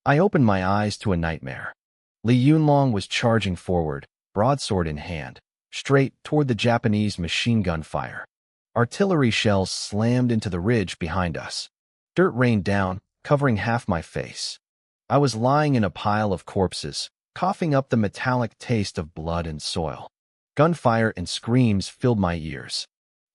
I opened my eyes to a nightmare. Li Yunlong was charging forward, broadsword in hand, straight toward the Japanese machine gun fire. Artillery shells slammed into the ridge behind us. Dirt rained down, covering half my face. I was lying in a pile of corpses, coughing up the metallic taste of blood and soil. Gunfire and screams filled my ears.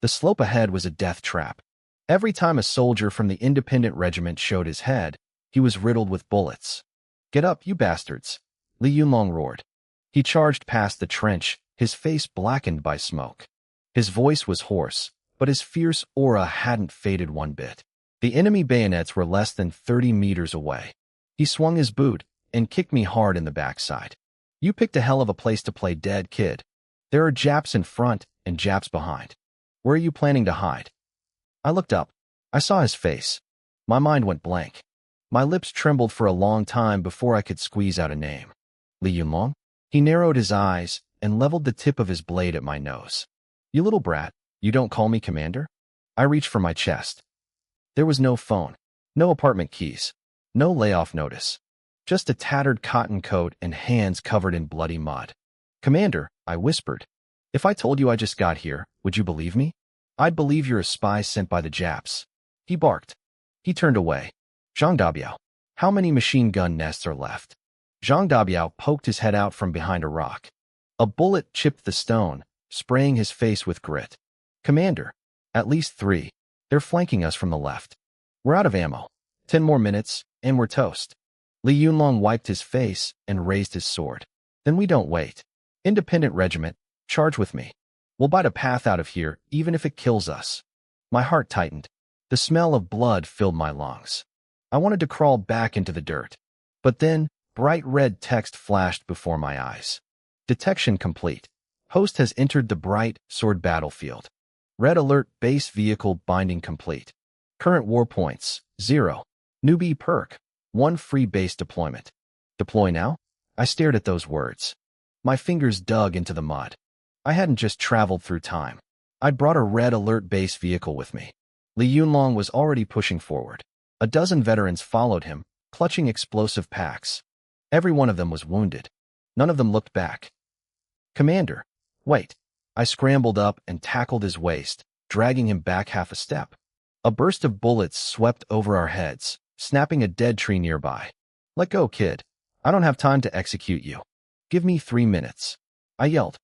The slope ahead was a death trap. Every time a soldier from the independent regiment showed his head, he was riddled with bullets. "Get up, you bastards!" Li Yunlong roared. He charged past the trench, his face blackened by smoke. His voice was hoarse, but his fierce aura hadn't faded one bit. The enemy bayonets were less than 30 meters away. He swung his boot and kicked me hard in the backside. "You picked a hell of a place to play dead, kid. There are Japs in front and Japs behind. Where are you planning to hide?" I looked up. I saw his face. My mind went blank. My lips trembled for a long time before I could squeeze out a name. "Li Yunlong?" He narrowed his eyes and leveled the tip of his blade at my nose. "You little brat, you don't call me commander?" I reached for my chest. There was no phone, no apartment keys, no layoff notice. Just a tattered cotton coat and hands covered in bloody mud. "Commander," I whispered. "If I told you I just got here, would you believe me?" "I'd believe you're a spy sent by the Japs." He barked. He turned away. "Zhang Dabiao, how many machine gun nests are left?" Zhang Dabiao poked his head out from behind a rock. A bullet chipped the stone, spraying his face with grit. "Commander, at least 3. They're flanking us from the left. We're out of ammo. 10 more minutes, and we're toast." Li Yunlong wiped his face and raised his sword. "Then we don't wait. Independent regiment, charge with me. We'll bite a path out of here, even if it kills us." My heart tightened. The smell of blood filled my lungs. I wanted to crawl back into the dirt. But then, bright red text flashed before my eyes. "Detection complete. Host has entered the bright sword battlefield. Red alert, base vehicle binding complete. Current war points, 0. Newbie perk, 1 free base deployment. Deploy now?" I stared at those words. My fingers dug into the mud. I hadn't just traveled through time. I'd brought a red alert base vehicle with me. Li Yunlong was already pushing forward. A dozen veterans followed him, clutching explosive packs. Every one of them was wounded. None of them looked back. "Commander, wait." I scrambled up and tackled his waist, dragging him back half a step. A burst of bullets swept over our heads, snapping a dead tree nearby. "Let go, kid. I don't have time to execute you. Give me 3 minutes." I yelled.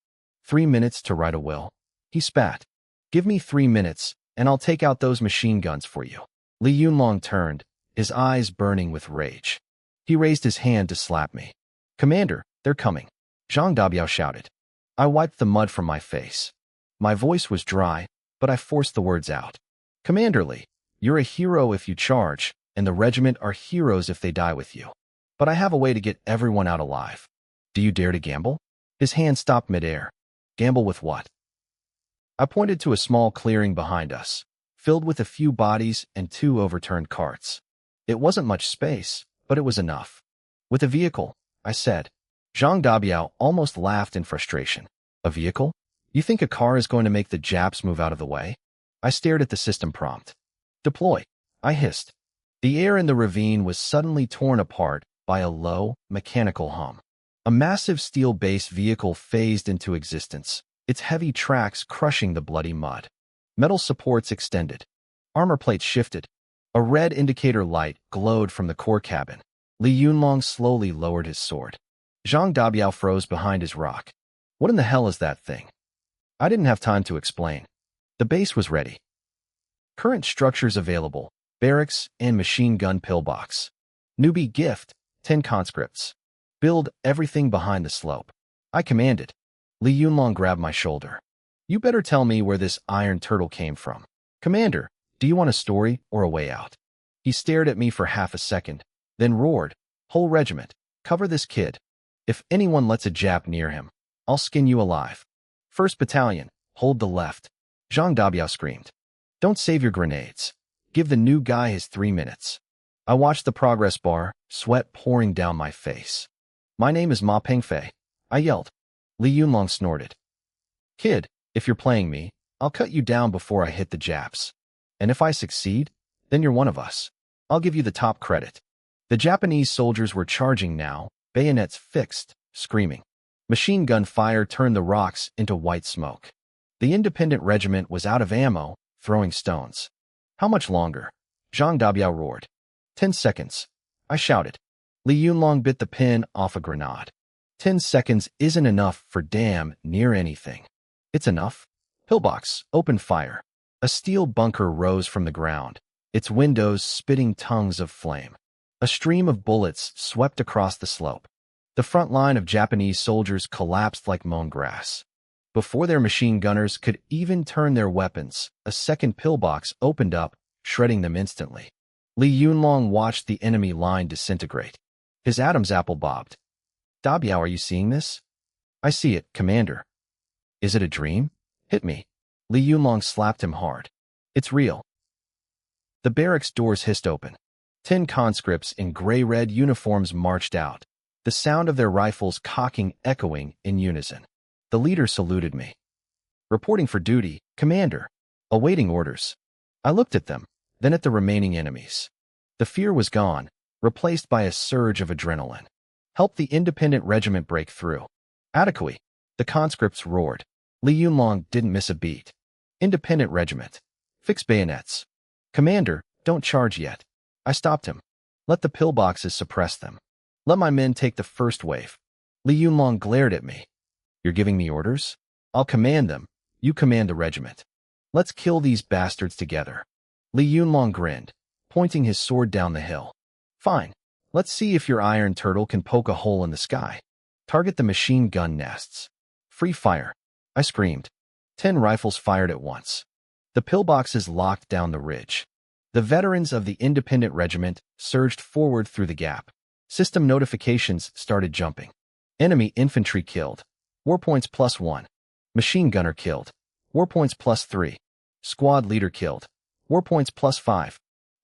3 minutes to write a will?" He spat. "Give me 3 minutes, and I'll take out those machine guns for you." Li Yunlong turned, his eyes burning with rage. He raised his hand to slap me. "Commander, they're coming," Zhang Dabiao shouted. I wiped the mud from my face. My voice was dry, but I forced the words out. "Commander Li, you're a hero if you charge, and the regiment are heroes if they die with you. But I have a way to get everyone out alive. Do you dare to gamble?" His hand stopped midair. "Gamble with what?" I pointed to a small clearing behind us, filled with a few bodies and 2 overturned carts. It wasn't much space, but it was enough. "With a vehicle," I said. Zhang Dabiao almost laughed in frustration. "A vehicle? You think a car is going to make the Japs move out of the way?" I stared at the system prompt. "Deploy," I hissed. The air in the ravine was suddenly torn apart by a low, mechanical hum. A massive steel base vehicle phased into existence, its heavy tracks crushing the bloody mud. Metal supports extended. Armor plates shifted. A red indicator light glowed from the core cabin. Li Yunlong slowly lowered his sword. Zhang Dabiao froze behind his rock. "What in the hell is that thing?" I didn't have time to explain. The base was ready. Current structures available: barracks and machine gun pillbox. Newbie gift, 10 conscripts. Build everything behind the slope. I commanded. Li Yunlong grabbed my shoulder. "You better tell me where this iron turtle came from." "Commander, do you want a story or a way out?" He stared at me for half a second, then roared, "Whole regiment, cover this kid. If anyone lets a Jap near him, I'll skin you alive. 1st Battalion, hold the left." Zhang Dabiao screamed. "Don't save your grenades. Give the new guy his 3 minutes." I watched the progress bar, sweat pouring down my face. "My name is Ma Pengfei," I yelled. Li Yunlong snorted. "Kid, if you're playing me, I'll cut you down before I hit the Japs. And if I succeed, then you're one of us. I'll give you the top credit." The Japanese soldiers were charging now, bayonets fixed, screaming. Machine gun fire turned the rocks into white smoke. The independent regiment was out of ammo, throwing stones. How much longer? Zhang Dabiao roared. 10 seconds. I shouted. Li Yunlong bit the pin off a grenade. 10 seconds isn't enough for damn near anything. It's enough. Pillbox, open fire. A steel bunker rose from the ground, its windows spitting tongues of flame. A stream of bullets swept across the slope. The front line of Japanese soldiers collapsed like mown grass. Before their machine gunners could even turn their weapons, a second pillbox opened up, shredding them instantly. Li Yunlong watched the enemy line disintegrate. His Adam's apple bobbed. Dabiao, are you seeing this? I see it, Commander. Is it a dream? Hit me. Li Yunlong slapped him hard. It's real. The barracks doors hissed open. 10 conscripts in gray-red uniforms marched out, the sound of their rifles cocking echoing in unison. The leader saluted me. Reporting for duty, Commander. Awaiting orders. I looked at them, then at the remaining enemies. The fear was gone, replaced by a surge of adrenaline. Help the independent regiment break through. Adequately, the conscripts roared. Li Yunlong didn't miss a beat. Independent regiment. Fix bayonets. Commander, don't charge yet. I stopped him. Let the pillboxes suppress them. Let my men take the first wave. Li Yunlong glared at me. You're giving me orders? I'll command them. You command the regiment. Let's kill these bastards together. Li Yunlong grinned, pointing his sword down the hill. Fine. Let's see if your iron turtle can poke a hole in the sky. Target the machine gun nests. Free fire. I screamed. 10 rifles fired at once. The pillboxes locked down the ridge. The veterans of the independent regiment surged forward through the gap. System notifications started jumping. Enemy infantry killed. War points +1. Machine gunner killed. War points +3. Squad leader killed. War points +5.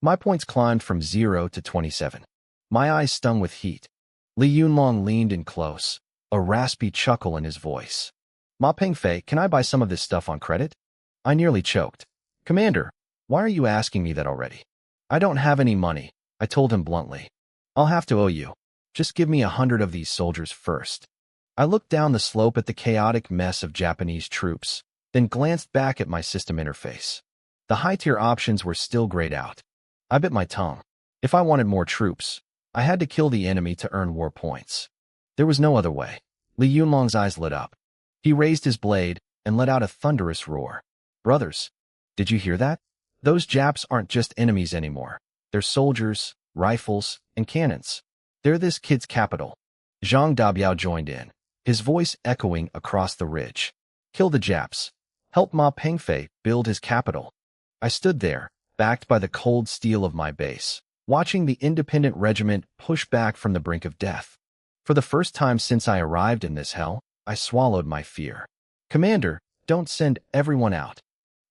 My points climbed from 0 to 27. My eyes stung with heat. Li Yunlong leaned in close, a raspy chuckle in his voice. Ma Pengfei, can I buy some of this stuff on credit? I nearly choked. Commander, why are you asking me that already? I don't have any money, I told him bluntly. I'll have to owe you. Just give me 100 of these soldiers first. I looked down the slope at the chaotic mess of Japanese troops, then glanced back at my system interface. The high-tier options were still grayed out. I bit my tongue. If I wanted more troops, I had to kill the enemy to earn war points. There was no other way. Li Yunlong's eyes lit up. He raised his blade and let out a thunderous roar. Brothers, did you hear that? Those Japs aren't just enemies anymore. They're soldiers, rifles, and cannons. They're this kid's capital. Zhang Dabiao joined in, his voice echoing across the ridge. Kill the Japs. Help Ma Pengfei build his capital. I stood there, backed by the cold steel of my base, watching the independent regiment push back from the brink of death. For the first time since I arrived in this hell, I swallowed my fear. Commander, don't send everyone out.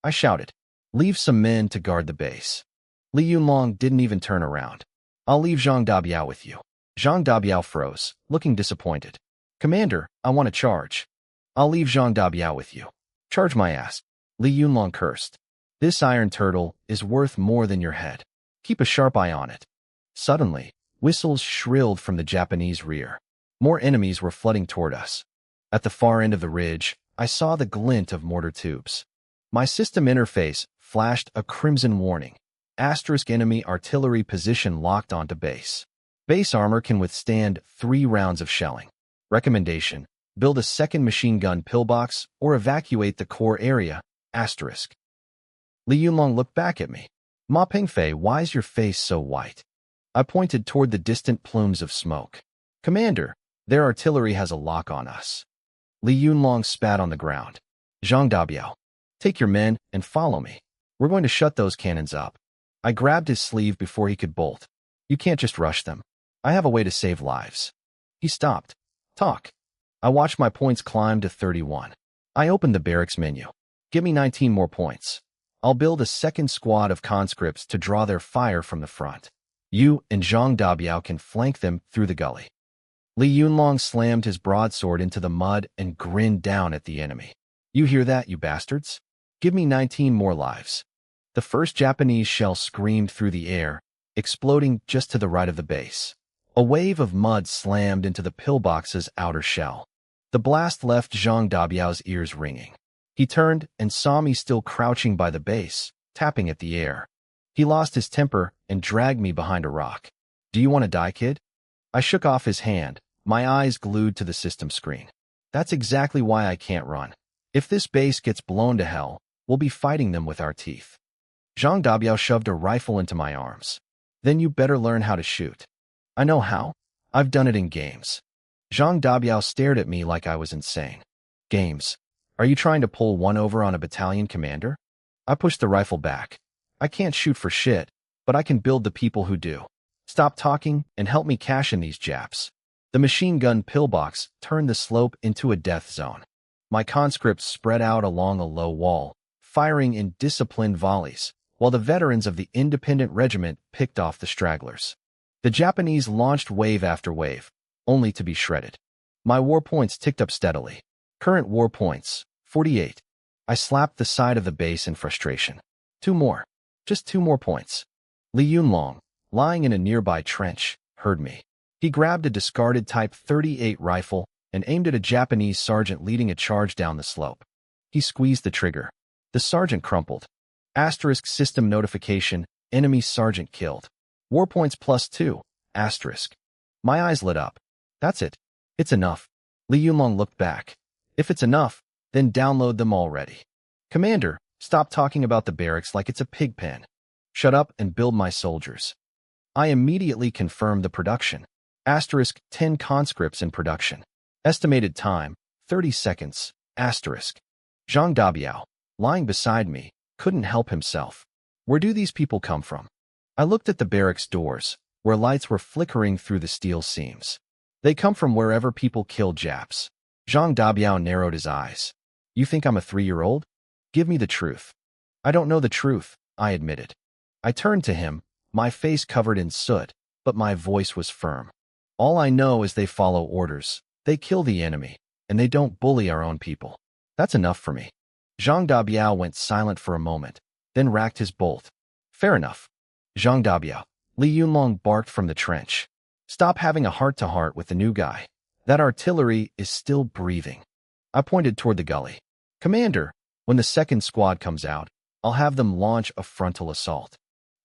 I shouted. Leave some men to guard the base. Li Yunlong didn't even turn around. I'll leave Zhang Dabiao with you. Zhang Dabiao froze, looking disappointed. Commander, I want to charge. I'll leave Zhang Dabiao with you. Charge my ass. Li Yunlong cursed. This iron turtle is worth more than your head. Keep a sharp eye on it. Suddenly, whistles shrilled from the Japanese rear. More enemies were flooding toward us. At the far end of the ridge, I saw the glint of mortar tubes. My system interface flashed a crimson warning. Asterisk enemy artillery position locked onto base. Base armor can withstand 3 rounds of shelling. Recommendation: build a second machine gun pillbox or evacuate the core area. Asterisk. Li Yunlong looked back at me. Ma Pengfei, why's your face so white? I pointed toward the distant plumes of smoke. Commander, their artillery has a lock on us. Li Yunlong spat on the ground. Zhang Dabiao, take your men and follow me. We're going to shut those cannons up. I grabbed his sleeve before he could bolt. You can't just rush them. I have a way to save lives. He stopped. Talk. I watched my points climb to 31. I opened the barracks menu. Give me 19 more points. I'll build a second squad of conscripts to draw their fire from the front. You and Zhang Dabiao can flank them through the gully. Li Yunlong slammed his broadsword into the mud and grinned down at the enemy. You hear that, you bastards? Give me 19 more lives. The first Japanese shell screamed through the air, exploding just to the right of the base. A wave of mud slammed into the pillbox's outer shell. The blast left Zhang Dabiao's ears ringing. He turned and saw me still crouching by the base, tapping at the air. He lost his temper and dragged me behind a rock. "Do you want to die, kid?" I shook off his hand, my eyes glued to the system screen. "That's exactly why I can't run. If this base gets blown to hell, we'll be fighting them with our teeth." Zhang Dabiao shoved a rifle into my arms. "Then you better learn how to shoot." "I know how. I've done it in games." Zhang Dabiao stared at me like I was insane. "Games? Are you trying to pull one over on a battalion commander?" I pushed the rifle back. "I can't shoot for shit, but I can build the people who do. Stop talking and help me cash in these Japs." The machine gun pillbox turned the slope into a death zone. My conscripts spread out along a low wall, firing in disciplined volleys, while the veterans of the independent regiment picked off the stragglers. The Japanese launched wave after wave, only to be shredded. My war points ticked up steadily. Current war points, 48. I slapped the side of the base in frustration. 2 more. Just 2 more points. Li Yunlong, lying in a nearby trench, heard me. He grabbed a discarded Type 38 rifle and aimed at a Japanese sergeant leading a charge down the slope. He squeezed the trigger. The sergeant crumpled. Asterisk system notification, enemy sergeant killed. War points +2, asterisk. My eyes lit up. That's it. It's enough. Li Yunlong looked back. If it's enough, then download them already. Commander, stop talking about the barracks like it's a pig pen. Shut up and build my soldiers. I immediately confirmed the production. Asterisk 10 conscripts in production. Estimated time, 30 seconds, asterisk. Zhang Dabiao, lying beside me, couldn't help himself. Where do these people come from? I looked at the barracks doors, where lights were flickering through the steel seams. They come from wherever people kill Japs. Zhang Dabiao narrowed his eyes. You think I'm a 3-year-old? Give me the truth. I don't know the truth, I admitted. I turned to him, my face covered in soot, but my voice was firm. All I know is they follow orders. They kill the enemy, and they don't bully our own people. That's enough for me. Zhang Dabiao went silent for a moment, then racked his bolt. Fair enough. Zhang Dabiao. Li Yunlong barked from the trench. Stop having a heart-to-heart with the new guy. That artillery is still breathing. I pointed toward the gully. Commander, when the second squad comes out, I'll have them launch a frontal assault.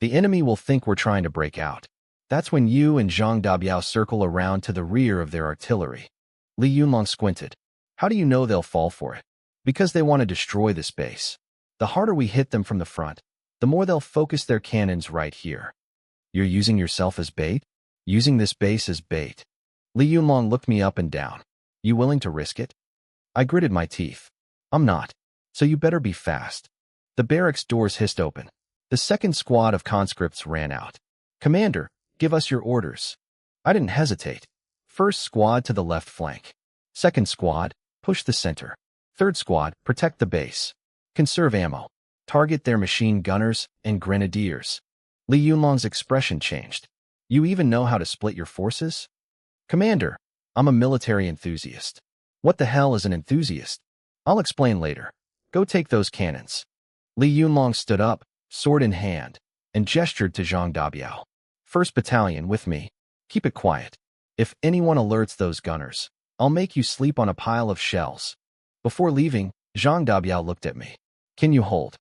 The enemy will think we're trying to break out. That's when you and Zhang Dabiao circle around to the rear of their artillery. Li Yunlong squinted. How do you know they'll fall for it? Because they want to destroy this base. The harder we hit them from the front, the more they'll focus their cannons right here. You're using yourself as bait? Using this base as bait. Li Yunlong looked me up and down. You willing to risk it? I gritted my teeth. I'm not. So you better be fast. The barracks doors hissed open. The second squad of conscripts ran out. Commander, give us your orders. I didn't hesitate. First squad to the left flank. Second squad, push the center. Third squad, protect the base. Conserve ammo. Target their machine gunners and grenadiers. Li Yunlong's expression changed. You even know how to split your forces? Commander, I'm a military enthusiast. What the hell is an enthusiast? I'll explain later. Go take those cannons. Li Yunlong stood up, sword in hand, and gestured to Zhang Dabiao. First battalion with me. Keep it quiet. If anyone alerts those gunners, I'll make you sleep on a pile of shells. Before leaving, Zhang Dabiao looked at me. Can you hold?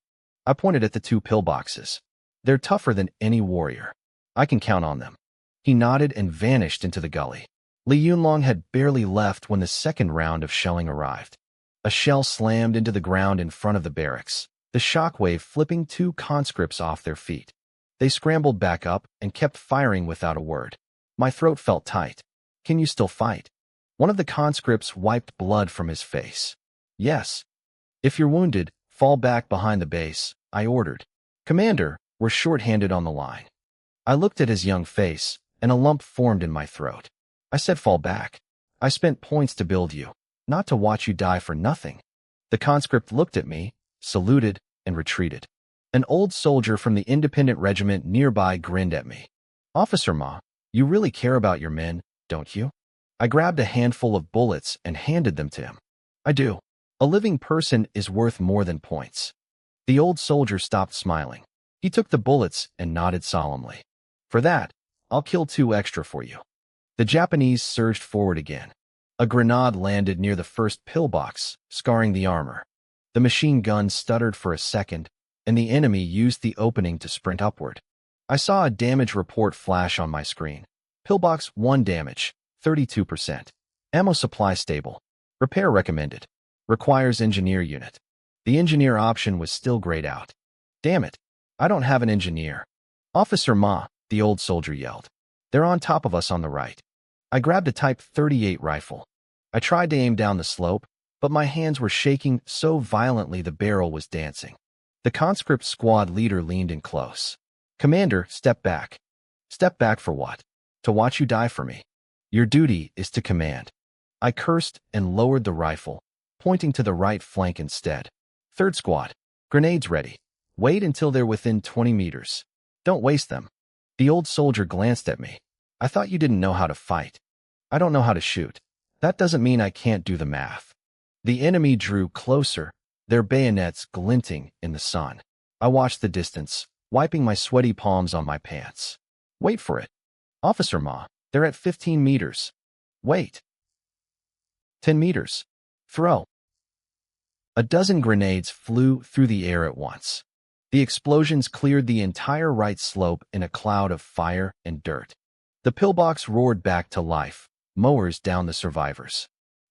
I pointed at the 2 pillboxes. They're tougher than any warrior. I can count on them. He nodded and vanished into the gully. Li Yunlong had barely left when the second round of shelling arrived. A shell slammed into the ground in front of the barracks, the shockwave flipping 2 conscripts off their feet. They scrambled back up and kept firing without a word. My throat felt tight. Can you still fight? One of the conscripts wiped blood from his face. Yes. If you're wounded, fall back behind the base, I ordered. Commander, we're short-handed on the line. I looked at his young face, and a lump formed in my throat. I said fall back. I spent points to build you, not to watch you die for nothing. The conscript looked at me, saluted, and retreated. An old soldier from the independent regiment nearby grinned at me. Officer Ma, you really care about your men, don't you? I grabbed a handful of bullets and handed them to him. I do. A living person is worth more than points. The old soldier stopped smiling. He took the bullets and nodded solemnly. For that, I'll kill 2 extra for you. The Japanese surged forward again. A grenade landed near the first pillbox, scarring the armor. The machine gun stuttered for a second, and the enemy used the opening to sprint upward. I saw a damage report flash on my screen. Pillbox 1 damage, 32%. Ammo supply stable. Repair recommended. Requires engineer unit. The engineer option was still grayed out. Damn it, I don't have an engineer. Officer Ma, the old soldier yelled. They're on top of us on the right. I grabbed a Type 38 rifle. I tried to aim down the slope, but my hands were shaking so violently the barrel was dancing. The conscript squad leader leaned in close. Commander, step back. Step back for what? To watch you die for me. Your duty is to command. I cursed and lowered the rifle, pointing to the right flank instead. Third squad, grenades ready. Wait until they're within 20 meters. Don't waste them. The old soldier glanced at me. I thought you didn't know how to fight. I don't know how to shoot. That doesn't mean I can't do the math. The enemy drew closer, their bayonets glinting in the sun. I watched the distance, wiping my sweaty palms on my pants. Wait for it. Officer Ma, they're at 15 meters. Wait. 10 meters. Throw. A dozen grenades flew through the air at once. The explosions cleared the entire right slope in a cloud of fire and dirt. The pillbox roared back to life, mowers down the survivors.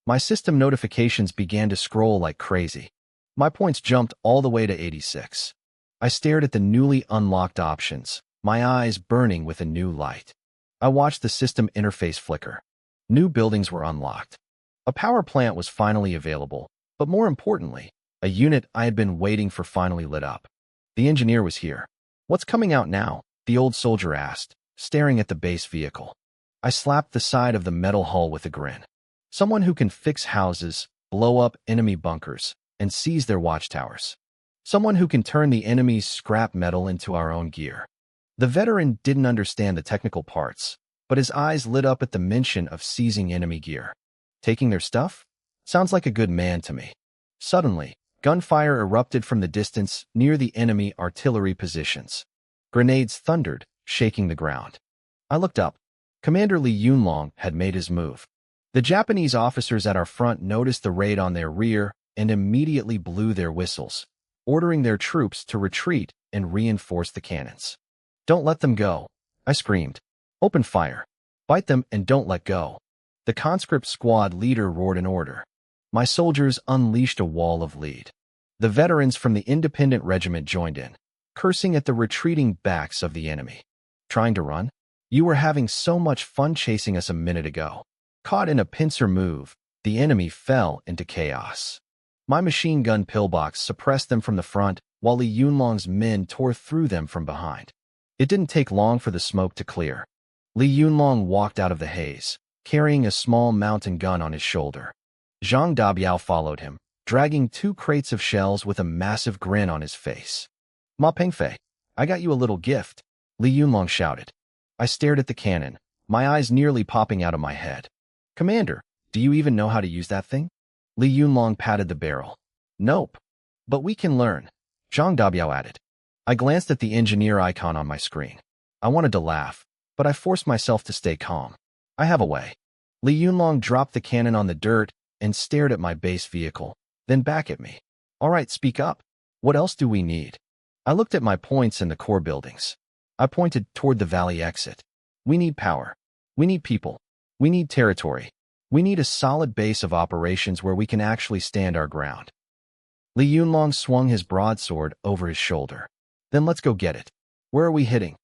My system notifications began to scroll like crazy. My points jumped all the way to 86. I stared at the newly unlocked options, my eyes burning with a new light. I watched the system interface flicker. New buildings were unlocked. A power plant was finally available, but more importantly, a unit I had been waiting for finally lit up. The engineer was here. What's coming out now? The old soldier asked, staring at the base vehicle. I slapped the side of the metal hull with a grin. Someone who can fix houses, blow up enemy bunkers, and seize their watchtowers. Someone who can turn the enemy's scrap metal into our own gear. The veteran didn't understand the technical parts, but his eyes lit up at the mention of seizing enemy gear. Taking their stuff? Sounds like a good man to me. Suddenly, gunfire erupted from the distance near the enemy artillery positions. Grenades thundered, shaking the ground. I looked up. Commander Li Yunlong had made his move. The Japanese officers at our front noticed the raid on their rear and immediately blew their whistles, ordering their troops to retreat and reinforce the cannons. Don't let them go, I screamed. Open fire. Bite them and don't let go. The conscript squad leader roared an order. My soldiers unleashed a wall of lead. The veterans from the independent regiment joined in, cursing at the retreating backs of the enemy. Trying to run? You were having so much fun chasing us a minute ago. Caught in a pincer move, the enemy fell into chaos. My machine gun pillbox suppressed them from the front, while Li Yunlong's men tore through them from behind. It didn't take long for the smoke to clear. Li Yunlong walked out of the haze, carrying a small mountain gun on his shoulder. Zhang Dabiao followed him, dragging 2 crates of shells with a massive grin on his face. Ma Pengfei, I got you a little gift, Li Yunlong shouted. I stared at the cannon, my eyes nearly popping out of my head. Commander, do you even know how to use that thing? Li Yunlong patted the barrel. Nope. But we can learn, Zhang Dabiao added. I glanced at the engineer icon on my screen. I wanted to laugh, but I forced myself to stay calm. I have a way. Li Yunlong dropped the cannon on the dirt and stared at my base vehicle, then back at me. All right, speak up. What else do we need? I looked at my points in the core buildings. I pointed toward the valley exit. We need power. We need people. We need territory. We need a solid base of operations where we can actually stand our ground. Li Yunlong swung his broadsword over his shoulder. Then let's go get it. Where are we hitting?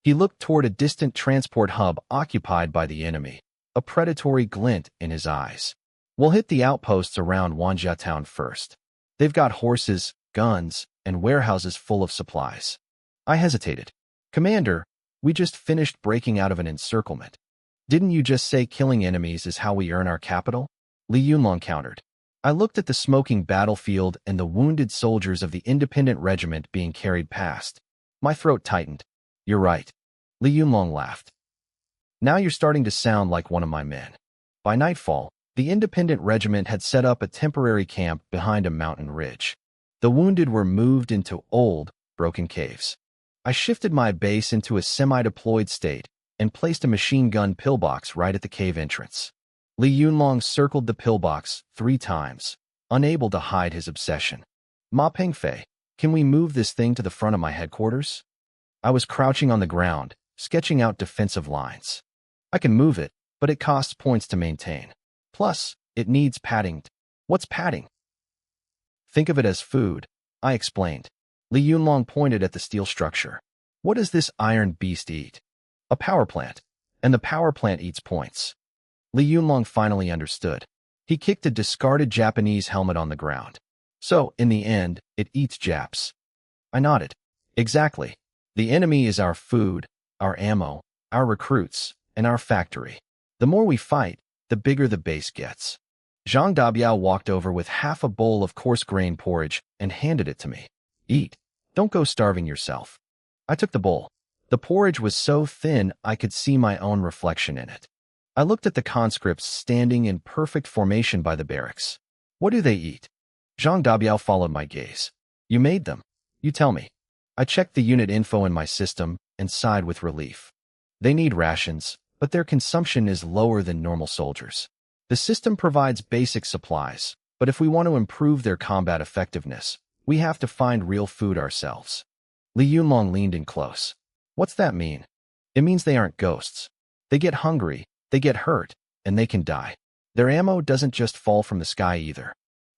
He looked toward a distant transport hub occupied by the enemy, a predatory glint in his eyes. We'll hit the outposts around Wanjia town first. They've got horses, guns, and warehouses full of supplies. I hesitated. Commander, we just finished breaking out of an encirclement. Didn't you just say killing enemies is how we earn our capital? Li Yunlong countered. I looked at the smoking battlefield and the wounded soldiers of the independent regiment being carried past. My throat tightened. You're right. Li Yunlong laughed. Now you're starting to sound like one of my men. By nightfall, the independent regiment had set up a temporary camp behind a mountain ridge. The wounded were moved into old, broken caves. I shifted my base into a semi-deployed state and placed a machine gun pillbox right at the cave entrance. Li Yunlong circled the pillbox 3 times, unable to hide his obsession. Ma Pengfei, can we move this thing to the front of my headquarters? I was crouching on the ground, sketching out defensive lines. I can move it, but it costs points to maintain. Plus, it needs padding. What's padding? Think of it as food, I explained. Li Yunlong pointed at the steel structure. What does this iron beast eat? A power plant. And the power plant eats points. Li Yunlong finally understood. He kicked a discarded Japanese helmet on the ground. So, in the end, it eats Japs. I nodded. Exactly. The enemy is our food, our ammo, our recruits, and our factory. The more we fight, the bigger the base gets. Zhang Dabiao walked over with half a bowl of coarse grain porridge and handed it to me. Eat. Don't go starving yourself. I took the bowl. The porridge was so thin I could see my own reflection in it. I looked at the conscripts standing in perfect formation by the barracks. What do they eat? Zhang Dabiao followed my gaze. You made them. You tell me. I checked the unit info in my system and sighed with relief. They need rations, but their consumption is lower than normal soldiers. The system provides basic supplies, but if we want to improve their combat effectiveness, we have to find real food ourselves. Li Yunlong leaned in close. What's that mean? It means they aren't ghosts. They get hungry, they get hurt, and they can die. Their ammo doesn't just fall from the sky either.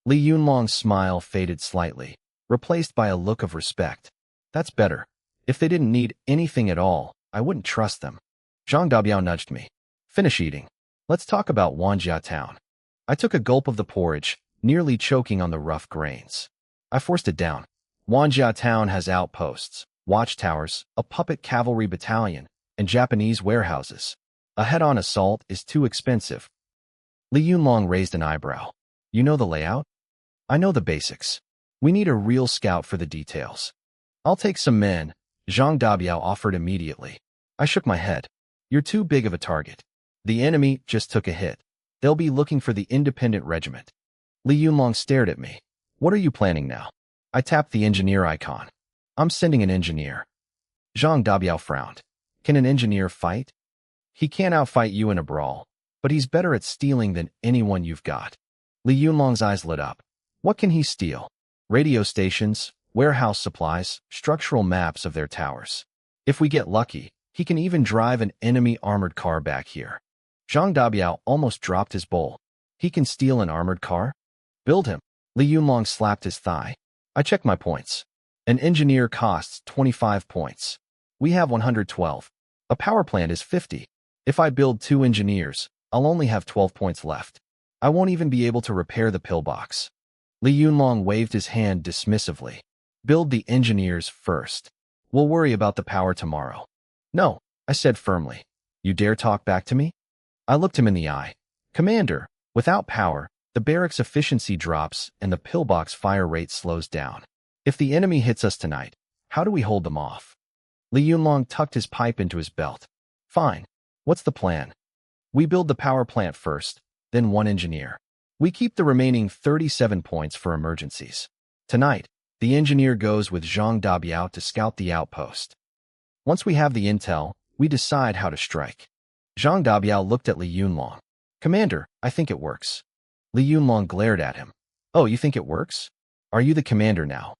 Li Yunlong's smile faded slightly, replaced by a look of respect. That's better. If they didn't need anything at all, I wouldn't trust them. Zhang Dabiao nudged me. Finish eating. Let's talk about Wanjia Town. I took a gulp of the porridge, nearly choking on the rough grains. I forced it down. Wanjia Town has outposts, watchtowers, a puppet cavalry battalion, and Japanese warehouses. A head-on assault is too expensive. Li Yunlong raised an eyebrow. You know the layout? I know the basics. We need a real scout for the details. I'll take some men, Zhang Dabiao offered immediately. I shook my head. You're too big of a target. The enemy just took a hit. They'll be looking for the independent regiment. Li Yunlong stared at me. What are you planning now? I tapped the engineer icon. I'm sending an engineer. Zhang Dabiao frowned. Can an engineer fight? He can't outfight you in a brawl, but he's better at stealing than anyone you've got. Li Yunlong's eyes lit up. What can he steal? Radio stations, warehouse supplies, structural maps of their towers. If we get lucky, he can even drive an enemy armored car back here. Zhang Dabiao almost dropped his bowl. He can steal an armored car? Build him. Li Yunlong slapped his thigh. I checked my points. An engineer costs 25 points. We have 112. A power plant is 50. If I build 2 engineers, I'll only have 12 points left. I won't even be able to repair the pillbox. Li Yunlong waved his hand dismissively. Build the engineers first. We'll worry about the power tomorrow. No, I said firmly. You dare talk back to me? I looked him in the eye. Commander, without power, the barracks efficiency drops and the pillbox fire rate slows down. If the enemy hits us tonight, how do we hold them off? Li Yunlong tucked his pipe into his belt. Fine. What's the plan? We build the power plant first, then 1 engineer. We keep the remaining 37 points for emergencies. Tonight, the engineer goes with Zhang Dabiao to scout the outpost. Once we have the intel, we decide how to strike. Zhang Dabiao looked at Li Yunlong. Commander, I think it works. Li Yunlong glared at him. Oh, you think it works? Are you the commander now?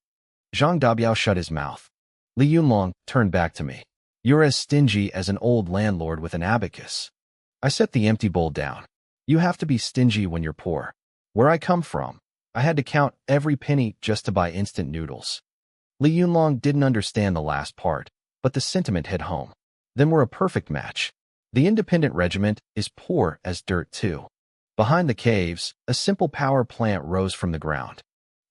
Zhang Dabiao shut his mouth. Li Yunlong turned back to me. You're as stingy as an old landlord with an abacus. I set the empty bowl down. You have to be stingy when you're poor. Where I come from, I had to count every penny just to buy instant noodles. Li Yunlong didn't understand the last part, but the sentiment hit home. Then we're a perfect match. The independent regiment is poor as dirt too. Behind the caves, a simple power plant rose from the ground.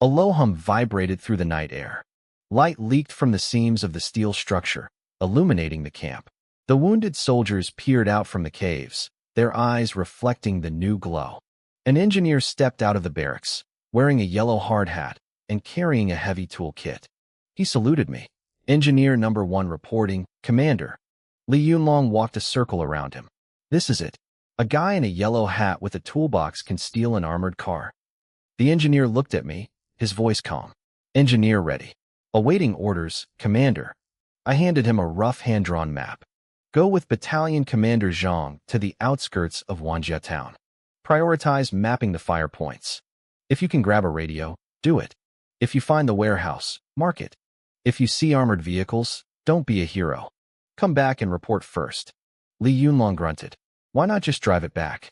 A low hum vibrated through the night air. Light leaked from the seams of the steel structure, illuminating the camp. The wounded soldiers peered out from the caves, their eyes reflecting the new glow. An engineer stepped out of the barracks, wearing a yellow hard hat and carrying a heavy tool kit. He saluted me. Engineer number 1 reporting, Commander. Li Yunlong walked a circle around him. This is it. A guy in a yellow hat with a toolbox can steal an armored car. The engineer looked at me, his voice calm. Engineer ready. Awaiting orders, Commander. I handed him a rough hand-drawn map. Go with Battalion Commander Zhang to the outskirts of Wanjia town. Prioritize mapping the fire points. If you can grab a radio, do it. If you find the warehouse, mark it. If you see armored vehicles, don't be a hero. Come back and report first. Li Yunlong grunted. Why not just drive it back?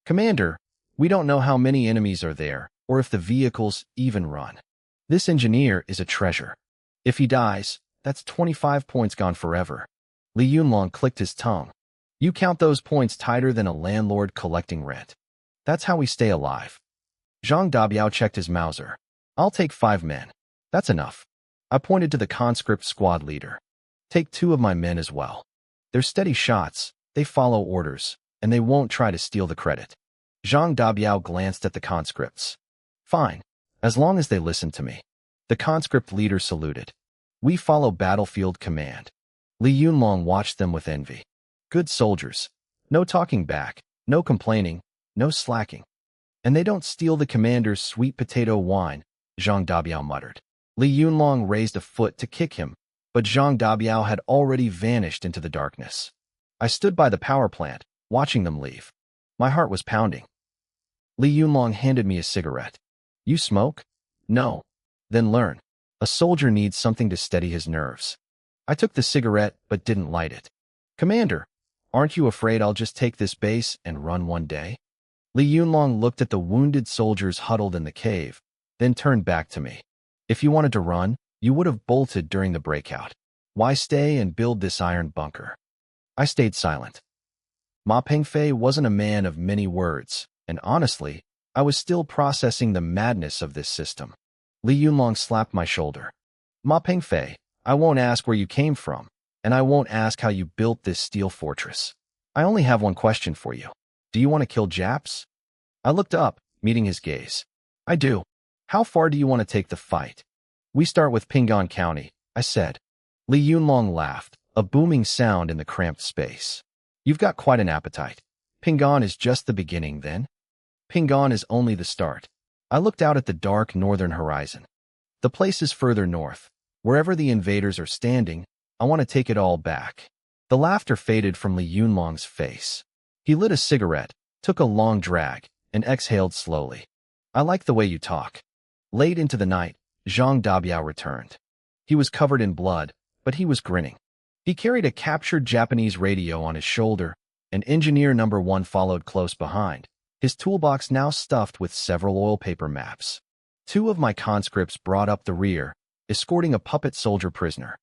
Commander, we don't know how many enemies are there, or if the vehicles even run. This engineer is a treasure. If he dies, that's 25 points gone forever. Li Yunlong clicked his tongue. You count those points tighter than a landlord collecting rent. That's how we stay alive. Zhang Dabiao checked his Mauser. I'll take 5 men. That's enough. I pointed to the conscript squad leader. Take 2 of my men as well. They're steady shots, they follow orders, and they won't try to steal the credit. Zhang Dabiao glanced at the conscripts. Fine, as long as they listen to me. The conscript leader saluted. We follow battlefield command. Li Yunlong watched them with envy. Good soldiers. No talking back, no complaining, no slacking. And they don't steal the commander's sweet potato wine, Zhang Dabiao muttered. Li Yunlong raised a foot to kick him, but Zhang Dabiao had already vanished into the darkness. I stood by the power plant, watching them leave. My heart was pounding. Li Yunlong handed me a cigarette. You smoke? No. Then learn. A soldier needs something to steady his nerves. I took the cigarette but didn't light it. Commander, aren't you afraid I'll just take this base and run one day? Li Yunlong looked at the wounded soldiers huddled in the cave, then turned back to me. If you wanted to run, you would have bolted during the breakout. Why stay and build this iron bunker? I stayed silent. Ma Pengfei wasn't a man of many words, and honestly, I was still processing the madness of this system. Li Yunlong slapped my shoulder. Ma Pengfei, I won't ask where you came from, and I won't ask how you built this steel fortress. I only have one question for you. Do you want to kill Japs? I looked up, meeting his gaze. I do. How far do you want to take the fight? We start with Ping'an County, I said. Li Yunlong laughed, a booming sound in the cramped space. You've got quite an appetite. Ping'an is just the beginning, then? Ping'an is only the start. I looked out at the dark northern horizon. The place is further north. Wherever the invaders are standing, I want to take it all back. The laughter faded from Li Yunlong's face. He lit a cigarette, took a long drag, and exhaled slowly. I like the way you talk. Late into the night, Zhang Dabiao returned. He was covered in blood, but he was grinning. He carried a captured Japanese radio on his shoulder, and Engineer Number 1 followed close behind, his toolbox now stuffed with several oil paper maps. 2 of my conscripts brought up the rear, escorting a puppet soldier prisoner.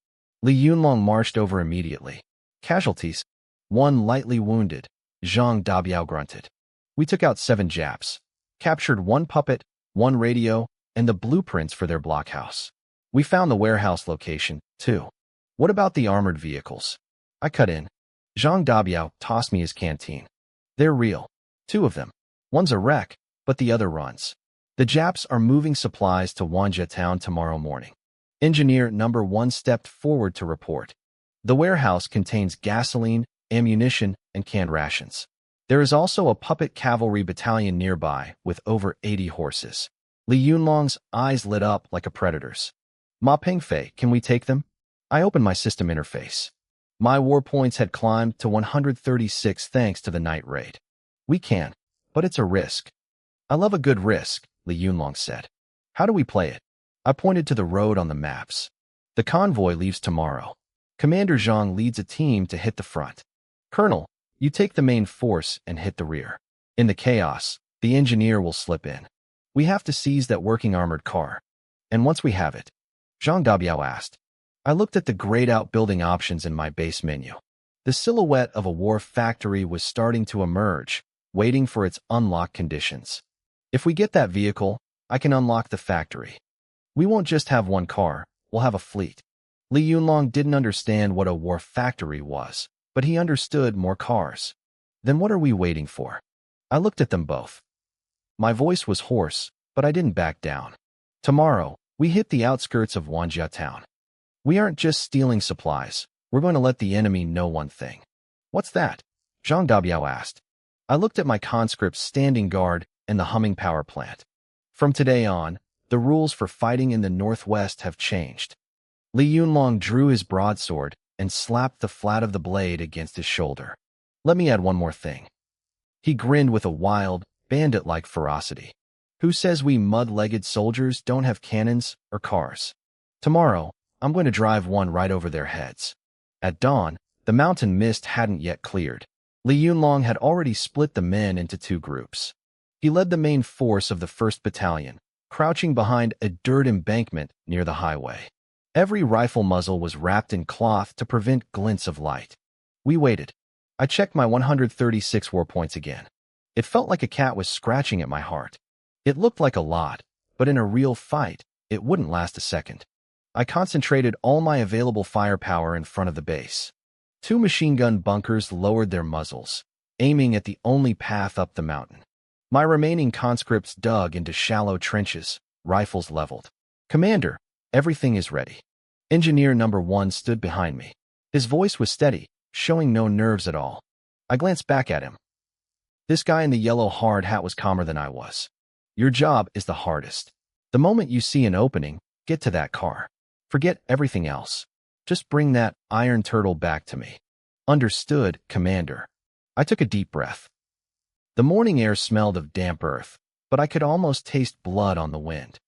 Li Yunlong marched over immediately. Casualties? 1 lightly wounded, Zhang Dabiao grunted. We took out 7 Japs, captured 1 puppet, 1 radio, and the blueprints for their blockhouse. We found the warehouse location, too. What about the armored vehicles? I cut in. Zhang Dabiao tossed me his canteen. They're real. 2 of them. One's a wreck, but the other runs. The Japs are moving supplies to Wanjia town tomorrow morning. Engineer Number 1 stepped forward to report. The warehouse contains gasoline, ammunition, and canned rations. There is also a puppet cavalry battalion nearby with over 80 horses. Li Yunlong's eyes lit up like a predator's. Ma Pengfei, can we take them? I opened my system interface. My war points had climbed to 136 thanks to the night raid. We can, but it's a risk. I love a good risk, Li Yunlong said. How do we play it? I pointed to the road on the maps. The convoy leaves tomorrow. Commander Zhang leads a team to hit the front. Colonel, you take the main force and hit the rear. In the chaos, the engineer will slip in. We have to seize that working armored car. And once we have it, Zhang Dabiao asked. I looked at the grayed out building options in my base menu. The silhouette of a war factory was starting to emerge, waiting for its unlock conditions. If we get that vehicle, I can unlock the factory. We won't just have 1 car, we'll have a fleet. Li Yunlong didn't understand what a war factory was, but he understood more cars. Then what are we waiting for? I looked at them both. My voice was hoarse, but I didn't back down. Tomorrow, we hit the outskirts of Wanjia town. We aren't just stealing supplies, we're going to let the enemy know one thing. What's that? Zhang Dabiao asked. I looked at my conscripts standing guard and the humming power plant. From today on, the rules for fighting in the northwest have changed. Li Yunlong drew his broadsword and slapped the flat of the blade against his shoulder. Let me add one more thing. He grinned with a wild, bandit-like ferocity. Who says we mud-legged soldiers don't have cannons or cars? Tomorrow, I'm going to drive one right over their heads. At dawn, the mountain mist hadn't yet cleared. Li Yunlong had already split the men into two groups. He led the main force of the 1st Battalion, crouching behind a dirt embankment near the highway. Every rifle muzzle was wrapped in cloth to prevent glints of light. We waited. I checked my 136 war points again. It felt like a cat was scratching at my heart. It looked like a lot, but in a real fight, it wouldn't last a second. I concentrated all my available firepower in front of the base. 2 machine gun bunkers lowered their muzzles, aiming at the only path up the mountain. My remaining conscripts dug into shallow trenches, rifles leveled. Commander, everything is ready. Engineer number 1 stood behind me. His voice was steady, showing no nerves at all. I glanced back at him. This guy in the yellow hard hat was calmer than I was. Your job is the hardest. The moment you see an opening, get to that car. Forget everything else. Just bring that iron turtle back to me. Understood, Commander. I took a deep breath. The morning air smelled of damp earth, but I could almost taste blood on the wind.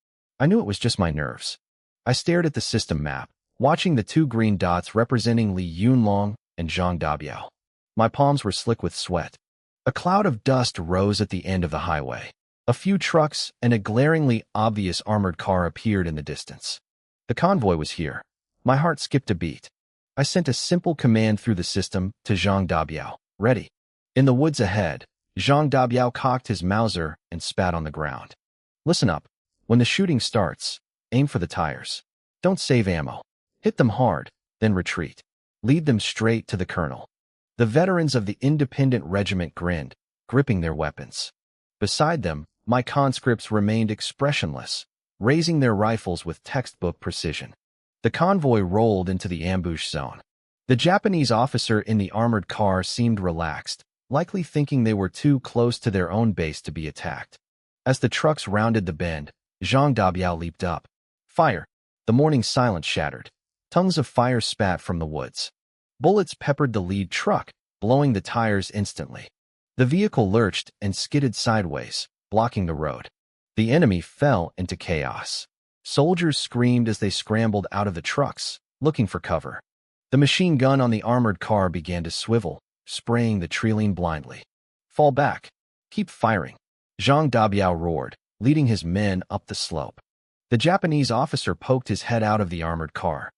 I knew it was just my nerves. I stared at the system map, watching the 2 green dots representing Li Yunlong and Zhang Dabiao. My palms were slick with sweat. A cloud of dust rose at the end of the highway. A few trucks and a glaringly obvious armored car appeared in the distance. The convoy was here. My heart skipped a beat. I sent a simple command through the system to Zhang Dabiao. Ready. In the woods ahead, Zhang Dabiao cocked his Mauser and spat on the ground. Listen up. When the shooting starts, aim for the tires. Don't save ammo. Hit them hard, then retreat. Lead them straight to the colonel. The veterans of the independent regiment grinned, gripping their weapons. Beside them, my conscripts remained expressionless, raising their rifles with textbook precision. The convoy rolled into the ambush zone. The Japanese officer in the armored car seemed relaxed, likely thinking they were too close to their own base to be attacked. As the trucks rounded the bend, Zhang Dabiao leaped up. Fire! The morning silence shattered. Tongues of fire spat from the woods. Bullets peppered the lead truck, blowing the tires instantly. The vehicle lurched and skidded sideways, blocking the road. The enemy fell into chaos. Soldiers screamed as they scrambled out of the trucks, looking for cover. The machine gun on the armored car began to swivel, spraying the Trilene blindly. Fall back. Keep firing. Zhang Dabiao roared, leading his men up the slope. The Japanese officer poked his head out of the armored car.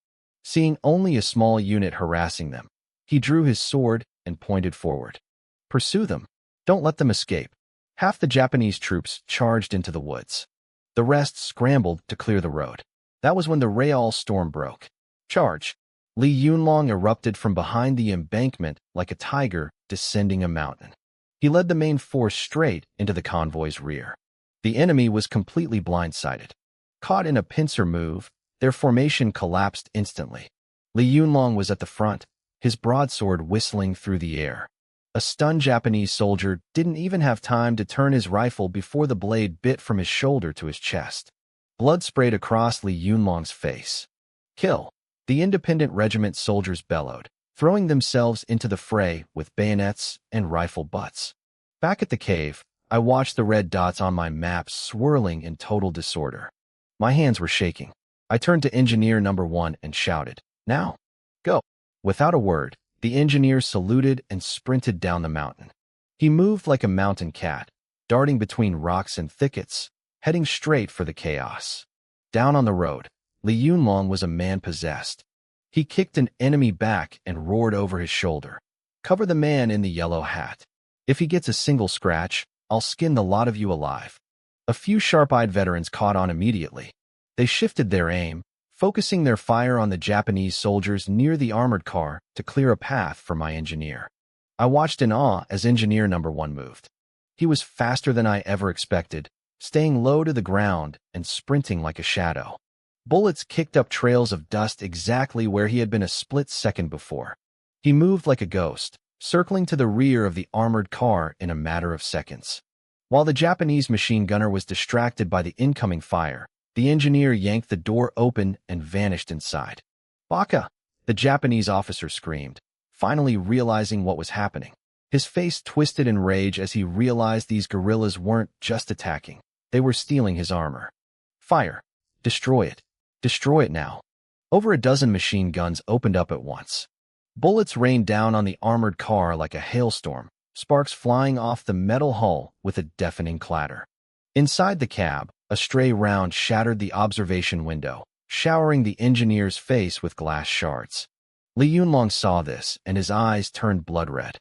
Seeing only a small unit harassing them, he drew his sword and pointed forward. Pursue them. Don't let them escape. Half the Japanese troops charged into the woods. The rest scrambled to clear the road. That was when the Real storm broke. Charge! Li Yunlong erupted from behind the embankment like a tiger descending a mountain. He led the main force straight into the convoy's rear. The enemy was completely blindsided. Caught in a pincer move, their formation collapsed instantly. Li Yunlong was at the front, his broadsword whistling through the air. A stunned Japanese soldier didn't even have time to turn his rifle before the blade bit from his shoulder to his chest. Blood sprayed across Li Yunlong's face. Kill! The independent regiment soldiers bellowed, throwing themselves into the fray with bayonets and rifle butts. Back at the cave, I watched the red dots on my map swirling in total disorder. My hands were shaking. I turned to engineer number 1 and shouted, "Now! Go!" Without a word, the engineer saluted and sprinted down the mountain. He moved like a mountain cat, darting between rocks and thickets, heading straight for the chaos. Down on the road, Li Yunlong was a man possessed. He kicked an enemy back and roared over his shoulder. "Cover the man in the yellow hat. If he gets a single scratch, I'll skin the lot of you alive." A few sharp-eyed veterans caught on immediately. They shifted their aim, focusing their fire on the Japanese soldiers near the armored car to clear a path for my engineer. I watched in awe as engineer number 1 moved. He was faster than I ever expected, staying low to the ground and sprinting like a shadow. Bullets kicked up trails of dust exactly where he had been a split second before. He moved like a ghost, circling to the rear of the armored car in a matter of seconds. While the Japanese machine gunner was distracted by the incoming fire, the engineer yanked the door open and vanished inside. Baka! The Japanese officer screamed, finally realizing what was happening. His face twisted in rage as he realized these guerrillas weren't just attacking. They were stealing his armor. Fire! Destroy it! Destroy it now! Over a dozen machine guns opened up at once. Bullets rained down on the armored car like a hailstorm, sparks flying off the metal hull with a deafening clatter. Inside the cab, a stray round shattered the observation window, showering the engineer's face with glass shards. Li Yunlong saw this, and his eyes turned blood red.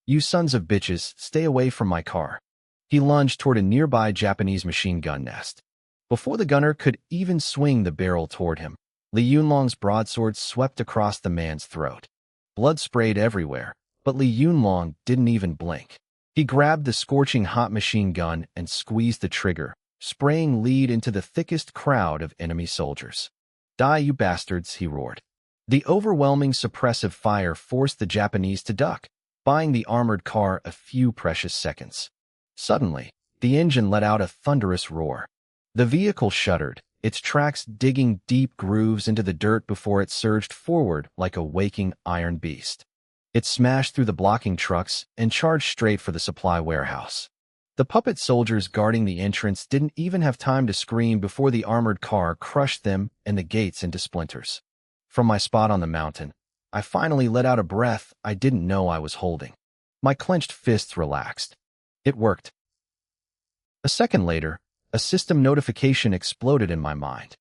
"You sons of bitches, stay away from my car." He lunged toward a nearby Japanese machine gun nest. Before the gunner could even swing the barrel toward him, Li Yunlong's broadsword swept across the man's throat. Blood sprayed everywhere, but Li Yunlong didn't even blink. He grabbed the scorching hot machine gun and squeezed the trigger, spraying lead into the thickest crowd of enemy soldiers. "Die, you bastards," he roared. The overwhelming suppressive fire forced the Japanese to duck, buying the armored car a few precious seconds. Suddenly, the engine let out a thunderous roar. The vehicle shuddered, its tracks digging deep grooves into the dirt before it surged forward like a waking iron beast. It smashed through the blocking trucks and charged straight for the supply warehouse. The puppet soldiers guarding the entrance didn't even have time to scream before the armored car crushed them and the gates into splinters. From my spot on the mountain, I finally let out a breath I didn't know I was holding. My clenched fists relaxed. It worked. A second later, a system notification exploded in my mind.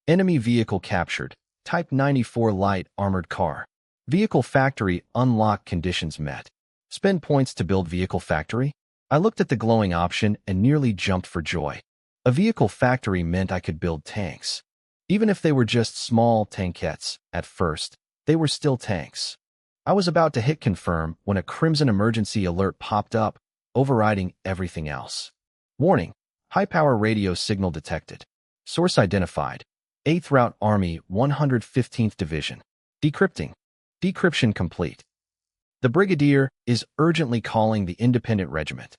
Enemy vehicle captured. Type 94 light armored car. Vehicle factory unlock conditions met. Spend points to build vehicle factory? I looked at the glowing option and nearly jumped for joy. A vehicle factory meant I could build tanks. Even if they were just small tankettes, at first, they were still tanks. I was about to hit confirm when a crimson emergency alert popped up, overriding everything else. Warning, high-power radio signal detected. Source identified. 8th Route Army 115th Division. Decrypting. Decryption complete. The Brigadier is urgently calling the Independent Regiment.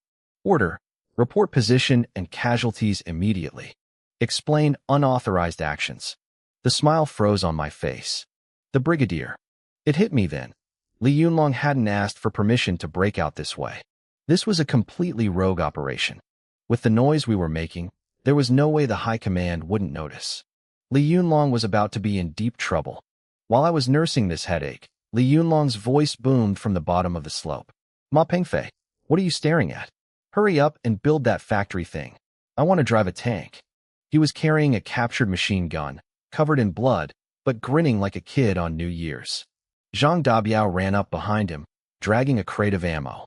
Order. Report position and casualties immediately. Explain unauthorized actions. The smile froze on my face. The Brigadier. It hit me then. Li Yunlong hadn't asked for permission to break out this way. This was a completely rogue operation. With the noise we were making, there was no way the High Command wouldn't notice. Li Yunlong was about to be in deep trouble. While I was nursing this headache, Li Yunlong's voice boomed from the bottom of the slope. "Ma Pengfei, what are you staring at? Hurry up and build that factory thing. I want to drive a tank." He was carrying a captured machine gun, covered in blood, but grinning like a kid on New Year's. Zhang Dabiao ran up behind him, dragging a crate of ammo.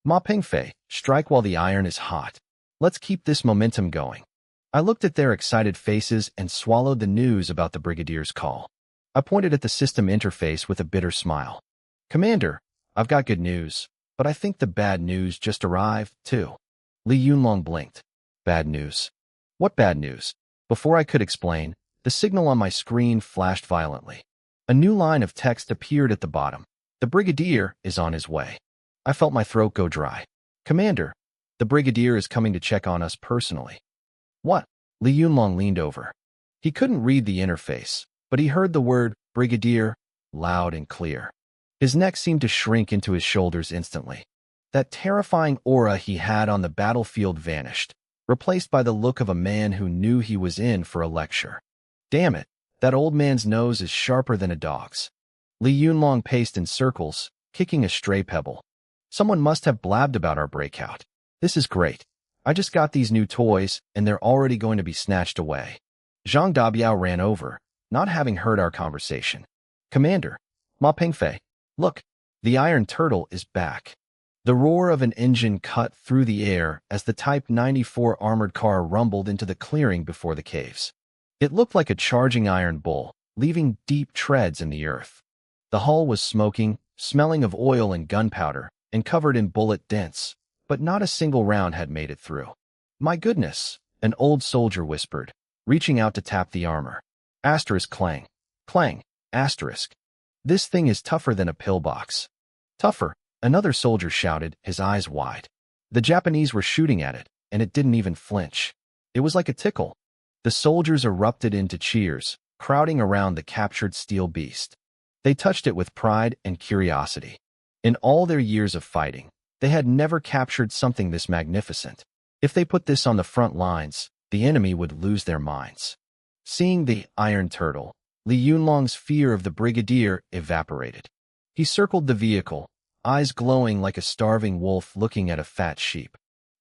"Ma Pengfei, strike while the iron is hot. Let's keep this momentum going." I looked at their excited faces and swallowed the news about the Brigadier's call. I pointed at the system interface with a bitter smile. "Commander, I've got good news, but I think the bad news just arrived, too." Li Yunlong blinked. "Bad news? What bad news?" Before I could explain, the signal on my screen flashed violently. A new line of text appeared at the bottom. "The Brigadier is on his way." I felt my throat go dry. "Commander, the Brigadier is coming to check on us personally." "What?" Li Yunlong leaned over. He couldn't read the interface, but he heard the word Brigadier loud and clear. His neck seemed to shrink into his shoulders instantly. That terrifying aura he had on the battlefield vanished, replaced by the look of a man who knew he was in for a lecture. Damn it, that old man's nose is sharper than a dog's. Li Yunlong paced in circles, kicking a stray pebble. Someone must have blabbed about our breakout. This is great. I just got these new toys, and they're already going to be snatched away. Zhang Dabiao ran over, not having heard our conversation. "Commander, Ma Pengfei, look, the Iron Turtle is back." The roar of an engine cut through the air as the Type 94 armored car rumbled into the clearing before the caves. It looked like a charging iron bull, leaving deep treads in the earth. The hull was smoking, smelling of oil and gunpowder, and covered in bullet dents, but not a single round had made it through. "My goodness," an old soldier whispered, reaching out to tap the armor. Asterisk clang. Clang. Asterisk. "This thing is tougher than a pillbox." "Tougher," another soldier shouted, his eyes wide. The Japanese were shooting at it, and it didn't even flinch. It was like a tickle. The soldiers erupted into cheers, crowding around the captured steel beast. They touched it with pride and curiosity. In all their years of fighting, they had never captured something this magnificent. If they put this on the front lines, the enemy would lose their minds. Seeing the Iron Turtle, Li Yunlong's fear of the Brigadier evaporated. He circled the vehicle, eyes glowing like a starving wolf looking at a fat sheep.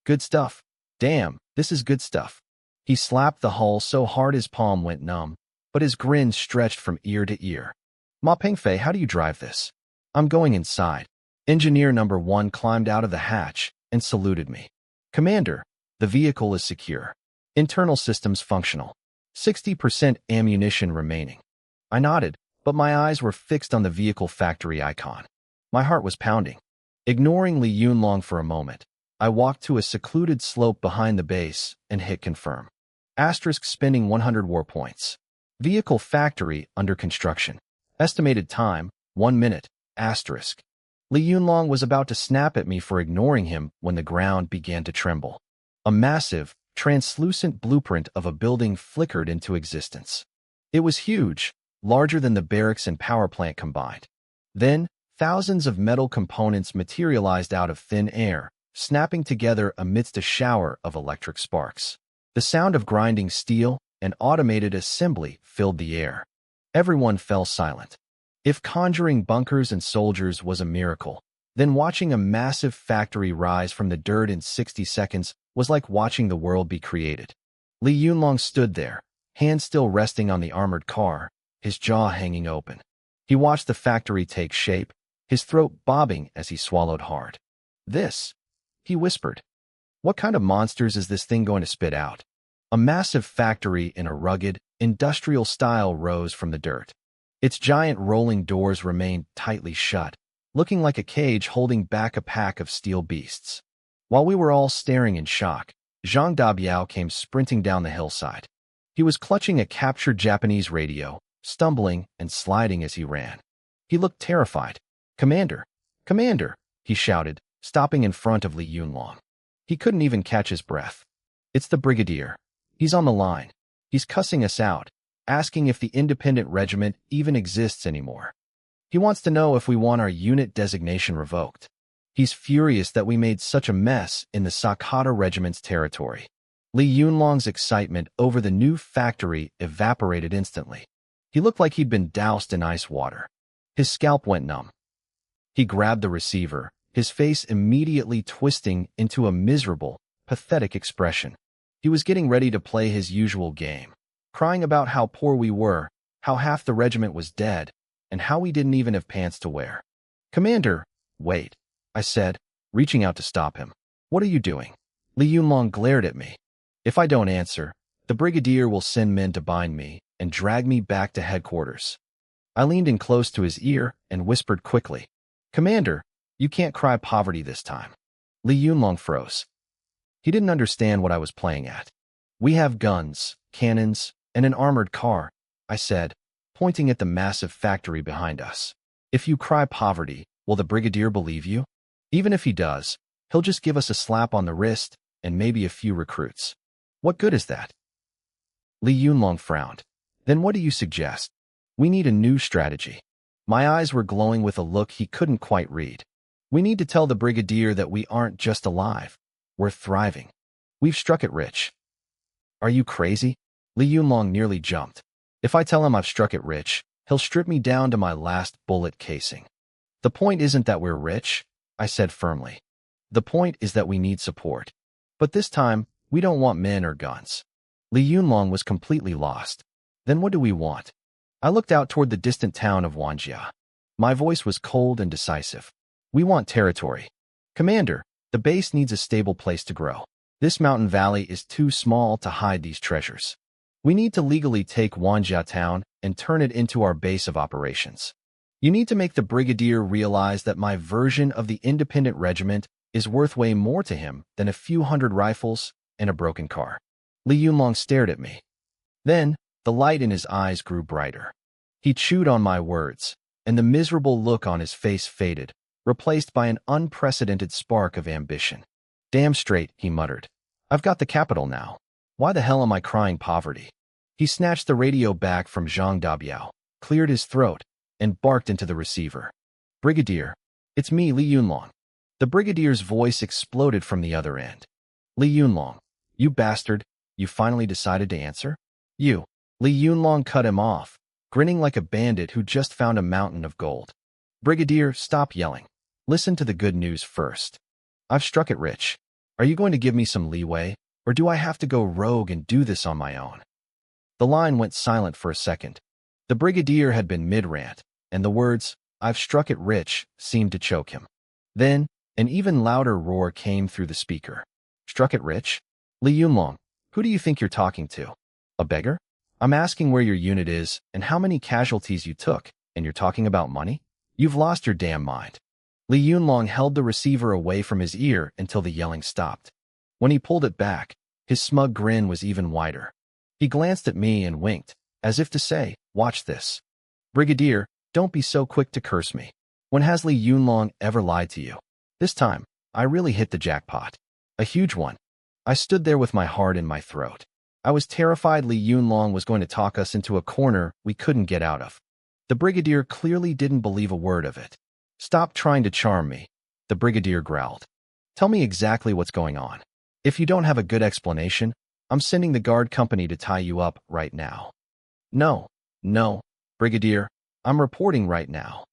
Good stuff. Damn, this is good stuff. He slapped the hull so hard his palm went numb, but his grin stretched from ear to ear. Ma Pengfei, how do you drive this? I'm going inside. Engineer number 1 climbed out of the hatch and saluted me. Commander, the vehicle is secure. Internal systems functional. 60% ammunition remaining. I nodded, but my eyes were fixed on the vehicle factory icon. My heart was pounding. Ignoring Li Yunlong for a moment, I walked to a secluded slope behind the base and hit confirm. Asterisk spending 100 war points. Vehicle factory under construction. Estimated time, 1 minute. Asterisk. Li Yunlong was about to snap at me for ignoring him when the ground began to tremble. A massive, translucent blueprint of a building flickered into existence. It was huge, larger than the barracks and power plant combined. Then, thousands of metal components materialized out of thin air, snapping together amidst a shower of electric sparks. The sound of grinding steel and automated assembly filled the air. Everyone fell silent. If conjuring bunkers and soldiers was a miracle, then watching a massive factory rise from the dirt in 60 seconds was like watching the world be created. Li Yunlong stood there, hands still resting on the armored car, his jaw hanging open. He watched the factory take shape, his throat bobbing as he swallowed hard. This, he whispered. What kind of monsters is this thing going to spit out? A massive factory in a rugged, industrial style rose from the dirt. Its giant rolling doors remained tightly shut, looking like a cage holding back a pack of steel beasts. While we were all staring in shock, Zhang Dabiao came sprinting down the hillside. He was clutching a captured Japanese radio, stumbling and sliding as he ran. He looked terrified. Commander! Commander! He shouted, stopping in front of Li Yunlong. He couldn't even catch his breath. It's the Brigadier. He's on the line. He's cussing us out, asking if the independent regiment even exists anymore. He wants to know if we want our unit designation revoked. He's furious that we made such a mess in the Sakata regiment's territory. Li Yunlong's excitement over the new factory evaporated instantly. He looked like he'd been doused in ice water. His scalp went numb. He grabbed the receiver, his face immediately twisting into a miserable, pathetic expression. He was getting ready to play his usual game, crying about how poor we were, how half the regiment was dead, and how we didn't even have pants to wear. Commander, wait, I said, reaching out to stop him. What are you doing? Li Yunlong glared at me. If I don't answer, the Brigadier will send men to bind me and drag me back to headquarters. I leaned in close to his ear and whispered quickly, Commander, you can't cry poverty this time. Li Yunlong froze. He didn't understand what I was playing at. We have guns, cannons, and an armored car, I said, pointing at the massive factory behind us. If you cry poverty, will the Brigadier believe you? Even if he does, he'll just give us a slap on the wrist and maybe a few recruits. What good is that? Li Yunlong frowned. Then what do you suggest? We need a new strategy. My eyes were glowing with a look he couldn't quite read. We need to tell the Brigadier that we aren't just alive. We're thriving. We've struck it rich. Are you crazy? Li Yunlong nearly jumped. If I tell him I've struck it rich, he'll strip me down to my last bullet casing. The point isn't that we're rich, I said firmly. The point is that we need support. But this time, we don't want men or guns. Li Yunlong was completely lost. Then what do we want? I looked out toward the distant town of Wanjia. My voice was cold and decisive. We want territory. Commander, the base needs a stable place to grow. This mountain valley is too small to hide these treasures. We need to legally take Wanjia town and turn it into our base of operations. You need to make the Brigadier realize that my version of the independent regiment is worth way more to him than a few hundred rifles and a broken car. Li Yunlong stared at me. Then, the light in his eyes grew brighter. He chewed on my words, and the miserable look on his face faded, replaced by an unprecedented spark of ambition. Damn straight, he muttered. I've got the capital now. Why the hell am I crying poverty? He snatched the radio back from Zhang Dabiao, cleared his throat, and barked into the receiver. "Brigadier, it's me, Li Yunlong." The brigadier's voice exploded from the other end. "Li Yunlong, you bastard, you finally decided to answer?" "You." Li Yunlong cut him off, grinning like a bandit who just found a mountain of gold. "Brigadier, stop yelling. Listen to the good news first. I've struck it rich. Are you going to give me some leeway, or do I have to go rogue and do this on my own?" The line went silent for a second. The brigadier had been mid-rant, and the words, "I've struck it rich," seemed to choke him. Then, an even louder roar came through the speaker. "Struck it rich? Li Yunlong, who do you think you're talking to? A beggar? I'm asking where your unit is and how many casualties you took, and you're talking about money? You've lost your damn mind." Li Yunlong held the receiver away from his ear until the yelling stopped. When he pulled it back, his smug grin was even wider. He glanced at me and winked, as if to say, "Watch this." "Brigadier, don't be so quick to curse me. When has Li Yunlong ever lied to you? This time, I really hit the jackpot. A huge one." I stood there with my heart in my throat. I was terrified Li Yunlong was going to talk us into a corner we couldn't get out of. The brigadier clearly didn't believe a word of it. "Stop trying to charm me," the brigadier growled. "Tell me exactly what's going on. If you don't have a good explanation, I'm sending the guard company to tie you up right now." No, brigadier, I'm reporting right now."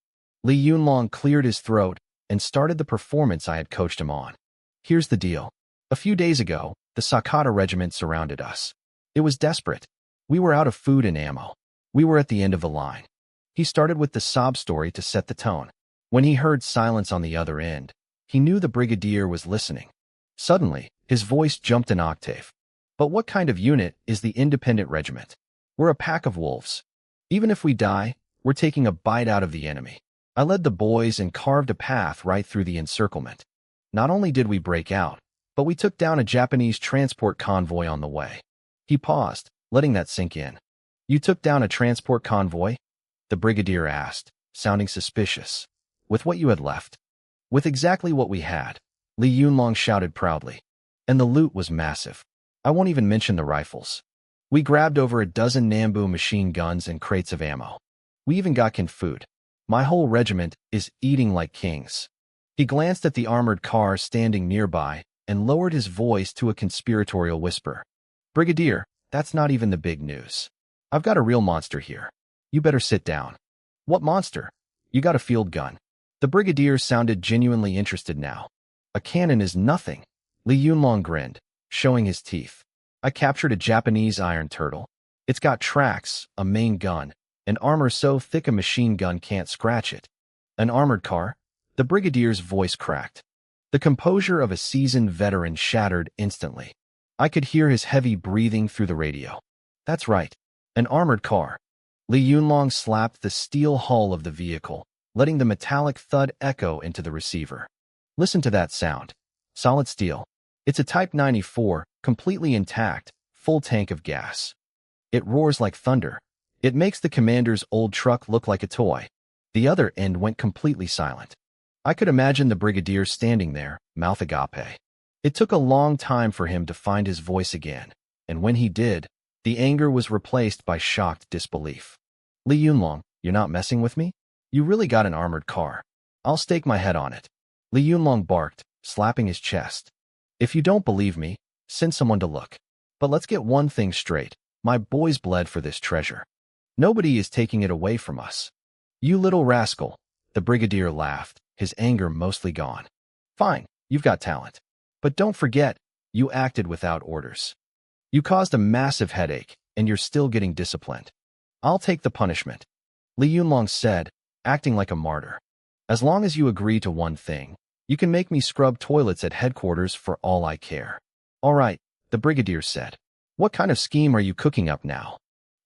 Li Yunlong cleared his throat and started the performance I had coached him on. "Here's the deal. A few days ago, the Sakata regiment surrounded us. It was desperate. We were out of food and ammo. We were at the end of the line." He started with the sob story to set the tone. When he heard silence on the other end, he knew the brigadier was listening. Suddenly, his voice jumped an octave. "But what kind of unit is the independent regiment? We're a pack of wolves. Even if we die, we're taking a bite out of the enemy." I led the boys and carved a path right through the encirclement. Not only did we break out, but we took down a Japanese transport convoy on the way. He paused, letting that sink in. "You took down a transport convoy?" the brigadier asked, sounding suspicious. "With what you had left?" "With exactly what we had," Li Yunlong shouted proudly. "And the loot was massive. I won't even mention the rifles. We grabbed over a dozen Nambu machine guns and crates of ammo. We even got canned food. My whole regiment is eating like kings." He glanced at the armored car standing nearby and lowered his voice to a conspiratorial whisper. "Brigadier, that's not even the big news. I've got a real monster here. You better sit down." "What monster?" "You got a field gun." The brigadier sounded genuinely interested now. "A cannon is nothing." Li Yunlong grinned, showing his teeth. "I captured a Japanese iron turtle. It's got tracks, a main gun, and armor so thick a machine gun can't scratch it." "An armored car?" The brigadier's voice cracked. The composure of a seasoned veteran shattered instantly. I could hear his heavy breathing through the radio. "That's right. An armored car." Li Yunlong slapped the steel hull of the vehicle, letting the metallic thud echo into the receiver. "Listen to that sound. Solid steel. It's a Type 94, completely intact, full tank of gas. It roars like thunder. It makes the commander's old truck look like a toy." The other end went completely silent. I could imagine the brigadier standing there, mouth agape. It took a long time for him to find his voice again, and when he did, the anger was replaced by shocked disbelief. "Li Yunlong, you're not messing with me? You really got an armored car. I'll stake my head on it." Li Yunlong barked, slapping his chest. "If you don't believe me, send someone to look. But let's get one thing straight. My boys bled for this treasure. Nobody is taking it away from us." "You little rascal," the brigadier laughed, his anger mostly gone. "Fine, you've got talent. But don't forget, you acted without orders. You caused a massive headache, and you're still getting disciplined. I'll take the punishment." Li Yunlong said, acting like a martyr. "As long as you agree to one thing, you can make me scrub toilets at headquarters for all I care." "All right," the brigadier said. "What kind of scheme are you cooking up now?"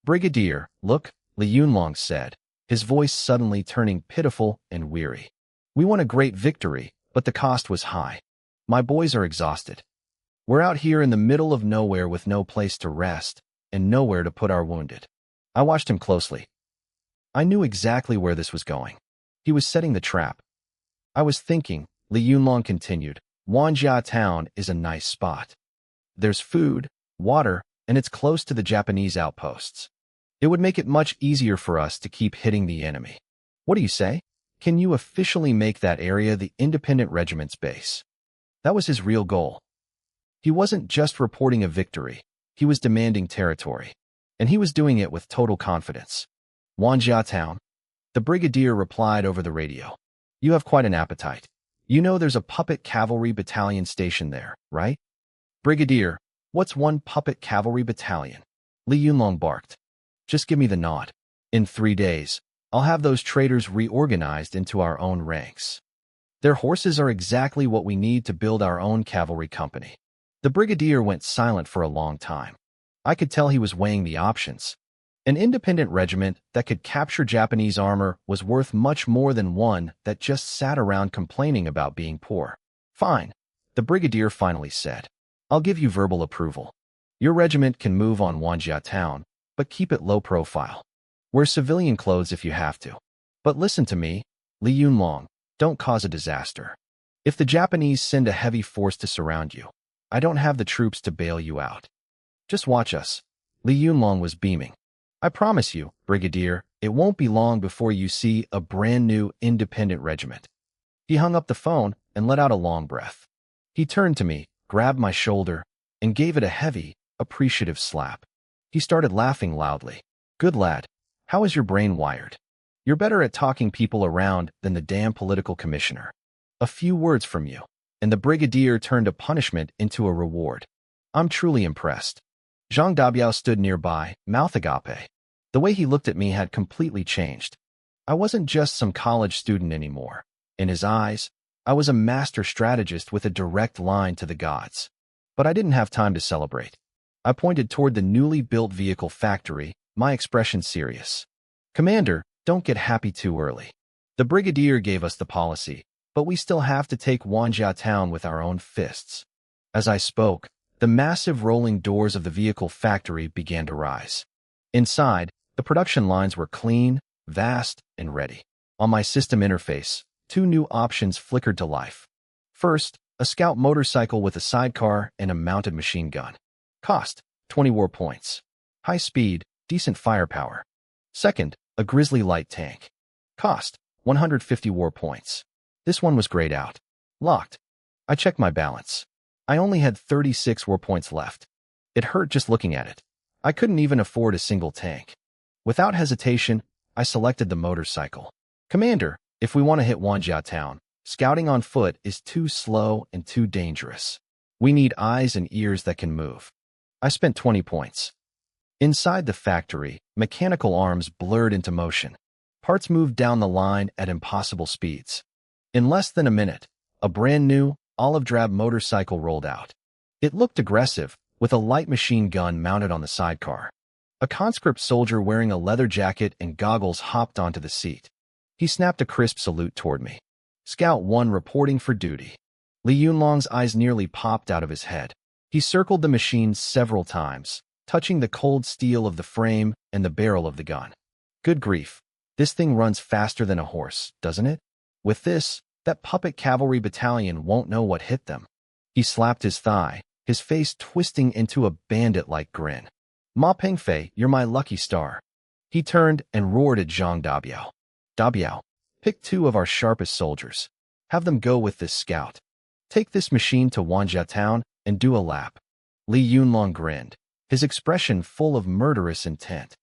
"Brigadier, look," Li Yunlong said, his voice suddenly turning pitiful and weary. "We won a great victory, but the cost was high. My boys are exhausted. We're out here in the middle of nowhere with no place to rest and nowhere to put our wounded." I watched him closely. I knew exactly where this was going. He was setting the trap. "I was thinking," Li Yunlong continued, "Wanjia town is a nice spot. There's food, water, and it's close to the Japanese outposts. It would make it much easier for us to keep hitting the enemy. What do you say? Can you officially make that area the independent regiment's base? That was his real goal. He wasn't just reporting a victory, he was demanding territory. And he was doing it with total confidence. Wanjia Town? The brigadier replied over the radio. You have quite an appetite. You know there's a puppet cavalry battalion stationed there, right? Brigadier, what's one puppet cavalry battalion? Li Yunlong barked. Just give me the nod. In 3 days, I'll have those traitors reorganized into our own ranks. Their horses are exactly what we need to build our own cavalry company. The brigadier went silent for a long time. I could tell he was weighing the options. An independent regiment that could capture Japanese armor was worth much more than one that just sat around complaining about being poor. Fine, the brigadier finally said. I'll give you verbal approval. Your regiment can move on Wanjia Town, but keep it low profile. Wear civilian clothes if you have to. But listen to me, Li Yunlong, don't cause a disaster. If the Japanese send a heavy force to surround you, I don't have the troops to bail you out. Just watch us. Li Yunlong was beaming. I promise you, Brigadier, it won't be long before you see a brand new independent regiment. He hung up the phone and let out a long breath. He turned to me, grabbed my shoulder, and gave it a heavy, appreciative slap. He started laughing loudly. Good lad, how is your brain wired? You're better at talking people around than the damn political commissioner. A few words from you, and the brigadier turned a punishment into a reward. I'm truly impressed. Zhang Dabiao stood nearby, mouth agape. The way he looked at me had completely changed. I wasn't just some college student anymore. In his eyes, I was a master strategist with a direct line to the gods. But I didn't have time to celebrate. I pointed toward the newly built vehicle factory, my expression serious. Commander, don't get happy too early. The brigadier gave us the policy, but we still have to take Wanjia Town with our own fists. As I spoke, the massive rolling doors of the vehicle factory began to rise. Inside, the production lines were clean, vast, and ready. On my system interface, 2 new options flickered to life. First, a scout motorcycle with a sidecar and a mounted machine gun. Cost, 20 war points. High speed, decent firepower. Second, a grizzly light tank. Cost, 150 war points. This one was grayed out. Locked. I checked my balance. I only had 36 war points left. It hurt just looking at it. I couldn't even afford a single tank. Without hesitation, I selected the motorcycle. Commander, if we want to hit Wanjia Town, scouting on foot is too slow and too dangerous. We need eyes and ears that can move. I spent 20 points. Inside the factory, mechanical arms blurred into motion. Parts moved down the line at impossible speeds. In less than a minute, a brand new, olive-drab motorcycle rolled out. It looked aggressive, with a light machine gun mounted on the sidecar. A conscript soldier wearing a leather jacket and goggles hopped onto the seat. He snapped a crisp salute toward me. Scout 1 reporting for duty. Li Yunlong's eyes nearly popped out of his head. He circled the machine several times, touching the cold steel of the frame and the barrel of the gun. Good grief. This thing runs faster than a horse, doesn't it? With this, that puppet cavalry battalion won't know what hit them. He slapped his thigh, his face twisting into a bandit-like grin. Ma Pengfei, you're my lucky star. He turned and roared at Zhang Dabiao. Dabiao, pick 2 of our sharpest soldiers. Have them go with this scout. Take this machine to Wanjia Town and do a lap. Li Yunlong grinned, his expression full of murderous intent.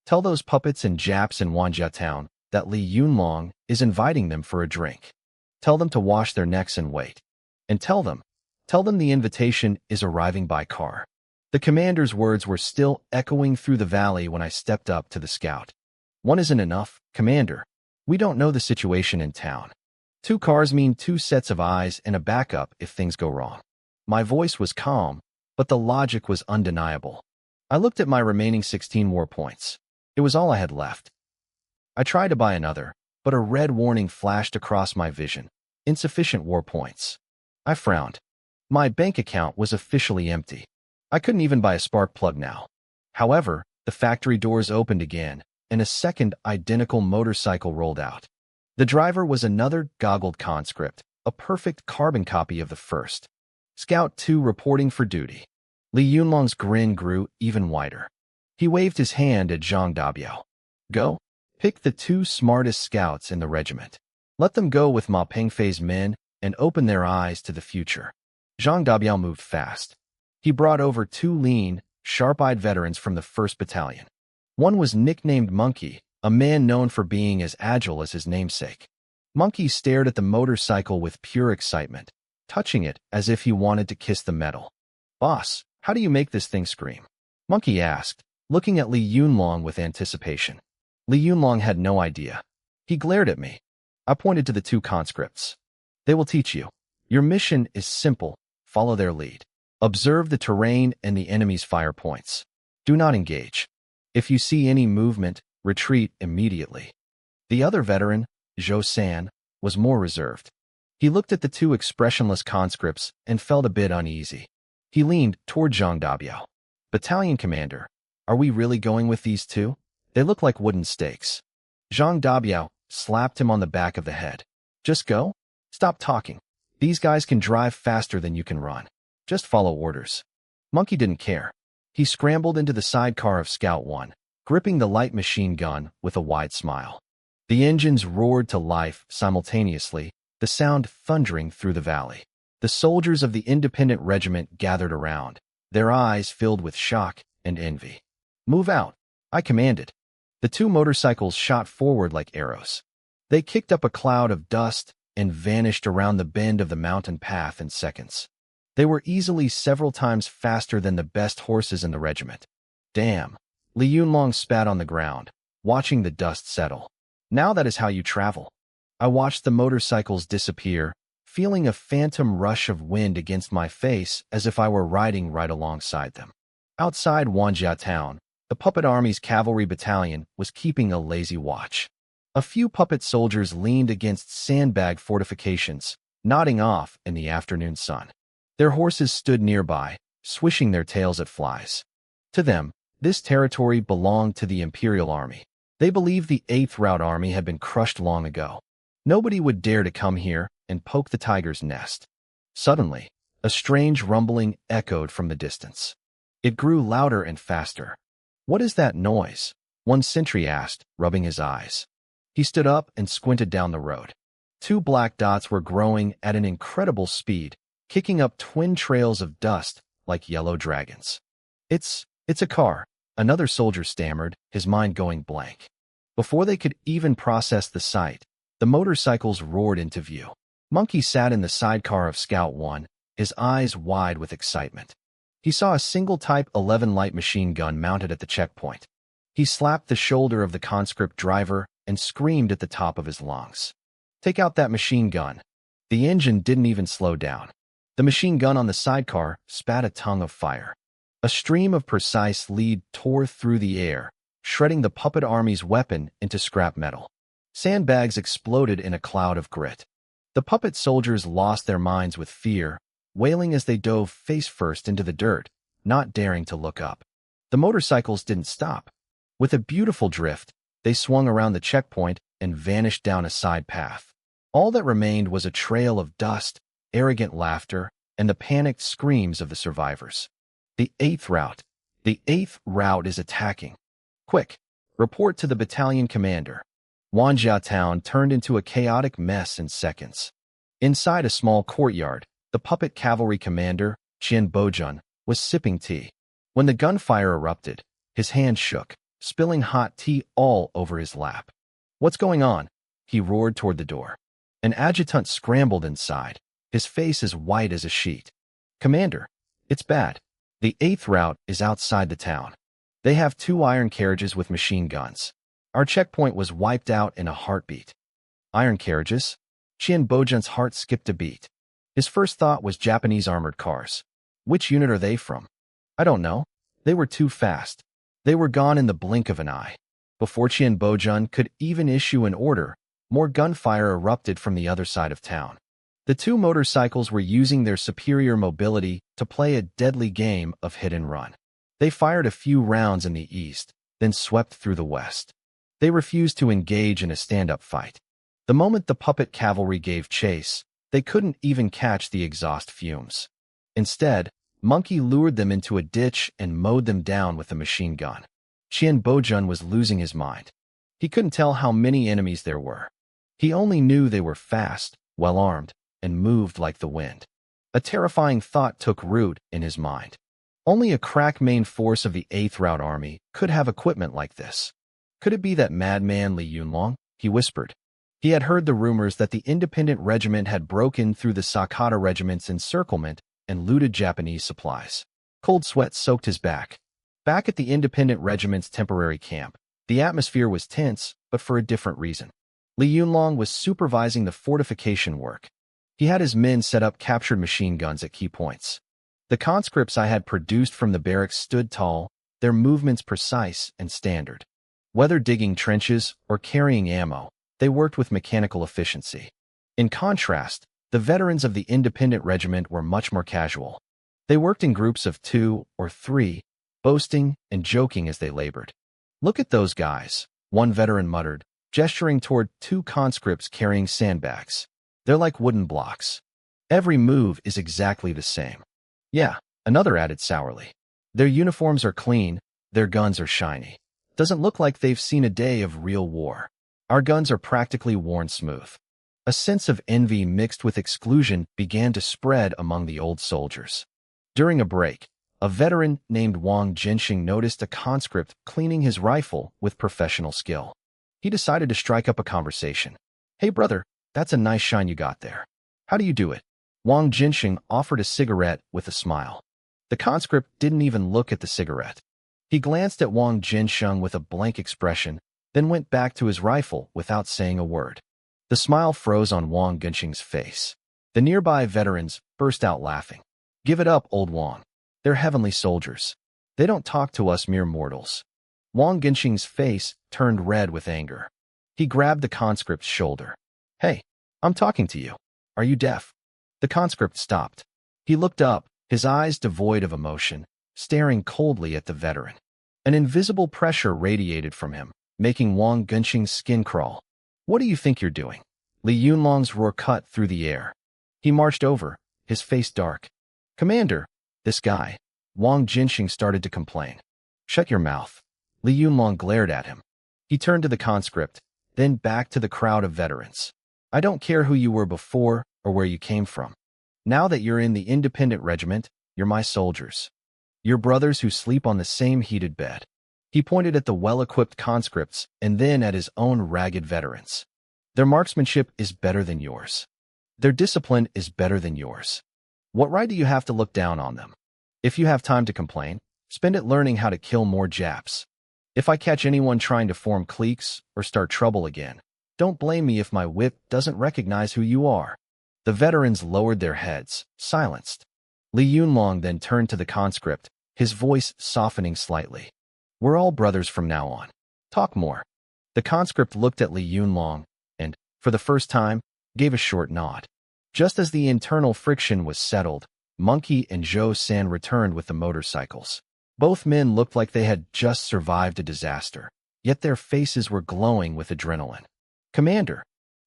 Tell those puppets and Japs in Wanjia Town that Li Yunlong is inviting them for a drink. Tell them to wash their necks and wait. And tell them the invitation is arriving by car. The commander's words were still echoing through the valley when I stepped up to the scout. 1 isn't enough, Commander. We don't know the situation in town. 2 cars mean 2 sets of eyes and a backup if things go wrong. My voice was calm, but the logic was undeniable. I looked at my remaining 16 war points. It was all I had left. I tried to buy another, but a red warning flashed across my vision. Insufficient war points. I frowned. My bank account was officially empty. I couldn't even buy a spark plug now. However, the factory doors opened again, and a second identical motorcycle rolled out. The driver was another goggled conscript, a perfect carbon copy of the first. Scout 2 reporting for duty. Li Yunlong's grin grew even wider. He waved his hand at Zhang Dabiao. Go? Pick the 2 smartest scouts in the regiment. Let them go with Ma Pengfei's men and open their eyes to the future. Zhang Dabiao moved fast. He brought over 2 lean, sharp-eyed veterans from the 1st Battalion. One was nicknamed Monkey, a man known for being as agile as his namesake. Monkey stared at the motorcycle with pure excitement, touching it as if he wanted to kiss the metal. "Boss, how do you make this thing scream?" Monkey asked, looking at Li Yunlong with anticipation. Li Yunlong had no idea. He glared at me. I pointed to the 2 conscripts. "They will teach you. Your mission is simple. Follow their lead. Observe the terrain and the enemy's fire points. Do not engage. If you see any movement, retreat immediately." The other veteran, Zhou San, was more reserved. He looked at the 2 expressionless conscripts and felt a bit uneasy. He leaned toward Zhang Dabiao. "Battalion commander, are we really going with these 2? They look like wooden stakes." Zhang Dabiao slapped him on the back of the head. "Just go? Stop talking. These guys can drive faster than you can run. Just follow orders." Monkey didn't care. He scrambled into the sidecar of Scout 1, gripping the light machine gun with a wide smile. The engines roared to life simultaneously, the sound thundering through the valley. The soldiers of the independent regiment gathered around, their eyes filled with shock and envy. "Move out," I commanded. The 2 motorcycles shot forward like arrows. They kicked up a cloud of dust and vanished around the bend of the mountain path in seconds. They were easily several times faster than the best horses in the regiment. "Damn." Li Yunlong spat on the ground, watching the dust settle. "Now that is how you travel." I watched the motorcycles disappear, feeling a phantom rush of wind against my face as if I were riding right alongside them. Outside Wanjia town, the Puppet Army's cavalry battalion was keeping a lazy watch. A few puppet soldiers leaned against sandbag fortifications, nodding off in the afternoon sun. Their horses stood nearby, swishing their tails at flies. To them, this territory belonged to the Imperial Army. They believed the 8th Route Army had been crushed long ago. Nobody would dare to come here and poke the tiger's nest. Suddenly, a strange rumbling echoed from the distance. It grew louder and faster. "What is that noise?" one sentry asked, rubbing his eyes. He stood up and squinted down the road. 2 black dots were growing at an incredible speed, kicking up twin trails of dust like yellow dragons. It's a car," another soldier stammered, his mind going blank. Before they could even process the sight, the motorcycles roared into view. Monkey sat in the sidecar of Scout 1, his eyes wide with excitement. He saw a single Type 11 light machine gun mounted at the checkpoint. He slapped the shoulder of the conscript driver and screamed at the top of his lungs. "Take out that machine gun." The engine didn't even slow down. The machine gun on the sidecar spat a tongue of fire. A stream of precise lead tore through the air, shredding the Puppet Army's weapon into scrap metal. Sandbags exploded in a cloud of grit. The puppet soldiers lost their minds with fear, wailing as they dove face-first into the dirt, not daring to look up. The motorcycles didn't stop. With a beautiful drift, they swung around the checkpoint and vanished down a side path. All that remained was a trail of dust, arrogant laughter, and the panicked screams of the survivors. "The 8th Route. The 8th Route is attacking. Quick, report to the battalion commander." Wanjia town turned into a chaotic mess in seconds. Inside a small courtyard, the puppet cavalry commander, Qian Bojun, was sipping tea. When the gunfire erupted, his hand shook, spilling hot tea all over his lap. "What's going on?" he roared toward the door. An adjutant scrambled inside, his face as white as a sheet. "Commander, it's bad. The 8th Route is outside the town. They have 2 iron carriages with machine guns. Our checkpoint was wiped out in a heartbeat." "Iron carriages?" Qian Bojun's heart skipped a beat. His first thought was Japanese armored cars. "Which unit are they from?" "I don't know. They were too fast. They were gone in the blink of an eye." Before Qian Bojun could even issue an order, more gunfire erupted from the other side of town. The 2 motorcycles were using their superior mobility to play a deadly game of hit and run. They fired a few rounds in the east, then swept through the west. They refused to engage in a stand-up fight. The moment the puppet cavalry gave chase, they couldn't even catch the exhaust fumes. Instead, Monkey lured them into a ditch and mowed them down with a machine gun. Qian Bojun was losing his mind. He couldn't tell how many enemies there were. He only knew they were fast, well-armed, and moved like the wind. A terrifying thought took root in his mind. Only a crack main force of the 8th Route Army could have equipment like this. Could it be that madman Li Yunlong? He whispered. He had heard the rumors that the independent regiment had broken through the Sakata regiment's encirclement and looted Japanese supplies. Cold sweat soaked his back. Back at the independent regiment's temporary camp, the atmosphere was tense, but for a different reason. Li Yunlong was supervising the fortification work. He had his men set up captured machine guns at key points. The conscripts I had produced from the barracks stood tall, their movements precise and standard. Whether digging trenches or carrying ammo, they worked with mechanical efficiency. In contrast, the veterans of the independent regiment were much more casual. They worked in groups of 2 or 3, boasting and joking as they labored. "Look at those guys," one veteran muttered, gesturing toward 2 conscripts carrying sandbags. "They're like wooden blocks. Every move is exactly the same." "Yeah," another added sourly. "Their uniforms are clean, their guns are shiny. Doesn't look like they've seen a day of real war. Our guns are practically worn smooth." A sense of envy mixed with exclusion began to spread among the old soldiers. During a break, a veteran named Wang Jinxing noticed a conscript cleaning his rifle with professional skill. He decided to strike up a conversation. "Hey brother, that's a nice shine you got there. How do you do it?" Wang Jinxing offered a cigarette with a smile. The conscript didn't even look at the cigarette. He glanced at Wang Jinxing with a blank expression, then went back to his rifle without saying a word. The smile froze on Wang Jinxing's face. The nearby veterans burst out laughing. "Give it up, old Wang. They're heavenly soldiers. They don't talk to us mere mortals." Wang Jinxing's face turned red with anger. He grabbed the conscript's shoulder. "Hey, I'm talking to you. Are you deaf?" The conscript stopped. He looked up, his eyes devoid of emotion, staring coldly at the veteran. An invisible pressure radiated from him, making Wang Jinxing's skin crawl. "What do you think you're doing?" Li Yunlong's roar cut through the air. He marched over, his face dark. "Commander, this guy." Wang Jinxing started to complain. "Shut your mouth." Li Yunlong glared at him. He turned to the conscript, then back to the crowd of veterans. "I don't care who you were before or where you came from. Now that you're in the independent regiment, you're my soldiers. You're brothers who sleep on the same heated bed." He pointed at the well-equipped conscripts and then at his own ragged veterans. "Their marksmanship is better than yours. Their discipline is better than yours. What right do you have to look down on them? If you have time to complain, spend it learning how to kill more Japs. If I catch anyone trying to form cliques or start trouble again, don't blame me if my whip doesn't recognize who you are." The veterans lowered their heads, silenced. Li Yunlong then turned to the conscript, his voice softening slightly. "We're all brothers from now on. Talk more." The conscript looked at Li Yunlong and, for the first time, gave a short nod. Just as the internal friction was settled, Monkey and Zhou San returned with the motorcycles. Both men looked like they had just survived a disaster, yet their faces were glowing with adrenaline. "Commander,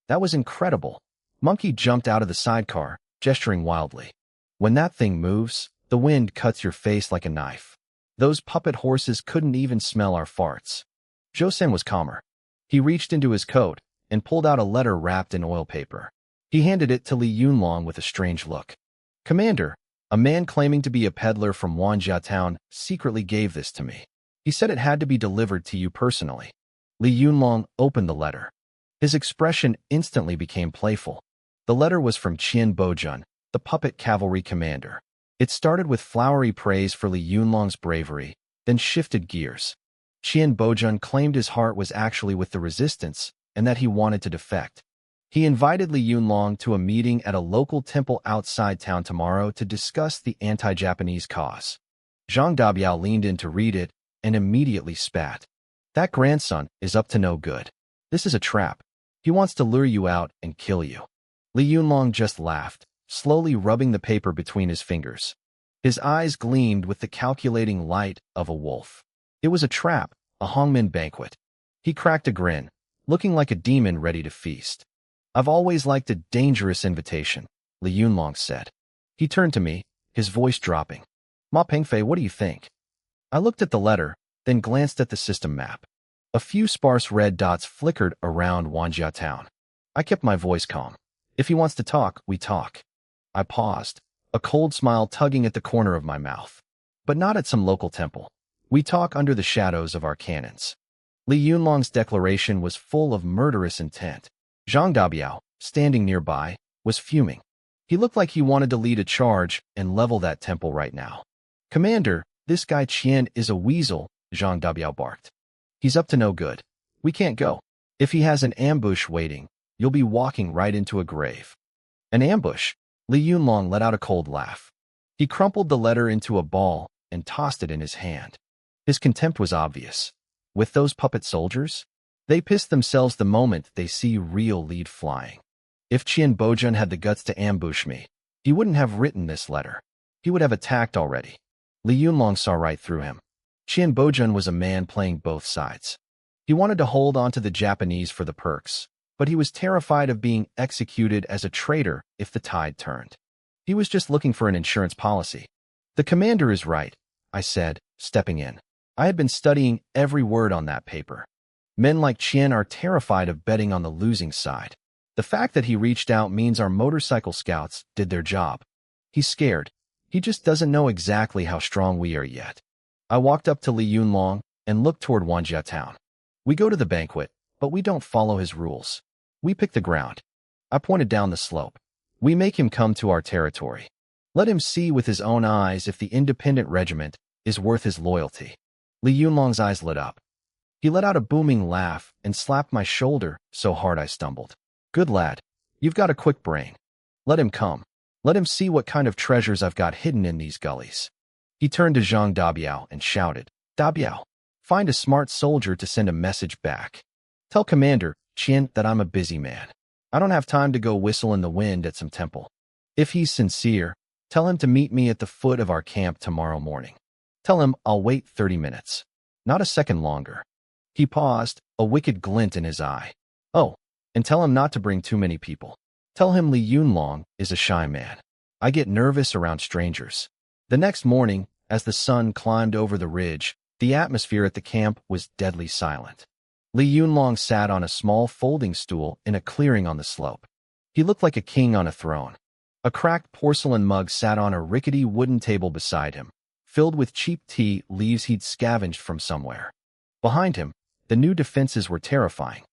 that was incredible." Monkey jumped out of the sidecar, gesturing wildly. "When that thing moves, the wind cuts your face like a knife. Those puppet horses couldn't even smell our farts." Zhou San was calmer. He reached into his coat and pulled out a letter wrapped in oil paper. He handed it to Li Yunlong with a strange look. "Commander, a man claiming to be a peddler from Wanjia town secretly gave this to me. He said it had to be delivered to you personally." Li Yunlong opened the letter. His expression instantly became playful. The letter was from Qian Bojun, the puppet cavalry commander. It started with flowery praise for Li Yunlong's bravery, then shifted gears. Qian Bojun claimed his heart was actually with the resistance and that he wanted to defect. He invited Li Yunlong to a meeting at a local temple outside town tomorrow to discuss the anti-Japanese cause. Zhang Dabiao leaned in to read it and immediately spat. "That grandson is up to no good. This is a trap. He wants to lure you out and kill you." Li Yunlong just laughed, slowly rubbing the paper between his fingers. His eyes gleamed with the calculating light of a wolf. It was a trap, a hongmen banquet. He cracked a grin, looking like a demon ready to feast. "I've always liked a dangerous invitation," Li Yunlong said. He turned to me, his voice dropping. "Ma Pengfei, what do you think?" I looked at the letter, then glanced at the system map. A few sparse red dots flickered around Wanjia town. I kept my voice calm. If he wants to talk, we talk. I paused, a cold smile tugging at the corner of my mouth. But not at some local temple. We talk under the shadows of our cannons. Li Yunlong's declaration was full of murderous intent. Zhang Dabiao, standing nearby, was fuming. He looked like he wanted to lead a charge and level that temple right now. Commander, this guy Qian is a weasel, Zhang Dabiao barked. He's up to no good. We can't go. If he has an ambush waiting, you'll be walking right into a grave. An ambush? Li Yunlong let out a cold laugh. He crumpled the letter into a ball and tossed it in his hand. His contempt was obvious. With those puppet soldiers? They piss themselves the moment they see real lead flying. If Qian Bojun had the guts to ambush me, he wouldn't have written this letter. He would have attacked already. Li Yunlong saw right through him. Qian Bojun was a man playing both sides. He wanted to hold on to the Japanese for the perks, but he was terrified of being executed as a traitor if the tide turned. He was just looking for an insurance policy. The commander is right, I said, stepping in. I had been studying every word on that paper. Men like Qian are terrified of betting on the losing side. The fact that he reached out means our motorcycle scouts did their job. He's scared. He just doesn't know exactly how strong we are yet. I walked up to Li Yunlong and looked toward Wanjia town. We go to the banquet, but we don't follow his rules. We pick the ground. I pointed down the slope. We make him come to our territory. Let him see with his own eyes if the independent regiment is worth his loyalty. Li Yunlong's eyes lit up. He let out a booming laugh and slapped my shoulder so hard I stumbled. Good lad. You've got a quick brain. Let him come. Let him see what kind of treasures I've got hidden in these gullies. He turned to Zhang Dabiao and shouted, Dabiao, find a smart soldier to send a message back. Tell Commander Qian that I'm a busy man. I don't have time to go whistle in the wind at some temple. If he's sincere, tell him to meet me at the foot of our camp tomorrow morning. Tell him I'll wait 30 minutes. Not a second longer. He paused, a wicked glint in his eye. Oh, and tell him not to bring too many people. Tell him Li Yunlong is a shy man. I get nervous around strangers. The next morning, as the sun climbed over the ridge, the atmosphere at the camp was deadly silent. Li Yunlong sat on a small folding stool in a clearing on the slope. He looked like a king on a throne. A cracked porcelain mug sat on a rickety wooden table beside him, filled with cheap tea leaves he'd scavenged from somewhere. Behind him, the new defenses were terrifying.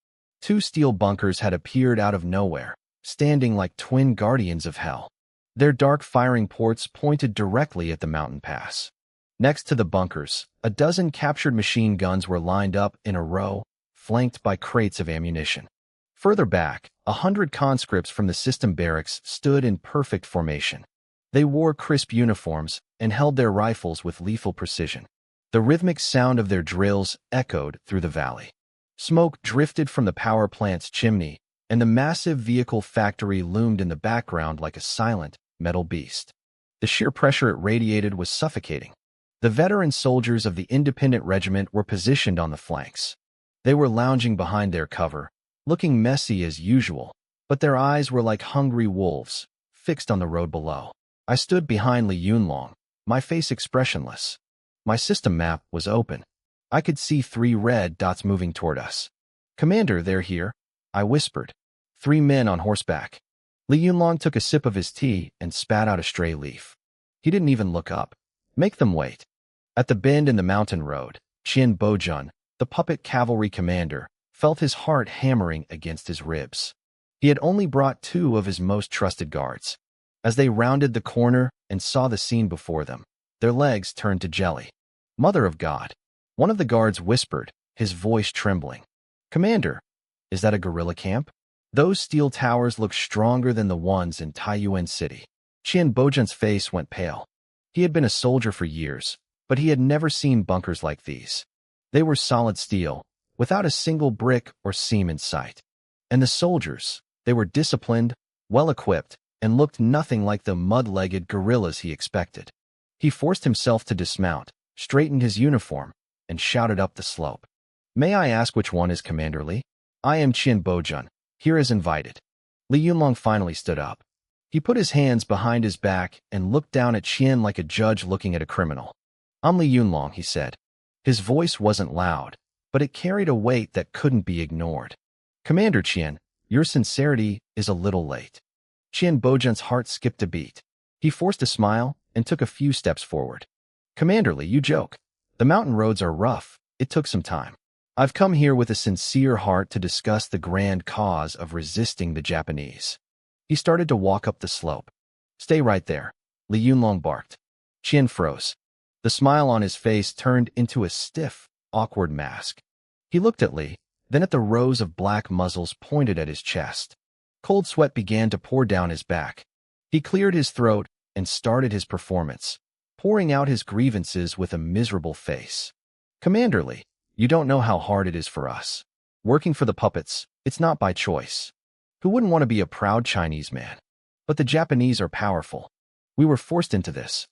2 steel bunkers had appeared out of nowhere, standing like twin guardians of hell. Their dark firing ports pointed directly at the mountain pass. Next to the bunkers, a dozen captured machine guns were lined up in a row, flanked by crates of ammunition. Further back, 100 conscripts from the system barracks stood in perfect formation. They wore crisp uniforms and held their rifles with lethal precision. The rhythmic sound of their drills echoed through the valley. Smoke drifted from the power plant's chimney, and the massive vehicle factory loomed in the background like a silent, metal beast. The sheer pressure it radiated was suffocating. The veteran soldiers of the independent regiment were positioned on the flanks. They were lounging behind their cover, looking messy as usual, but their eyes were like hungry wolves, fixed on the road below. I stood behind Li Yunlong, my face expressionless. My system map was open. I could see 3 red dots moving toward us. Commander, they're here, I whispered. 3 men on horseback. Li Yunlong took a sip of his tea and spat out a stray leaf. He didn't even look up. Make them wait. At the bend in the mountain road, Qian Bojun, the puppet cavalry commander, felt his heart hammering against his ribs. He had only brought 2 of his most trusted guards. As they rounded the corner and saw the scene before them, their legs turned to jelly. Mother of God. One of the guards whispered, his voice trembling. Commander, is that a guerrilla camp? Those steel towers look stronger than the ones in Taiyuan City. Qian Bojun's face went pale. He had been a soldier for years, but he had never seen bunkers like these. They were solid steel, without a single brick or seam in sight. And the soldiers, they were disciplined, well-equipped, and looked nothing like the mud-legged guerrillas he expected. He forced himself to dismount, straightened his uniform, and shouted up the slope. May I ask which one is Commander Li? I am Qian Bojun, here as invited. Li Yunlong finally stood up. He put his hands behind his back and looked down at Qian like a judge looking at a criminal. I'm Li Yunlong, he said. His voice wasn't loud, but it carried a weight that couldn't be ignored. Commander Qian, your sincerity is a little late. Qian Bojun's heart skipped a beat. He forced a smile and took a few steps forward. Commander Li, you joke. The mountain roads are rough. It took some time. I've come here with a sincere heart to discuss the grand cause of resisting the Japanese. He started to walk up the slope. Stay right there, Li Yunlong barked. Qian froze. The smile on his face turned into a stiff, awkward mask. He looked at Li, then at the rows of black muzzles pointed at his chest. Cold sweat began to pour down his back. He cleared his throat and started his performance, pouring out his grievances with a miserable face. Commander Li, you don't know how hard it is for us. Working for the puppets, it's not by choice. Who wouldn't want to be a proud Chinese man? But the Japanese are powerful. We were forced into this.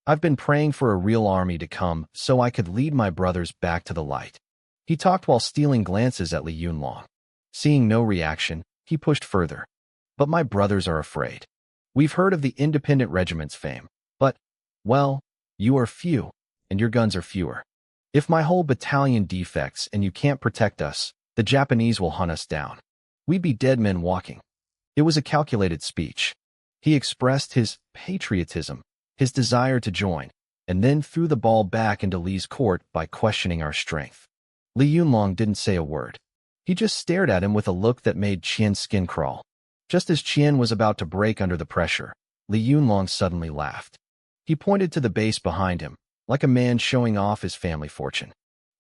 I've been praying for a real army to come so I could lead my brothers back to the light. He talked while stealing glances at Li Yunlong. Seeing no reaction, he pushed further. But my brothers are afraid. We've heard of the independent regiment's fame, but, well, you are few, and your guns are fewer. If my whole battalion defects and you can't protect us, the Japanese will hunt us down. We'd be dead men walking. It was a calculated speech. He expressed his patriotism, his desire to join, and then threw the ball back into Li's court by questioning our strength. Li Yunlong didn't say a word. He just stared at him with a look that made Qian's skin crawl. Just as Qian was about to break under the pressure, Li Yunlong suddenly laughed. He pointed to the base behind him, like a man showing off his family fortune.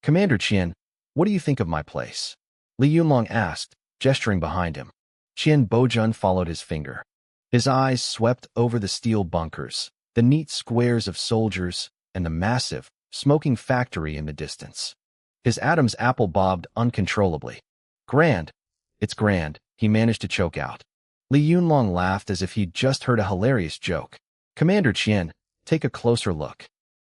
Commander Qian, what do you think of my place? Li Yunlong asked, gesturing behind him. Qian Bojun followed his finger. His eyes swept over the steel bunkers, the neat squares of soldiers, and the massive, smoking factory in the distance. His Adam's apple bobbed uncontrollably. Grand. It's grand, he managed to choke out. Li Yunlong laughed as if he'd just heard a hilarious joke. Commander Qian, take a closer look.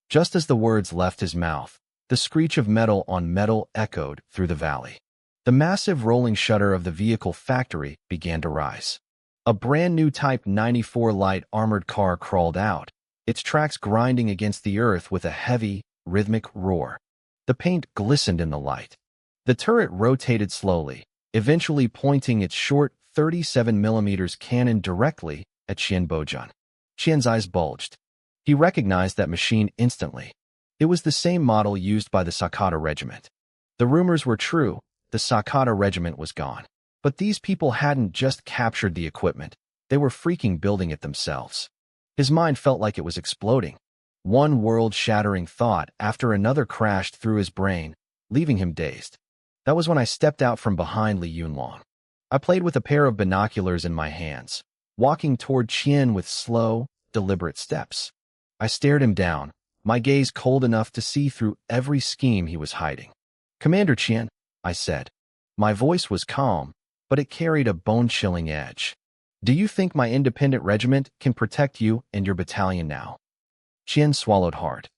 Just as the words left his mouth, the screech of metal on metal echoed through the valley. The massive rolling shutter of the vehicle factory began to rise. A brand-new Type 94 light armored car crawled out, its tracks grinding against the earth with a heavy, rhythmic roar. The paint glistened in the light. The turret rotated slowly, eventually pointing its short 37mm cannon directly at Qian Bojun. Qian's eyes bulged. He recognized that machine instantly. It was the same model used by the Sakata regiment. The rumors were true, the Sakata regiment was gone. But these people hadn't just captured the equipment, they were freaking building it themselves. His mind felt like it was exploding. One world-shattering thought after another crashed through his brain, leaving him dazed. That was when I stepped out from behind Li Yunlong. I played with a pair of binoculars in my hands, walking toward Qian with slow, deliberate steps. I stared him down, my gaze cold enough to see through every scheme he was hiding. Commander Qian, I said. My voice was calm, but it carried a bone-chilling edge. Do you think my independent regiment can protect you and your battalion now? Qian swallowed hard.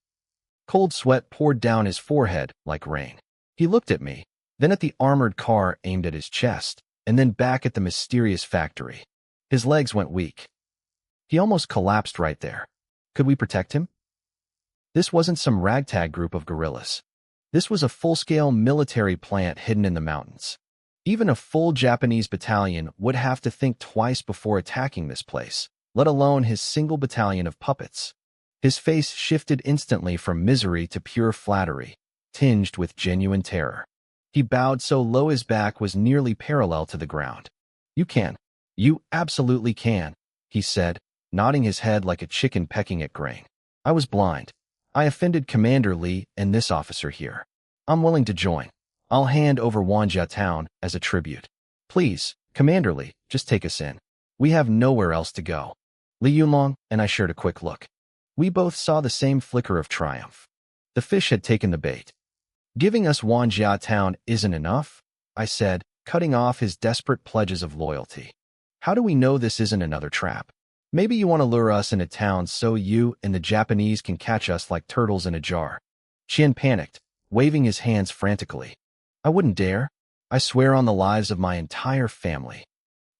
Cold sweat poured down his forehead like rain. He looked at me, then at the armored car aimed at his chest, and then back at the mysterious factory. His legs went weak. He almost collapsed right there. Could we protect him? This wasn't some ragtag group of guerrillas. This was a full-scale military plant hidden in the mountains. Even a full Japanese battalion would have to think twice before attacking this place, let alone his single battalion of puppets. His face shifted instantly from misery to pure flattery, tinged with genuine terror. He bowed so low his back was nearly parallel to the ground. You can. You absolutely can, he said, nodding his head like a chicken pecking at grain. I was blind. I offended Commander Li and this officer here. I'm willing to join. I'll hand over Wanjia town as a tribute. Please, Commander Li, just take us in. We have nowhere else to go. Li Yunlong and I shared a quick look. We both saw the same flicker of triumph. The fish had taken the bait. Giving us Wanjia town isn't enough, I said, cutting off his desperate pledges of loyalty. How do we know this isn't another trap? Maybe you want to lure us into town so you and the Japanese can catch us like turtles in a jar. Qian panicked, waving his hands frantically. I wouldn't dare. I swear on the lives of my entire family.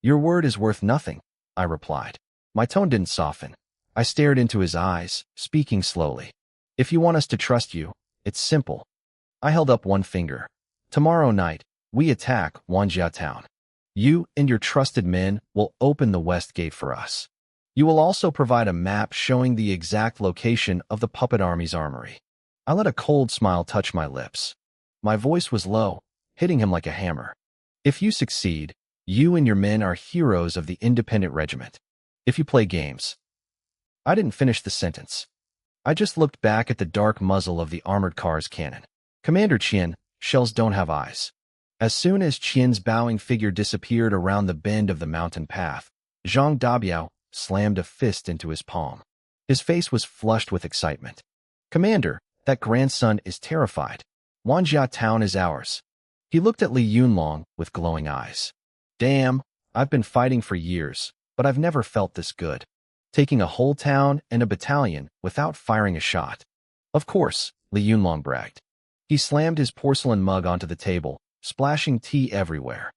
Your word is worth nothing, I replied. My tone didn't soften. I stared into his eyes, speaking slowly. If you want us to trust you, it's simple. I held up one finger. Tomorrow night, we attack Wanjia town. You and your trusted men will open the west gate for us. You will also provide a map showing the exact location of the puppet army's armory. I let a cold smile touch my lips. My voice was low, hitting him like a hammer. If you succeed, you and your men are heroes of the independent regiment. If you play games. I didn't finish the sentence. I just looked back at the dark muzzle of the armored car's cannon. Commander Qian, shells don't have eyes. As soon as Qian's bowing figure disappeared around the bend of the mountain path, Zhang Dabiao slammed a fist into his palm. His face was flushed with excitement. Commander, that grandson is terrified. Wanjia town is ours. He looked at Li Yunlong with glowing eyes. Damn, I've been fighting for years, but I've never felt this good. Taking a whole town and a battalion without firing a shot. Of course, Li Yunlong bragged. He slammed his porcelain mug onto the table, splashing tea everywhere.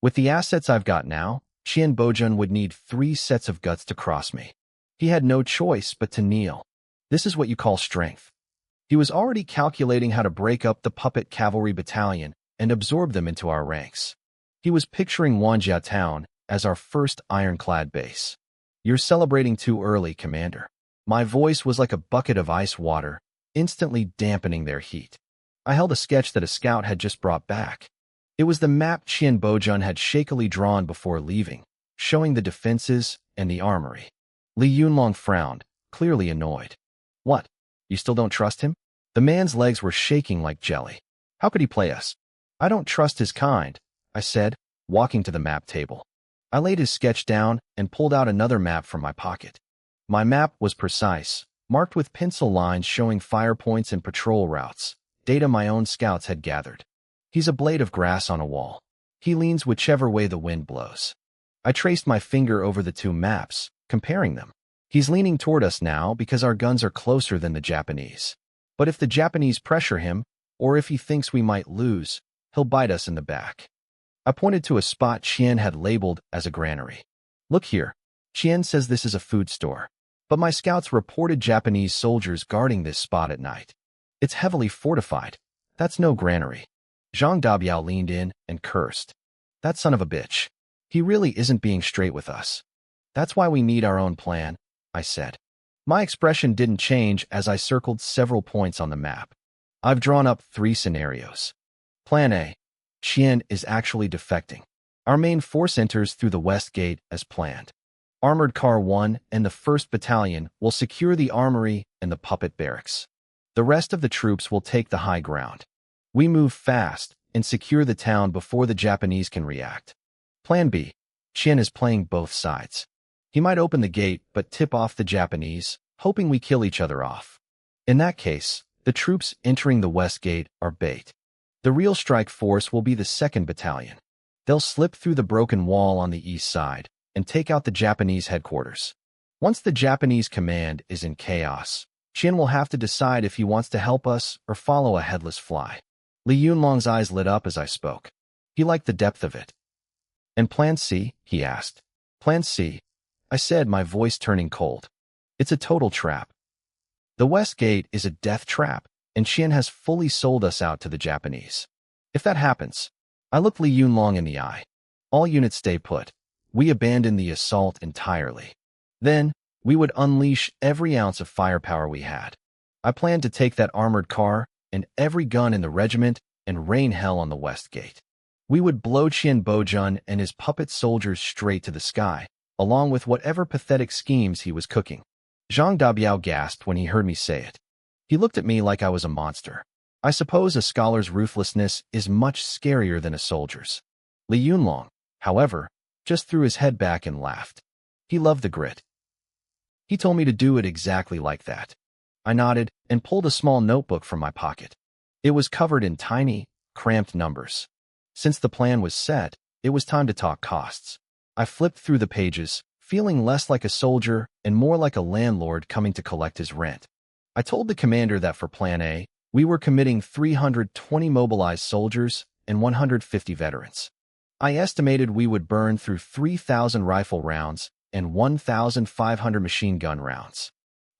With the assets I've got now, Qian Bojun would need 3 sets of guts to cross me. He had no choice but to kneel. This is what you call strength. He was already calculating how to break up the puppet cavalry battalion and absorb them into our ranks. He was picturing Wanjia town as our first ironclad base. You're celebrating too early, Commander. My voice was like a bucket of ice water, instantly dampening their heat. I held a sketch that a scout had just brought back. It was the map Qian Bojun had shakily drawn before leaving, showing the defenses and the armory. Li Yunlong frowned, clearly annoyed. What? You still don't trust him? The man's legs were shaking like jelly. How could he play us? I don't trust his kind, I said, walking to the map table. I laid his sketch down and pulled out another map from my pocket. My map was precise, marked with pencil lines showing fire points and patrol routes, data my own scouts had gathered. He's a blade of grass on a wall. He leans whichever way the wind blows. I traced my finger over the 2 maps, comparing them. He's leaning toward us now because our guns are closer than the Japanese. But if the Japanese pressure him, or if he thinks we might lose, he'll bite us in the back. I pointed to a spot Qian had labeled as a granary. Look here. Qian says this is a food store. But my scouts reported Japanese soldiers guarding this spot at night. It's heavily fortified. That's no granary. Zhang Dabiao leaned in and cursed. That son of a bitch. He really isn't being straight with us. That's why we need our own plan, I said. My expression didn't change as I circled several points on the map. I've drawn up 3 scenarios. Plan A. Qian is actually defecting. Our main force enters through the west gate as planned. Armored Car 1 and the 1st Battalion will secure the armory and the puppet barracks. The rest of the troops will take the high ground. We move fast and secure the town before the Japanese can react. Plan B. Qian is playing both sides. He might open the gate but tip off the Japanese, hoping we kill each other off. In that case, the troops entering the west gate are bait. The real strike force will be the 2nd Battalion. They'll slip through the broken wall on the east side and take out the Japanese headquarters. Once the Japanese command is in chaos, Qian will have to decide if he wants to help us or follow a headless fly. Li Yunlong's eyes lit up as I spoke. He liked the depth of it. And Plan C? He asked. Plan C, I said, my voice turning cold. It's a total trap. The west gate is a death trap, and Qian has fully sold us out to the Japanese. If that happens, I looked Li Yunlong in the eye. All units stay put. We abandon the assault entirely. Then, we would unleash every ounce of firepower we had. I planned to take that armored car and every gun in the regiment and rain hell on the west gate. We would blow Qian Bojun and his puppet soldiers straight to the sky, along with whatever pathetic schemes he was cooking. Zhang Dabiao gasped when he heard me say it. He looked at me like I was a monster. I suppose a scholar's ruthlessness is much scarier than a soldier's. Li Yunlong, however, just threw his head back and laughed. He loved the grit. He told me to do it exactly like that. I nodded and pulled a small notebook from my pocket. It was covered in tiny, cramped numbers. Since the plan was set, it was time to talk costs. I flipped through the pages, feeling less like a soldier and more like a landlord coming to collect his rent. I told the commander that for Plan A, we were committing 320 mobilized soldiers and 150 veterans. I estimated we would burn through 3,000 rifle rounds and 1,500 machine gun rounds.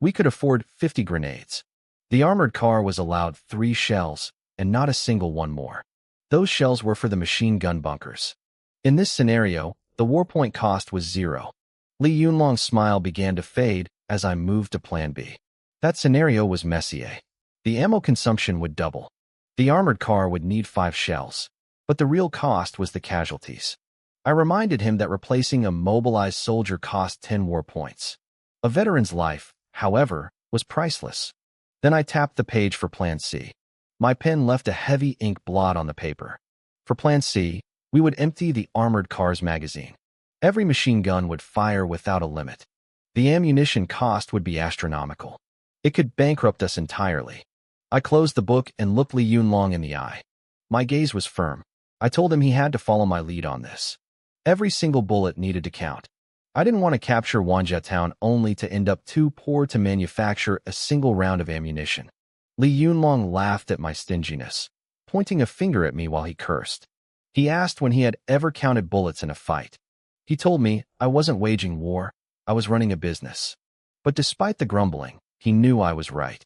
We could afford 50 grenades. The armored car was allowed 3 shells and not a single one more. Those shells were for the machine gun bunkers. In this scenario, the warpoint cost was 0. Li Yunlong's smile began to fade as I moved to Plan B. That scenario was Messier. The ammo consumption would double. The armored car would need 5 shells. But the real cost was the casualties. I reminded him that replacing a mobilized soldier cost 10 war points. A veteran's life, however, was priceless. Then I tapped the page for Plan C. My pen left a heavy ink blot on the paper. For Plan C, we would empty the armored car's magazine. Every machine gun would fire without a limit. The ammunition cost would be astronomical. It could bankrupt us entirely. I closed the book and looked Li Yunlong in the eye. My gaze was firm. I told him he had to follow my lead on this. Every single bullet needed to count. I didn't want to capture Wanjia Town only to end up too poor to manufacture a single round of ammunition. Li Yunlong laughed at my stinginess, pointing a finger at me while he cursed. He asked when he had ever counted bullets in a fight. He told me I wasn't waging war, I was running a business. But despite the grumbling, he knew I was right.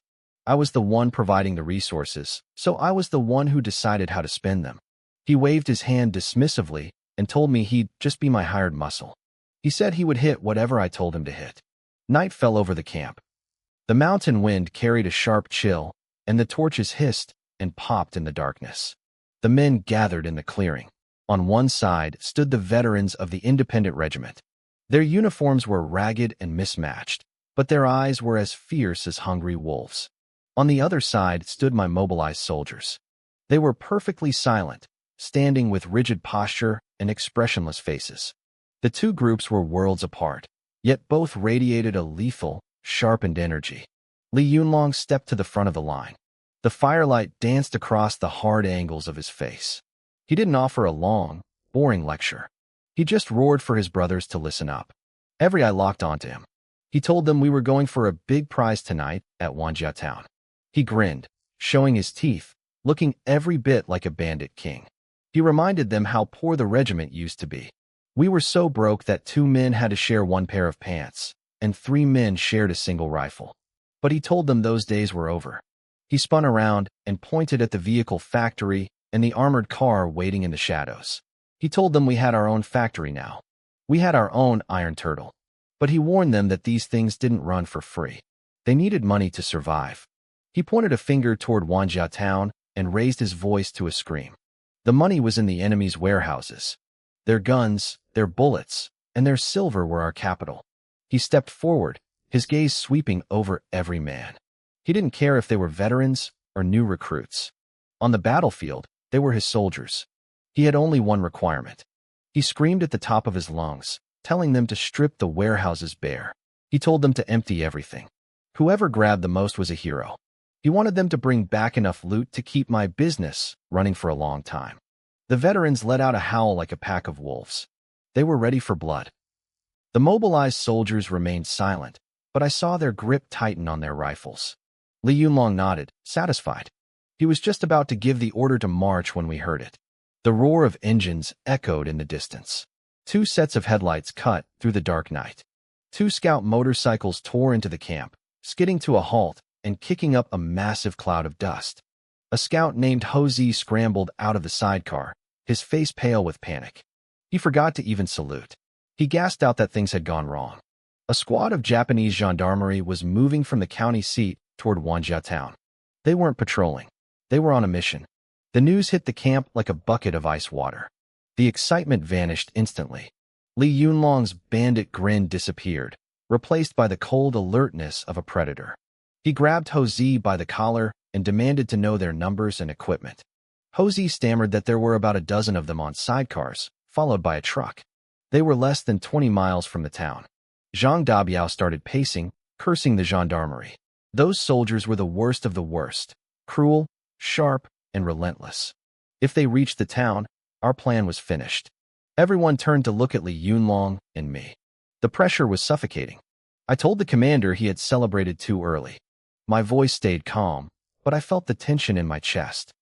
I was the one providing the resources, so I was the one who decided how to spend them. He waved his hand dismissively and told me he'd just be my hired muscle. He said he would hit whatever I told him to hit. Night fell over the camp. The mountain wind carried a sharp chill, and the torches hissed and popped in the darkness. The men gathered in the clearing. On one side stood the veterans of the independent regiment. Their uniforms were ragged and mismatched, but their eyes were as fierce as hungry wolves. On the other side stood my mobilized soldiers. They were perfectly silent, standing with rigid posture and expressionless faces. The two groups were worlds apart, yet both radiated a lethal, sharpened energy. Li Yunlong stepped to the front of the line. The firelight danced across the hard angles of his face. He didn't offer a long, boring lecture. He just roared for his brothers to listen up. Every eye locked onto him. He told them we were going for a big prize tonight at Wanjia Town. He grinned, showing his teeth, looking every bit like a bandit king. He reminded them how poor the regiment used to be. We were so broke that 2 men had to share 1 pair of pants, and 3 men shared a single rifle. But he told them those days were over. He spun around and pointed at the vehicle factory and the armored car waiting in the shadows. He told them we had our own factory now. We had our own Iron Turtle. But he warned them that these things didn't run for free. They needed money to survive. He pointed a finger toward Wanjia Town and raised his voice to a scream. The money was in the enemy's warehouses. Their guns, their bullets, and their silver were our capital. He stepped forward, his gaze sweeping over every man. He didn't care if they were veterans or new recruits. On the battlefield, they were his soldiers. He had only one requirement. He screamed at the top of his lungs, telling them to strip the warehouses bare. He told them to empty everything. Whoever grabbed the most was a hero. He wanted them to bring back enough loot to keep my business running for a long time. The veterans let out a howl like a pack of wolves. They were ready for blood. The mobilized soldiers remained silent, but I saw their grip tighten on their rifles. Li Yunlong nodded, satisfied. He was just about to give the order to march when we heard it. The roar of engines echoed in the distance. 2 sets of headlights cut through the dark night. 2 scout motorcycles tore into the camp, skidding to a halt and kicking up a massive cloud of dust. A scout named Ho-Zi scrambled out of the sidecar, his face pale with panic. He forgot to even salute. He gasped out that things had gone wrong. A squad of Japanese gendarmerie was moving from the county seat toward Wanjia Town. They weren't patrolling. They were on a mission. The news hit the camp like a bucket of ice water. The excitement vanished instantly. Li Yunlong's bandit grin disappeared, replaced by the cold alertness of a predator. He grabbed Ho-Zi by the collar and demanded to know their numbers and equipment. Ho-Zi stammered that there were about a dozen of them on sidecars, followed by a truck. They were less than 20 miles from the town. Zhang Dabiao started pacing, cursing the gendarmerie. Those soldiers were the worst of the worst, cruel, sharp, and relentless. If they reached the town, our plan was finished. Everyone turned to look at Li Yunlong and me. The pressure was suffocating. I told the commander he had celebrated too early. My voice stayed calm, but I felt the tension in my chest.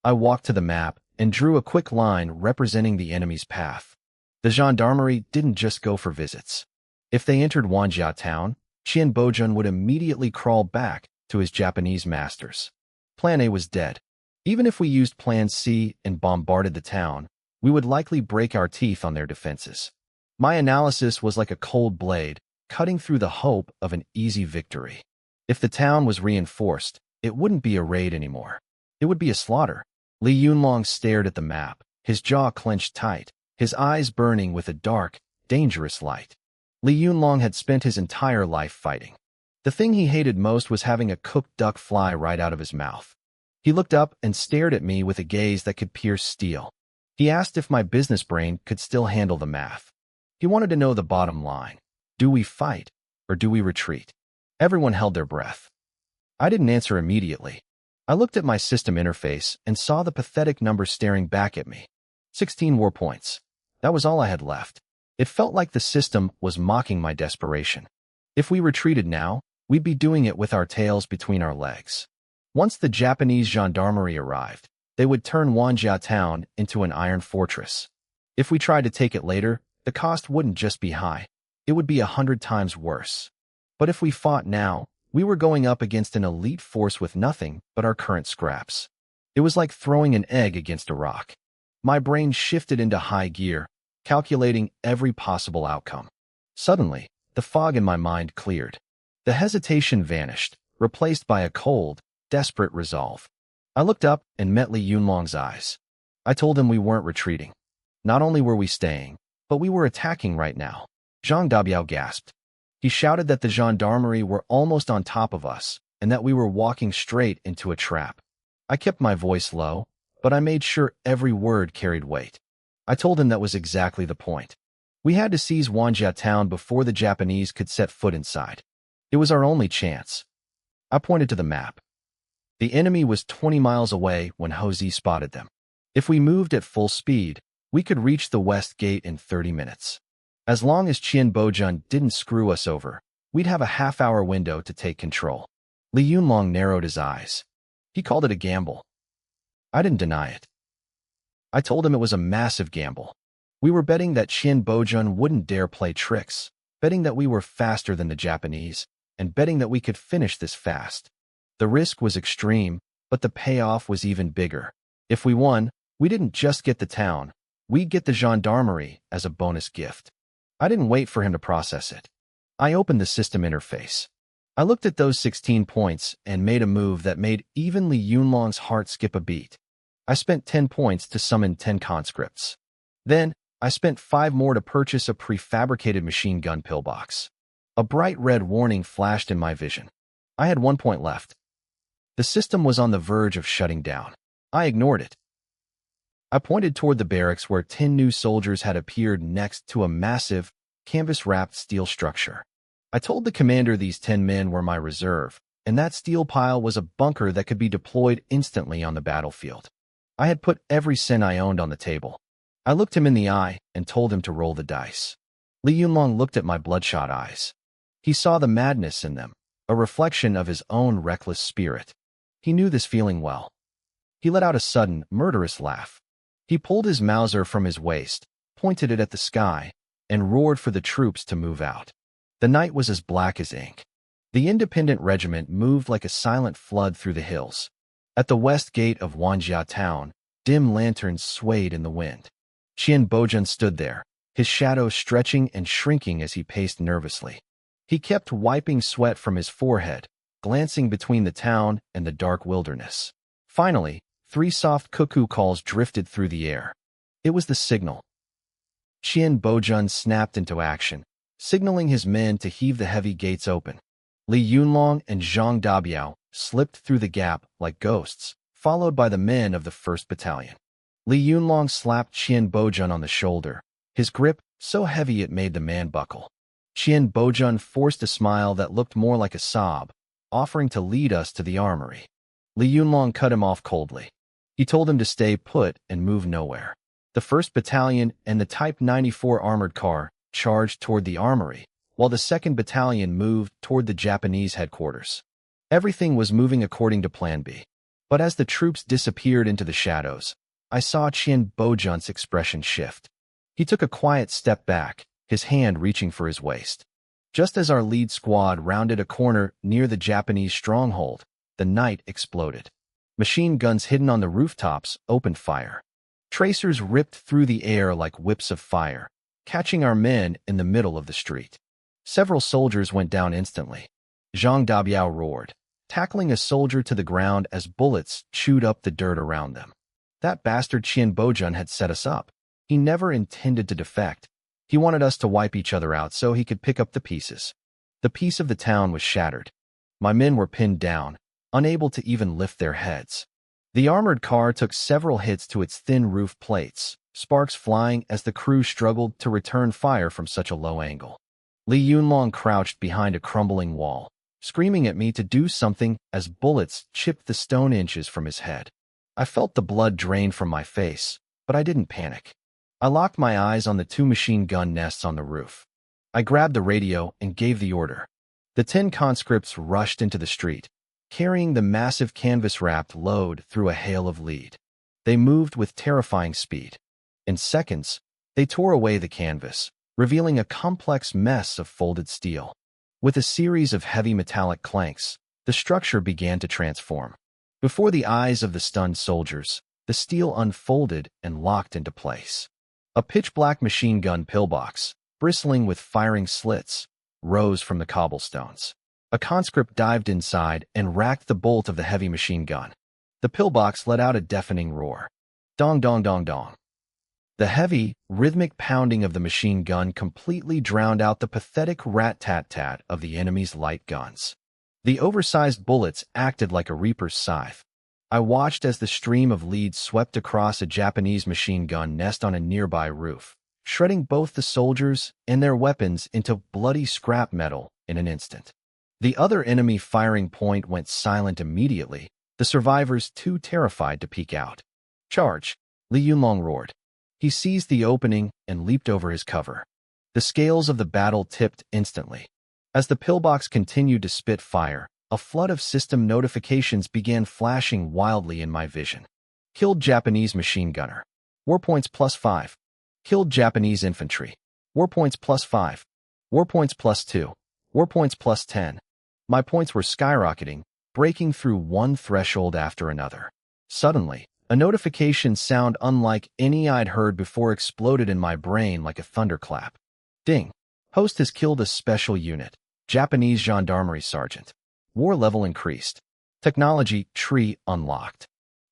I walked to the map and drew a quick line representing the enemy's path. The gendarmerie didn't just go for visits. If they entered Wanjia Town, Qian Bojun would immediately crawl back to his Japanese masters. Plan A was dead. Even if we used Plan C and bombarded the town, we would likely break our teeth on their defenses. My analysis was like a cold blade, cutting through the hope of an easy victory. If the town was reinforced, it wouldn't be a raid anymore. It would be a slaughter. Li Yunlong stared at the map, his jaw clenched tight, his eyes burning with a dark, dangerous light. Li Yunlong had spent his entire life fighting. The thing he hated most was having a cooked duck fly right out of his mouth. He looked up and stared at me with a gaze that could pierce steel. He asked if my business brain could still handle the math. He wanted to know the bottom line. Do we fight, or do we retreat? Everyone held their breath. I didn't answer immediately. I looked at my system interface and saw the pathetic number staring back at me. 16 war points. That was all I had left. It felt like the system was mocking my desperation. If we retreated now, we'd be doing it with our tails between our legs. Once the Japanese gendarmerie arrived, they would turn Wanjia town into an iron fortress. If we tried to take it later, the cost wouldn't just be high. It would be 100 times worse. But if we fought now, we were going up against an elite force with nothing but our current scraps. It was like throwing an egg against a rock. My brain shifted into high gear, calculating every possible outcome. Suddenly, the fog in my mind cleared. The hesitation vanished, replaced by a cold, desperate resolve. I looked up and met Li Yunlong's eyes. I told him we weren't retreating. Not only were we staying, but we were attacking right now. Zhang Dabiao gasped. He shouted that the gendarmerie were almost on top of us and that we were walking straight into a trap. I kept my voice low, but I made sure every word carried weight. I told him that was exactly the point. We had to seize Wanjia town before the Japanese could set foot inside. It was our only chance. I pointed to the map. The enemy was 20 miles away when Hosey spotted them. If we moved at full speed, we could reach the west gate in 30 minutes. As long as Qian Bojun didn't screw us over, we'd have a half-hour window to take control. Li Yunlong narrowed his eyes. He called it a gamble. I didn't deny it. I told him it was a massive gamble. We were betting that Qian Bojun wouldn't dare play tricks, betting that we were faster than the Japanese, and betting that we could finish this fast. The risk was extreme, but the payoff was even bigger. If we won, we didn't just get the town, we'd get the gendarmerie as a bonus gift. I didn't wait for him to process it. I opened the system interface. I looked at those 16 points and made a move that made even Li Yunlong's heart skip a beat. I spent 10 points to summon 10 conscripts. Then, I spent 5 more to purchase a prefabricated machine gun pillbox. A bright red warning flashed in my vision. I had 1 point left. The system was on the verge of shutting down. I ignored it. I pointed toward the barracks where 10 new soldiers had appeared next to a massive, canvas-wrapped steel structure. I told the commander these 10 men were my reserve, and that steel pile was a bunker that could be deployed instantly on the battlefield. I had put every cent I owned on the table. I looked him in the eye and told him to roll the dice. Li Yunlong looked at my bloodshot eyes. He saw the madness in them, a reflection of his own reckless spirit. He knew this feeling well. He let out a sudden, murderous laugh. He pulled his Mauser from his waist, pointed it at the sky, and roared for the troops to move out. The night was as black as ink. The independent regiment moved like a silent flood through the hills. At the west gate of Wanjia town, dim lanterns swayed in the wind. Qian Bojun stood there, his shadow stretching and shrinking as he paced nervously. He kept wiping sweat from his forehead, glancing between the town and the dark wilderness. Finally, 3 soft cuckoo calls drifted through the air. It was the signal. Qian Bojun snapped into action, signaling his men to heave the heavy gates open. Li Yunlong and Zhang Dabiao slipped through the gap like ghosts, followed by the men of the 1st Battalion. Li Yunlong slapped Qian Bojun on the shoulder, his grip so heavy it made the man buckle. Qian Bojun forced a smile that looked more like a sob, offering to lead us to the armory. Li Yunlong cut him off coldly. He told him to stay put and move nowhere. The 1st Battalion and the Type 94 armored car charged toward the armory, while the 2nd Battalion moved toward the Japanese headquarters. Everything was moving according to Plan B. But as the troops disappeared into the shadows, I saw Qian Bojun's expression shift. He took a quiet step back, his hand reaching for his waist. Just as our lead squad rounded a corner near the Japanese stronghold, the night exploded. Machine guns hidden on the rooftops opened fire. Tracers ripped through the air like whips of fire, catching our men in the middle of the street. Several soldiers went down instantly. Zhang Dabiao roared, tackling a soldier to the ground as bullets chewed up the dirt around them. That bastard Qian Bojun had set us up. He never intended to defect. He wanted us to wipe each other out so he could pick up the pieces. The peace of the town was shattered. My men were pinned down, unable to even lift their heads. The armored car took several hits to its thin roof plates, sparks flying as the crew struggled to return fire from such a low angle. Li Yunlong crouched behind a crumbling wall, screaming at me to do something as bullets chipped the stone inches from his head. I felt the blood drain from my face, but I didn't panic. I locked my eyes on the 2 machine gun nests on the roof. I grabbed the radio and gave the order. The 10 conscripts rushed into the street, carrying the massive canvas-wrapped load through a hail of lead. They moved with terrifying speed. In seconds, they tore away the canvas, revealing a complex mess of folded steel. With a series of heavy metallic clanks, the structure began to transform. Before the eyes of the stunned soldiers, the steel unfolded and locked into place. A pitch-black machine gun pillbox, bristling with firing slits, rose from the cobblestones. A conscript dived inside and racked the bolt of the heavy machine gun. The pillbox let out a deafening roar. Dong dong dong dong. The heavy, rhythmic pounding of the machine gun completely drowned out the pathetic rat-tat-tat of the enemy's light guns. The oversized bullets acted like a reaper's scythe. I watched as the stream of lead swept across a Japanese machine gun nest on a nearby roof, shredding both the soldiers and their weapons into bloody scrap metal in an instant. The other enemy firing point went silent immediately, the survivors too terrified to peek out. Charge! Li Yunlong roared. He seized the opening and leaped over his cover. The scales of the battle tipped instantly. As the pillbox continued to spit fire, a flood of system notifications began flashing wildly in my vision. Killed Japanese machine gunner. War points +5. Killed Japanese infantry. War points +5. War points +2. War points +10. My points were skyrocketing, breaking through one threshold after another. Suddenly, a notification sound unlike any I'd heard before exploded in my brain like a thunderclap. Ding! Host has killed a special unit. Japanese gendarmerie sergeant. War level increased. Technology tree unlocked.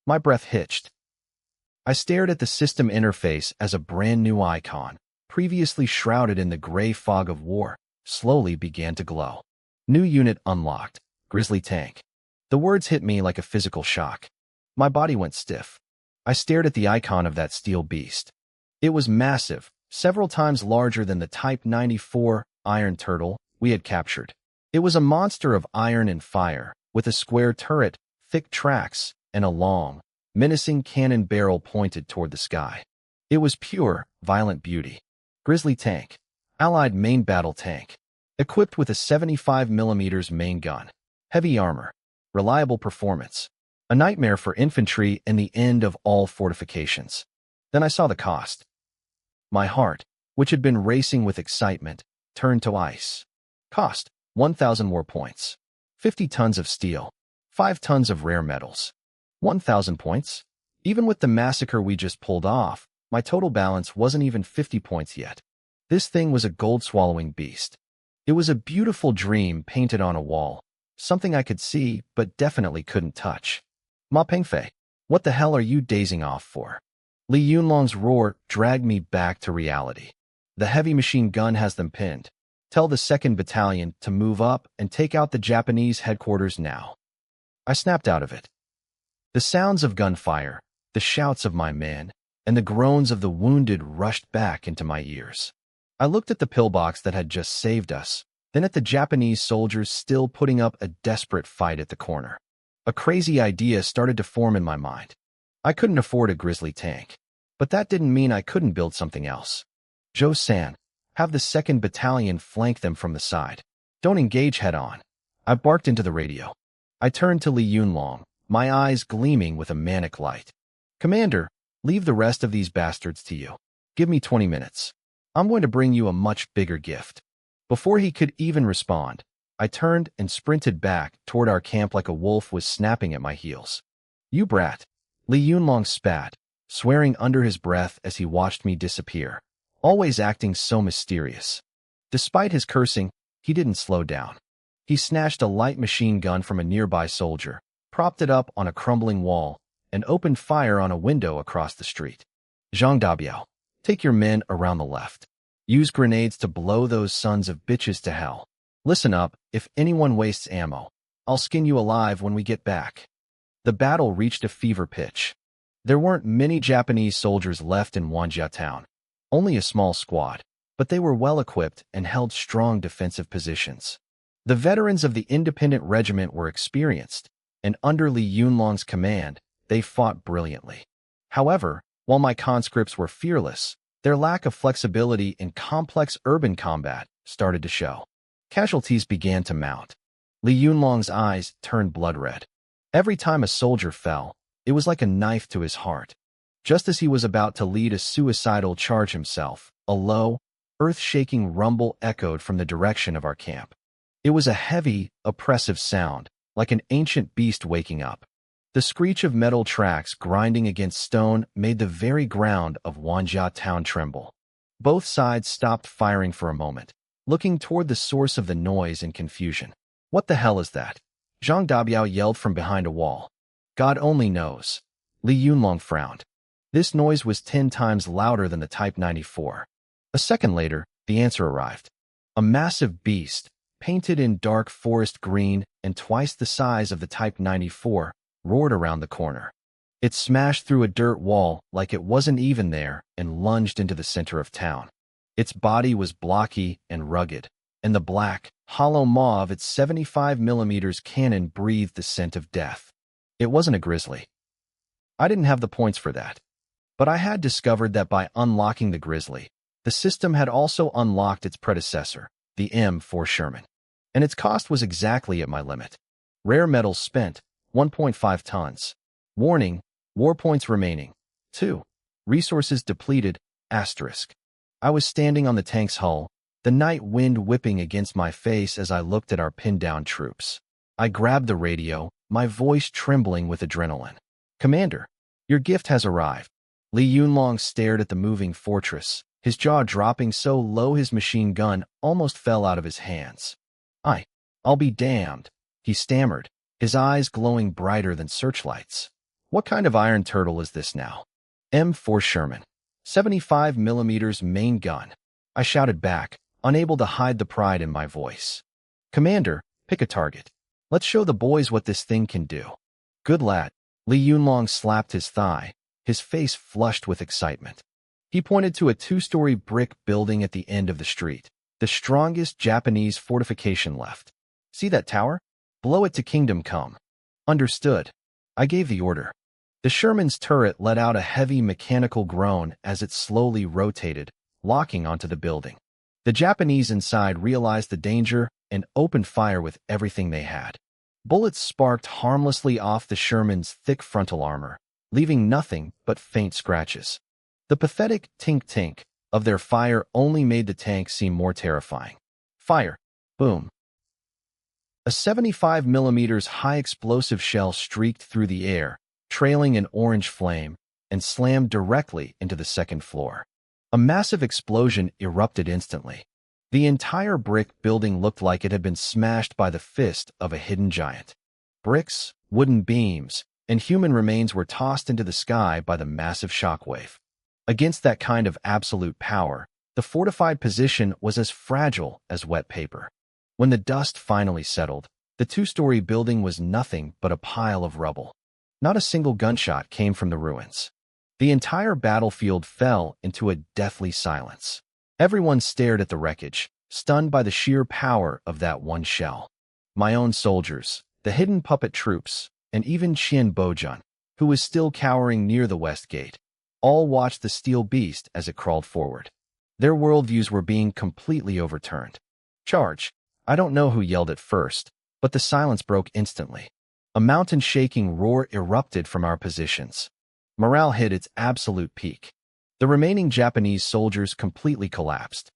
My breath hitched. I stared at the system interface as a brand new icon, previously shrouded in the gray fog of war, slowly began to glow. New unit unlocked. Grizzly tank. The words hit me like a physical shock. My body went stiff. I stared at the icon of that steel beast. It was massive, several times larger than the Type 94 iron turtle we had captured. It was a monster of iron and fire, with a square turret, thick tracks, and a long, menacing cannon barrel pointed toward the sky. It was pure, violent beauty. Grizzly tank. Allied main battle tank. Equipped with a 75mm main gun. Heavy armor. Reliable performance. A nightmare for infantry and the end of all fortifications. Then I saw the cost. My heart, which had been racing with excitement, turned to ice. Cost, 1,000 war points. 50 tons of steel. 5 tons of rare metals. 1,000 points? Even with the massacre we just pulled off, my total balance wasn't even 50 points yet. This thing was a gold-swallowing beast. It was a beautiful dream painted on a wall, something I could see but definitely couldn't touch. Ma Pengfei, what the hell are you dazing off for? Li Yunlong's roar dragged me back to reality. The heavy machine gun has them pinned. Tell the 2nd Battalion to move up and take out the Japanese headquarters now. I snapped out of it. The sounds of gunfire, the shouts of my men, and the groans of the wounded rushed back into my ears. I looked at the pillbox that had just saved us, then at the Japanese soldiers still putting up a desperate fight at the corner. A crazy idea started to form in my mind. I couldn't afford a grizzly tank, but that didn't mean I couldn't build something else. Joe-san, have the 2nd Battalion flank them from the side. Don't engage head-on. I barked into the radio. I turned to Li Yunlong, my eyes gleaming with a manic light. Commander, leave the rest of these bastards to you. Give me 20 minutes. I'm going to bring you a much bigger gift. Before he could even respond, I turned and sprinted back toward our camp like a wolf was snapping at my heels. You brat. Li Yunlong spat, swearing under his breath as he watched me disappear, always acting so mysterious. Despite his cursing, he didn't slow down. He snatched a light machine gun from a nearby soldier, propped it up on a crumbling wall, and opened fire on a window across the street. Zhang Dabiao, take your men around the left. Use grenades to blow those sons of bitches to hell. Listen up, if anyone wastes ammo, I'll skin you alive when we get back. The battle reached a fever pitch. There weren't many Japanese soldiers left in Wanjia town, only a small squad, but they were well-equipped and held strong defensive positions. The veterans of the independent regiment were experienced, and under Li Yunlong's command, they fought brilliantly. However, while my conscripts were fearless, their lack of flexibility in complex urban combat started to show. Casualties began to mount. Li Yunlong's eyes turned blood red. Every time a soldier fell, it was like a knife to his heart. Just as he was about to lead a suicidal charge himself, a low, earth-shaking rumble echoed from the direction of our camp. It was a heavy, oppressive sound, like an ancient beast waking up. The screech of metal tracks grinding against stone made the very ground of Wanjia town tremble. Both sides stopped firing for a moment, looking toward the source of the noise in confusion. What the hell is that? Zhang Dabiao yelled from behind a wall. God only knows. Li Yunlong frowned. This noise was 10 times louder than the Type 94. A second later, the answer arrived. A massive beast, painted in dark forest green and twice the size of the Type 94, roared around the corner. It smashed through a dirt wall like it wasn't even there and lunged into the center of town. Its body was blocky and rugged, and the black, hollow maw of its 75mm cannon breathed the scent of death. It wasn't a grizzly. I didn't have the points for that. But I had discovered that by unlocking the grizzly, the system had also unlocked its predecessor, the M4 Sherman. And its cost was exactly at my limit. Rare metals spent, 1.5 tons. Warning, war points remaining. 2. Resources depleted, asterisk. I was standing on the tank's hull, the night wind whipping against my face as I looked at our pinned-down troops. I grabbed the radio, my voice trembling with adrenaline. Commander, your gift has arrived. Li Yunlong stared at the moving fortress, his jaw dropping so low his machine gun almost fell out of his hands. I'll be damned, he stammered, his eyes glowing brighter than searchlights. What kind of iron turtle is this now? M4 Sherman. 75mm main gun. I shouted back, unable to hide the pride in my voice. Commander, pick a target. Let's show the boys what this thing can do. Good lad. Li Yunlong slapped his thigh, his face flushed with excitement. He pointed to a 2-story brick building at the end of the street, the strongest Japanese fortification left. See that tower? Blow it to Kingdom Come. Understood. I gave the order. The Sherman's turret let out a heavy mechanical groan as it slowly rotated, locking onto the building. The Japanese inside realized the danger and opened fire with everything they had. Bullets sparked harmlessly off the Sherman's thick frontal armor, leaving nothing but faint scratches. The pathetic tink-tink of their fire only made the tank seem more terrifying. Fire. Boom. A 75mm high-explosive shell streaked through the air, trailing an orange flame, and slammed directly into the second floor. A massive explosion erupted instantly. The entire brick building looked like it had been smashed by the fist of a hidden giant. Bricks, wooden beams, and human remains were tossed into the sky by the massive shockwave. Against that kind of absolute power, the fortified position was as fragile as wet paper. When the dust finally settled, the 2-story building was nothing but a pile of rubble. Not a single gunshot came from the ruins. The entire battlefield fell into a deathly silence. Everyone stared at the wreckage, stunned by the sheer power of that one shell. My own soldiers, the hidden puppet troops, and even Qian Bojun, who was still cowering near the west gate, all watched the steel beast as it crawled forward. Their worldviews were being completely overturned. Charge! I don't know who yelled it first, but the silence broke instantly. A mountain-shaking roar erupted from our positions. Morale hit its absolute peak. The remaining Japanese soldiers completely collapsed.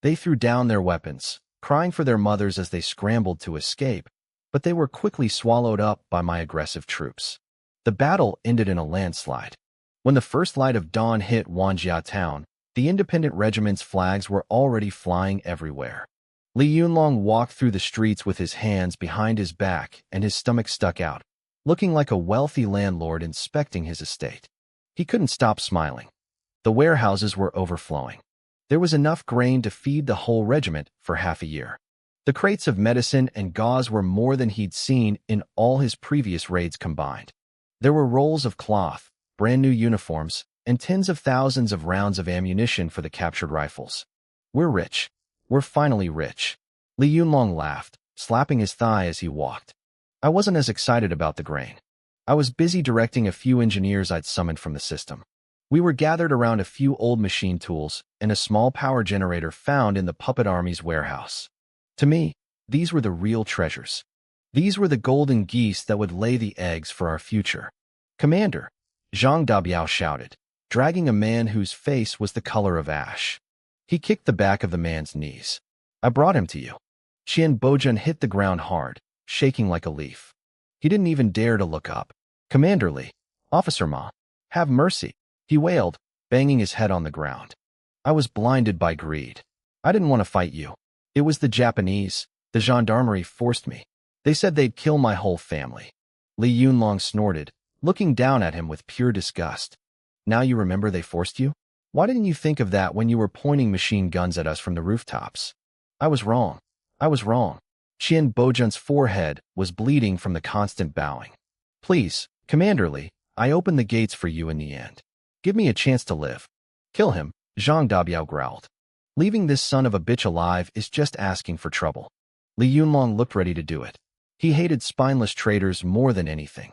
They threw down their weapons, crying for their mothers as they scrambled to escape, but they were quickly swallowed up by my aggressive troops. The battle ended in a landslide. When the first light of dawn hit Wanjia town, the independent regiment's flags were already flying everywhere. Li Yunlong walked through the streets with his hands behind his back and his stomach stuck out, looking like a wealthy landlord inspecting his estate. He couldn't stop smiling. The warehouses were overflowing. There was enough grain to feed the whole regiment for half a year. The crates of medicine and gauze were more than he'd seen in all his previous raids combined. There were rolls of cloth, brand new uniforms, and tens of thousands of rounds of ammunition for the captured rifles. We're rich. We're finally rich. Li Yunlong laughed, slapping his thigh as he walked. I wasn't as excited about the grain. I was busy directing a few engineers I'd summoned from the system. We were gathered around a few old machine tools and a small power generator found in the puppet army's warehouse. To me, these were the real treasures. These were the golden geese that would lay the eggs for our future. Commander, Zhang Dabiao shouted, dragging a man whose face was the color of ash. He kicked the back of the man's knees. I brought him to you. Qian Bojun hit the ground hard, shaking like a leaf. He didn't even dare to look up. Commander Li, Officer Ma, have mercy, he wailed, banging his head on the ground. I was blinded by greed. I didn't want to fight you. It was the Japanese. The gendarmerie forced me. They said they'd kill my whole family. Li Yunlong snorted, looking down at him with pure disgust. Now you remember they forced you? Why didn't you think of that when you were pointing machine guns at us from the rooftops? I was wrong. I was wrong. Qian Bojun's forehead was bleeding from the constant bowing. Please, Commander Li, I opened the gates for you in the end. Give me a chance to live. Kill him, Zhang Dabiao growled. Leaving this son of a bitch alive is just asking for trouble. Li Yunlong looked ready to do it. He hated spineless traitors more than anything.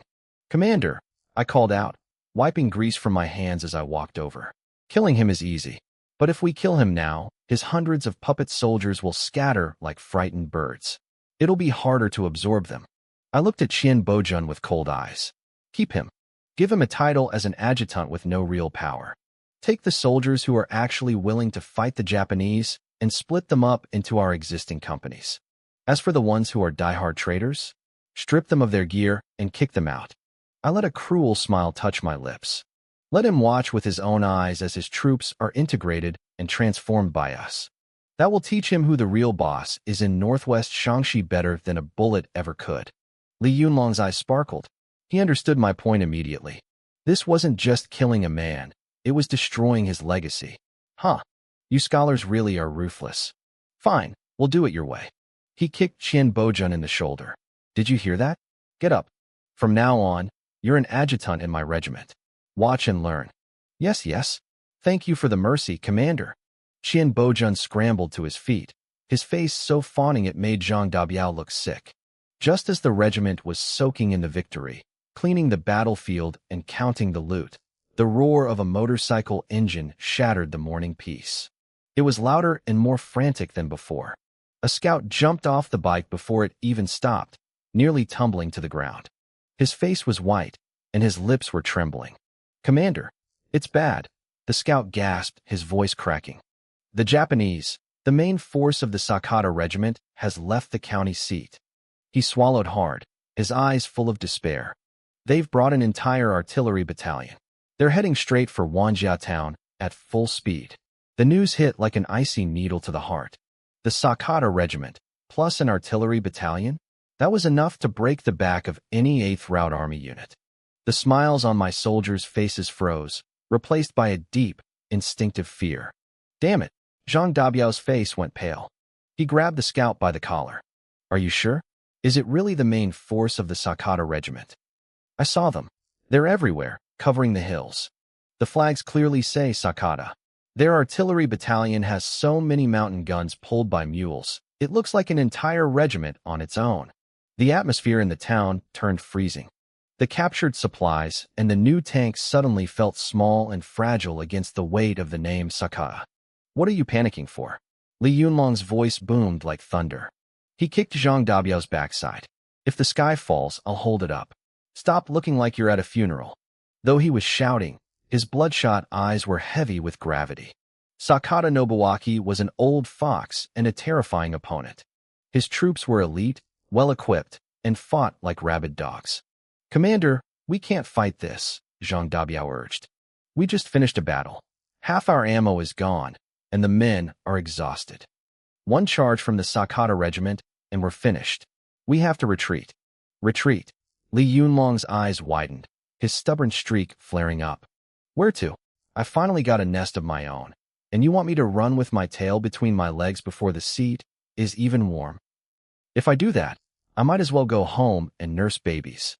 Commander, I called out, wiping grease from my hands as I walked over. Killing him is easy. But if we kill him now, his hundreds of puppet soldiers will scatter like frightened birds. It'll be harder to absorb them. I looked at Qian Bojun with cold eyes. Keep him. Give him a title as an adjutant with no real power. Take the soldiers who are actually willing to fight the Japanese and split them up into our existing companies. As for the ones who are diehard traitors, strip them of their gear and kick them out. I let a cruel smile touch my lips. Let him watch with his own eyes as his troops are integrated and transformed by us. That will teach him who the real boss is in Northwest Shaanxi better than a bullet ever could. Li Yunlong's eyes sparkled. He understood my point immediately. This wasn't just killing a man, it was destroying his legacy. Huh. You scholars really are ruthless. Fine, we'll do it your way. He kicked Qian Bojun in the shoulder. Did you hear that? Get up. From now on, you're an adjutant in my regiment. Watch and learn. Yes, yes. Thank you for the mercy, Commander. Qian Bojun scrambled to his feet, his face so fawning it made Zhang Dabiao look sick. Just as the regiment was soaking in the victory, cleaning the battlefield and counting the loot, the roar of a motorcycle engine shattered the morning peace. It was louder and more frantic than before. A scout jumped off the bike before it even stopped, nearly tumbling to the ground. His face was white, and his lips were trembling. Commander, it's bad, the scout gasped, his voice cracking. The Japanese, the main force of the Sakata regiment, has left the county seat. He swallowed hard, his eyes full of despair. They've brought an entire artillery battalion. They're heading straight for Wanjia town at full speed. The news hit like an icy needle to the heart. The Sakata regiment, plus an artillery battalion? That was enough to break the back of any 8th Route Army unit. The smiles on my soldiers' faces froze, replaced by a deep, instinctive fear. Damn it, Zhang Dabiao's face went pale. He grabbed the scout by the collar. Are you sure? Is it really the main force of the Sakata regiment? I saw them. They're everywhere, covering the hills. The flags clearly say Sakata. Their artillery battalion has so many mountain guns pulled by mules, it looks like an entire regiment on its own. The atmosphere in the town turned freezing. The captured supplies and the new tanks suddenly felt small and fragile against the weight of the name Sakata. What are you panicking for? Li Yunlong's voice boomed like thunder. He kicked Zhang Dabiao's backside. If the sky falls, I'll hold it up. Stop looking like you're at a funeral. Though he was shouting, his bloodshot eyes were heavy with gravity. Sakata Nobuaki was an old fox and a terrifying opponent. His troops were elite, well-equipped, and fought like rabid dogs. Commander, We can't fight this, Zhang Dabiao urged. We just finished a battle. Half our ammo is gone, and the men are exhausted. One charge from the Sakata regiment, and we're finished. We have to retreat. Retreat. Li Yunlong's eyes widened, his stubborn streak flaring up. Where to? I finally got a nest of my own, and you want me to run with my tail between my legs before the seat is even warm? If I do that, I might as well go home and nurse babies.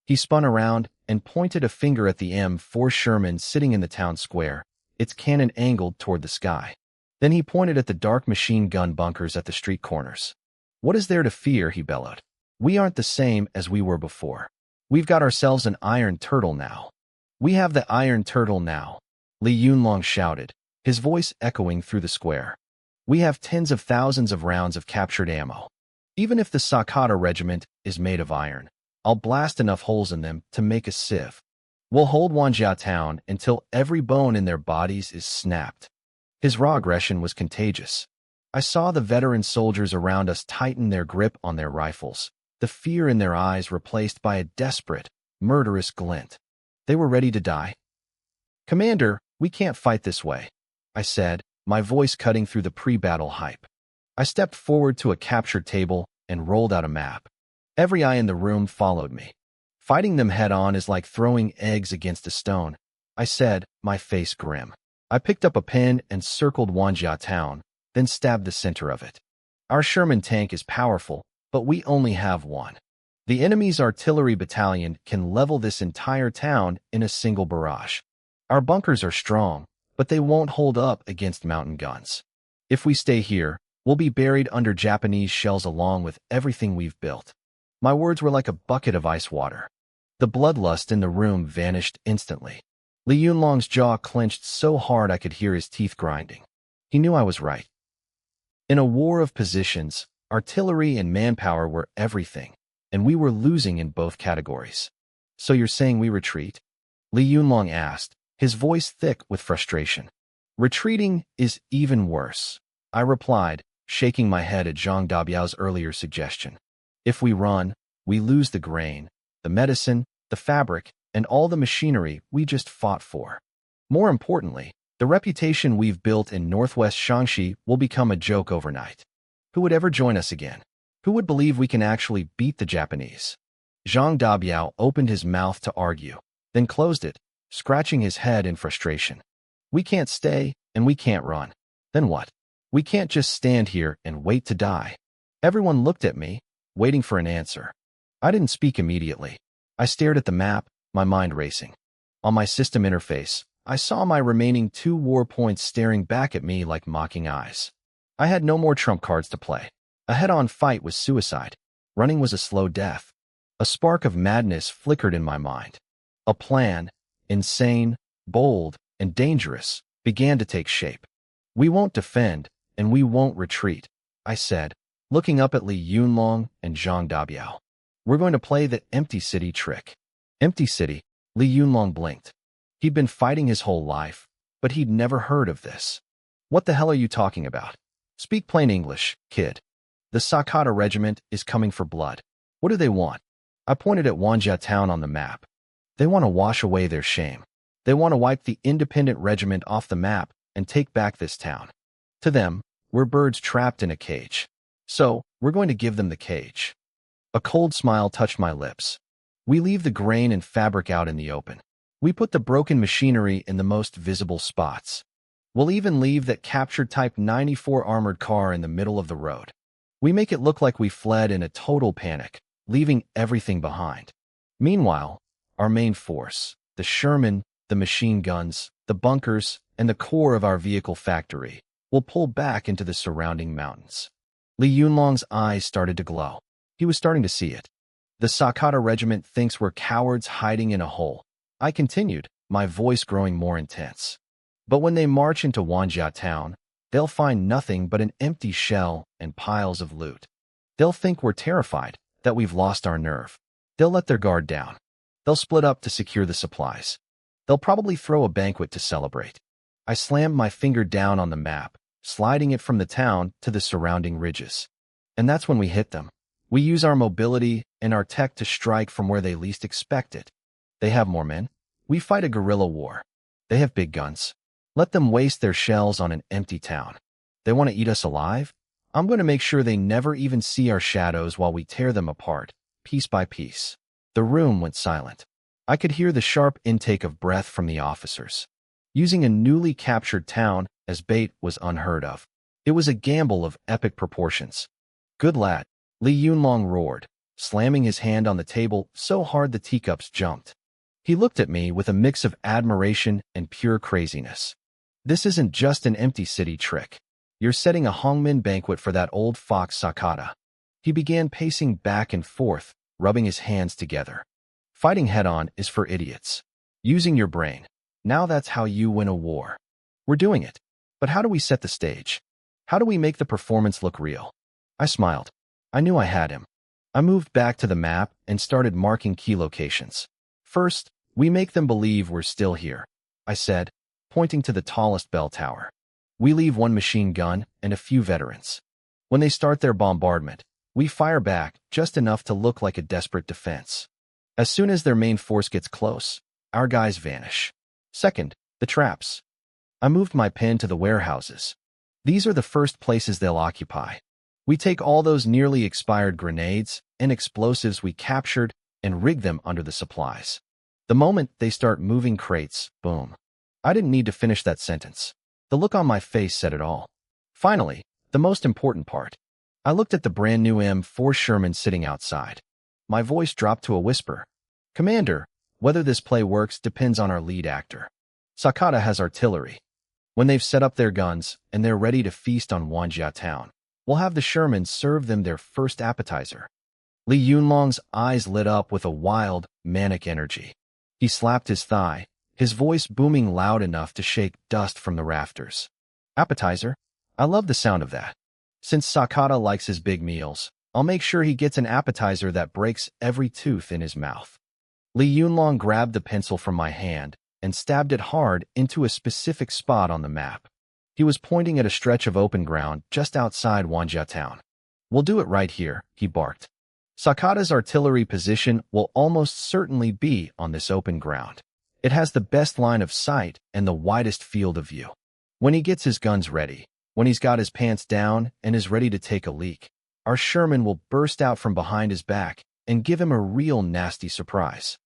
He spun around and pointed a finger at the M4 Sherman sitting in the town square, its cannon angled toward the sky. Then he pointed at the dark machine gun bunkers at the street corners. What is there to fear, he bellowed. We aren't the same as we were before. We've got ourselves an iron turtle now. We have the iron turtle now, Li Yunlong shouted, his voice echoing through the square. We have tens of thousands of rounds of captured ammo. Even if the Sakata regiment is made of iron, I'll blast enough holes in them to make a sieve. We'll hold Wanjia town until every bone in their bodies is snapped. His raw aggression was contagious. I saw the veteran soldiers around us tighten their grip on their rifles, the fear in their eyes replaced by a desperate, murderous glint. They were ready to die. Commander, we can't fight this way, I said, my voice cutting through the pre-battle hype. I stepped forward to a captured table and rolled out a map. Every eye in the room followed me. Fighting them head-on is like throwing eggs against a stone, I said, my face grim. I picked up a pen and circled Wanjia town, then stabbed the center of it. Our Sherman tank is powerful, but we only have one. The enemy's artillery battalion can level this entire town in a single barrage. Our bunkers are strong, but they won't hold up against mountain guns. If we stay here, we'll be buried under Japanese shells along with everything we've built. My words were like a bucket of ice water. The bloodlust in the room vanished instantly. Li Yunlong's jaw clenched so hard I could hear his teeth grinding. He knew I was right. In a war of positions, artillery and manpower were everything, and we were losing in both categories. So you're saying we retreat? Li Yunlong asked, his voice thick with frustration. Retreating is even worse, I replied, shaking my head at Zhang Dabiao's earlier suggestion. If we run, we lose the grain, the medicine, the fabric, and all the machinery we just fought for. More importantly, the reputation we've built in northwest Shaanxi will become a joke overnight. Who would ever join us again? Who would believe we can actually beat the Japanese? Zhang Dabiao opened his mouth to argue, then closed it, scratching his head in frustration. We can't stay, and we can't run. Then what? We can't just stand here and wait to die. Everyone looked at me, waiting for an answer. I didn't speak immediately. I stared at the map, my mind racing. On my system interface, I saw my remaining 2 war points staring back at me like mocking eyes. I had no more trump cards to play. A head-on fight was suicide. Running was a slow death. A spark of madness flickered in my mind. A plan, insane, bold, and dangerous, began to take shape. We won't defend, and we won't retreat, I said, looking up at Li Yunlong and Zhang Dabiao. We're going to play the empty city trick. Empty city, Li Yunlong blinked. He'd been fighting his whole life, but he'd never heard of this. What the hell are you talking about? Speak plain English, kid. The Sakata regiment is coming for blood. What do they want? I pointed at Wanjia town on the map. They want to wash away their shame. They want to wipe the independent regiment off the map and take back this town. To them, we're birds trapped in a cage. So, we're going to give them the cage. A cold smile touched my lips. We leave the grain and fabric out in the open. We put the broken machinery in the most visible spots. We'll even leave that captured Type 94 armored car in the middle of the road. We make it look like we fled in a total panic, leaving everything behind. Meanwhile, our main force, the Sherman, the machine guns, the bunkers, and the core of our vehicle factory, will pull back into the surrounding mountains. Li Yunlong's eyes started to glow. He was starting to see it. The Sakata regiment thinks we're cowards hiding in a hole. I continued, my voice growing more intense. But when they march into Wanjia town, they'll find nothing but an empty shell and piles of loot. They'll think we're terrified, that we've lost our nerve. They'll let their guard down. They'll split up to secure the supplies. They'll probably throw a banquet to celebrate. I slammed my finger down on the map, sliding it from the town to the surrounding ridges. And that's when we hit them. We use our mobility and our tech to strike from where they least expect it. They have more men. We fight a guerrilla war. They have big guns. Let them waste their shells on an empty town. They want to eat us alive? I'm going to make sure they never even see our shadows while we tear them apart, piece by piece. The room went silent. I could hear the sharp intake of breath from the officers. Using a newly captured town as bait was unheard of. It was a gamble of epic proportions. Good lad, Li Yunlong roared, slamming his hand on the table so hard the teacups jumped. He looked at me with a mix of admiration and pure craziness. This isn't just an empty city trick. You're setting a Hongmin banquet for that old fox Sakata. He began pacing back and forth, rubbing his hands together. Fighting head-on is for idiots. Using your brain. Now that's how you win a war. We're doing it. But how do we set the stage? How do we make the performance look real? I smiled. I knew I had him. I moved back to the map and started marking key locations. First, we make them believe we're still here, I said, pointing to the tallest bell tower. We leave one machine gun and a few veterans. When they start their bombardment, we fire back just enough to look like a desperate defense. As soon as their main force gets close, our guys vanish. Second, the traps. I moved my pen to the warehouses. These are the first places they'll occupy. We take all those nearly expired grenades and explosives we captured and rig them under the supplies. The moment they start moving crates, boom. I didn't need to finish that sentence. The look on my face said it all. Finally, the most important part. I looked at the brand new M4 Sherman sitting outside. My voice dropped to a whisper. Commander, whether this play works depends on our lead actor. Sakata has artillery. When they've set up their guns and they're ready to feast on Wanjia town, we'll have the Shermans serve them their first appetizer. Li Yunlong's eyes lit up with a wild, manic energy. He slapped his thigh, his voice booming loud enough to shake dust from the rafters. Appetizer? I love the sound of that. Since Sakata likes his big meals, I'll make sure he gets an appetizer that breaks every tooth in his mouth. Li Yunlong grabbed the pencil from my hand and stabbed it hard into a specific spot on the map. He was pointing at a stretch of open ground just outside Wanjia town. We'll do it right here, he barked. Sakata's artillery position will almost certainly be on this open ground. It has the best line of sight and the widest field of view. When he gets his guns ready, when he's got his pants down and is ready to take a leak, our Sherman will burst out from behind his back and give him a real nasty surprise.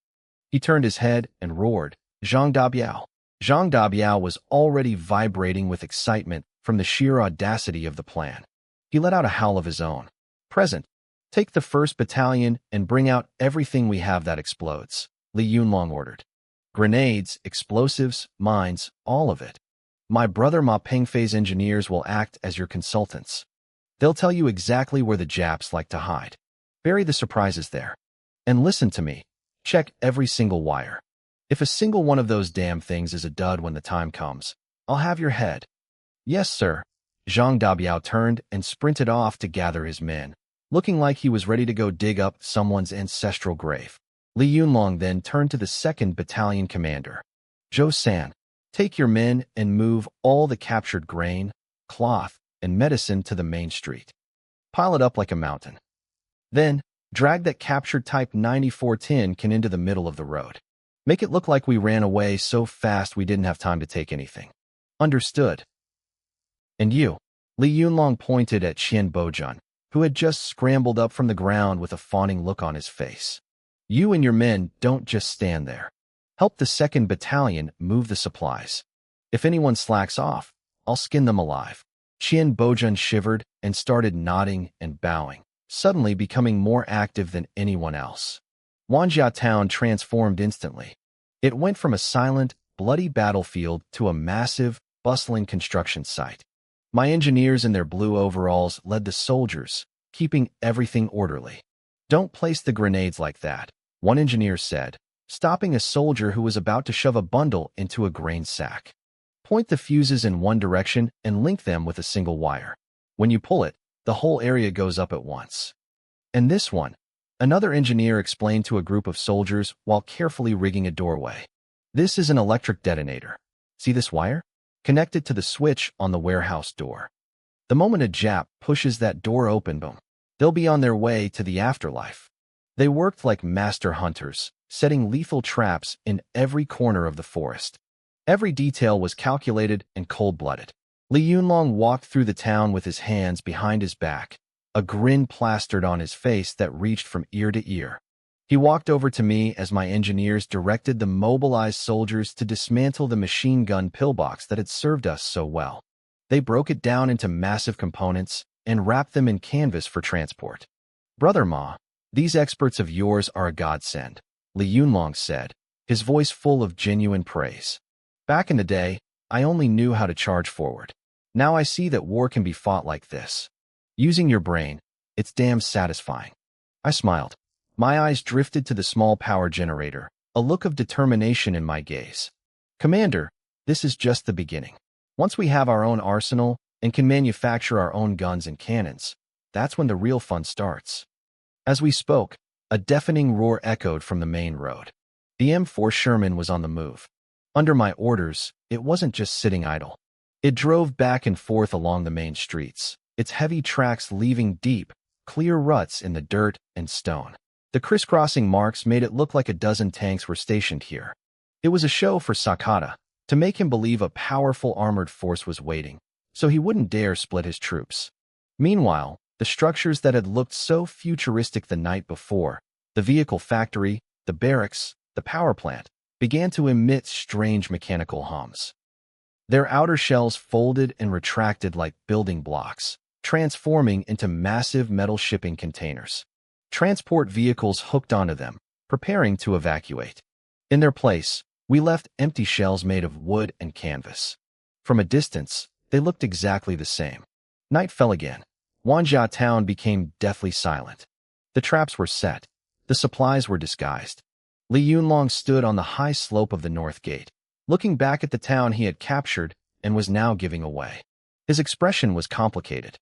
He turned his head and roared, Zhang Dabiao. Zhang Dabiao was already vibrating with excitement from the sheer audacity of the plan. He let out a howl of his own. Present. Take the 1st Battalion and bring out everything we have that explodes, Li Yunlong ordered. Grenades, explosives, mines, all of it. My brother Ma Pengfei's engineers will act as your consultants. They'll tell you exactly where the Japs like to hide. Bury the surprises there. And listen to me. Check every single wire. If a single one of those damn things is a dud when the time comes, I'll have your head. Yes, sir. Zhang Dabiao turned and sprinted off to gather his men, looking like he was ready to go dig up someone's ancestral grave. Li Yunlong then turned to the 2nd Battalion commander. Zhou-san, take your men and move all the captured grain, cloth, and medicine to the main street. Pile it up like a mountain. Then, drag that captured Type 94 tin can into the middle of the road. Make it look like we ran away so fast we didn't have time to take anything. Understood. And you? Li Yunlong pointed at Qian Bojun, who had just scrambled up from the ground with a fawning look on his face. You and your men don't just stand there. Help the 2nd Battalion move the supplies. If anyone slacks off, I'll skin them alive. Qian Bojun shivered and started nodding and bowing, suddenly becoming more active than anyone else. Wanjia town transformed instantly. It went from a silent, bloody battlefield to a massive, bustling construction site. My engineers in their blue overalls led the soldiers, keeping everything orderly. Don't place the grenades like that, one engineer said, stopping a soldier who was about to shove a bundle into a grain sack. Point the fuses in one direction and link them with a single wire. When you pull it, the whole area goes up at once. And this one, another engineer explained to a group of soldiers while carefully rigging a doorway. This is an electric detonator. See this wire? Connected to the switch on the warehouse door. The moment a Jap pushes that door open, boom, they'll be on their way to the afterlife. They worked like master hunters, setting lethal traps in every corner of the forest. Every detail was calculated and cold-blooded. Li Yunlong walked through the town with his hands behind his back, a grin plastered on his face that reached from ear to ear. He walked over to me as my engineers directed the mobilized soldiers to dismantle the machine gun pillbox that had served us so well. They broke it down into massive components and wrapped them in canvas for transport. "Brother Ma, these experts of yours are a godsend," Li Yunlong said, his voice full of genuine praise. "Back in the day, I only knew how to charge forward. Now I see that war can be fought like this. Using your brain, it's damn satisfying." I smiled. My eyes drifted to the small power generator, a look of determination in my gaze. "Commander, this is just the beginning. Once we have our own arsenal and can manufacture our own guns and cannons, that's when the real fun starts." As we spoke, a deafening roar echoed from the main road. The M4 Sherman was on the move. Under my orders, it wasn't just sitting idle. It drove back and forth along the main streets, its heavy tracks leaving deep, clear ruts in the dirt and stone. The crisscrossing marks made it look like a dozen tanks were stationed here. It was a show for Sakata, to make him believe a powerful armored force was waiting, so he wouldn't dare split his troops. Meanwhile, the structures that had looked so futuristic the night before, the vehicle factory, the barracks, the power plant, began to emit strange mechanical hums. Their outer shells folded and retracted like building blocks, transforming into massive metal shipping containers. Transport vehicles hooked onto them, preparing to evacuate. In their place, we left empty shells made of wood and canvas. From a distance, they looked exactly the same. Night fell again. Wanjia town became deathly silent. The traps were set. The supplies were disguised. Li Yunlong stood on the high slope of the north gate, looking back at the town he had captured and was now giving away. His expression was complicated.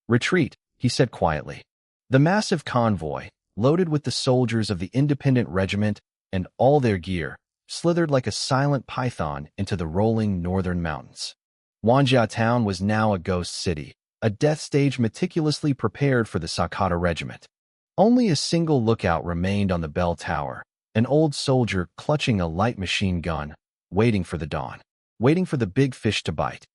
"Retreat," he said quietly. The massive convoy, loaded with the soldiers of the independent regiment and all their gear, slithered like a silent python into the rolling northern mountains. Wanjia town was now a ghost city, a death stage meticulously prepared for the Sakata regiment. Only a single lookout remained on the bell tower, an old soldier clutching a light machine gun, waiting for the dawn, waiting for the big fish to bite.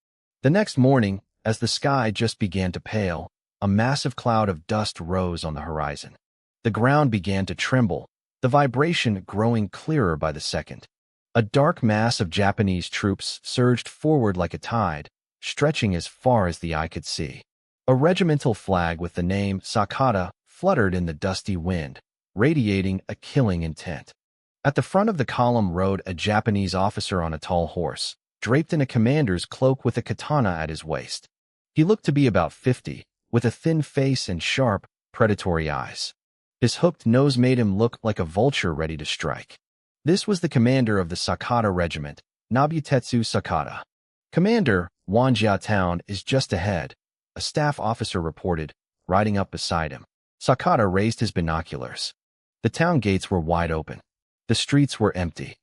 The next morning, as the sky just began to pale, a massive cloud of dust rose on the horizon. The ground began to tremble, the vibration growing clearer by the second. A dark mass of Japanese troops surged forward like a tide, stretching as far as the eye could see. A regimental flag with the name Sakata fluttered in the dusty wind, radiating a killing intent. At the front of the column rode a Japanese officer on a tall horse, draped in a commander's cloak with a katana at his waist. He looked to be about 50, with a thin face and sharp, predatory eyes. His hooked nose made him look like a vulture ready to strike. This was the commander of the Sakata regiment, Nobutetsu Sakata. "Commander, Wanjia town is just ahead," a staff officer reported, riding up beside him. Sakata raised his binoculars. The town gates were wide open. The streets were empty.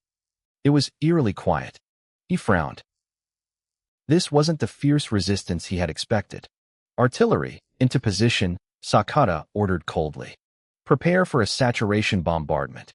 It was eerily quiet. He frowned. This wasn't the fierce resistance he had expected. "Artillery, into position," Sakata ordered coldly. "Prepare for a saturation bombardment."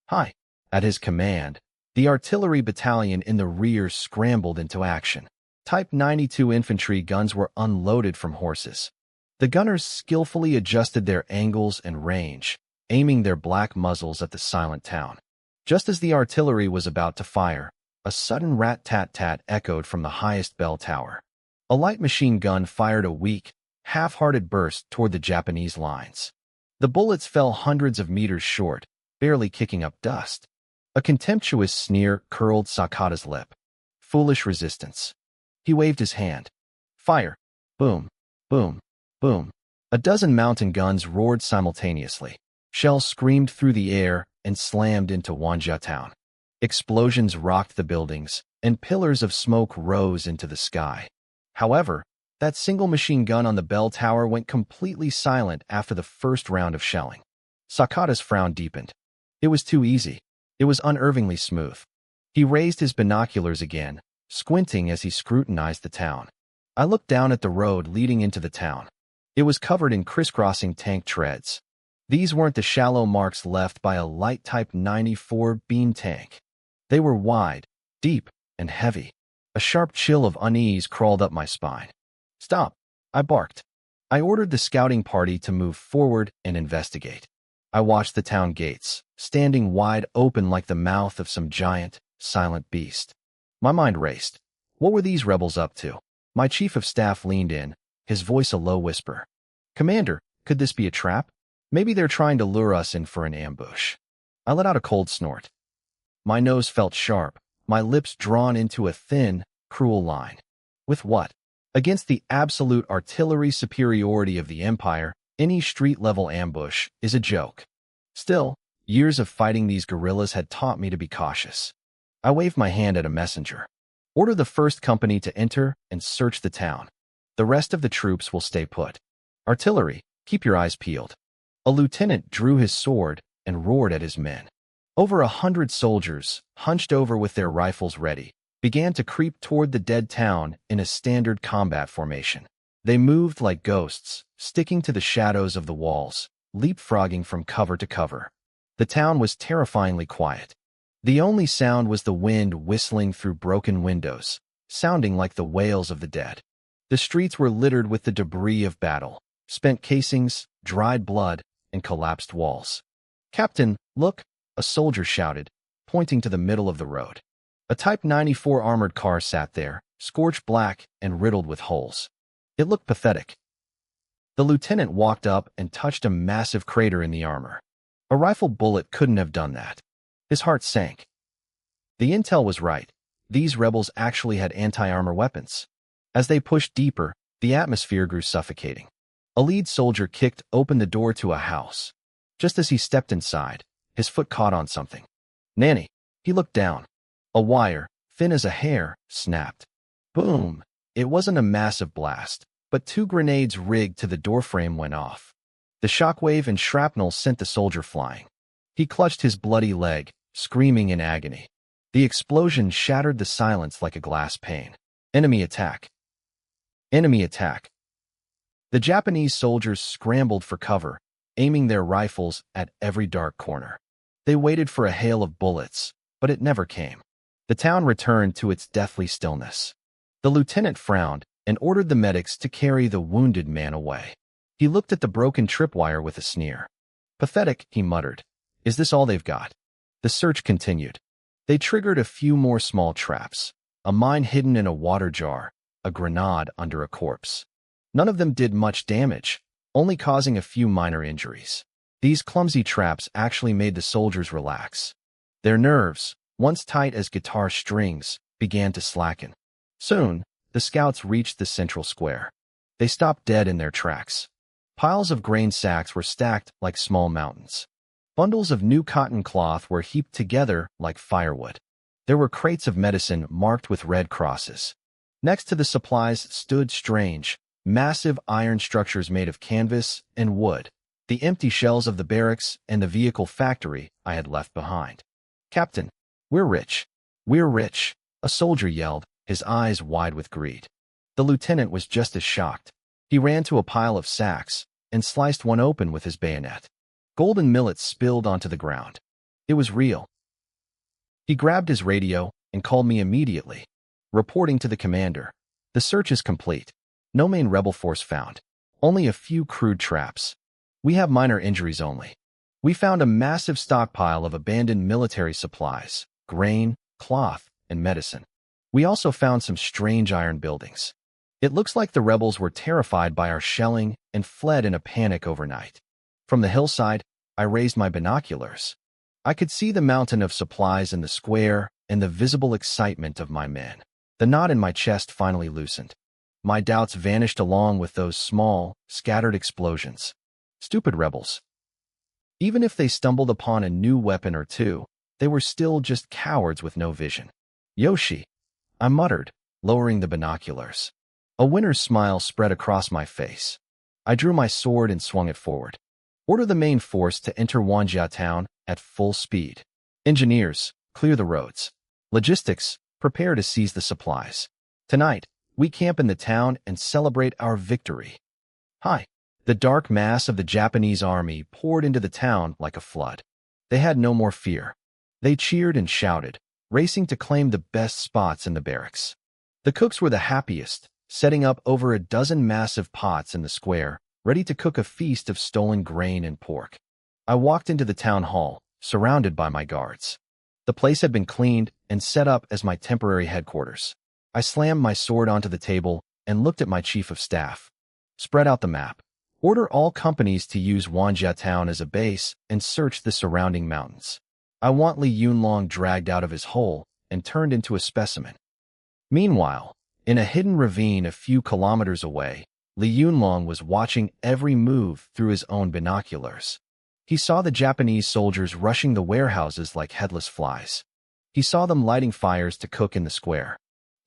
"Hi." At his command, the artillery battalion in the rear scrambled into action. Type 92 infantry guns were unloaded from horses. The gunners skillfully adjusted their angles and range, aiming their black muzzles at the silent town. Just as the artillery was about to fire, a sudden rat-tat-tat echoed from the highest bell tower. A light machine gun fired a weak, half-hearted burst toward the Japanese lines. The bullets fell hundreds of meters short, barely kicking up dust. A contemptuous sneer curled Sakata's lip. Foolish resistance. He waved his hand. "Fire!" Boom, boom, boom. A dozen mountain guns roared simultaneously. Shells screamed through the air and slammed into Wanjia town. Explosions rocked the buildings, and pillars of smoke rose into the sky. However, that single machine gun on the bell tower went completely silent after the first round of shelling. Sakata's frown deepened. It was too easy. It was unnervingly smooth. He raised his binoculars again, squinting as he scrutinized the town. I looked down at the road leading into the town. It was covered in crisscrossing tank treads. These weren't the shallow marks left by a light Type 94 beam tank. They were wide, deep, and heavy. A sharp chill of unease crawled up my spine. "Stop!" I barked. I ordered the scouting party to move forward and investigate. I watched the town gates, standing wide open like the mouth of some giant, silent beast. My mind raced. What were these rebels up to? My chief of staff leaned in, his voice a low whisper. "Commander, could this be a trap? Maybe they're trying to lure us in for an ambush." I let out a cold snort. My nose felt sharp, my lips drawn into a thin, cruel line. With what? Against the absolute artillery superiority of the Empire, any street-level ambush is a joke. Still, years of fighting these guerrillas had taught me to be cautious. I waved my hand at a messenger. "Order the first company to enter and search the town. The rest of the troops will stay put. Artillery, keep your eyes peeled." A lieutenant drew his sword and roared at his men. Over 100 soldiers, hunched over with their rifles ready, began to creep toward the dead town in a standard combat formation. They moved like ghosts, sticking to the shadows of the walls, leapfrogging from cover to cover. The town was terrifyingly quiet. The only sound was the wind whistling through broken windows, sounding like the wails of the dead. The streets were littered with the debris of battle, spent casings, dried blood, and collapsed walls. "Captain, look!" a soldier shouted, pointing to the middle of the road. A Type 94 armored car sat there, scorched black and riddled with holes. It looked pathetic. The lieutenant walked up and touched a massive crater in the armor. A rifle bullet couldn't have done that. His heart sank. The intel was right. These rebels actually had anti-armor weapons. As they pushed deeper, the atmosphere grew suffocating. A lead soldier kicked open the door to a house. Just as he stepped inside, his foot caught on something. "Nanny!" He looked down. A wire, thin as a hair, snapped. Boom! It wasn't a massive blast, but 2 grenades rigged to the doorframe went off. The shockwave and shrapnel sent the soldier flying. He clutched his bloody leg, screaming in agony. The explosion shattered the silence like a glass pane. Enemy attack! Enemy attack! The Japanese soldiers scrambled for cover, aiming their rifles at every dark corner. They waited for a hail of bullets, but it never came. The town returned to its deathly stillness. The lieutenant frowned and ordered the medics to carry the wounded man away. He looked at the broken tripwire with a sneer. "Pathetic," he muttered. "Is this all they've got?" The search continued. They triggered a few more small traps. A mine hidden in a water jar, a grenade under a corpse. None of them did much damage, only causing a few minor injuries. These clumsy traps actually made the soldiers relax. Their nerves, once tight as guitar strings, began to slacken. Soon, the scouts reached the central square. They stopped dead in their tracks. Piles of grain sacks were stacked like small mountains. Bundles of new cotton cloth were heaped together like firewood. There were crates of medicine marked with red crosses. Next to the supplies stood strange, massive iron structures made of canvas and wood, the empty shells of the barracks and the vehicle factory I had left behind. "Captain, we're rich. We're rich," a soldier yelled, his eyes wide with greed. The lieutenant was just as shocked. He ran to a pile of sacks and sliced one open with his bayonet. Golden millet spilled onto the ground. It was real. He grabbed his radio and called me immediately, reporting to the commander. "The search is complete. No main rebel force found. Only a few crude traps. We have minor injuries only. We found a massive stockpile of abandoned military supplies, grain, cloth, and medicine. We also found some strange iron buildings. It looks like the rebels were terrified by our shelling and fled in a panic overnight." From the hillside, I raised my binoculars. I could see the mountain of supplies in the square and the visible excitement of my men. The knot in my chest finally loosened. My doubts vanished along with those small, scattered explosions. Stupid rebels. Even if they stumbled upon a new weapon or two, they were still just cowards with no vision. "Yoshi," I muttered, lowering the binoculars. A winner's smile spread across my face. I drew my sword and swung it forward. "Order the main force to enter Wanjia town at full speed. Engineers, clear the roads. Logistics, prepare to seize the supplies. Tonight, we camp in the town and celebrate our victory." "Hi." The dark mass of the Japanese army poured into the town like a flood. They had no more fear. They cheered and shouted, racing to claim the best spots in the barracks. The cooks were the happiest, setting up over a dozen massive pots in the square, ready to cook a feast of stolen grain and pork. I walked into the town hall, surrounded by my guards. The place had been cleaned and set up as my temporary headquarters. I slammed my sword onto the table and looked at my chief of staff. Spread out the map. Order all companies to use Wanjia Town as a base and search the surrounding mountains. I want Li Yunlong dragged out of his hole and turned into a specimen. Meanwhile, in a hidden ravine a few kilometers away, Li Yunlong was watching every move through his own binoculars. He saw the Japanese soldiers rushing the warehouses like headless flies. He saw them lighting fires to cook in the square.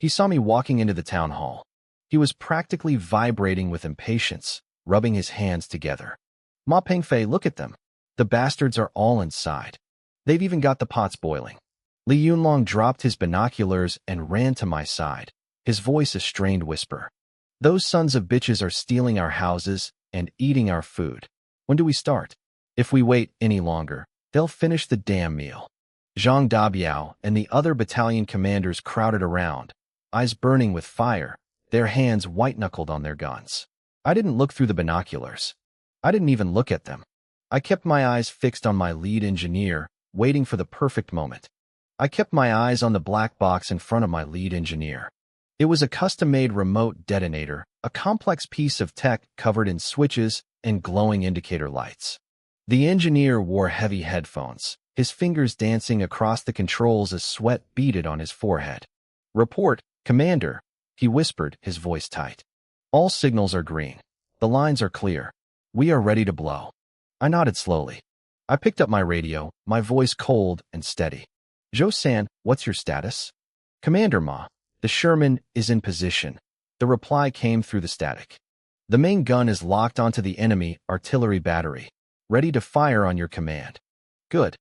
He saw me walking into the town hall. He was practically vibrating with impatience, rubbing his hands together. Ma Pengfei, look at them. The bastards are all inside. They've even got the pots boiling. Li Yunlong dropped his binoculars and ran to my side, his voice a strained whisper. Those sons of bitches are stealing our houses and eating our food. When do we start? If we wait any longer, they'll finish the damn meal. Zhang Dabiao and the other battalion commanders crowded around, eyes burning with fire, their hands white-knuckled on their guns. I didn't look through the binoculars. I didn't even look at them. I kept my eyes fixed on my lead engineer, waiting for the perfect moment. I kept my eyes on the black box in front of my lead engineer. It was a custom-made remote detonator, a complex piece of tech covered in switches and glowing indicator lights. The engineer wore heavy headphones, his fingers dancing across the controls as sweat beaded on his forehead. "Report, Commander," he whispered, his voice tight. "All signals are green. The lines are clear. We are ready to blow." I nodded slowly. I picked up my radio, my voice cold and steady. "Zhou-san, what's your status?" "Commander Ma, the Sherman is in position." The reply came through the static. "The main gun is locked onto the enemy artillery battery, ready to fire on your command." "Good."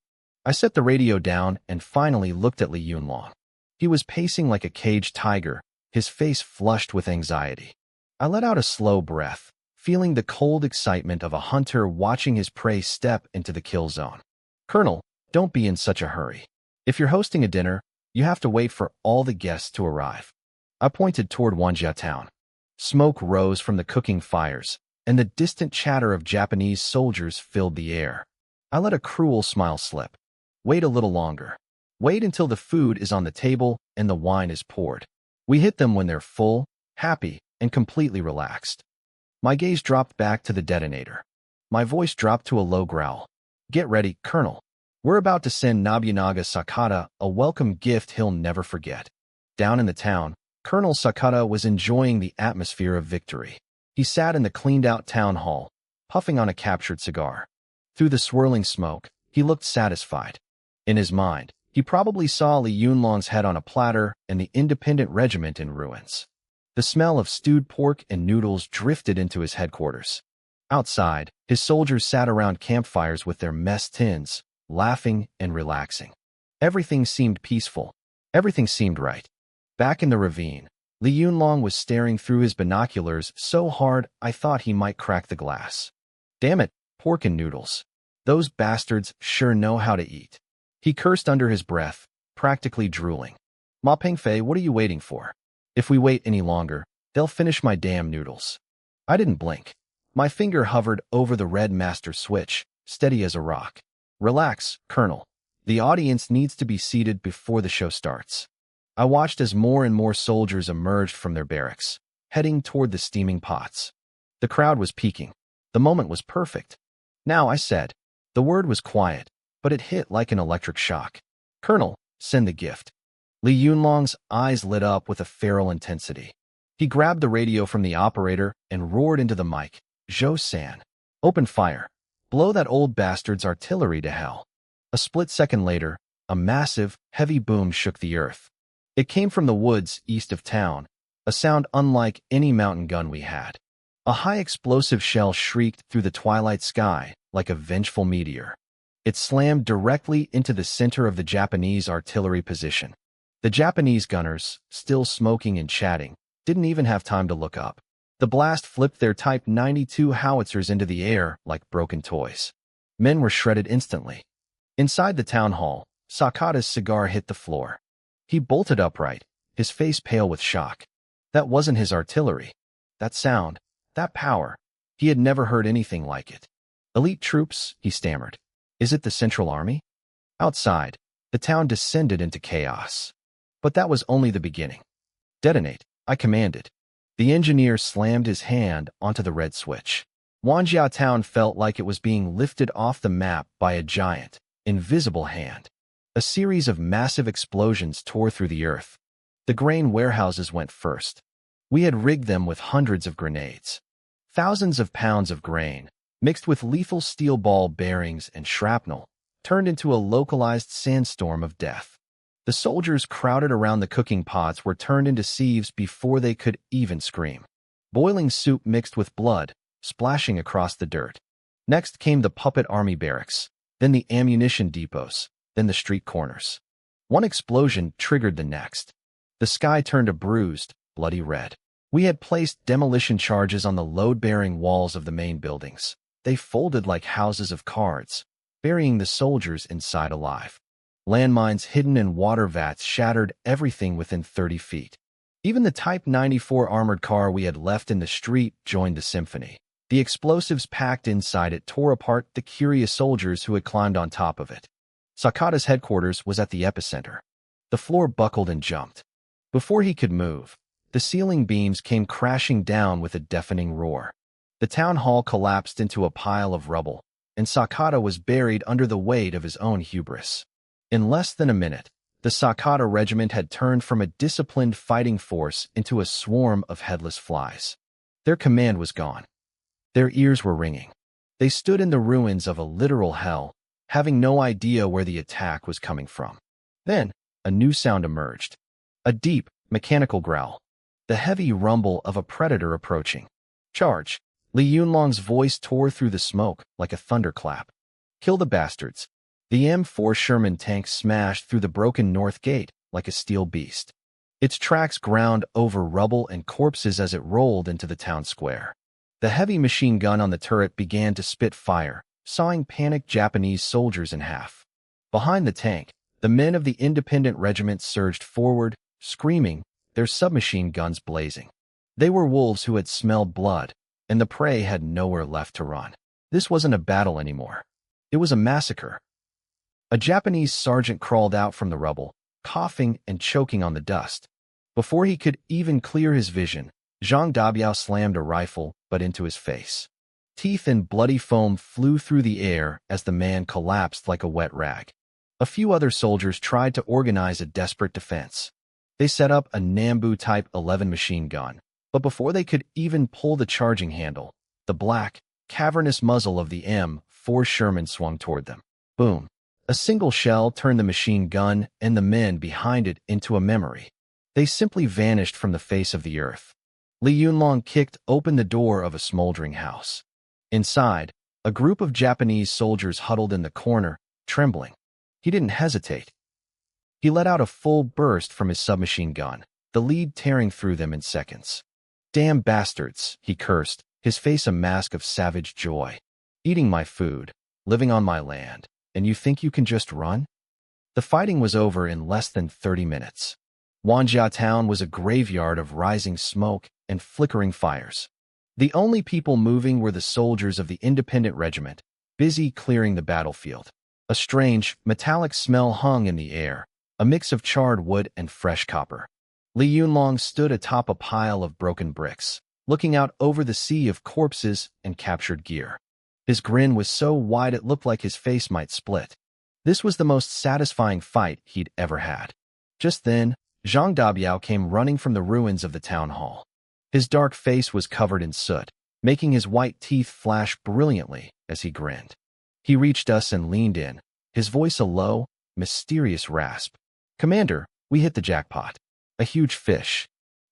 I set the radio down and finally looked at Li Yunlong. He was pacing like a caged tiger, his face flushed with anxiety. I let out a slow breath, feeling the cold excitement of a hunter watching his prey step into the kill zone. "Colonel, don't be in such a hurry. If you're hosting a dinner, you have to wait for all the guests to arrive." I pointed toward Wanjia Town. Smoke rose from the cooking fires, and the distant chatter of Japanese soldiers filled the air. I let a cruel smile slip. Wait a little longer. Wait until the food is on the table and the wine is poured. We hit them when they're full, happy, and completely relaxed. My gaze dropped back to the detonator. My voice dropped to a low growl. "Get ready, Colonel. We're about to send Nobunaga Sakata a welcome gift he'll never forget." Down in the town, Colonel Sakata was enjoying the atmosphere of victory. He sat in the cleaned-out town hall, puffing on a captured cigar. Through the swirling smoke, he looked satisfied. In his mind, he probably saw Li Yunlong's head on a platter and the independent regiment in ruins. The smell of stewed pork and noodles drifted into his headquarters. Outside, his soldiers sat around campfires with their mess tins, laughing and relaxing. Everything seemed peaceful. Everything seemed right. Back in the ravine, Li Yunlong was staring through his binoculars so hard I thought he might crack the glass. "Damn it, pork and noodles. Those bastards sure know how to eat." He cursed under his breath, practically drooling. "Ma Pengfei, what are you waiting for? If we wait any longer, they'll finish my damn noodles." I didn't blink. My finger hovered over the red master switch, steady as a rock. "Relax, Colonel. The audience needs to be seated before the show starts." I watched as more and more soldiers emerged from their barracks, heading toward the steaming pots. The crowd was peaking. The moment was perfect. "Now," I said. The word was quiet, but it hit like an electric shock. "Colonel, send the gift." Li Yunlong's eyes lit up with a feral intensity. He grabbed the radio from the operator and roared into the mic. "Zhou-san, open fire. Blow that old bastard's artillery to hell." A split second later, a massive, heavy boom shook the earth. It came from the woods east of town, a sound unlike any mountain gun we had. A high explosive shell shrieked through the twilight sky like a vengeful meteor. It slammed directly into the center of the Japanese artillery position. The Japanese gunners, still smoking and chatting, didn't even have time to look up. The blast flipped their Type 92 howitzers into the air like broken toys. Men were shredded instantly. Inside the town hall, Sakata's cigar hit the floor. He bolted upright, his face pale with shock. That wasn't his artillery. That sound, that power. He had never heard anything like it. Elite troops, he stammered. Is it the Central Army? Outside, the town descended into chaos. But that was only the beginning. Detonate, I commanded. The engineer slammed his hand onto the red switch. Wanjiao town felt like it was being lifted off the map by a giant, invisible hand. A series of massive explosions tore through the earth. The grain warehouses went first. We had rigged them with hundreds of grenades. Thousands of pounds of grain, mixed with lethal steel ball bearings and shrapnel, turned into a localized sandstorm of death. The soldiers crowded around the cooking pots were turned into sieves before they could even scream. Boiling soup mixed with blood, splashing across the dirt. Next came the puppet army barracks, then the ammunition depots, then the street corners. One explosion triggered the next. The sky turned a bruised, bloody red. We had placed demolition charges on the load-bearing walls of the main buildings. They folded like houses of cards, burying the soldiers inside alive. Landmines hidden in water vats shattered everything within 30 feet. Even the Type 94 armored car we had left in the street joined the symphony. The explosives packed inside it tore apart the curious soldiers who had climbed on top of it. Sakata's headquarters was at the epicenter. The floor buckled and jumped. Before he could move, the ceiling beams came crashing down with a deafening roar. The town hall collapsed into a pile of rubble, and Sakata was buried under the weight of his own hubris. In less than a minute, the Sakata regiment had turned from a disciplined fighting force into a swarm of headless flies. Their command was gone. Their ears were ringing. They stood in the ruins of a literal hell, having no idea where the attack was coming from. Then, a new sound emerged. A deep, mechanical growl. The heavy rumble of a predator approaching. Charge! Li Yunlong's voice tore through the smoke like a thunderclap. Kill the bastards. The M4 Sherman tank smashed through the broken north gate like a steel beast. Its tracks ground over rubble and corpses as it rolled into the town square. The heavy machine gun on the turret began to spit fire, sawing panicked Japanese soldiers in half. Behind the tank, the men of the independent regiment surged forward, screaming, their submachine guns blazing. They were wolves who had smelled blood, and the prey had nowhere left to run. This wasn't a battle anymore. It was a massacre. A Japanese sergeant crawled out from the rubble, coughing and choking on the dust. Before he could even clear his vision, Zhang Dabiao slammed a rifle, but into his face. Teeth and bloody foam flew through the air as the man collapsed like a wet rag. A few other soldiers tried to organize a desperate defense. They set up a Nambu Type 11 machine gun, but before they could even pull the charging handle, the black, cavernous muzzle of the M4 Sherman swung toward them. Boom! A single shell turned the machine gun and the men behind it into a memory. They simply vanished from the face of the earth. Li Yunlong kicked open the door of a smoldering house. Inside, a group of Japanese soldiers huddled in the corner, trembling. He didn't hesitate. He let out a full burst from his submachine gun, the lead tearing through them in seconds. Damn bastards, he cursed, his face a mask of savage joy. Eating my food, living on my land, and you think you can just run? The fighting was over in less than 30 minutes. Wanjiao town was a graveyard of rising smoke and flickering fires. The only people moving were the soldiers of the independent regiment, busy clearing the battlefield. A strange, metallic smell hung in the air, a mix of charred wood and fresh copper. Li Yunlong stood atop a pile of broken bricks, looking out over the sea of corpses and captured gear. His grin was so wide it looked like his face might split. This was the most satisfying fight he'd ever had. Just then, Zhang Dabiao came running from the ruins of the town hall. His dark face was covered in soot, making his white teeth flash brilliantly as he grinned. He reached us and leaned in, his voice a low, mysterious rasp. "Commander, we hit the jackpot. A huge fish."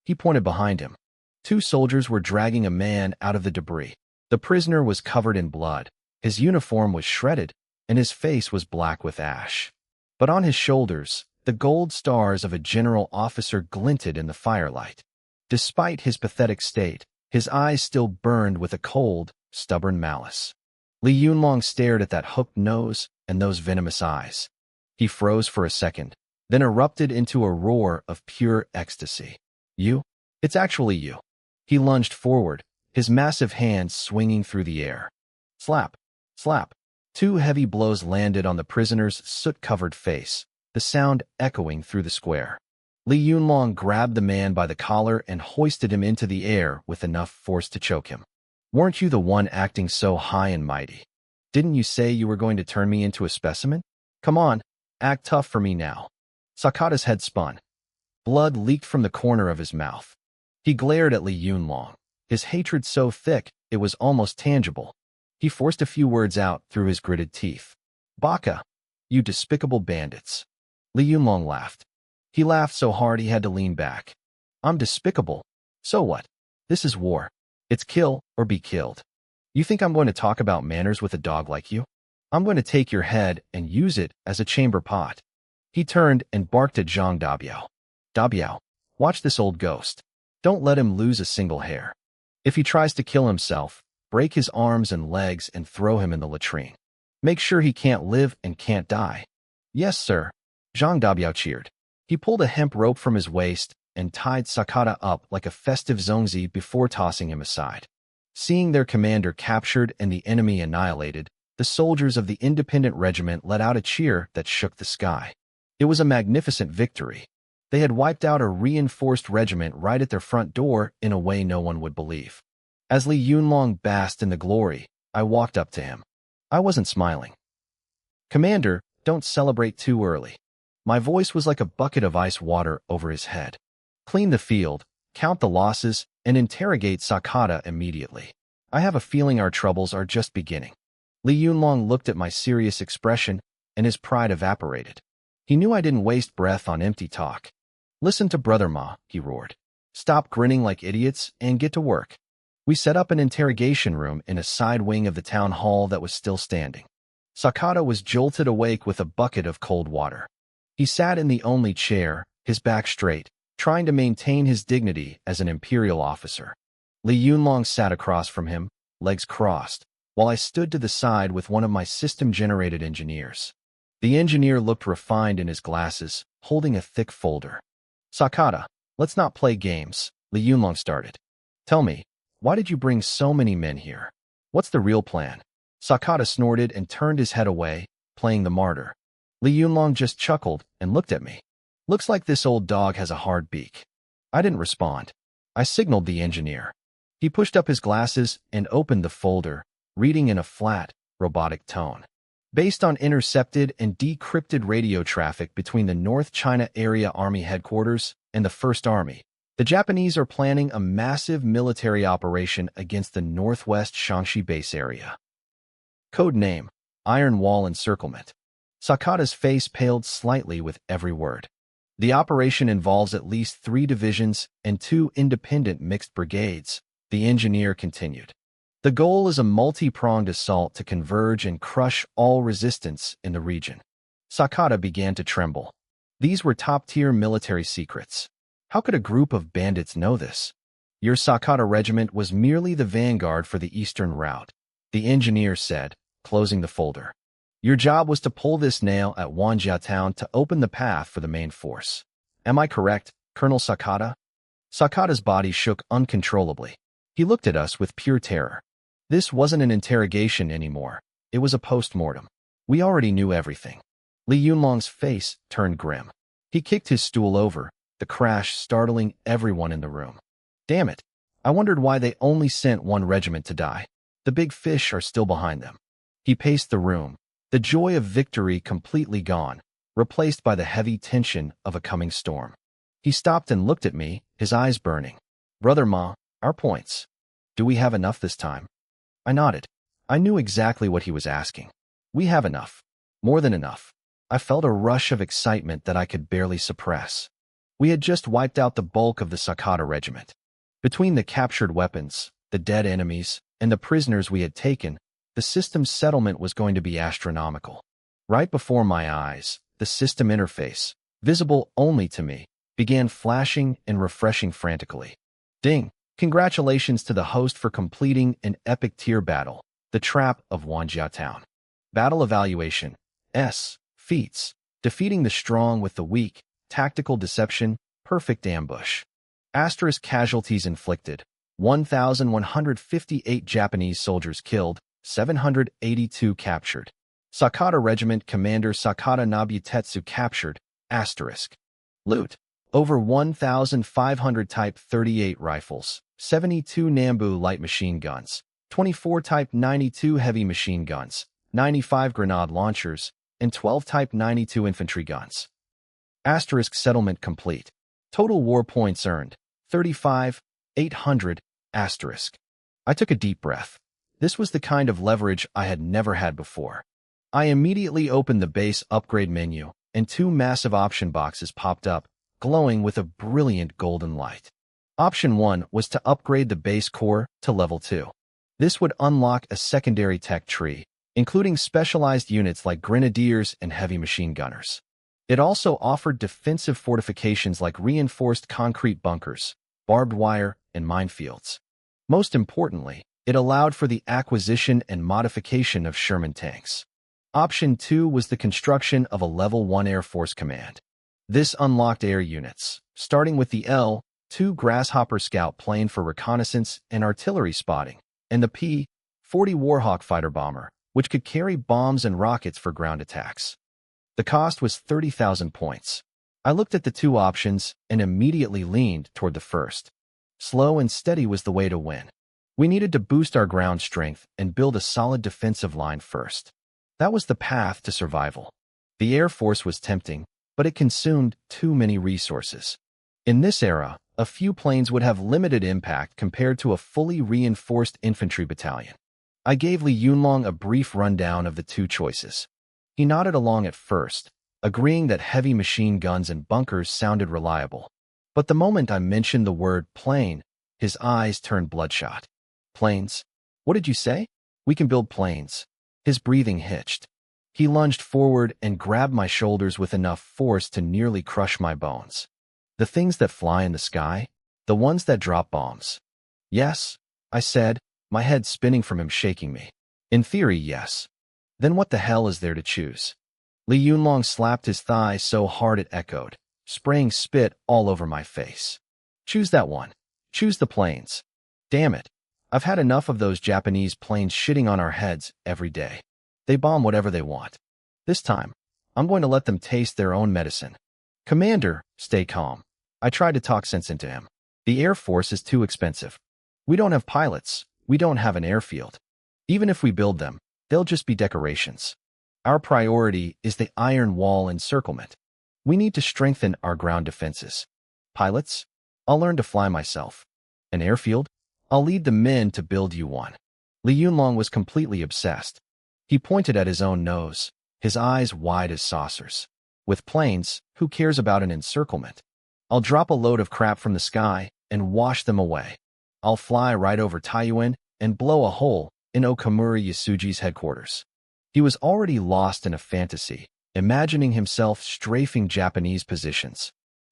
He pointed behind him. 2 soldiers were dragging a man out of the debris. The prisoner was covered in blood, his uniform was shredded, and his face was black with ash. But on his shoulders, the gold stars of a general officer glinted in the firelight. Despite his pathetic state, His eyes still burned with a cold, stubborn malice. Li Yunlong stared at that hooked nose and those venomous eyes. He froze for a second, then erupted into a roar of pure ecstasy. You? It's actually you. He lunged forward, his massive hands swinging through the air. Slap! Slap! 2 heavy blows landed on the prisoner's soot-covered face, the sound echoing through the square. Li Yunlong grabbed the man by the collar and hoisted him into the air with enough force to choke him. Weren't you the one acting so high and mighty? Didn't you say you were going to turn me into a specimen? Come on, act tough for me now. Sakata's head spun. Blood leaked from the corner of his mouth. He glared at Li Yunlong, his hatred so thick it was almost tangible. He forced a few words out through his gritted teeth. Baka! You despicable bandits. Li Yunlong laughed. He laughed so hard he had to lean back. I'm despicable. So what? This is war. It's kill or be killed. You think I'm going to talk about manners with a dog like you? I'm going to take your head and use it as a chamber pot. He turned and barked at Zhang Dabiao. Dabiao, watch this old ghost. Don't let him lose a single hair. If he tries to kill himself, break his arms and legs and throw him in the latrine. Make sure he can't live and can't die. Yes, sir. Zhang Dabiao cheered. He pulled a hemp rope from his waist and tied Sakata up like a festive zongzi before tossing him aside. Seeing their commander captured and the enemy annihilated, the soldiers of the independent regiment let out a cheer that shook the sky. It was a magnificent victory. They had wiped out a reinforced regiment right at their front door in a way no one would believe. As Li Yunlong basked in the glory, I walked up to him. I wasn't smiling. Commander, don't celebrate too early. My voice was like a bucket of ice water over his head. Clean the field, count the losses, and interrogate Sakata immediately. I have a feeling our troubles are just beginning. Li Yunlong looked at my serious expression, and his pride evaporated. He knew I didn't waste breath on empty talk. Listen to Brother Ma, he roared. Stop grinning like idiots and get to work. We set up an interrogation room in a side wing of the town hall that was still standing. Sakata was jolted awake with a bucket of cold water. He sat in the only chair, his back straight, trying to maintain his dignity as an imperial officer. Li Yunlong sat across from him, legs crossed, while I stood to the side with one of my system-generated engineers. The engineer looked refined in his glasses, holding a thick folder. Sakata, let's not play games, Li Yunlong started. Tell me, why did you bring so many men here? What's the real plan? Sakata snorted and turned his head away, playing the martyr. Li Yunlong just chuckled and looked at me. Looks like this old dog has a hard beak. I didn't respond. I signaled the engineer. He pushed up his glasses and opened the folder, reading in a flat, robotic tone. Based on intercepted and decrypted radio traffic between the North China Area Army Headquarters and the First Army, the Japanese are planning a massive military operation against the Northwest Shaanxi base area. Code name, Iron Wall Encirclement. Sakata's face paled slightly with every word. The operation involves at least 3 divisions and 2 independent mixed brigades, the engineer continued. The goal is a multi-pronged assault to converge and crush all resistance in the region. Sakata began to tremble. These were top-tier military secrets. How could a group of bandits know this? Your Sakata regiment was merely the vanguard for the eastern route, the engineer said, closing the folder. Your job was to pull this nail at Wanjia town to open the path for the main force. Am I correct, Colonel Sakata? Sakata's body shook uncontrollably. He looked at us with pure terror. This wasn't an interrogation anymore. It was a post-mortem. We already knew everything. Li Yunlong's face turned grim. He kicked his stool over, the crash startling everyone in the room. Damn it. I wondered why they only sent 1 regiment to die. The big fish are still behind them. He paced the room, the joy of victory completely gone, replaced by the heavy tension of a coming storm. He stopped and looked at me, his eyes burning. Brother Ma, our points. Do we have enough this time? I nodded. I knew exactly what he was asking. We have enough. More than enough. I felt a rush of excitement that I could barely suppress. We had just wiped out the bulk of the Sakata regiment. Between the captured weapons, the dead enemies, and the prisoners we had taken, the system's settlement was going to be astronomical. Right before my eyes, the system interface, visible only to me, began flashing and refreshing frantically. Ding! Congratulations to the host for completing an epic tier battle, The Trap of Wanjia Town. Battle Evaluation. S. Feats. Defeating the strong with the weak. Tactical deception. Perfect ambush. Asterisk casualties inflicted. 1,158 Japanese soldiers killed. 782 captured. Sakata Regiment Commander Sakata Nobutetsu captured. Asterisk. Loot. Over 1,500 Type 38 rifles, 72 Nambu light machine guns, 24 Type 92 heavy machine guns, 95 grenade launchers, and 12 Type 92 infantry guns. Asterisk settlement complete. Total war points earned, 35,800. Asterisk. I took a deep breath. This was the kind of leverage I had never had before. I immediately opened the base upgrade menu, and two massive option boxes popped up, glowing with a brilliant golden light. Option 1 was to upgrade the base core to level 2. This would unlock a secondary tech tree, including specialized units like grenadiers and heavy machine gunners. It also offered defensive fortifications like reinforced concrete bunkers, barbed wire, and minefields. Most importantly, it allowed for the acquisition and modification of Sherman tanks. Option 2 was the construction of a Level 1 Air Force command. This unlocked air units, starting with the L-2 Grasshopper scout plane for reconnaissance and artillery spotting, and the P-40 Warhawk fighter bomber, which could carry bombs and rockets for ground attacks. The cost was 30,000 points. I looked at the two options and immediately leaned toward the first. Slow and steady was the way to win. We needed to boost our ground strength and build a solid defensive line first. That was the path to survival. The Air Force was tempting, but it consumed too many resources. In this era, a few planes would have limited impact compared to a fully reinforced infantry battalion. I gave Li Yunlong a brief rundown of the two choices. He nodded along at first, agreeing that heavy machine guns and bunkers sounded reliable. But the moment I mentioned the word plane, his eyes turned bloodshot. Planes? What did you say? We can build planes. His breathing hitched. He lunged forward and grabbed my shoulders with enough force to nearly crush my bones. The things that fly in the sky? The ones that drop bombs? Yes, I said, my head spinning from him shaking me. In theory, yes. Then what the hell is there to choose? Li Yunlong slapped his thigh so hard it echoed, spraying spit all over my face. Choose that one. Choose the planes. Damn it. I've had enough of those Japanese planes shitting on our heads every day. They bomb whatever they want. This time, I'm going to let them taste their own medicine. Commander, stay calm. I tried to talk sense into him. The Air Force is too expensive. We don't have pilots. We don't have an airfield. Even if we build them, they'll just be decorations. Our priority is the Iron Wall encirclement. We need to strengthen our ground defenses. Pilots? I'll learn to fly myself. An airfield? I'll lead the men to build you one. Li Yunlong was completely obsessed. He pointed at his own nose, his eyes wide as saucers. With planes, who cares about an encirclement? I'll drop a load of crap from the sky and wash them away. I'll fly right over Taiyuan and blow a hole in Okamura Yasuji's headquarters. He was already lost in a fantasy, imagining himself strafing Japanese positions.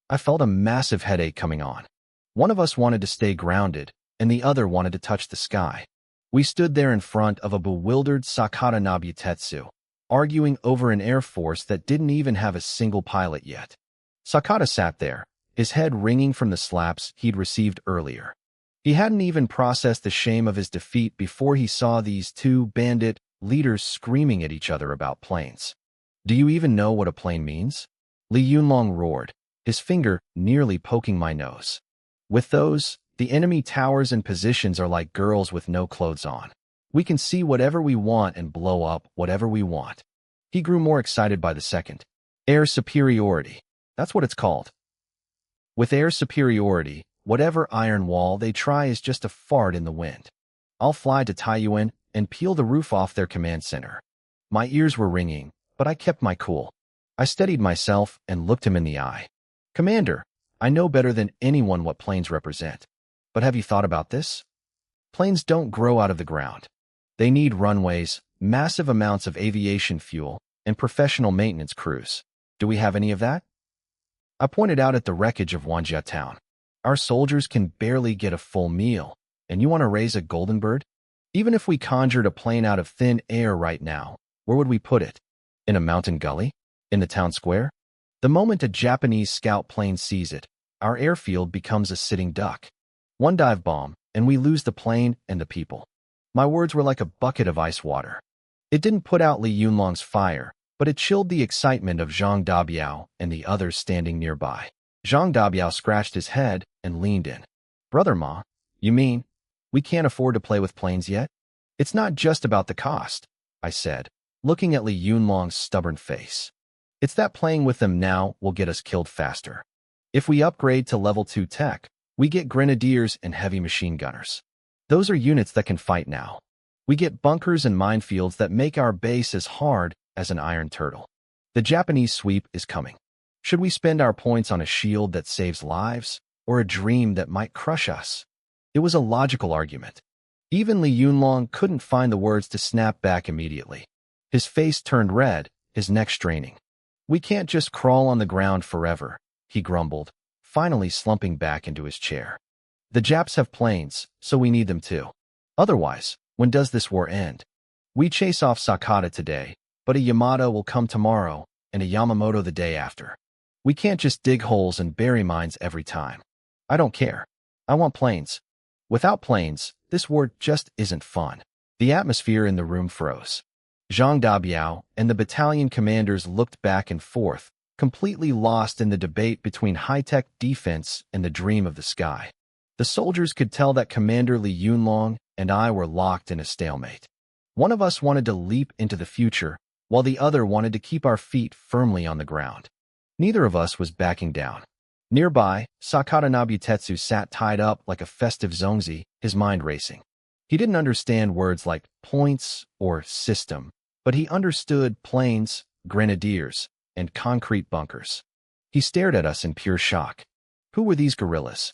I felt a massive headache coming on. One of us wanted to stay grounded, and the other wanted to touch the sky. We stood there in front of a bewildered Sakata Nobutetsu, arguing over an air force that didn't even have a single pilot yet. Sakata sat there, his head ringing from the slaps he'd received earlier. He hadn't even processed the shame of his defeat before he saw these two bandit leaders screaming at each other about planes. Do you even know what a plane means? Li Yunlong roared, his finger nearly poking my nose. With those, the enemy towers and positions are like girls with no clothes on. We can see whatever we want and blow up whatever we want. He grew more excited by the second. Air superiority. That's what it's called. With air superiority, whatever iron wall they try is just a fart in the wind. I'll fly to Taiyuan and peel the roof off their command center. My ears were ringing, but I kept my cool. I steadied myself and looked him in the eye. Commander, I know better than anyone what planes represent. But have you thought about this? Planes don't grow out of the ground. They need runways, massive amounts of aviation fuel, and professional maintenance crews. Do we have any of that? I pointed out at the wreckage of Wanjia Town. Our soldiers can barely get a full meal, and you want to raise a golden bird? Even if we conjured a plane out of thin air right now, where would we put it? In a mountain gully? In the town square? The moment a Japanese scout plane sees it, our airfield becomes a sitting duck. One dive bomb, and we lose the plane and the people. My words were like a bucket of ice water. It didn't put out Li Yunlong's fire, but it chilled the excitement of Zhang Dabiao and the others standing nearby. Zhang Dabiao scratched his head and leaned in. Brother Ma, you mean we can't afford to play with planes yet? It's not just about the cost, I said, looking at Li Yunlong's stubborn face. It's that playing with them now will get us killed faster. If we upgrade to level 2 tech, we get grenadiers and heavy machine gunners. Those are units that can fight now. We get bunkers and minefields that make our base as hard as an iron turtle. The Japanese sweep is coming. Should we spend our points on a shield that saves lives, or a dream that might crush us? It was a logical argument. Even Li Yunlong couldn't find the words to snap back immediately. His face turned red, his neck straining. We can't just crawl on the ground forever, he grumbled, finally slumping back into his chair. The Japs have planes, so we need them too. Otherwise, when does this war end? We chase off Sakata today, but a Yamada will come tomorrow, and a Yamamoto the day after. We can't just dig holes and bury mines every time. I don't care. I want planes. Without planes, this war just isn't fun. The atmosphere in the room froze. Zhang Dabiao and the battalion commanders looked back and forth, completely lost in the debate between high-tech defense and the dream of the sky. The soldiers could tell that Commander Li Yunlong and I were locked in a stalemate. One of us wanted to leap into the future, while the other wanted to keep our feet firmly on the ground. Neither of us was backing down. Nearby, Sakata Nobutetsu sat tied up like a festive zongzi, his mind racing. He didn't understand words like points or system, but he understood planes, grenadiers, and concrete bunkers. He stared at us in pure shock. Who were these guerrillas?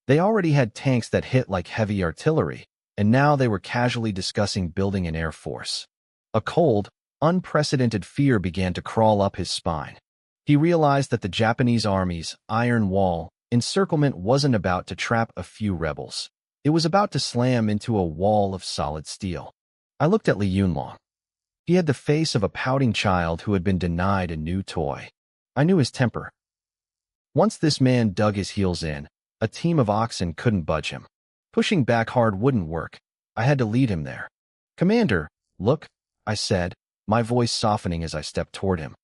They already had tanks that hit like heavy artillery, and now they were casually discussing building an air force. A cold, unprecedented fear began to crawl up his spine. He realized that the Japanese army's iron wall encirclement wasn't about to trap a few rebels. It was about to slam into a wall of solid steel. I looked at Li Yunlong. He had the face of a pouting child who had been denied a new toy. I knew his temper. Once this man dug his heels in, a team of oxen couldn't budge him. Pushing back hard wouldn't work. I had to lead him there. Commander, look, I said, my voice softening as I stepped toward him.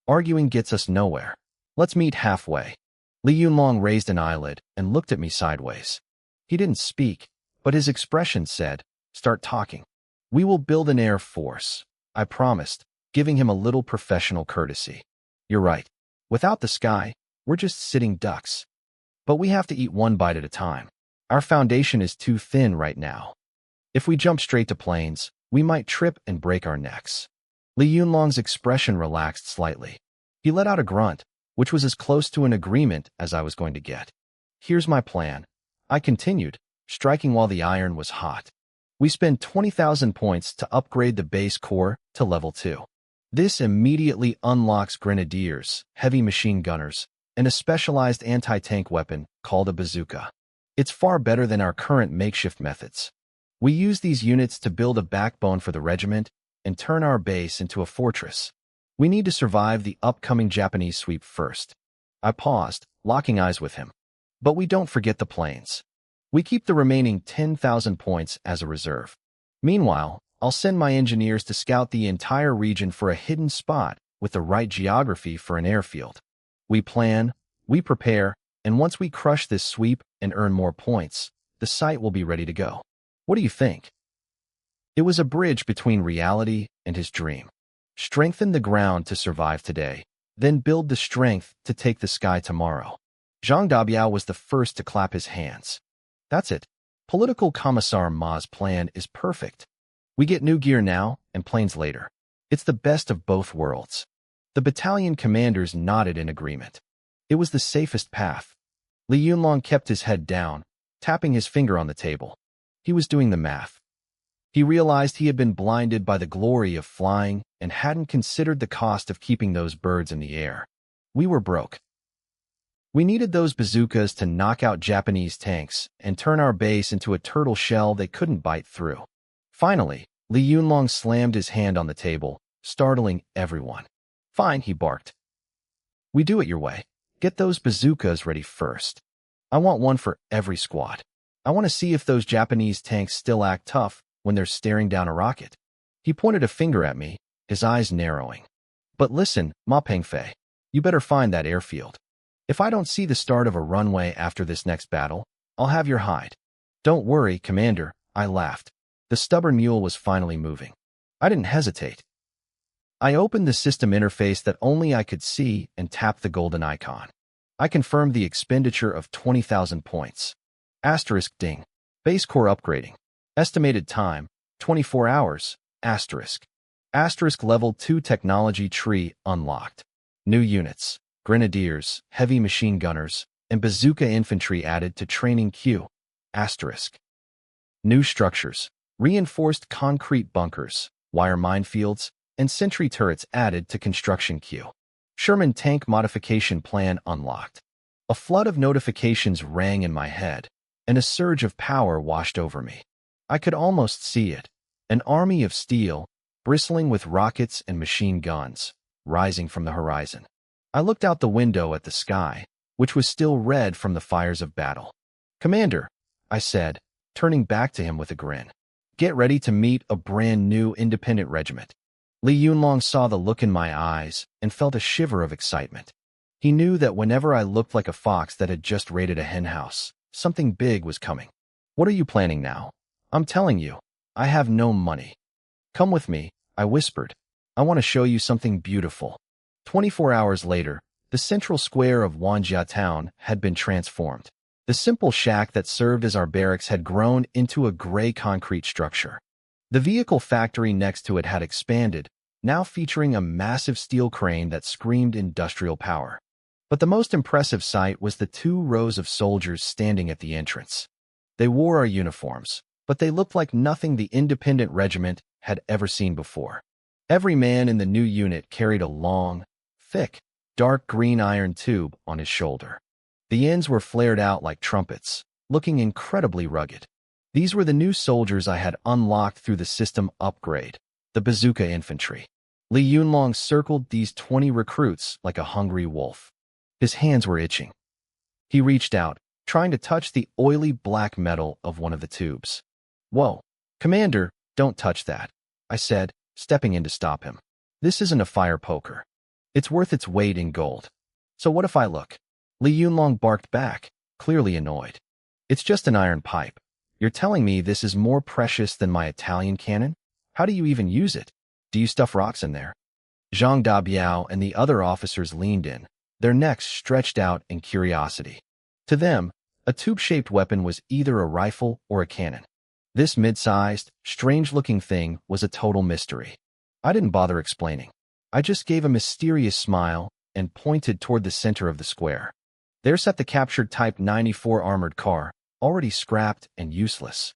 Arguing gets us nowhere. Let's meet halfway. Li Yunlong raised an eyelid and looked at me sideways. He didn't speak, but his expression said, start talking. We will build an air force, I promised, giving him a little professional courtesy. You're right. Without the sky, we're just sitting ducks. But we have to eat one bite at a time. Our foundation is too thin right now. If we jump straight to planes, we might trip and break our necks. Li Yunlong's expression relaxed slightly. He let out a grunt, which was as close to an agreement as I was going to get. Here's my plan, I continued, striking while the iron was hot. We spend 20,000 points to upgrade the base core to level 2. This immediately unlocks grenadiers, heavy machine gunners, and a specialized anti-tank weapon called a bazooka. It's far better than our current makeshift methods. We use these units to build a backbone for the regiment and turn our base into a fortress. We need to survive the upcoming Japanese sweep first. I paused, locking eyes with him. But we don't forget the planes. We keep the remaining 10,000 points as a reserve. Meanwhile, I'll send my engineers to scout the entire region for a hidden spot with the right geography for an airfield. We plan, we prepare, and once we crush this sweep and earn more points, the site will be ready to go. What do you think? It was a bridge between reality and his dream. Strengthen the ground to survive today, then build the strength to take the sky tomorrow. Zhang Dabiao was the first to clap his hands. That's it. Political Commissar Ma's plan is perfect. We get new gear now and planes later. It's the best of both worlds. The battalion commanders nodded in agreement. It was the safest path. Li Yunlong kept his head down, tapping his finger on the table. He was doing the math. He realized he had been blinded by the glory of flying and hadn't considered the cost of keeping those birds in the air. We were broke. We needed those bazookas to knock out Japanese tanks and turn our base into a turtle shell they couldn't bite through. Finally, Li Yunlong slammed his hand on the table, startling everyone. Fine, he barked. We do it your way. Get those bazookas ready first. I want one for every squad. I want to see if those Japanese tanks still act tough when they're staring down a rocket. He pointed a finger at me, his eyes narrowing. But listen, Ma Pengfei, you better find that airfield. If I don't see the start of a runway after this next battle, I'll have your hide. Don't worry, Commander, I laughed. The stubborn mule was finally moving. I didn't hesitate. I opened the system interface that only I could see and tapped the golden icon. I confirmed the expenditure of 20,000 points. Asterisk ding. Base core upgrading. Estimated time, 24 hours. Asterisk. Asterisk level 2 technology tree unlocked. New units, grenadiers, heavy machine gunners, and bazooka infantry added to training queue. Asterisk. New structures, reinforced concrete bunkers, wire minefields, and sentry turrets added to construction queue. Sherman tank modification plan unlocked. A flood of notifications rang in my head, and a surge of power washed over me. I could almost see it. An army of steel, bristling with rockets and machine guns, rising from the horizon. I looked out the window at the sky, which was still red from the fires of battle. Commander, I said, turning back to him with a grin. Get ready to meet a brand new independent regiment. Li Yunlong saw the look in my eyes and felt a shiver of excitement. He knew that whenever I looked like a fox that had just raided a henhouse, something big was coming. What are you planning now? I'm telling you, I have no money. Come with me, I whispered. I want to show you something beautiful. 24 hours later, the central square of Wanjia town had been transformed. The simple shack that served as our barracks had grown into a gray concrete structure. The vehicle factory next to it had expanded, now featuring a massive steel crane that screamed industrial power. But the most impressive sight was the 2 rows of soldiers standing at the entrance. They wore our uniforms, but they looked like nothing the independent regiment had ever seen before. Every man in the new unit carried a long, thick, dark green iron tube on his shoulder. The ends were flared out like trumpets, looking incredibly rugged. These were the new soldiers I had unlocked through the system upgrade, the bazooka infantry. Li Yunlong circled these 20 recruits like a hungry wolf. His hands were itching. He reached out, trying to touch the oily black metal of one of the tubes. Whoa, Commander, don't touch that, I said, stepping in to stop him. This isn't a fire poker. It's worth its weight in gold. So what if I look? Li Yunlong barked back, clearly annoyed. It's just an iron pipe. You're telling me this is more precious than my Italian cannon? How do you even use it? Do you stuff rocks in there? Zhang Dabiao and the other officers leaned in, their necks stretched out in curiosity. To them, a tube-shaped weapon was either a rifle or a cannon. This mid-sized, strange-looking thing was a total mystery. I didn't bother explaining. I just gave a mysterious smile and pointed toward the center of the square. There sat the captured Type 94 armored car, already scrapped and useless.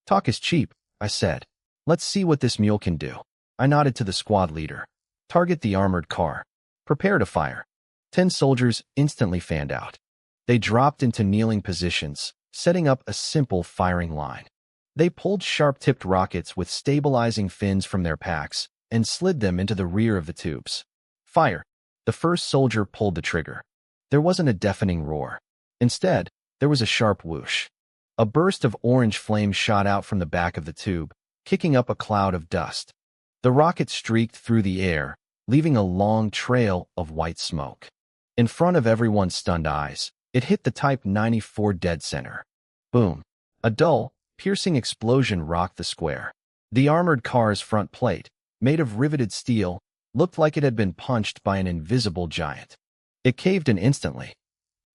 Talk is cheap, I said. Let's see what this mule can do. I nodded to the squad leader. Target the armored car. Prepare to fire. 10 soldiers instantly fanned out. They dropped into kneeling positions, setting up a simple firing line. They pulled sharp-tipped rockets with stabilizing fins from their packs and slid them into the rear of the tubes. Fire. The first soldier pulled the trigger. There wasn't a deafening roar. Instead, there was a sharp whoosh. A burst of orange flame shot out from the back of the tube, kicking up a cloud of dust. The rocket streaked through the air, leaving a long trail of white smoke. In front of everyone's stunned eyes, it hit the Type 94 dead center. Boom. A dull, piercing explosion rocked the square. The armored car's front plate, made of riveted steel, looked like it had been punched by an invisible giant. It caved in instantly.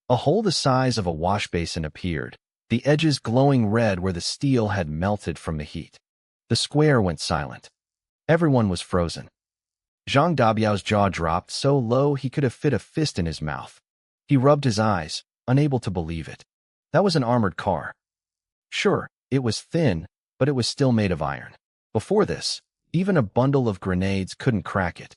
A hole the size of a wash basin appeared, the edges glowing red where the steel had melted from the heat. The square went silent. Everyone was frozen. Zhang Dabiao's jaw dropped so low he could have fit a fist in his mouth. He rubbed his eyes, unable to believe it. That was an armored car. Sure, it was thin, but it was still made of iron. Before this, even a bundle of grenades couldn't crack it.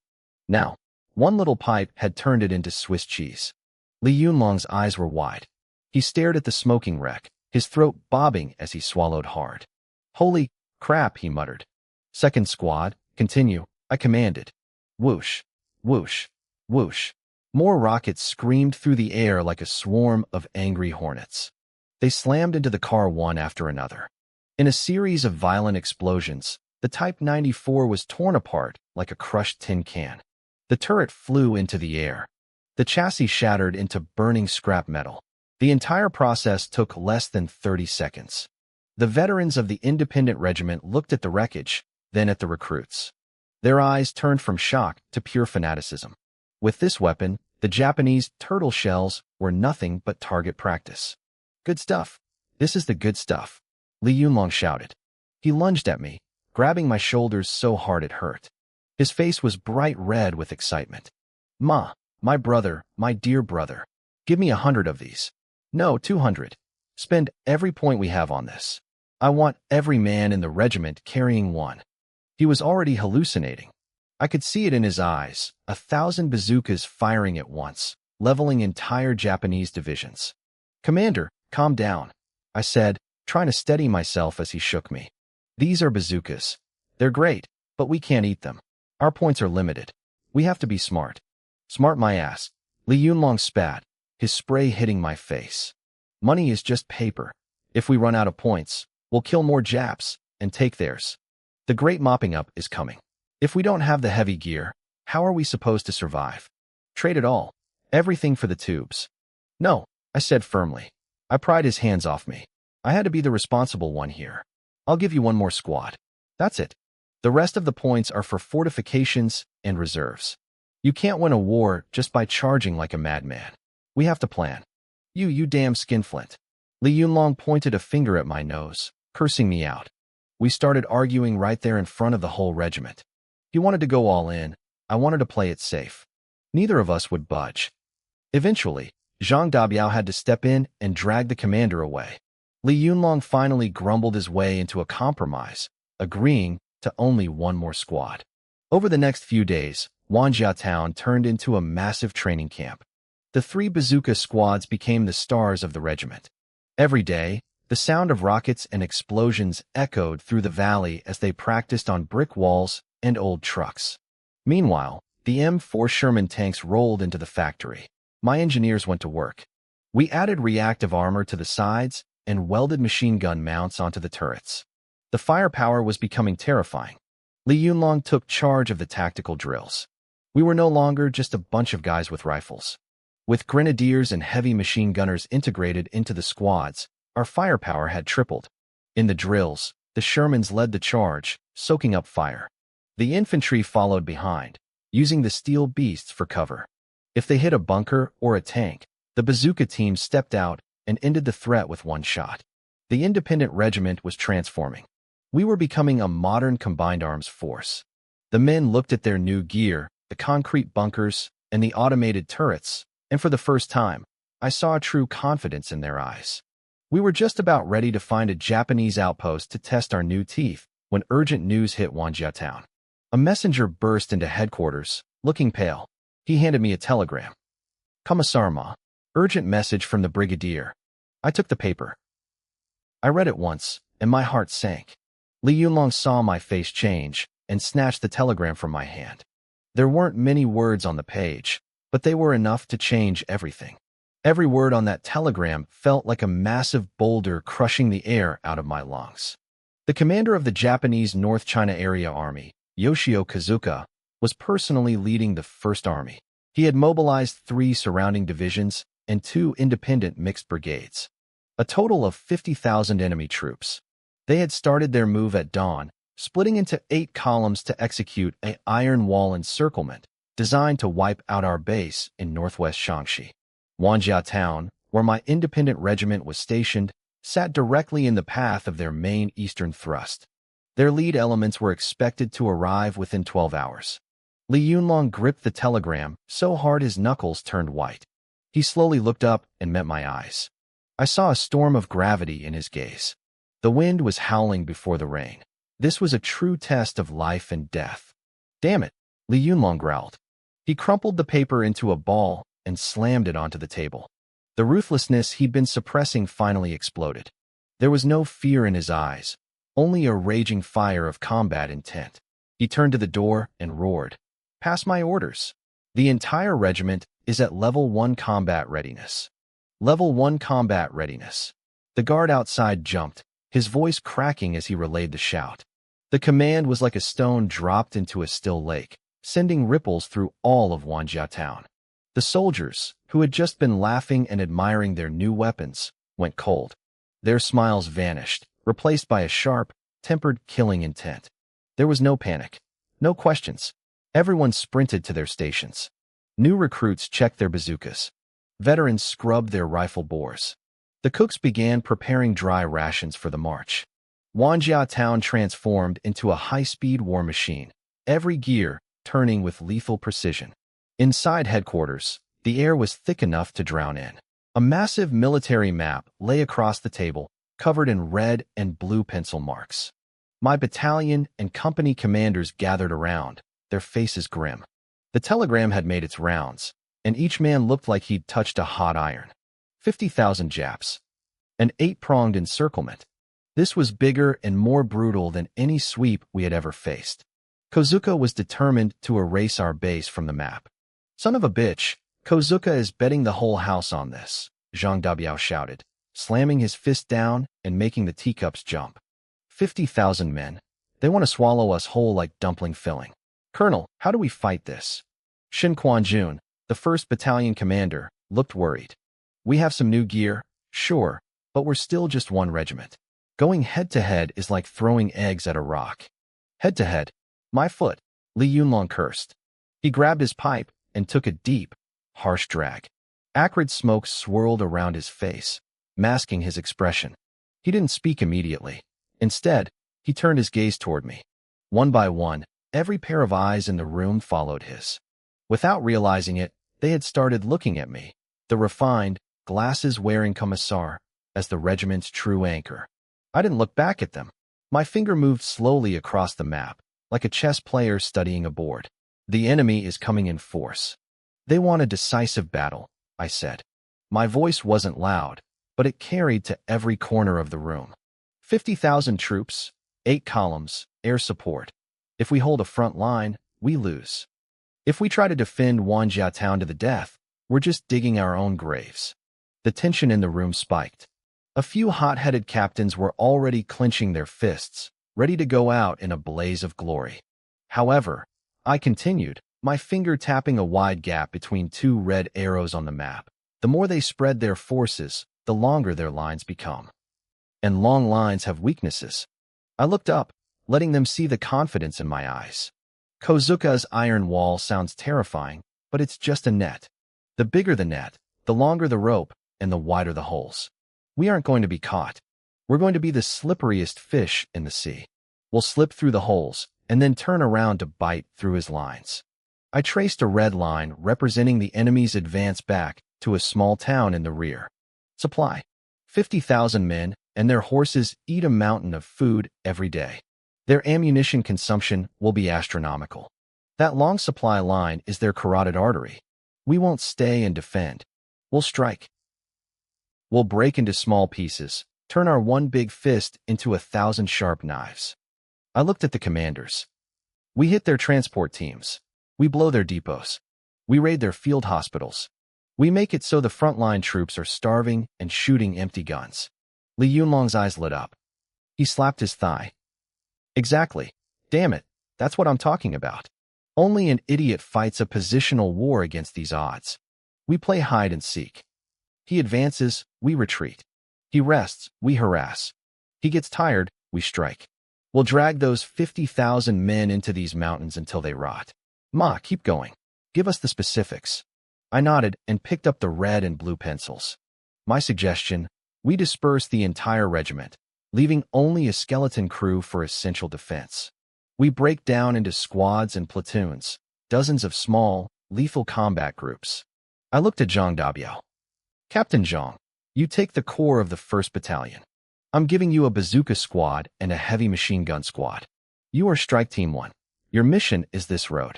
Now, one little pipe had turned it into Swiss cheese. Li Yunlong's eyes were wide. He stared at the smoking wreck, his throat bobbing as he swallowed hard. Holy crap, he muttered. Second squad, continue, I commanded. Whoosh, whoosh, whoosh. More rockets screamed through the air like a swarm of angry hornets. They slammed into the car one after another. In a series of violent explosions, the Type 94 was torn apart like a crushed tin can. The turret flew into the air. The chassis shattered into burning scrap metal. The entire process took less than 30 seconds. The veterans of the independent regiment looked at the wreckage, then at the recruits. Their eyes turned from shock to pure fanaticism. With this weapon, the Japanese turtle shells were nothing but target practice. Good stuff. This is the good stuff, Li Yunlong shouted. He lunged at me, grabbing my shoulders so hard it hurt. His face was bright red with excitement. My brother, my dear brother. Give me 100 of these. No, 200. Spend every point we have on this. I want every man in the regiment carrying one. He was already hallucinating. I could see it in his eyes, 1,000 bazookas firing at once, leveling entire Japanese divisions. Commander, calm down, I said, trying to steady myself as he shook me. These are bazookas. They're great, but we can't eat them. Our points are limited. We have to be smart. Smart my ass. Li Yunlong spat, his spray hitting my face. Money is just paper. If we run out of points, we'll kill more Japs and take theirs. The great mopping up is coming. If we don't have the heavy gear, how are we supposed to survive? Trade it all. Everything for the tubes. No, I said firmly. I pried his hands off me. I had to be the responsible one here. I'll give you one more squad. That's it. The rest of the points are for fortifications and reserves. You can't win a war just by charging like a madman. We have to plan. You damn skinflint. Li Yunlong pointed a finger at my nose, cursing me out. We started arguing right there in front of the whole regiment. He wanted to go all in. I wanted to play it safe. Neither of us would budge. Eventually, Zhang Dabiao had to step in and drag the commander away. Li Yunlong finally grumbled his way into a compromise, agreeing to only one more squad. Over the next few days, Wanjia town turned into a massive training camp. The 3 bazooka squads became the stars of the regiment. Every day, the sound of rockets and explosions echoed through the valley as they practiced on brick walls and old trucks. Meanwhile, the M4 Sherman tanks rolled into the factory. My engineers went to work. We added reactive armor to the sides and welded machine gun mounts onto the turrets. The firepower was becoming terrifying. Li Yunlong took charge of the tactical drills. We were no longer just a bunch of guys with rifles. With grenadiers and heavy machine gunners integrated into the squads, our firepower had tripled. In the drills, the Shermans led the charge, soaking up fire. The infantry followed behind, using the steel beasts for cover. If they hit a bunker or a tank, the bazooka team stepped out and ended the threat with one shot. The independent regiment was transforming. We were becoming a modern combined arms force. The men looked at their new gear, the concrete bunkers, and the automated turrets, and for the first time, I saw a true confidence in their eyes. We were just about ready to find a Japanese outpost to test our new teeth when urgent news hit Wanjia town. A messenger burst into headquarters, looking pale. He handed me a telegram. Commissar Ma, urgent message from the brigadier. I took the paper. I read it once, and my heart sank. Li Yunlong saw my face change and snatched the telegram from my hand. There weren't many words on the page, but they were enough to change everything. Every word on that telegram felt like a massive boulder crushing the air out of my lungs. The commander of the Japanese North China Area Army, Yoshio Kazuka, was personally leading the First Army. He had mobilized 3 surrounding divisions and 2 independent mixed brigades, a total of 50,000 enemy troops. They had started their move at dawn, splitting into 8 columns to execute an iron wall encirclement designed to wipe out our base in northwest Shaanxi. Wanjia town, where my independent regiment was stationed, sat directly in the path of their main eastern thrust. Their lead elements were expected to arrive within 12 hours. Li Yunlong gripped the telegram so hard his knuckles turned white. He slowly looked up and met my eyes. I saw a storm of gravity in his gaze. The wind was howling before the rain. This was a true test of life and death. Damn it, Li Yunlong growled. He crumpled the paper into a ball and slammed it onto the table. The ruthlessness he'd been suppressing finally exploded. There was no fear in his eyes, only a raging fire of combat intent. He turned to the door and roared, "Pass my orders. The entire regiment is at level 1 combat readiness." Level 1 combat readiness. The guard outside jumped, his voice cracking as he relayed the shout. The command was like a stone dropped into a still lake, sending ripples through all of Wanjia town. The soldiers, who had just been laughing and admiring their new weapons, went cold. Their smiles vanished, replaced by a sharp, tempered killing intent. There was no panic, no questions. Everyone sprinted to their stations. New recruits checked their bazookas. Veterans scrubbed their rifle bores. The cooks began preparing dry rations for the march. Wanjia town transformed into a high-speed war machine, every gear turning with lethal precision. Inside headquarters, the air was thick enough to drown in. A massive military map lay across the table, covered in red and blue pencil marks. My battalion and company commanders gathered around, their faces grim. The telegram had made its rounds, and each man looked like he'd touched a hot iron. 50,000 Japs. An 8-pronged encirclement. This was bigger and more brutal than any sweep we had ever faced. Kozuka was determined to erase our base from the map. "Son of a bitch, Kozuka is betting the whole house on this," Zhang Dabiao shouted, slamming his fist down and making the teacups jump. 50,000 men. They want to swallow us whole like dumpling filling. "Colonel, how do we fight this?" Shin Quanjun, the 1st Battalion commander, looked worried. "We have some new gear, sure, but we're still just one regiment. Going head-to-head is like throwing eggs at a rock." "Head-to-head? My foot," Li Yunlong cursed. He grabbed his pipe and took a deep, harsh drag. Acrid smoke swirled around his face, masking his expression. He didn't speak immediately. Instead, he turned his gaze toward me. One by one, every pair of eyes in the room followed his. Without realizing it, they had started looking at me, the refined, glasses-wearing commissar, as the regiment's true anchor. I didn't look back at them. My finger moved slowly across the map, like a chess player studying a board. "The enemy is coming in force. They want a decisive battle," I said. My voice wasn't loud, but it carried to every corner of the room. 50,000 troops, 8 columns, air support. If we hold a front line, we lose. If we try to defend Wanjia town to the death, we're just digging our own graves. The tension in the room spiked. A few hot-headed captains were already clenching their fists, ready to go out in a blaze of glory. However, I continued, my finger tapping a wide gap between 2 red arrows on the map. The more they spread their forces, the longer their lines become. And long lines have weaknesses. I looked up, letting them see the confidence in my eyes. Kozuka's iron wall sounds terrifying, but it's just a net. The bigger the net, the longer the rope, and the wider the holes. We aren't going to be caught. We're going to be the slipperiest fish in the sea. We'll slip through the holes, and then turn around to bite through his lines. I traced a red line representing the enemy's advance back to a small town in the rear. Supply. 50,000 men, and their horses eat a mountain of food every day. Their ammunition consumption will be astronomical. That long supply line is their carotid artery. We won't stay and defend. We'll strike. We'll break into small pieces, turn our one big fist into 1,000 sharp knives. I looked at the commanders. We hit their transport teams. We blow their depots. We raid their field hospitals. We make it so the frontline troops are starving and shooting empty guns. Li Yunlong's eyes lit up. He slapped his thigh. Exactly. Damn it, that's what I'm talking about. Only an idiot fights a positional war against these odds. We play hide and seek. He advances, we retreat. He rests, we harass. He gets tired, we strike. We'll drag those 50,000 men into these mountains until they rot. Ma, keep going. Give us the specifics. I nodded and picked up the red and blue pencils. My suggestion, we disperse the entire regiment, leaving only a skeleton crew for essential defense. We break down into squads and platoons, dozens of small, lethal combat groups. I looked at Zhang Dabiao. Captain Zhang, you take the core of the 1st Battalion. I'm giving you a bazooka squad and a heavy machine gun squad. You are Strike Team 1. Your mission is this road.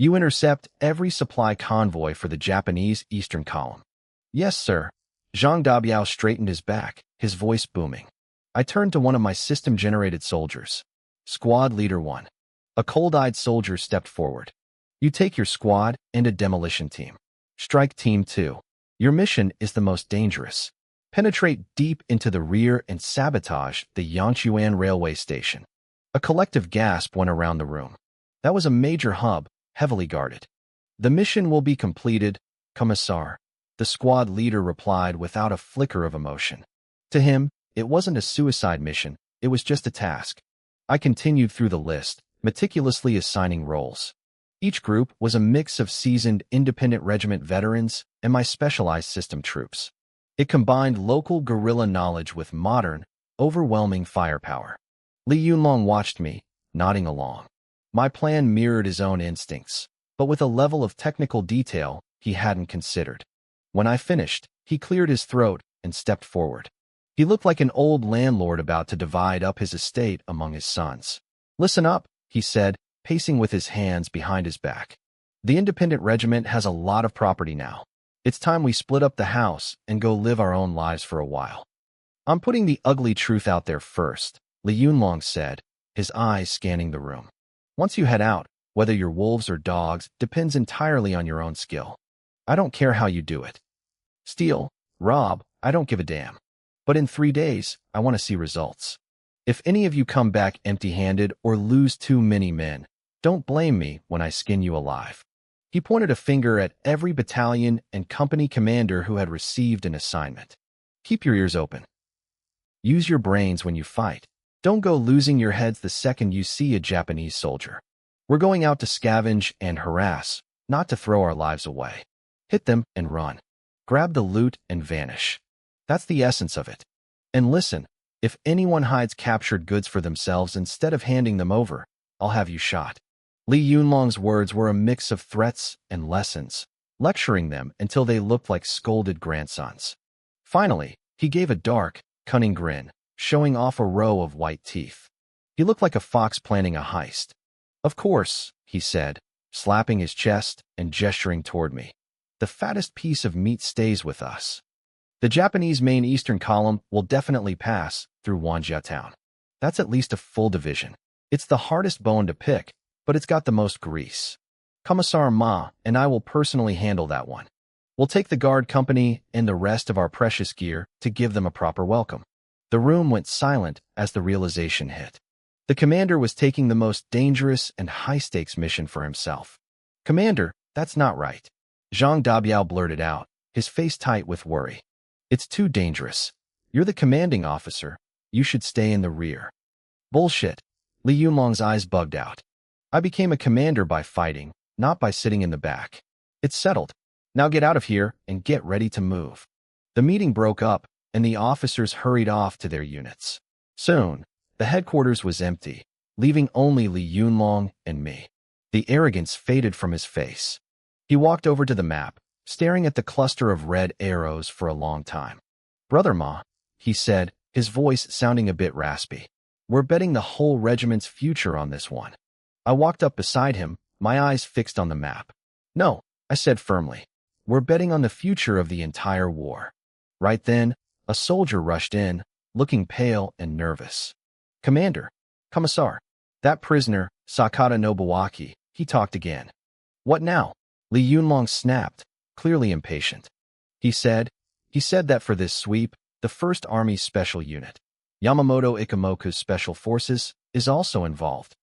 You intercept every supply convoy for the Japanese Eastern Column. Yes, sir. Zhang Dabiao straightened his back, his voice booming. I turned to one of my system-generated soldiers. Squad Leader 1. A cold-eyed soldier stepped forward. You take your squad and a demolition team. Strike Team 2. Your mission is the most dangerous. Penetrate deep into the rear and sabotage the Yangshuan railway station. A collective gasp went around the room. That was a major hub, heavily guarded. The mission will be completed, Commissar. The squad leader replied without a flicker of emotion. To him, it wasn't a suicide mission, it was just a task. I continued through the list, meticulously assigning roles. Each group was a mix of seasoned independent regiment veterans and my specialized system troops. It combined local guerrilla knowledge with modern, overwhelming firepower. Li Yunlong watched me, nodding along. My plan mirrored his own instincts, but with a level of technical detail he hadn't considered. When I finished, he cleared his throat and stepped forward. He looked like an old landlord about to divide up his estate among his sons. Listen up, he said, pacing with his hands behind his back. The independent regiment has a lot of property now. It's time we split up the house and go live our own lives for a while. I'm putting the ugly truth out there first, Li Yunlong said, his eyes scanning the room. Once you head out, whether you're wolves or dogs depends entirely on your own skill. I don't care how you do it. Steal, rob, I don't give a damn. But in 3 days, I want to see results. If any of you come back empty-handed or lose too many men, don't blame me when I skin you alive. He pointed a finger at every battalion and company commander who had received an assignment. Keep your ears open. Use your brains when you fight. Don't go losing your heads the second you see a Japanese soldier. We're going out to scavenge and harass, not to throw our lives away. Hit them and run. Grab the loot and vanish. That's the essence of it. And listen, if anyone hides captured goods for themselves instead of handing them over, I'll have you shot. Li Yunlong's words were a mix of threats and lessons, lecturing them until they looked like scolded grandsons. Finally, he gave a dark, cunning grin, showing off a row of white teeth. He looked like a fox planning a heist. Of course, he said, slapping his chest and gesturing toward me. The fattest piece of meat stays with us. The Japanese main eastern column will definitely pass through Wanjia town. That's at least a full division. It's the hardest bone to pick, but it's got the most grease. Commissar Ma and I will personally handle that one. We'll take the guard company and the rest of our precious gear to give them a proper welcome. The room went silent as the realization hit. The commander was taking the most dangerous and high-stakes mission for himself. Commander, that's not right. Zhang Dabiao blurted out, his face tight with worry. It's too dangerous. You're the commanding officer. You should stay in the rear. Bullshit. Li Yunlong's eyes bugged out. I became a commander by fighting, not by sitting in the back. It's settled. Now get out of here and get ready to move. The meeting broke up, and the officers hurried off to their units. Soon, the headquarters was empty, leaving only Li Yunlong and me. The arrogance faded from his face. He walked over to the map, staring at the cluster of red arrows for a long time. Brother Ma, he said, his voice sounding a bit raspy. We're betting the whole regiment's future on this one. I walked up beside him, my eyes fixed on the map. No, I said firmly. We're betting on the future of the entire war. Right then, a soldier rushed in, looking pale and nervous. Commander, Commissar, that prisoner, Sakata Nobuaki, he talked again. What now? Li Yunlong snapped, clearly impatient. He said that for this sweep, the 1st Army's Special Unit, Yamamoto Ikemoku's Special Forces, is also involved.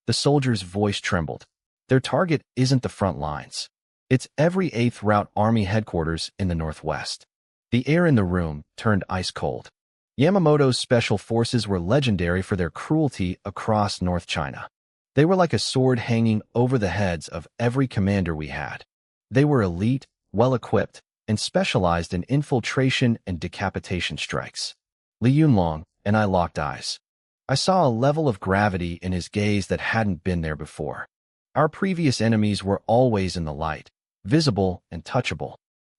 The soldier's voice trembled. Their target isn't the front lines. It's every 8th Route Army headquarters in the northwest. The air in the room turned ice cold. Yamamoto's Special Forces were legendary for their cruelty across North China. They were like a sword hanging over the heads of every commander we had. They were elite, well-equipped, and specialized in infiltration and decapitation strikes. Li Yunlong and I locked eyes. I saw a level of gravity in his gaze that hadn't been there before. Our previous enemies were always in the light, visible and touchable.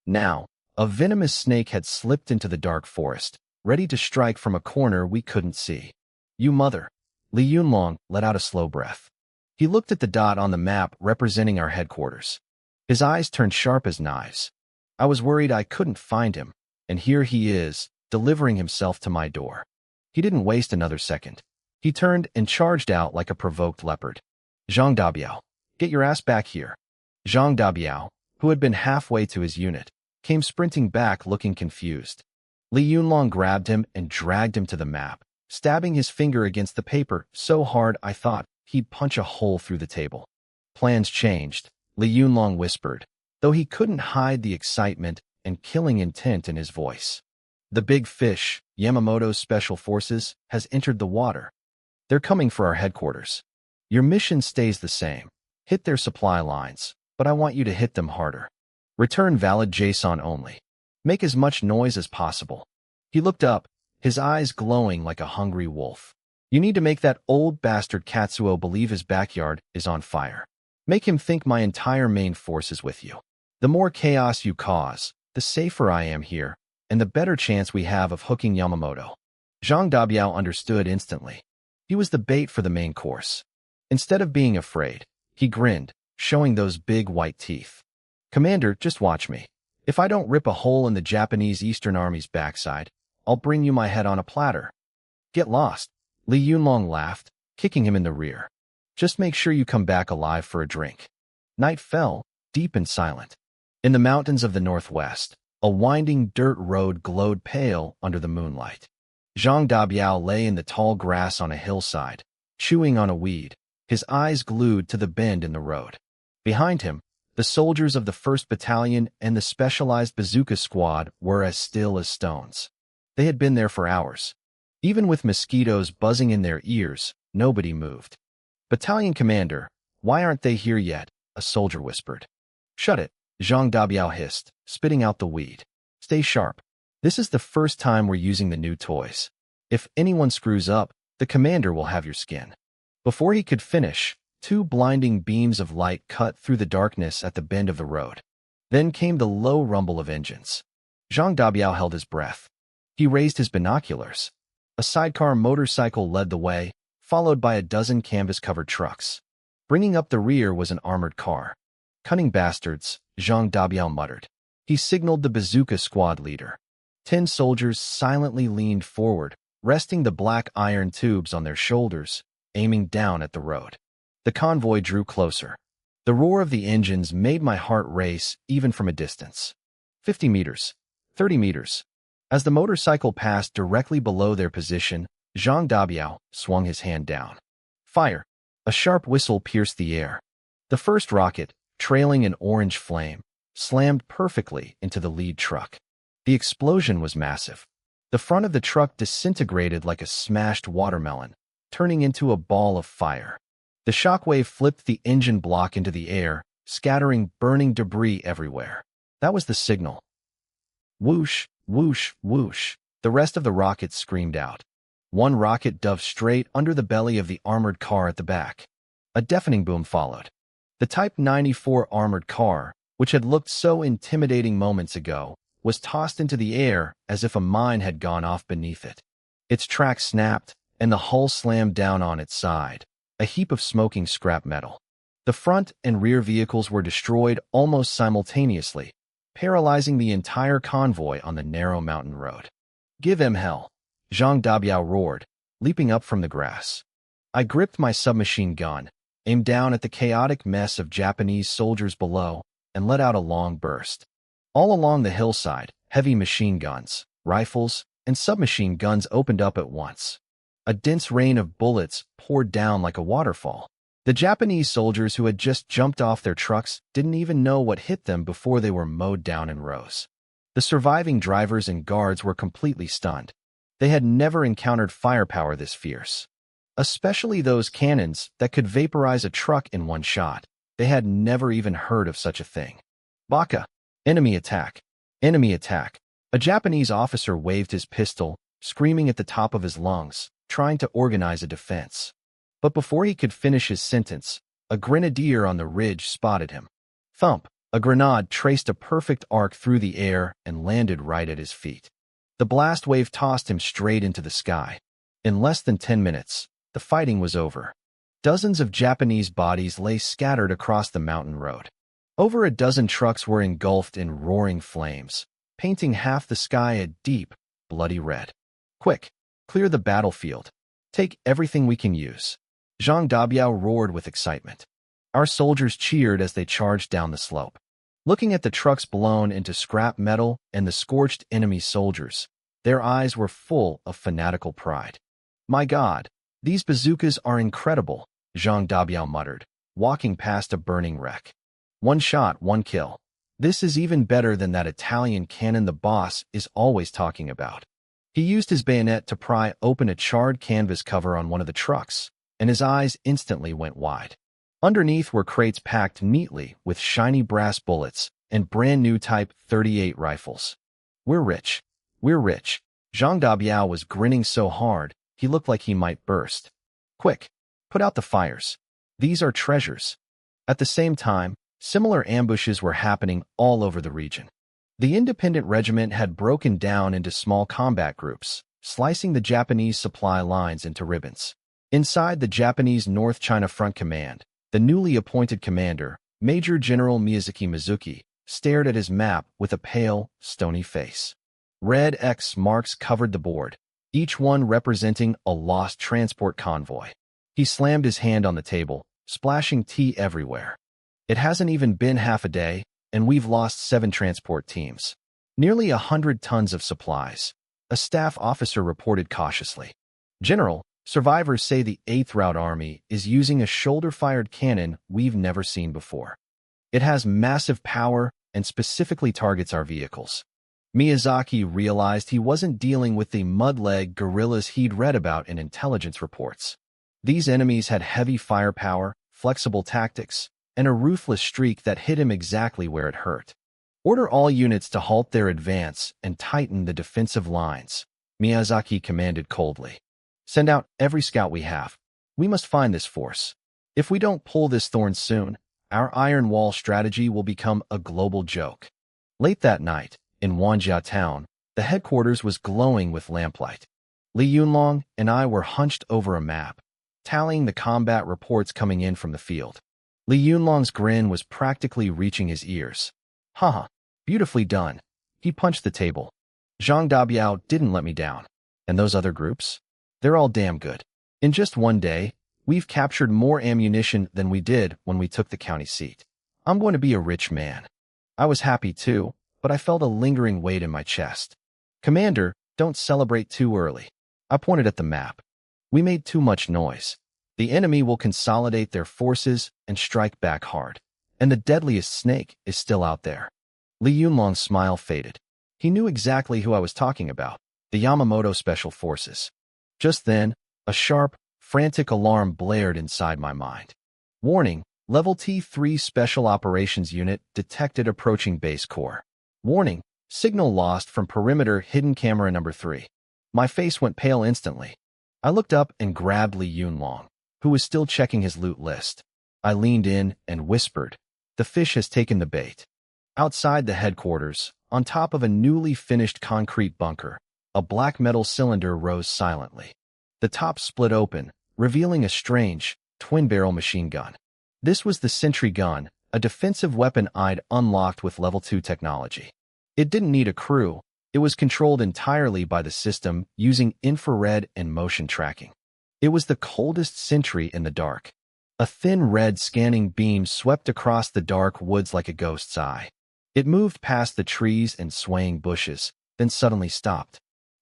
Now, a venomous snake had slipped into the dark forest, ready to strike from a corner we couldn't see. You mother! Li Yunlong let out a slow breath. He looked at the dot on the map representing our headquarters. His eyes turned sharp as knives. I was worried I couldn't find him, and here he is, delivering himself to my door. He didn't waste another second. He turned and charged out like a provoked leopard. Zhang Dabiao, get your ass back here. Zhang Dabiao, who had been halfway to his unit, came sprinting back looking confused. Li Yunlong grabbed him and dragged him to the map, stabbing his finger against the paper so hard I thought he'd punch a hole through the table. Plans changed, Li Yunlong whispered, though he couldn't hide the excitement and killing intent in his voice. The big fish, Yamamoto's special forces, has entered the water. They're coming for our headquarters. Your mission stays the same. Hit their supply lines, but I want you to hit them harder. Return valid JSON only. Make as much noise as possible. He looked up, his eyes glowing like a hungry wolf. You need to make that old bastard Katsuo believe his backyard is on fire. Make him think my entire main force is with you. The more chaos you cause, the safer I am here, and the better chance we have of hooking Yamamoto. Zhang Dabiao understood instantly. He was the bait for the main course. Instead of being afraid, he grinned, showing those big white teeth. Commander, just watch me. If I don't rip a hole in the Japanese Eastern Army's backside, I'll bring you my head on a platter. Get lost. Li Yunlong laughed, kicking him in the rear. Just make sure you come back alive for a drink. Night fell, deep and silent. In the mountains of the northwest, a winding dirt road glowed pale under the moonlight. Zhang Dabiao lay in the tall grass on a hillside, chewing on a weed, his eyes glued to the bend in the road. Behind him, the soldiers of the 1st Battalion and the Specialized Bazooka Squad were as still as stones. They had been there for hours. Even with mosquitoes buzzing in their ears, nobody moved. Battalion Commander, why aren't they here yet? A soldier whispered. Shut it, Zhang Dabiao hissed, spitting out the weed. Stay sharp. This is the first time we're using the new toys. If anyone screws up, the commander will have your skin. Before he could finish, 2 blinding beams of light cut through the darkness at the bend of the road. Then came the low rumble of engines. Zhang Dabiao held his breath. He raised his binoculars. A sidecar motorcycle led the way, followed by a dozen canvas-covered trucks. Bringing up the rear was an armored car. Cunning bastards, Zhang Dabiao muttered. He signaled the bazooka squad leader. 10 soldiers silently leaned forward, resting the black iron tubes on their shoulders, aiming down at the road. The convoy drew closer. The roar of the engines made my heart race even from a distance. 50 meters. 30 meters. As the motorcycle passed directly below their position, Zhang Dabiao swung his hand down. Fire! A sharp whistle pierced the air. The first rocket, trailing an orange flame, slammed perfectly into the lead truck. The explosion was massive. The front of the truck disintegrated like a smashed watermelon, turning into a ball of fire. The shockwave flipped the engine block into the air, scattering burning debris everywhere. That was the signal. Whoosh, whoosh, whoosh. The rest of the rockets screamed out. One rocket dove straight under the belly of the armored car at the back. A deafening boom followed. The Type 94 armored car, which had looked so intimidating moments ago, was tossed into the air as if a mine had gone off beneath it. Its track snapped, and the hull slammed down on its side, a heap of smoking scrap metal. The front and rear vehicles were destroyed almost simultaneously, paralyzing the entire convoy on the narrow mountain road. Give him hell, Zhang Dabiao roared, leaping up from the grass. I gripped my submachine gun, aimed down at the chaotic mess of Japanese soldiers below, and let out a long burst. All along the hillside, heavy machine guns, rifles, and submachine guns opened up at once. A dense rain of bullets poured down like a waterfall. The Japanese soldiers who had just jumped off their trucks didn't even know what hit them before they were mowed down in rows. The surviving drivers and guards were completely stunned. They had never encountered firepower this fierce. Especially those cannons that could vaporize a truck in one shot. They had never even heard of such a thing. Baka! Enemy attack! Enemy attack! A Japanese officer waved his pistol, screaming at the top of his lungs, trying to organize a defense. But before he could finish his sentence, a grenadier on the ridge spotted him. Thump! A grenade traced a perfect arc through the air and landed right at his feet. The blast wave tossed him straight into the sky. In less than 10 minutes, the fighting was over. Dozens of Japanese bodies lay scattered across the mountain road. Over a dozen trucks were engulfed in roaring flames, painting half the sky a deep, bloody red. Quick, clear the battlefield. Take everything we can use. Zhang Dabiao roared with excitement. Our soldiers cheered as they charged down the slope. Looking at the trucks blown into scrap metal and the scorched enemy soldiers, their eyes were full of fanatical pride. My God, these bazookas are incredible, Zhang Dabiao muttered, walking past a burning wreck. One shot, one kill. This is even better than that Italian cannon the boss is always talking about. He used his bayonet to pry open a charred canvas cover on one of the trucks, and his eyes instantly went wide. Underneath were crates packed neatly with shiny brass bullets and brand-new Type 38 rifles. We're rich. We're rich. Zhang Dabiao was grinning so hard, he looked like he might burst. Quick, put out the fires. These are treasures. At the same time, similar ambushes were happening all over the region. The independent regiment had broken down into small combat groups, slicing the Japanese supply lines into ribbons. Inside the Japanese North China Front Command, the newly appointed commander, Major General Miyazaki Mizuki, stared at his map with a pale, stony face. Red X marks covered the board, each one representing a lost transport convoy. He slammed his hand on the table, splashing tea everywhere. It hasn't even been half a day, and we've lost 7 transport teams. Nearly 100 tons of supplies. A staff officer reported cautiously. General, survivors say the 8th Route Army is using a shoulder-fired cannon we've never seen before. It has massive power and specifically targets our vehicles. Miyazaki realized he wasn't dealing with the mud-leg guerrillas he'd read about in intelligence reports. These enemies had heavy firepower, flexible tactics, and a ruthless streak that hit him exactly where it hurt. Order all units to halt their advance and tighten the defensive lines, Miyazaki commanded coldly. Send out every scout we have. We must find this force. If we don't pull this thorn soon, our Iron Wall strategy will become a global joke. Late that night, in Wanjia town, the headquarters was glowing with lamplight. Li Yunlong and I were hunched over a map, tallying the combat reports coming in from the field. Li Yunlong's grin was practically reaching his ears. Haha, beautifully done. He punched the table. Zhang Dabiao didn't let me down. And those other groups? They're all damn good. In just one day, we've captured more ammunition than we did when we took the county seat. I'm going to be a rich man. I was happy too, but I felt a lingering weight in my chest. Commander, don't celebrate too early. I pointed at the map. We made too much noise. The enemy will consolidate their forces and strike back hard. And the deadliest snake is still out there. Li Yunlong's smile faded. He knew exactly who I was talking about, the Yamamoto Special Forces. Just then, a sharp, frantic alarm blared inside my mind. Warning, Level T3 Special Operations Unit detected approaching base core. Warning, signal lost from perimeter hidden camera number 3. My face went pale instantly. I looked up and grabbed Li Yunlong, who was still checking his loot list. I leaned in and whispered, "The fish has taken the bait." Outside the headquarters, on top of a newly finished concrete bunker, a black metal cylinder rose silently. The top split open, revealing a strange, twin-barrel machine gun. This was the Sentry Gun, a defensive weapon I'd unlocked with Level 2 technology. It didn't need a crew. It was controlled entirely by the system using infrared and motion tracking. It was the coldest sentry in the dark. A thin red scanning beam swept across the dark woods like a ghost's eye. It moved past the trees and swaying bushes, then suddenly stopped.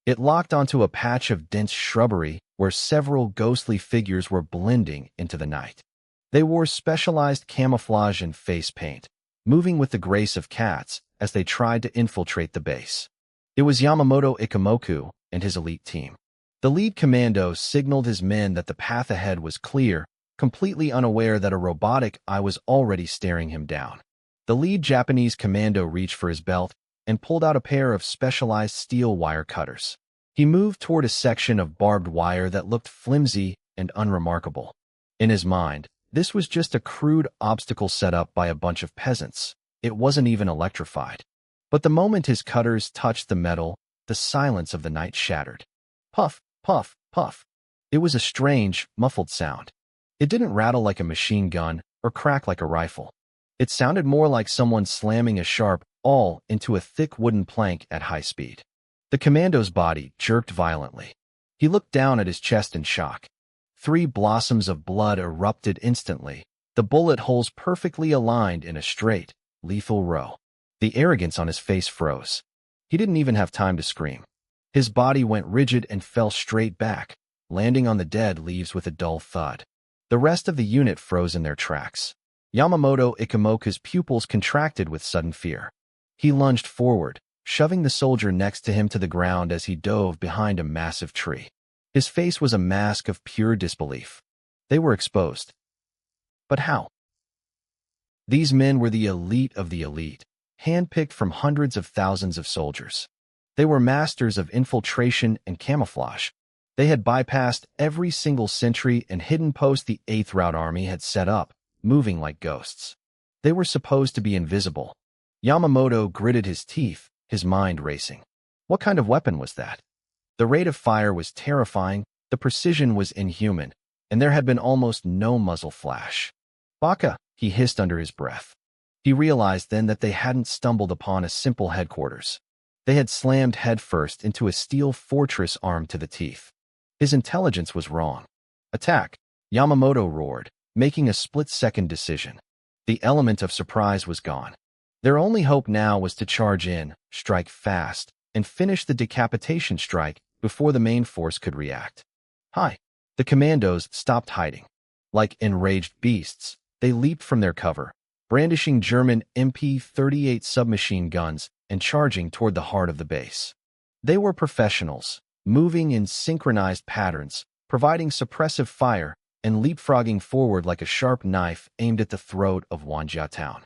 It locked onto a patch of dense shrubbery where several ghostly figures were blending into the night. They wore specialized camouflage and face paint, moving with the grace of cats as they tried to infiltrate the base. It was Yamamoto Ikemoku and his elite team. The lead commando signaled his men that the path ahead was clear, completely unaware that a robotic eye was already staring him down. The lead Japanese commando reached for his belt and pulled out a pair of specialized steel wire cutters. He moved toward a section of barbed wire that looked flimsy and unremarkable. In his mind, this was just a crude obstacle set up by a bunch of peasants. It wasn't even electrified. But the moment his cutters touched the metal, the silence of the night shattered. Puff, puff, puff. It was a strange, muffled sound. It didn't rattle like a machine gun or crack like a rifle. It sounded more like someone slamming a sharp awl into a thick wooden plank at high speed. The commando's body jerked violently. He looked down at his chest in shock. 3 blossoms of blood erupted instantly, the bullet holes perfectly aligned in a straight, lethal row. The arrogance on his face froze. He didn't even have time to scream. His body went rigid and fell straight back, landing on the dead leaves with a dull thud. The rest of the unit froze in their tracks. Yamamoto Ikemoku's pupils contracted with sudden fear. He lunged forward, shoving the soldier next to him to the ground as he dove behind a massive tree. His face was a mask of pure disbelief. They were exposed. But how? These men were the elite of the elite, handpicked from hundreds of thousands of soldiers. They were masters of infiltration and camouflage. They had bypassed every single sentry and hidden post the 8th Route Army had set up, moving like ghosts. They were supposed to be invisible. Yamamoto gritted his teeth, his mind racing. What kind of weapon was that? The rate of fire was terrifying, the precision was inhuman, and there had been almost no muzzle flash. Baka, he hissed under his breath. He realized then that they hadn't stumbled upon a simple headquarters. They had slammed headfirst into a steel fortress armed to the teeth. His intelligence was wrong. Attack, Yamamoto roared, making a split-second decision. The element of surprise was gone. Their only hope now was to charge in, strike fast, and finish the decapitation strike before the main force could react. Hi! The commandos stopped hiding. Like enraged beasts, they leaped from their cover, brandishing German MP-38 submachine guns and charging toward the heart of the base. They were professionals, moving in synchronized patterns, providing suppressive fire, and leapfrogging forward like a sharp knife aimed at the throat of Wanjia town.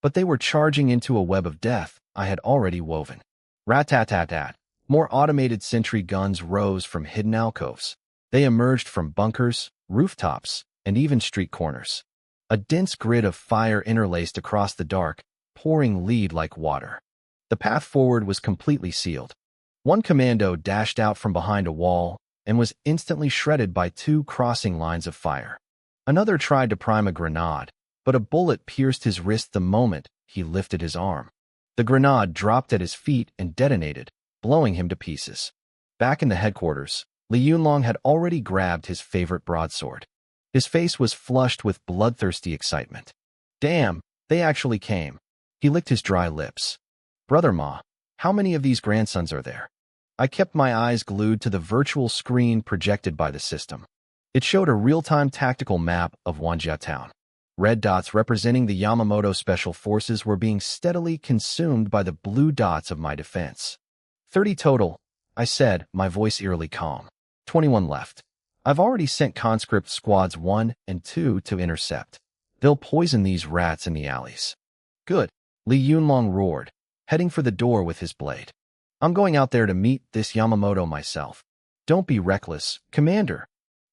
But they were charging into a web of death I had already woven. Rat-tat-tat-tat. More automated sentry guns rose from hidden alcoves. They emerged from bunkers, rooftops, and even street corners. A dense grid of fire interlaced across the dark, pouring lead like water. The path forward was completely sealed. One commando dashed out from behind a wall and was instantly shredded by 2 crossing lines of fire. Another tried to prime a grenade, but a bullet pierced his wrist the moment he lifted his arm. The grenade dropped at his feet and detonated, blowing him to pieces. Back in the headquarters, Li Yunlong had already grabbed his favorite broadsword. His face was flushed with bloodthirsty excitement. Damn, they actually came. He licked his dry lips. Brother Ma, how many of these grandsons are there? I kept my eyes glued to the virtual screen projected by the system. It showed a real-time tactical map of Wanjia town. Red dots representing the Yamamoto Special Forces were being steadily consumed by the blue dots of my defense. 30 total, I said, my voice eerily calm. 21 left. I've already sent conscript squads 1 and 2 to intercept. They'll poison these rats in the alleys. Good, Li Yunlong roared, heading for the door with his blade. I'm going out there to meet this Yamamoto myself. Don't be reckless, Commander.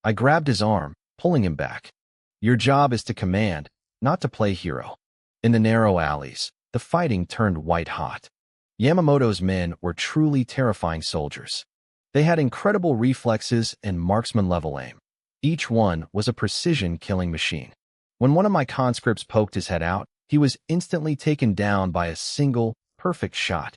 I grabbed his arm, pulling him back. Your job is to command, not to play hero. In the narrow alleys, the fighting turned white hot. Yamamoto's men were truly terrifying soldiers. They had incredible reflexes and marksman-level aim. Each one was a precision-killing machine. When one of my conscripts poked his head out, he was instantly taken down by a single, perfect shot.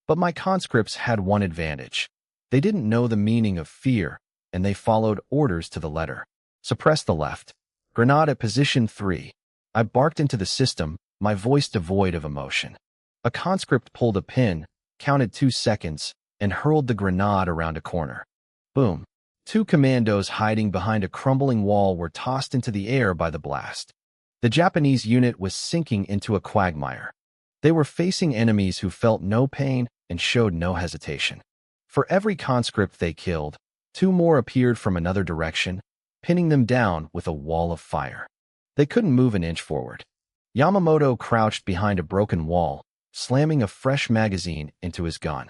But my conscripts had one advantage. They didn't know the meaning of fear, and they followed orders to the letter. Suppress the left. Grenade at position 3. I barked into the system, my voice devoid of emotion. A conscript pulled a pin, counted 2 seconds, and hurled the grenade around a corner. Boom. 2 commandos hiding behind a crumbling wall were tossed into the air by the blast. The Japanese unit was sinking into a quagmire. They were facing enemies who felt no pain and showed no hesitation. For every conscript they killed, 2 more appeared from another direction, pinning them down with a wall of fire. They couldn't move an inch forward. Yamamoto crouched behind a broken wall, slamming a fresh magazine into his gun.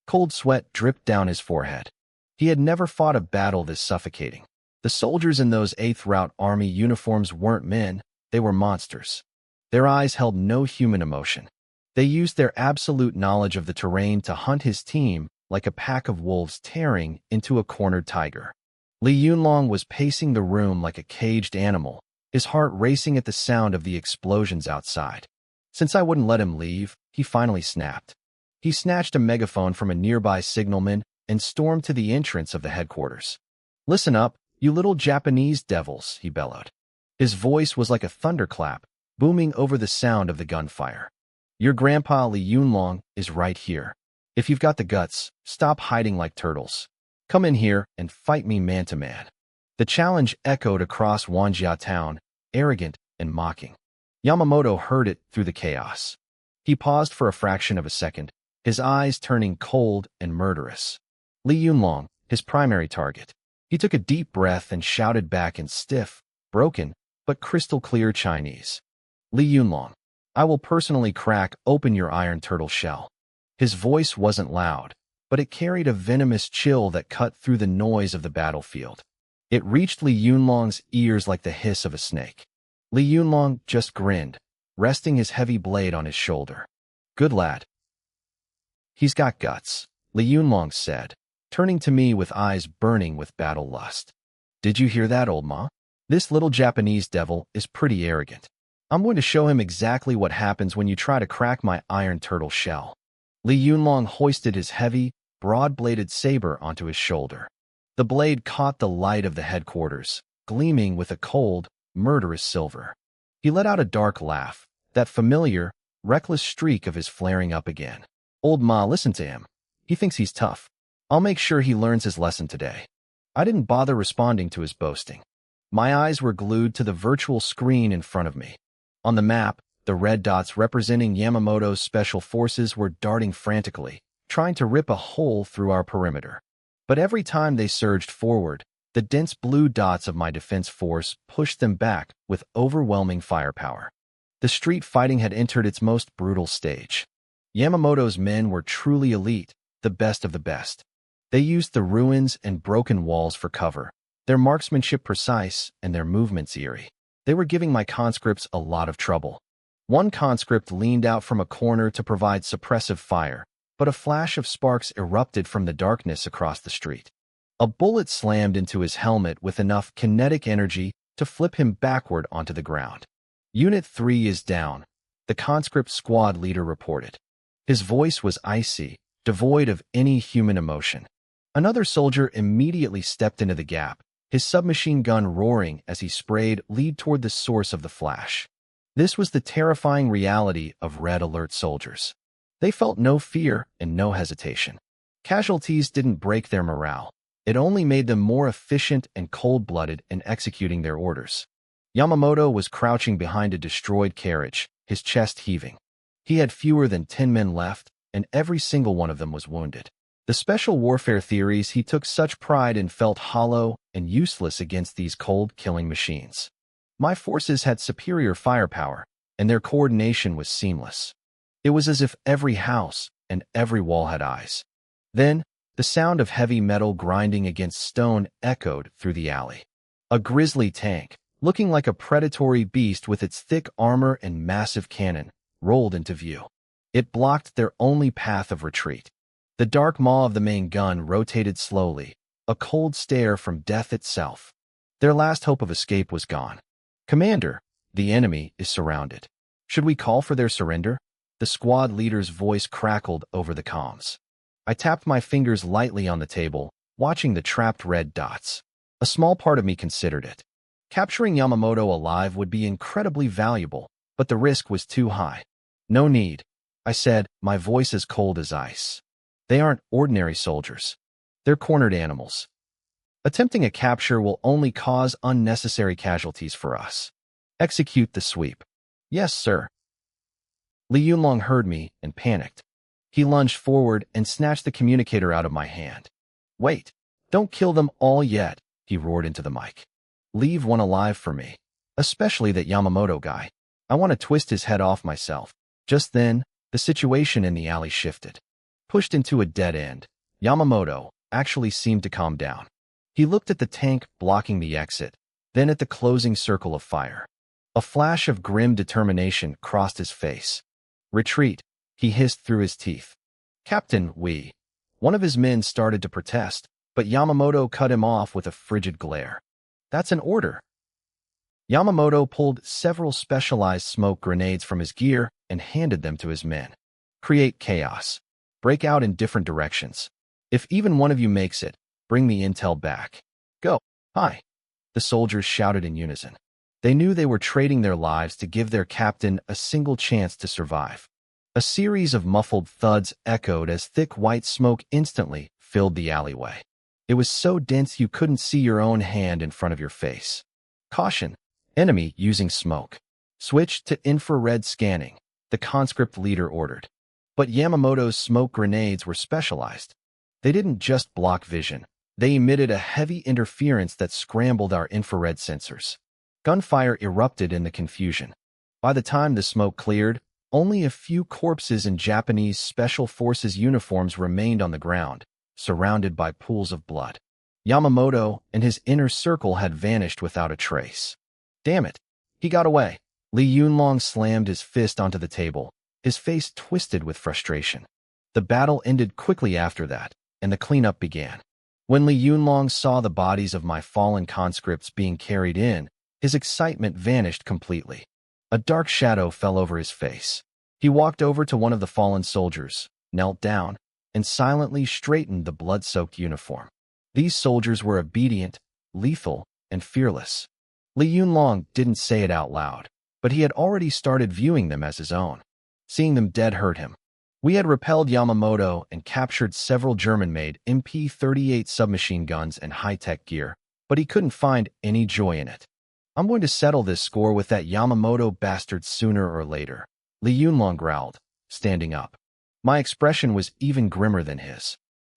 Cold sweat dripped down his forehead. He had never fought a battle this suffocating. The soldiers in those 8th Route Army uniforms weren't men, they were monsters. Their eyes held no human emotion. They used their absolute knowledge of the terrain to hunt his team like a pack of wolves tearing into a cornered tiger. Li Yunlong was pacing the room like a caged animal, his heart racing at the sound of the explosions outside. Since I wouldn't let him leave, he finally snapped. He snatched a megaphone from a nearby signalman and stormed to the entrance of the headquarters. "Listen up, you little Japanese devils," he bellowed. His voice was like a thunderclap, booming over the sound of the gunfire. "Your grandpa Li Yunlong is right here. If you've got the guts, stop hiding like turtles. Come in here and fight me man to man." The challenge echoed across Wanjia town, arrogant and mocking. Yamamoto heard it through the chaos. He paused for a fraction of a second, his eyes turning cold and murderous. Li Yunlong, his primary target. He took a deep breath and shouted back in stiff, broken, but crystal-clear Chinese. "Li Yunlong, I will personally crack open your iron turtle shell." His voice wasn't loud, but it carried a venomous chill that cut through the noise of the battlefield. It reached Li Yunlong's ears like the hiss of a snake. Li Yunlong just grinned, resting his heavy blade on his shoulder. "Good lad." "He's got guts," Li Yunlong said, turning to me with eyes burning with battle lust. "Did you hear that, old ma? This little Japanese devil is pretty arrogant. I'm going to show him exactly what happens when you try to crack my iron turtle shell." Li Yunlong hoisted his heavy, broad-bladed saber onto his shoulder. The blade caught the light of the headquarters, gleaming with a cold, murderous silver. He let out a dark laugh, that familiar, reckless streak of his flaring up again. "Old ma, listen to him. He thinks he's tough. I'll make sure he learns his lesson today." I didn't bother responding to his boasting. My eyes were glued to the virtual screen in front of me. On the map, the red dots representing Yamamoto's special forces were darting frantically, trying to rip a hole through our perimeter. But every time they surged forward, the dense blue dots of my defense force pushed them back with overwhelming firepower. The street fighting had entered its most brutal stage. Yamamoto's men were truly elite, the best of the best. They used the ruins and broken walls for cover, their marksmanship precise and their movements eerie. They were giving my conscripts a lot of trouble. One conscript leaned out from a corner to provide suppressive fire, but a flash of sparks erupted from the darkness across the street. A bullet slammed into his helmet with enough kinetic energy to flip him backward onto the ground. "Unit 3 is down," the conscript squad leader reported. His voice was icy, devoid of any human emotion. Another soldier immediately stepped into the gap, his submachine gun roaring as he sprayed lead toward the source of the flash. This was the terrifying reality of red alert soldiers. They felt no fear and no hesitation. Casualties didn't break their morale. It only made them more efficient and cold-blooded in executing their orders. Yamamoto was crouching behind a destroyed carriage, his chest heaving. He had fewer than 10 men left, and every single one of them was wounded. The special warfare theories he took such pride in felt hollow and useless against these cold-killing machines. My forces had superior firepower, and their coordination was seamless. It was as if every house and every wall had eyes. Then, the sound of heavy metal grinding against stone echoed through the alley. A grisly tank, looking like a predatory beast with its thick armor and massive cannon, rolled into view. It blocked their only path of retreat. The dark maw of the main gun rotated slowly, a cold stare from death itself. Their last hope of escape was gone. "Commander, the enemy is surrounded. Should we call for their surrender?" The squad leader's voice crackled over the comms. I tapped my fingers lightly on the table, watching the trapped red dots. A small part of me considered it. Capturing Yamamoto alive would be incredibly valuable, but the risk was too high. "No need," I said, my voice as cold as ice. "They aren't ordinary soldiers. They're cornered animals. Attempting a capture will only cause unnecessary casualties for us. Execute the sweep." "Yes, sir." Li Yunlong heard me and panicked. He lunged forward and snatched the communicator out of my hand. "Wait, don't kill them all yet," he roared into the mic. "Leave one alive for me, especially that Yamamoto guy. I want to twist his head off myself." Just then, the situation in the alley shifted. Pushed into a dead end, Yamamoto actually seemed to calm down. He looked at the tank blocking the exit, then at the closing circle of fire. A flash of grim determination crossed his face. "Retreat," he hissed through his teeth. "Captain, we..." One of his men started to protest, but Yamamoto cut him off with a frigid glare. That's an order. Yamamoto pulled several specialized smoke grenades from his gear and handed them to his men. Create chaos. Break out in different directions. If even one of you makes it, bring me intel back. Go. Hi. The soldiers shouted in unison. They knew they were trading their lives to give their captain a single chance to survive. A series of muffled thuds echoed as thick white smoke instantly filled the alleyway. It was so dense you couldn't see your own hand in front of your face. Caution. Enemy using smoke. Switch to infrared scanning, the conscript leader ordered. But Yamamoto's smoke grenades were specialized. They didn't just block vision. They emitted a heavy interference that scrambled our infrared sensors. Gunfire erupted in the confusion. By the time the smoke cleared, only a few corpses in Japanese Special Forces uniforms remained on the ground, surrounded by pools of blood. Yamamoto and his inner circle had vanished without a trace. Damn it, he got away. Li Yunlong slammed his fist onto the table, his face twisted with frustration. The battle ended quickly after that, and the cleanup began. When Li Yunlong saw the bodies of my fallen conscripts being carried in, his excitement vanished completely. A dark shadow fell over his face. He walked over to one of the fallen soldiers, knelt down, and silently straightened the blood-soaked uniform. These soldiers were obedient, lethal, and fearless. Li Yunlong didn't say it out loud, but he had already started viewing them as his own. Seeing them dead hurt him. We had repelled Yamamoto and captured several German-made MP-38 submachine guns and high-tech gear, but he couldn't find any joy in it. I'm going to settle this score with that Yamamoto bastard sooner or later, Li Yunlong growled, standing up. My expression was even grimmer than his.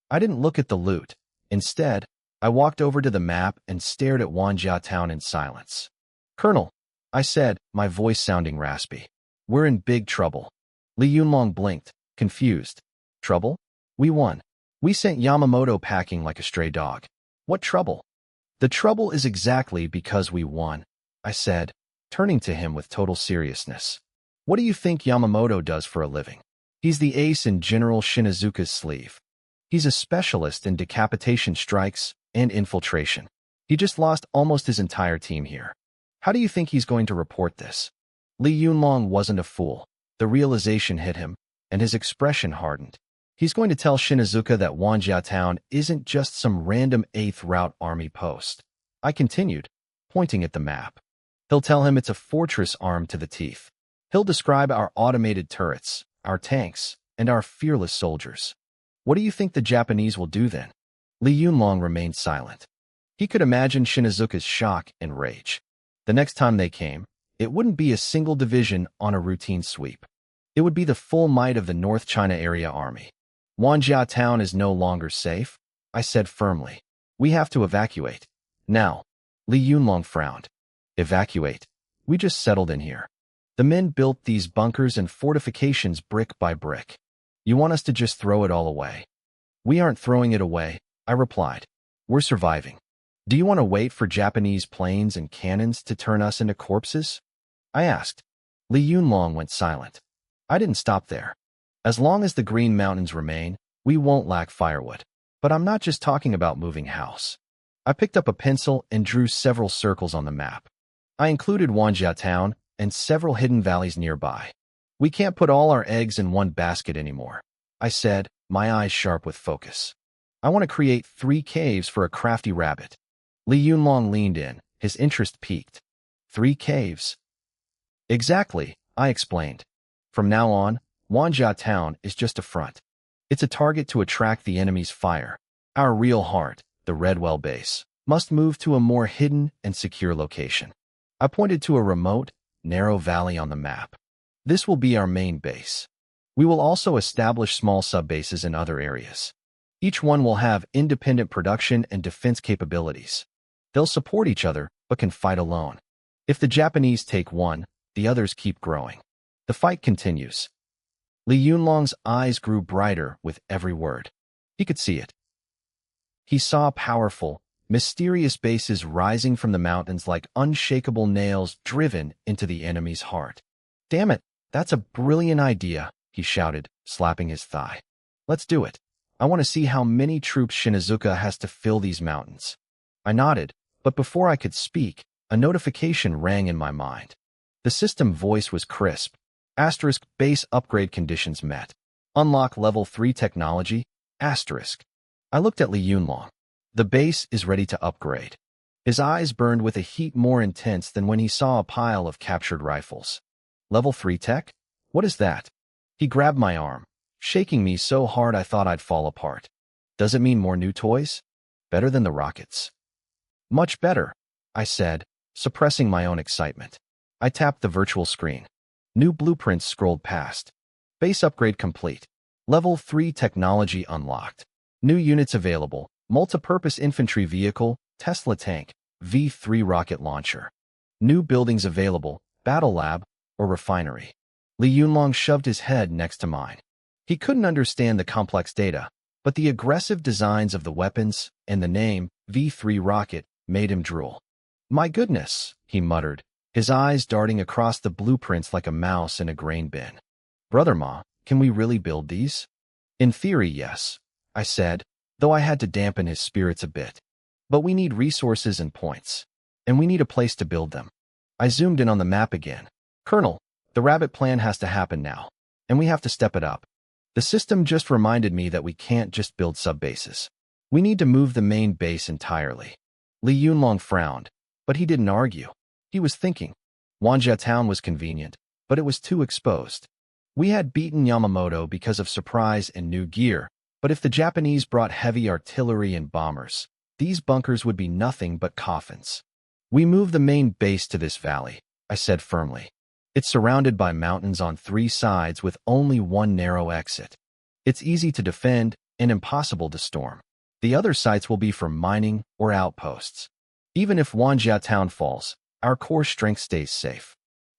I didn't look at the loot. Instead, I walked over to the map and stared at Wanjia town in silence. Colonel, I said, my voice sounding raspy. We're in big trouble. Li Yunlong blinked, confused. Trouble? We won. We sent Yamamoto packing like a stray dog. What trouble? The trouble is exactly because we won, I said, turning to him with total seriousness. What do you think Yamamoto does for a living? He's the ace in General Shinazuka's sleeve. He's a specialist in decapitation strikes and infiltration. He just lost almost his entire team here. How do you think he's going to report this? Li Yunlong wasn't a fool. The realization hit him, and his expression hardened. He's going to tell Shinazuka that Wanjia town isn't just some random 8th Route Army post. I continued, pointing at the map. He'll tell him it's a fortress armed to the teeth. He'll describe our automated turrets, our tanks, and our fearless soldiers. What do you think the Japanese will do then? Li Yunlong remained silent. He could imagine Shinazuka's shock and rage. The next time they came, it wouldn't be a single division on a routine sweep. It would be the full might of the North China Area Army. Wanjia town is no longer safe, I said firmly. We have to evacuate. Now. Li Yunlong frowned. Evacuate? We just settled in here. The men built these bunkers and fortifications brick by brick. You want us to just throw it all away? We aren't throwing it away, I replied. We're surviving. Do you want to wait for Japanese planes and cannons to turn us into corpses? I asked. Li Yunlong went silent. I didn't stop there. As long as the Green Mountains remain, we won't lack firewood. But I'm not just talking about moving house. I picked up a pencil and drew several circles on the map. I included Wanjia town and several hidden valleys nearby. We can't put all our eggs in one basket anymore, I said, my eyes sharp with focus. I want to create 3 caves for a crafty rabbit. Li Yunlong leaned in, his interest piqued. 3 caves? Exactly, I explained. From now on, Wanjia town is just a front. It's a target to attract the enemy's fire. Our real heart, the Redwell base, must move to a more hidden and secure location. I pointed to a remote, narrow valley on the map. This will be our main base. We will also establish small sub-bases in other areas. Each one will have independent production and defense capabilities. They'll support each other, but can fight alone. If the Japanese take one, the others keep growing. The fight continues. Li Yunlong's eyes grew brighter with every word. He could see it. He saw powerful, mysterious bases rising from the mountains like unshakable nails driven into the enemy's heart. Damn it, that's a brilliant idea, he shouted, slapping his thigh. Let's do it. I want to see how many troops Shinazuka has to fill these mountains. I nodded, but before I could speak, a notification rang in my mind. The system voice was crisp. Asterisk base upgrade conditions met. Unlock level 3 technology. Asterisk. I looked at Li Yunlong. The base is ready to upgrade. His eyes burned with a heat more intense than when he saw a pile of captured rifles. Level 3 tech? What is that? He grabbed my arm, shaking me so hard I thought I'd fall apart. Does it mean more new toys? Better than the rockets? Much better, I said, suppressing my own excitement. I tapped the virtual screen. New blueprints scrolled past. Base upgrade complete. Level 3 technology unlocked. New units available. Multipurpose infantry vehicle, Tesla tank, V3 rocket launcher. New buildings available, battle lab, or refinery. Li Yunlong shoved his head next to mine. He couldn't understand the complex data, but the aggressive designs of the weapons and the name, V3 rocket, made him drool. My goodness, he muttered, his eyes darting across the blueprints like a mouse in a grain bin. Brother Ma, can we really build these? In theory, yes, I said, though I had to dampen his spirits a bit. But we need resources and points. And we need a place to build them. I zoomed in on the map again. Colonel, the rabbit plan has to happen now. And we have to step it up. The system just reminded me that we can't just build sub-bases. We need to move the main base entirely. Li Yunlong frowned, but he didn't argue. He was thinking. Wanjia town was convenient, but it was too exposed. We had beaten Yamamoto because of surprise and new gear, but if the Japanese brought heavy artillery and bombers, these bunkers would be nothing but coffins. We move the main base to this valley, I said firmly. It's surrounded by mountains on 3 sides with only one narrow exit. It's easy to defend and impossible to storm. The other sites will be for mining or outposts. Even if Wanjia town falls, our core strength stays safe.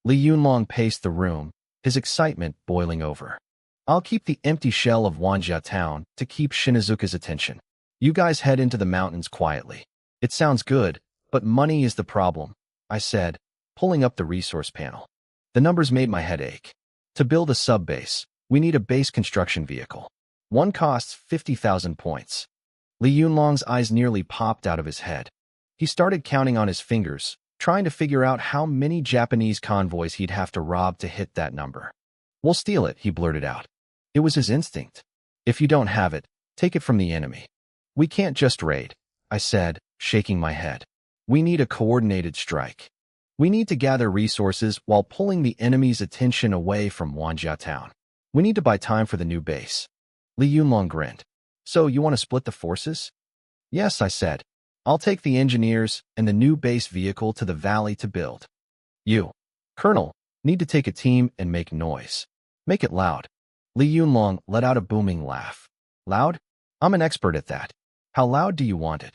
Li Yunlong paced the room, his excitement boiling over. I'll keep the empty shell of Wanjia town to keep Shinazuka's attention. You guys head into the mountains quietly. It sounds good, but money is the problem, I said, pulling up the resource panel. The numbers made my head ache. To build a sub-base, we need a base construction vehicle. One costs 50,000 points. Li Yunlong's eyes nearly popped out of his head. He started counting on his fingers, trying to figure out how many Japanese convoys he'd have to rob to hit that number. We'll steal it, he blurted out. It was his instinct. If you don't have it, take it from the enemy. We can't just raid, I said, shaking my head. We need a coordinated strike. We need to gather resources while pulling the enemy's attention away from Wanjia town. We need to buy time for the new base. Li Yunlong grinned. So you want to split the forces? Yes, I said. I'll take the engineers and the new base vehicle to the valley to build. You, Colonel, need to take a team and make noise. Make it loud. Li Yunlong let out a booming laugh. Loud? I'm an expert at that. How loud do you want it?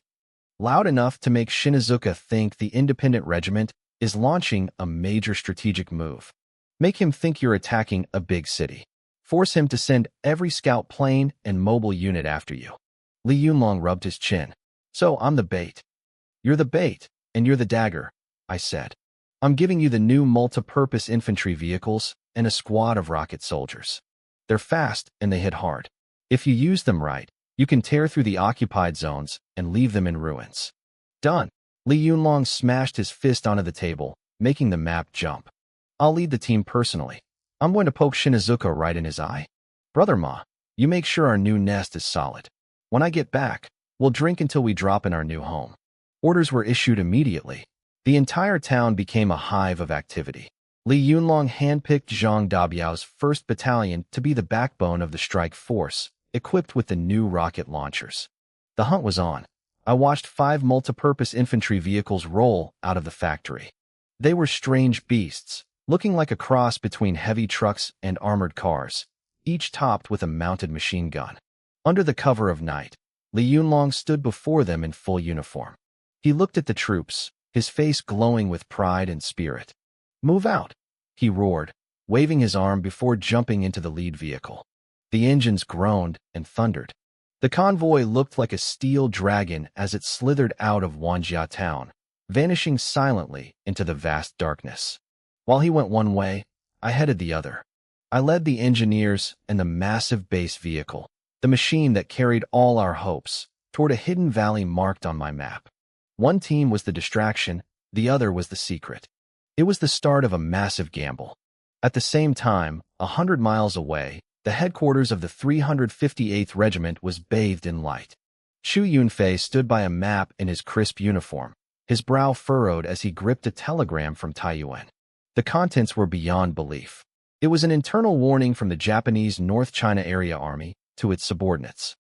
Loud enough to make Shinazuka think the independent regiment is launching a major strategic move. Make him think you're attacking a big city. Force him to send every scout plane and mobile unit after you. Li Yunlong rubbed his chin. So I'm the bait. You're the bait, and you're the dagger, I said. I'm giving you the new multi-purpose infantry vehicles and a squad of rocket soldiers. They're fast and they hit hard. If you use them right, you can tear through the occupied zones and leave them in ruins. Done. Li Yunlong smashed his fist onto the table, making the map jump. I'll lead the team personally. I'm going to poke Shinazuka right in his eye. Brother Ma, you make sure our new nest is solid. When I get back, we'll drink until we drop in our new home. Orders were issued immediately. The entire town became a hive of activity. Li Yunlong handpicked Zhang Dabiao's 1st Battalion to be the backbone of the strike force, equipped with the new rocket launchers. The hunt was on. I watched 5 multipurpose infantry vehicles roll out of the factory. They were strange beasts, looking like a cross between heavy trucks and armored cars, each topped with a mounted machine gun. Under the cover of night, Li Yunlong stood before them in full uniform. He looked at the troops, his face glowing with pride and spirit. Move out, he roared, waving his arm before jumping into the lead vehicle. The engines groaned and thundered. The convoy looked like a steel dragon as it slithered out of Wanjia town, vanishing silently into the vast darkness. While he went one way, I headed the other. I led the engineers and the massive base vehicle, the machine that carried all our hopes, toward a hidden valley marked on my map. One team was the distraction, the other was the secret. It was the start of a massive gamble. At the same time, 100 miles away, the headquarters of the 358th Regiment was bathed in light. Chu Yunfei stood by a map in his crisp uniform, his brow furrowed as he gripped a telegram from Taiyuan. The contents were beyond belief. It was an internal warning from the Japanese North China Area Army to its subordinates.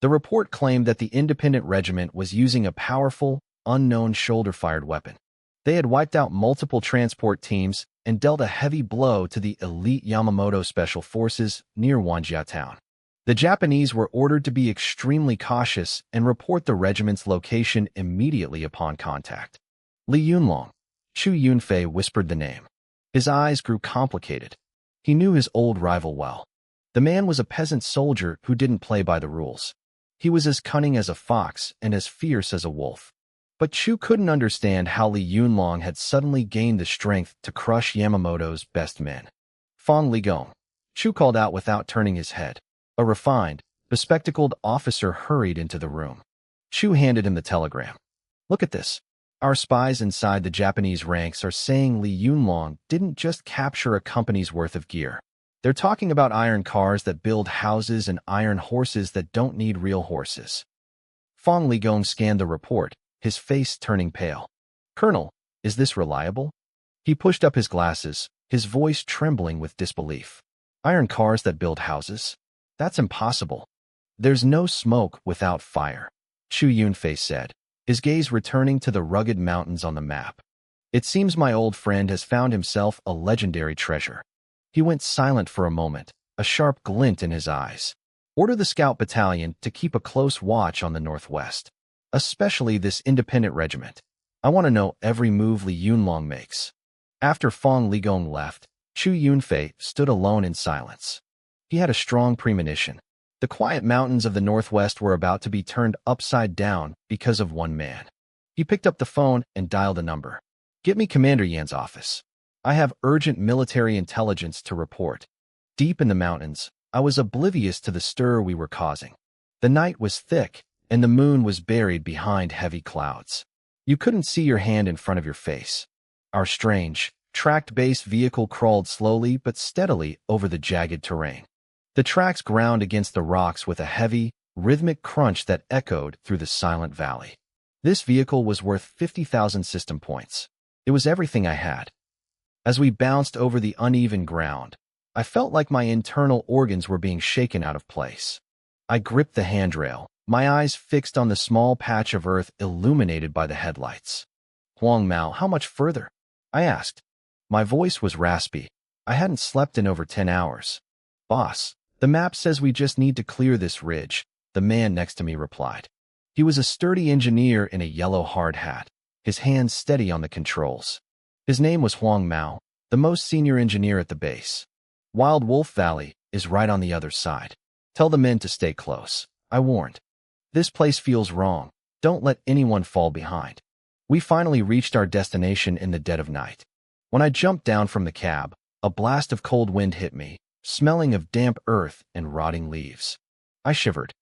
The report claimed that the independent regiment was using a powerful, unknown shoulder-fired weapon. They had wiped out multiple transport teams and dealt a heavy blow to the elite Yamamoto Special Forces near Wanjia town. The Japanese were ordered to be extremely cautious and report the regiment's location immediately upon contact. Li Yunlong. Chu Yunfei whispered the name. His eyes grew complicated. He knew his old rival well. The man was a peasant soldier who didn't play by the rules. He was as cunning as a fox and as fierce as a wolf. But Chu couldn't understand how Li Yunlong had suddenly gained the strength to crush Yamamoto's best men. Fong Ligong. Chu called out without turning his head. A refined, bespectacled officer hurried into the room. Chu handed him the telegram. Look at this. Our spies inside the Japanese ranks are saying Li Yunlong didn't just capture a company's worth of gear. They're talking about iron cars that build houses and iron horses that don't need real horses. Fong Ligong scanned the report, his face turning pale. Colonel, is this reliable? He pushed up his glasses, his voice trembling with disbelief. Iron cars that build houses? That's impossible. There's no smoke without fire, Chu Yunfei said, his gaze returning to the rugged mountains on the map. It seems my old friend has found himself a legendary treasure. He went silent for a moment, a sharp glint in his eyes. Order the scout battalion to keep a close watch on the northwest, especially this independent regiment. I want to know every move Li Yunlong makes. After Fong Ligong left, Chu Yunfei stood alone in silence. He had a strong premonition. The quiet mountains of the northwest were about to be turned upside down because of one man. He picked up the phone and dialed a number. Get me Commander Yan's office. I have urgent military intelligence to report. Deep in the mountains, I was oblivious to the stir we were causing. The night was thick, and the moon was buried behind heavy clouds. You couldn't see your hand in front of your face. Our strange, tracked-based vehicle crawled slowly but steadily over the jagged terrain. The tracks ground against the rocks with a heavy, rhythmic crunch that echoed through the silent valley. This vehicle was worth 50,000 system points. It was everything I had. As we bounced over the uneven ground, I felt like my internal organs were being shaken out of place. I gripped the handrail, my eyes fixed on the small patch of earth illuminated by the headlights. Huang Mao, how much further? I asked. My voice was raspy. I hadn't slept in over 10 hours. Boss, the map says we just need to clear this ridge, the man next to me replied. He was a sturdy engineer in a yellow hard hat, his hands steady on the controls. His name was Huang Mao, the most senior engineer at the base. Wild Wolf Valley is right on the other side. Tell the men to stay close, I warned. This place feels wrong. Don't let anyone fall behind. We finally reached our destination in the dead of night. When I jumped down from the cab, a blast of cold wind hit me, smelling of damp earth and rotting leaves. I shivered.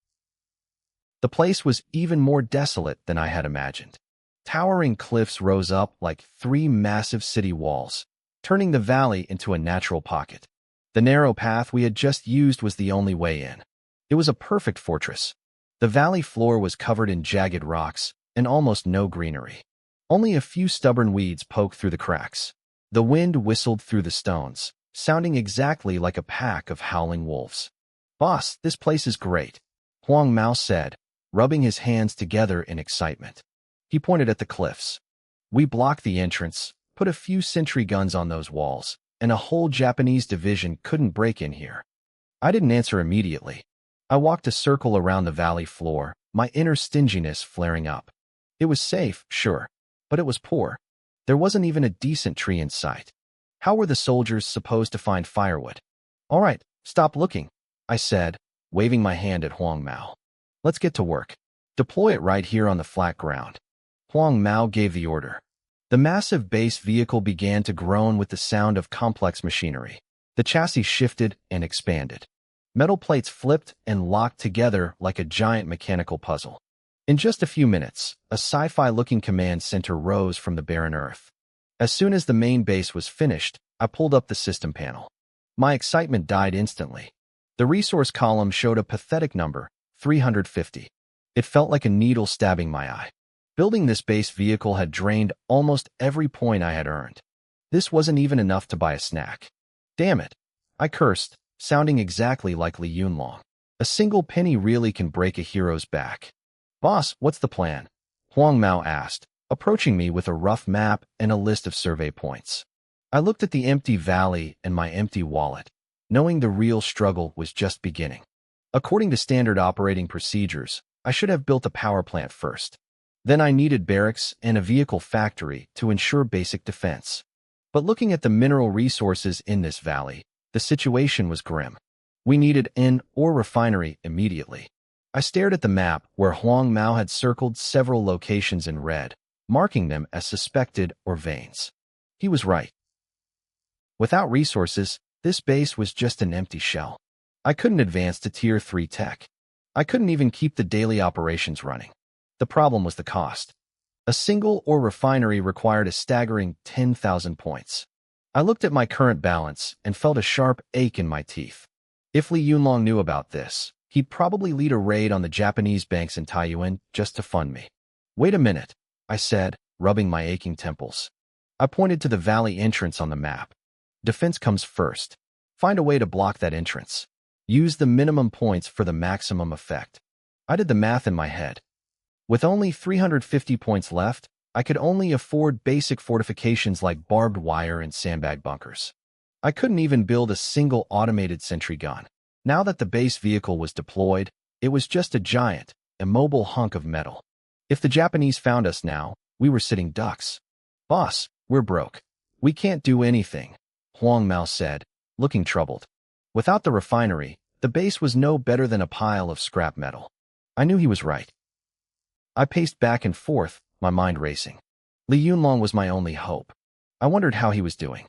The place was even more desolate than I had imagined. Towering cliffs rose up like 3 massive city walls, turning the valley into a natural pocket. The narrow path we had just used was the only way in. It was a perfect fortress. The valley floor was covered in jagged rocks and almost no greenery. Only a few stubborn weeds poked through the cracks. The wind whistled through the stones, sounding exactly like a pack of howling wolves. Boss, this place is great, Huang Mao said, rubbing his hands together in excitement. He pointed at the cliffs. We blocked the entrance, put a few sentry guns on those walls, and a whole Japanese division couldn't break in here. I didn't answer immediately. I walked a circle around the valley floor, my inner stinginess flaring up. It was safe, sure, but it was poor. There wasn't even a decent tree in sight. How were the soldiers supposed to find firewood? All right, stop looking, I said, waving my hand at Huang Mao. Let's get to work. Deploy it right here on the flat ground. Huang Mao gave the order. The massive base vehicle began to groan with the sound of complex machinery. The chassis shifted and expanded. Metal plates flipped and locked together like a giant mechanical puzzle. In just a few minutes, a sci-fi-looking command center rose from the barren earth. As soon as the main base was finished, I pulled up the system panel. My excitement died instantly. The resource column showed a pathetic number, 350. It felt like a needle stabbing my eye. Building this base vehicle had drained almost every point I had earned. This wasn't even enough to buy a snack. Damn it, I cursed, sounding exactly like Li Yunlong. A single penny really can break a hero's back. Boss, what's the plan? Huang Mao asked, approaching me with a rough map and a list of survey points. I looked at the empty valley and my empty wallet, knowing the real struggle was just beginning. According to standard operating procedures, I should have built a power plant first. Then I needed barracks and a vehicle factory to ensure basic defense. But looking at the mineral resources in this valley, the situation was grim. We needed an ore refinery immediately. I stared at the map where Huang Mao had circled several locations in red, marking them as suspected or veins. He was right. Without resources, this base was just an empty shell. I couldn't advance to Tier 3 tech. I couldn't even keep the daily operations running. The problem was the cost. A single ore refinery required a staggering 10,000 points. I looked at my current balance and felt a sharp ache in my teeth. If Li Yunlong knew about this, he'd probably lead a raid on the Japanese banks in Taiyuan just to fund me. Wait a minute, I said, rubbing my aching temples. I pointed to the valley entrance on the map. Defense comes first. Find a way to block that entrance. Use the minimum points for the maximum effect. I did the math in my head. With only 350 points left, I could only afford basic fortifications like barbed wire and sandbag bunkers. I couldn't even build a single automated sentry gun. Now that the base vehicle was deployed, it was just a giant, immobile hunk of metal. If the Japanese found us now, we were sitting ducks. Boss, we're broke. We can't do anything, Huang Mao said, looking troubled. Without the refinery, the base was no better than a pile of scrap metal. I knew he was right. I paced back and forth, my mind racing. Li Yunlong was my only hope. I wondered how he was doing.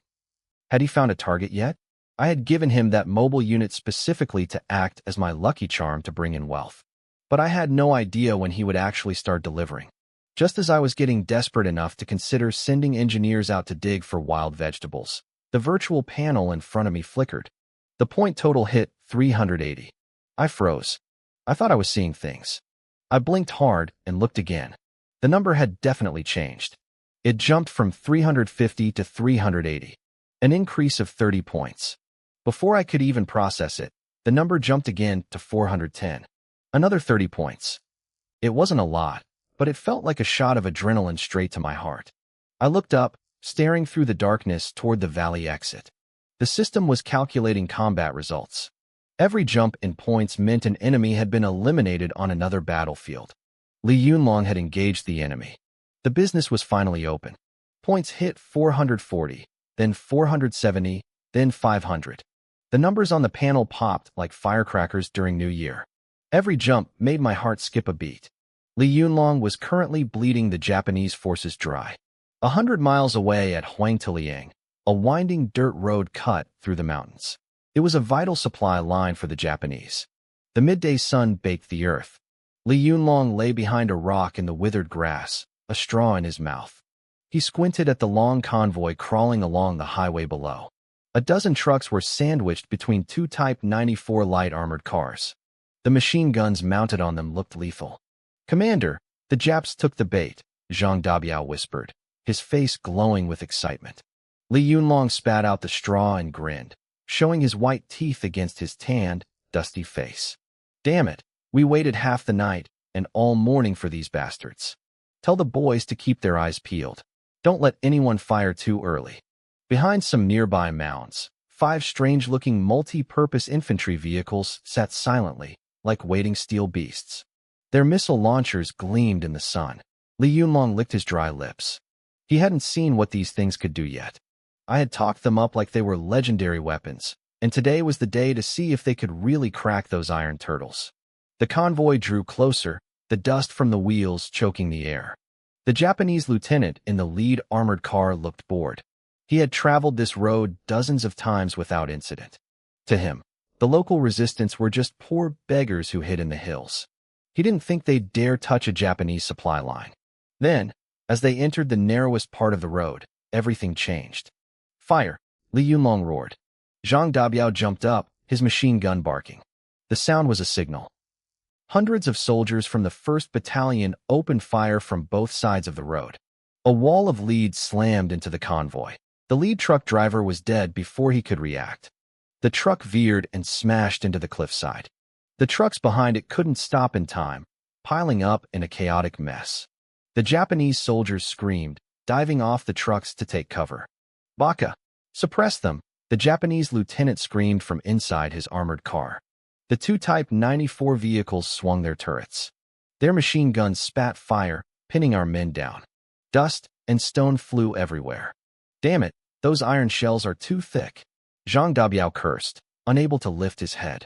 Had he found a target yet? I had given him that mobile unit specifically to act as my lucky charm to bring in wealth. But I had no idea when he would actually start delivering. Just as I was getting desperate enough to consider sending engineers out to dig for wild vegetables, the virtual panel in front of me flickered. The point total hit 380. I froze. I thought I was seeing things. I blinked hard and looked again. The number had definitely changed. It jumped from 350 to 380, an increase of 30 points. Before I could even process it, the number jumped again to 410, another 30 points. It wasn't a lot, but it felt like a shot of adrenaline straight to my heart. I looked up, staring through the darkness toward the valley exit. The system was calculating combat results. Every jump in points meant an enemy had been eliminated on another battlefield. Li Yunlong had engaged the enemy. The business was finally open. Points hit 440, then 470, then 500. The numbers on the panel popped like firecrackers during New Year. Every jump made my heart skip a beat. Li Yunlong was currently bleeding the Japanese forces dry. 100 miles away at Huangtiliang, a winding dirt road cut through the mountains. It was a vital supply line for the Japanese. The midday sun baked the earth. Li Yunlong lay behind a rock in the withered grass, a straw in his mouth. He squinted at the long convoy crawling along the highway below. A dozen trucks were sandwiched between two Type 94 light armored cars. The machine guns mounted on them looked lethal. "Commander, the Japs took the bait," Zhang Dabiao whispered, his face glowing with excitement. Li Yunlong spat out the straw and grinned, showing his white teeth against his tanned, dusty face. "Damn it, we waited half the night and all morning for these bastards. Tell the boys to keep their eyes peeled. Don't let anyone fire too early." Behind some nearby mounds, 5 strange-looking multi-purpose infantry vehicles sat silently, like waiting steel beasts. Their missile launchers gleamed in the sun. Li Yunlong licked his dry lips. He hadn't seen what these things could do yet. I had talked them up like they were legendary weapons, and today was the day to see if they could really crack those iron turtles. The convoy drew closer, the dust from the wheels choking the air. The Japanese lieutenant in the lead armored car looked bored. He had traveled this road dozens of times without incident. To him, The local resistance were just poor beggars who hid in the hills. He didn't think they'd dare touch a Japanese supply line. Then, as they entered the narrowest part of the road, everything changed. Fire! Li Yunlong roared. Zhang Dabiao jumped up, his machine gun barking. The sound was a signal. Hundreds of soldiers from the 1st Battalion opened fire from both sides of the road. A wall of leads slammed into the convoy. The lead truck driver was dead before he could react. The truck veered and smashed into the cliffside. The trucks behind it couldn't stop in time, piling up in a chaotic mess. The Japanese soldiers screamed, diving off the trucks to take cover. Baka! Suppress them! The Japanese lieutenant screamed from inside his armored car. The two Type 94 vehicles swung their turrets. Their machine guns spat fire, pinning our men down. Dust and stone flew everywhere. Damn it, those iron shells are too thick. Zhang Dabiao cursed, unable to lift his head.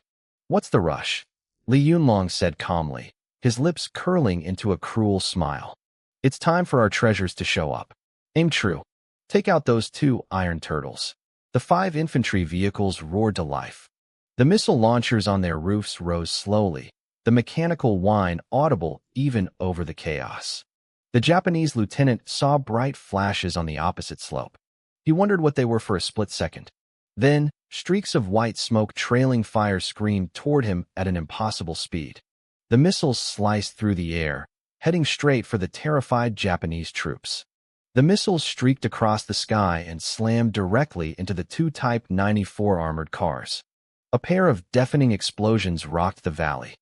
What's the rush? Li Yunlong said calmly, his lips curling into a cruel smile. It's time for our treasures to show up. Aim true. Take out those 2 iron turtles. The 5 infantry vehicles roared to life. The missile launchers on their roofs rose slowly, the mechanical whine audible even over the chaos. The Japanese lieutenant saw bright flashes on the opposite slope. He wondered what they were for a split second. Then, streaks of white smoke trailing fire screamed toward him at an impossible speed. The missiles sliced through the air, heading straight for the terrified Japanese troops. The missiles streaked across the sky and slammed directly into the 2 Type 94 armored cars. A pair of deafening explosions rocked the valley.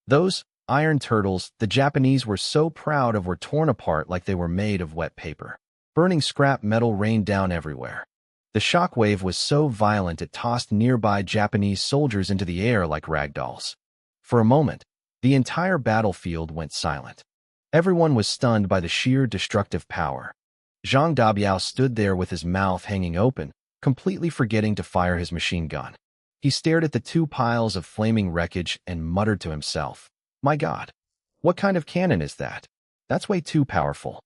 Those iron turtles the Japanese were so proud of were torn apart like they were made of wet paper. Burning scrap metal rained down everywhere. The shockwave was so violent it tossed nearby Japanese soldiers into the air like ragdolls. For a moment, the entire battlefield went silent. Everyone was stunned by the sheer destructive power. Zhang Dabiao stood there with his mouth hanging open, completely forgetting to fire his machine gun. He stared at the 2 piles of flaming wreckage and muttered to himself, "My God, what kind of cannon is that? That's way too powerful."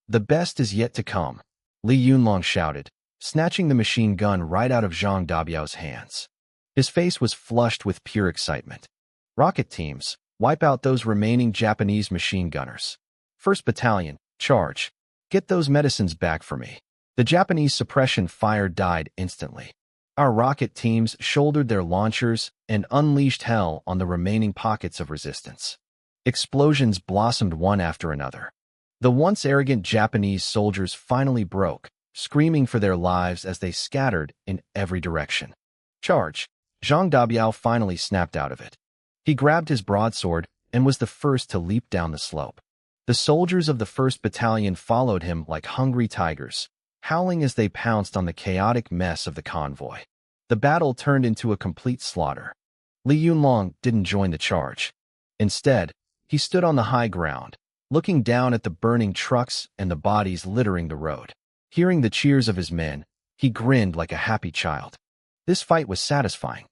"The best is yet to come," Li Yunlong shouted, snatching the machine gun right out of Zhang Dabiao's hands. His face was flushed with pure excitement. "Rocket teams, wipe out those remaining Japanese machine gunners. 1st Battalion, charge. Get those medicines back for me." The Japanese suppression fire died instantly. Our rocket teams shouldered their launchers and unleashed hell on the remaining pockets of resistance. Explosions blossomed one after another. The once arrogant Japanese soldiers finally broke, screaming for their lives as they scattered in every direction. "Charge!" Zhang Dabiao finally snapped out of it. He grabbed his broadsword and was the first to leap down the slope. The soldiers of the 1st Battalion followed him like hungry tigers, howling as they pounced on the chaotic mess of the convoy. The battle turned into a complete slaughter. Li Yunlong didn't join the charge. Instead, he stood on the high ground, looking down at the burning trucks and the bodies littering the road. Hearing the cheers of his men, he grinned like a happy child. This fight was satisfying.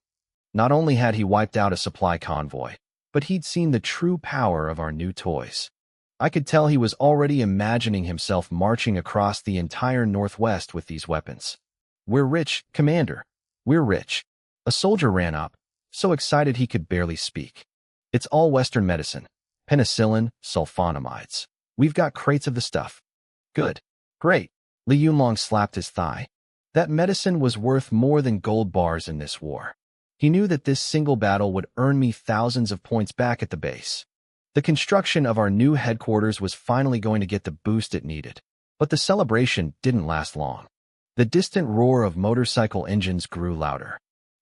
Not only had he wiped out a supply convoy, but he'd seen the true power of our new toys. I could tell he was already imagining himself marching across the entire Northwest with these weapons. "We're rich, Commander. We're rich." A soldier ran up, so excited he could barely speak. "It's all Western medicine. Penicillin, sulfonamides. We've got crates of the stuff." "Good. Great." Li Yunlong slapped his thigh. That medicine was worth more than gold bars in this war. He knew that this single battle would earn me thousands of points back at the base. The construction of our new headquarters was finally going to get the boost it needed. But the celebration didn't last long. The distant roar of motorcycle engines grew louder.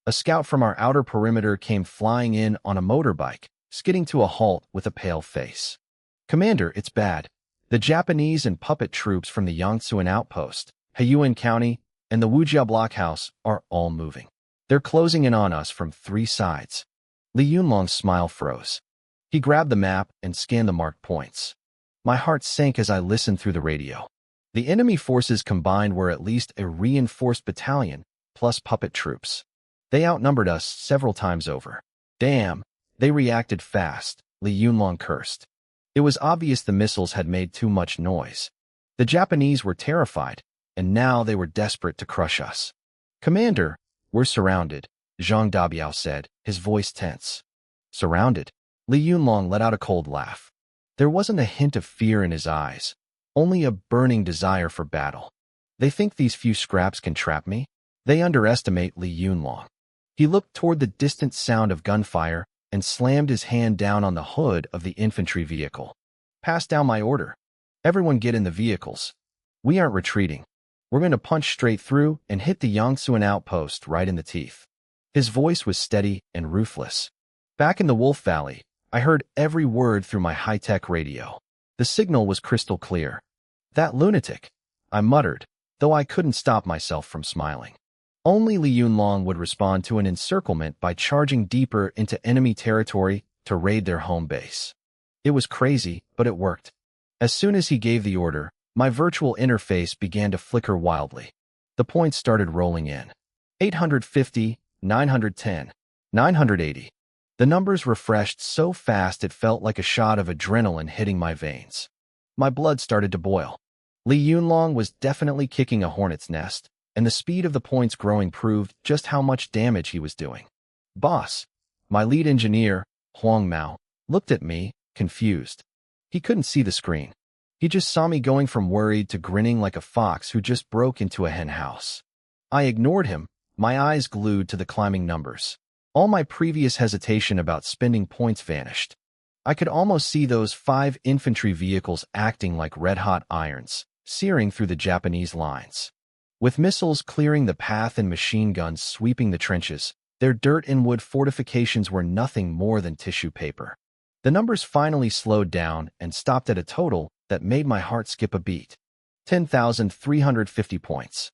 A scout from our outer perimeter came flying in on a motorbike, skidding to a halt with a pale face. "Commander, it's bad. The Japanese and puppet troops from the Yangtzean outpost, Haiyuan County, and the Wujia blockhouse are all moving. They're closing in on us from 3 sides." Li Yunlong's smile froze. He grabbed the map and scanned the marked points. My heart sank as I listened through the radio. The enemy forces combined were at least a reinforced battalion, plus puppet troops. They outnumbered us several times over. "Damn, they reacted fast," Li Yunlong cursed. It was obvious the missiles had made too much noise. The Japanese were terrified, and now they were desperate to crush us. "Commander, we're surrounded," Zhang Dabiao said, his voice tense. Surrounded, Li Yunlong let out a cold laugh. There wasn't a hint of fear in his eyes, only a burning desire for battle. They think these few scraps can trap me? They underestimate Li Yunlong. He looked toward the distant sound of gunfire and slammed his hand down on the hood of the infantry vehicle. Pass down my order. Everyone get in the vehicles. We aren't retreating. We're going to punch straight through and hit the Yangtzuan outpost right in the teeth. His voice was steady and ruthless. Back in the Wolf Valley, I heard every word through my high-tech radio. The signal was crystal clear. That lunatic, I muttered, though I couldn't stop myself from smiling. Only Li Yunlong would respond to an encirclement by charging deeper into enemy territory to raid their home base. It was crazy, but it worked. As soon as he gave the order, my virtual interface began to flicker wildly. The points started rolling in. 850, 910, 980. The numbers refreshed so fast it felt like a shot of adrenaline hitting my veins. My blood started to boil. Li Yunlong was definitely kicking a hornet's nest, and the speed of the points growing proved just how much damage he was doing. Boss, my lead engineer, Huang Mao, looked at me, confused. He couldn't see the screen. He just saw me going from worried to grinning like a fox who just broke into a hen house. I ignored him, my eyes glued to the climbing numbers. All my previous hesitation about spending points vanished. I could almost see those 5 infantry vehicles acting like red-hot irons, searing through the Japanese lines. With missiles clearing the path and machine guns sweeping the trenches, their dirt and wood fortifications were nothing more than tissue paper. The numbers finally slowed down and stopped at a total that made my heart skip a beat. 10,350 points.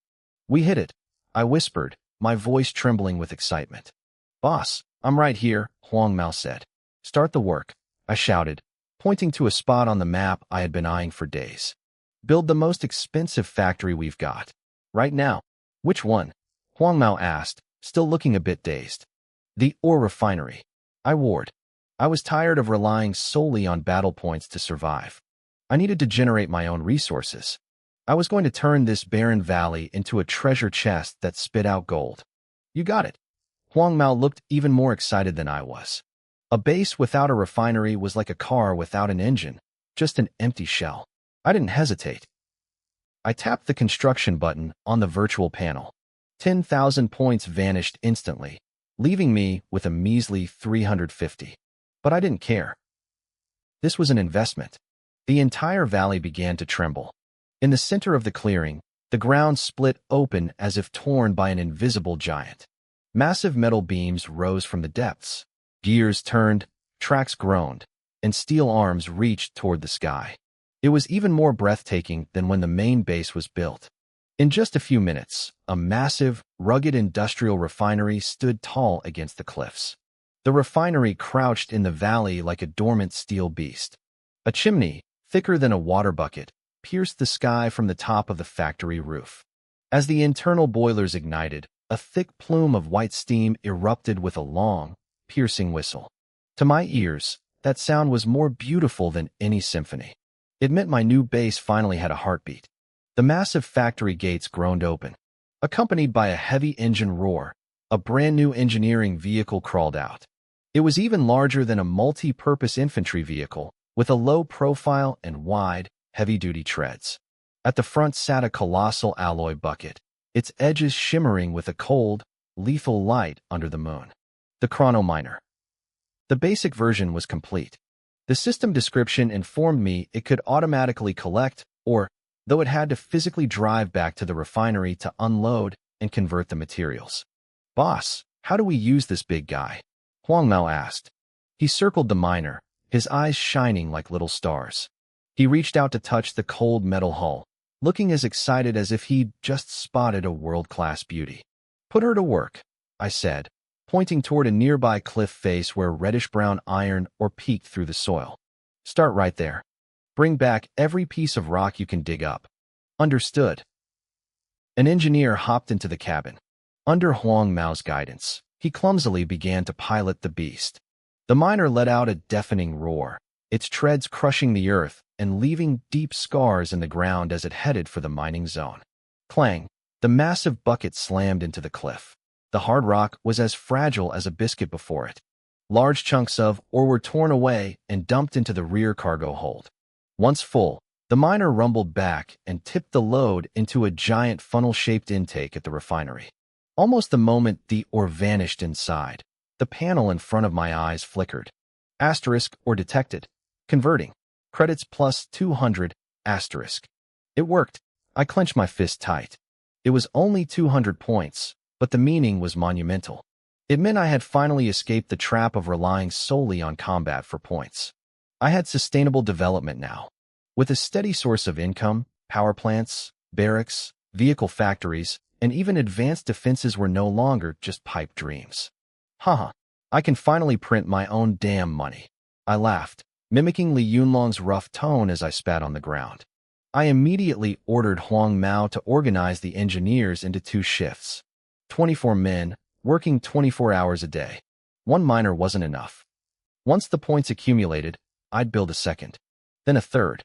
We hit it, I whispered, my voice trembling with excitement. Boss, I'm right here, Huang Mao said. Start the work, I shouted, pointing to a spot on the map I had been eyeing for days. Build the most expensive factory we've got. Right now. Which one? Huang Mao asked, still looking a bit dazed. The ore refinery. I warned. I was tired of relying solely on battle points to survive. I needed to generate my own resources. I was going to turn this barren valley into a treasure chest that spit out gold. You got it. Huang Mao looked even more excited than I was. A base without a refinery was like a car without an engine, just an empty shell. I didn't hesitate. I tapped the construction button on the virtual panel. 10,000 points vanished instantly, leaving me with a measly 350. But I didn't care. This was an investment. The entire valley began to tremble. In the center of the clearing, the ground split open as if torn by an invisible giant. Massive metal beams rose from the depths. Gears turned, tracks groaned, and steel arms reached toward the sky. It was even more breathtaking than when the main base was built. In just a few minutes, a massive, rugged industrial refinery stood tall against the cliffs. The refinery crouched in the valley like a dormant steel beast. A chimney, thicker than a water bucket, pierced the sky from the top of the factory roof. As the internal boilers ignited, a thick plume of white steam erupted with a long, piercing whistle. To my ears, that sound was more beautiful than any symphony. It meant my new base finally had a heartbeat. The massive factory gates groaned open. Accompanied by a heavy engine roar, a brand-new engineering vehicle crawled out. It was even larger than a multi-purpose infantry vehicle, with a low profile and wide, heavy-duty treads. At the front sat a colossal alloy bucket, its edges shimmering with a cold, lethal light under the moon. The chronominer. The basic version was complete. The system description informed me it could automatically collect, or, though it had to physically drive back to the refinery to unload and convert the materials. Boss, how do we use this big guy? Huang Mao asked. He circled the miner, his eyes shining like little stars. He reached out to touch the cold metal hull, looking as excited as if he'd just spotted a world-class beauty. Put her to work, I said, pointing toward a nearby cliff face where reddish-brown iron ore peeked through the soil. Start right there. Bring back every piece of rock you can dig up. Understood. An engineer hopped into the cabin. Under Huang Mao's guidance, he clumsily began to pilot the beast. The miner let out a deafening roar, its treads crushing the earth and leaving deep scars in the ground as it headed for the mining zone. Clang! The massive bucket slammed into the cliff. The hard rock was as fragile as a biscuit before it. Large chunks of ore were torn away and dumped into the rear cargo hold. Once full, the miner rumbled back and tipped the load into a giant funnel-shaped intake at the refinery. Almost the moment the ore vanished inside, the panel in front of my eyes flickered. Asterisk or detected. Converting. Credits plus 200, asterisk. It worked. I clenched my fist tight. It was only 200 points, but the meaning was monumental. It meant I had finally escaped the trap of relying solely on combat for points. I had sustainable development now. With a steady source of income, power plants, barracks, vehicle factories, and even advanced defenses were no longer just pipe dreams. Haha, I can finally print my own damn money. I laughed, mimicking Li Yunlong's rough tone as I spat on the ground. I immediately ordered Huang Mao to organize the engineers into 2 shifts. 24 men, working 24 hours a day. One miner wasn't enough. Once the points accumulated, I'd build a second, then a third.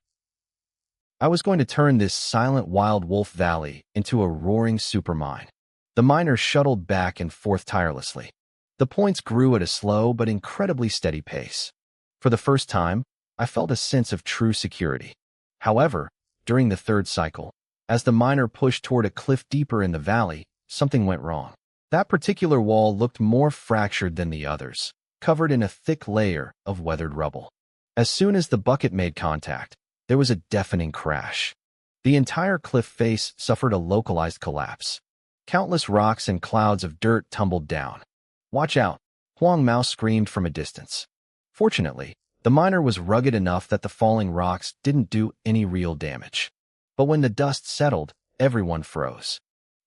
I was going to turn this silent wild wolf valley into a roaring supermine. The miners shuttled back and forth tirelessly. The points grew at a slow but incredibly steady pace. For the first time, I felt a sense of true security. However, during the 3rd cycle, as the miner pushed toward a cliff deeper in the valley, something went wrong. That particular wall looked more fractured than the others, covered in a thick layer of weathered rubble. As soon as the bucket made contact, there was a deafening crash. The entire cliff face suffered a localized collapse. Countless rocks and clouds of dirt tumbled down. "Watch out!" Huang Mao screamed from a distance. Fortunately, the miner was rugged enough that the falling rocks didn't do any real damage. But when the dust settled, everyone froze.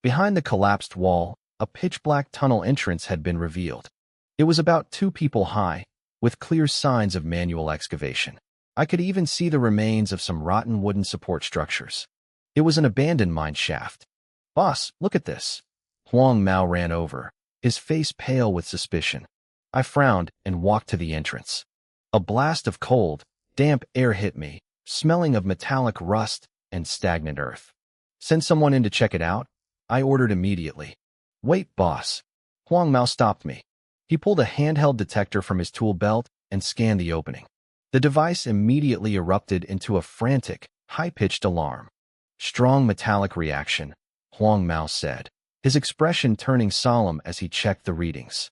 Behind the collapsed wall, a pitch-black tunnel entrance had been revealed. It was about 2 people high, with clear signs of manual excavation. I could even see the remains of some rotten wooden support structures. It was an abandoned mine shaft. "Boss, look at this." Huang Mao ran over, his face pale with suspicion. I frowned and walked to the entrance. A blast of cold, damp air hit me, smelling of metallic rust and stagnant earth. "Send someone in to check it out," I ordered immediately. "Wait, boss." Huang Mao stopped me. He pulled a handheld detector from his tool belt and scanned the opening. The device immediately erupted into a frantic, high-pitched alarm. "Strong metallic reaction," Huang Mao said, his expression turning solemn as he checked the readings.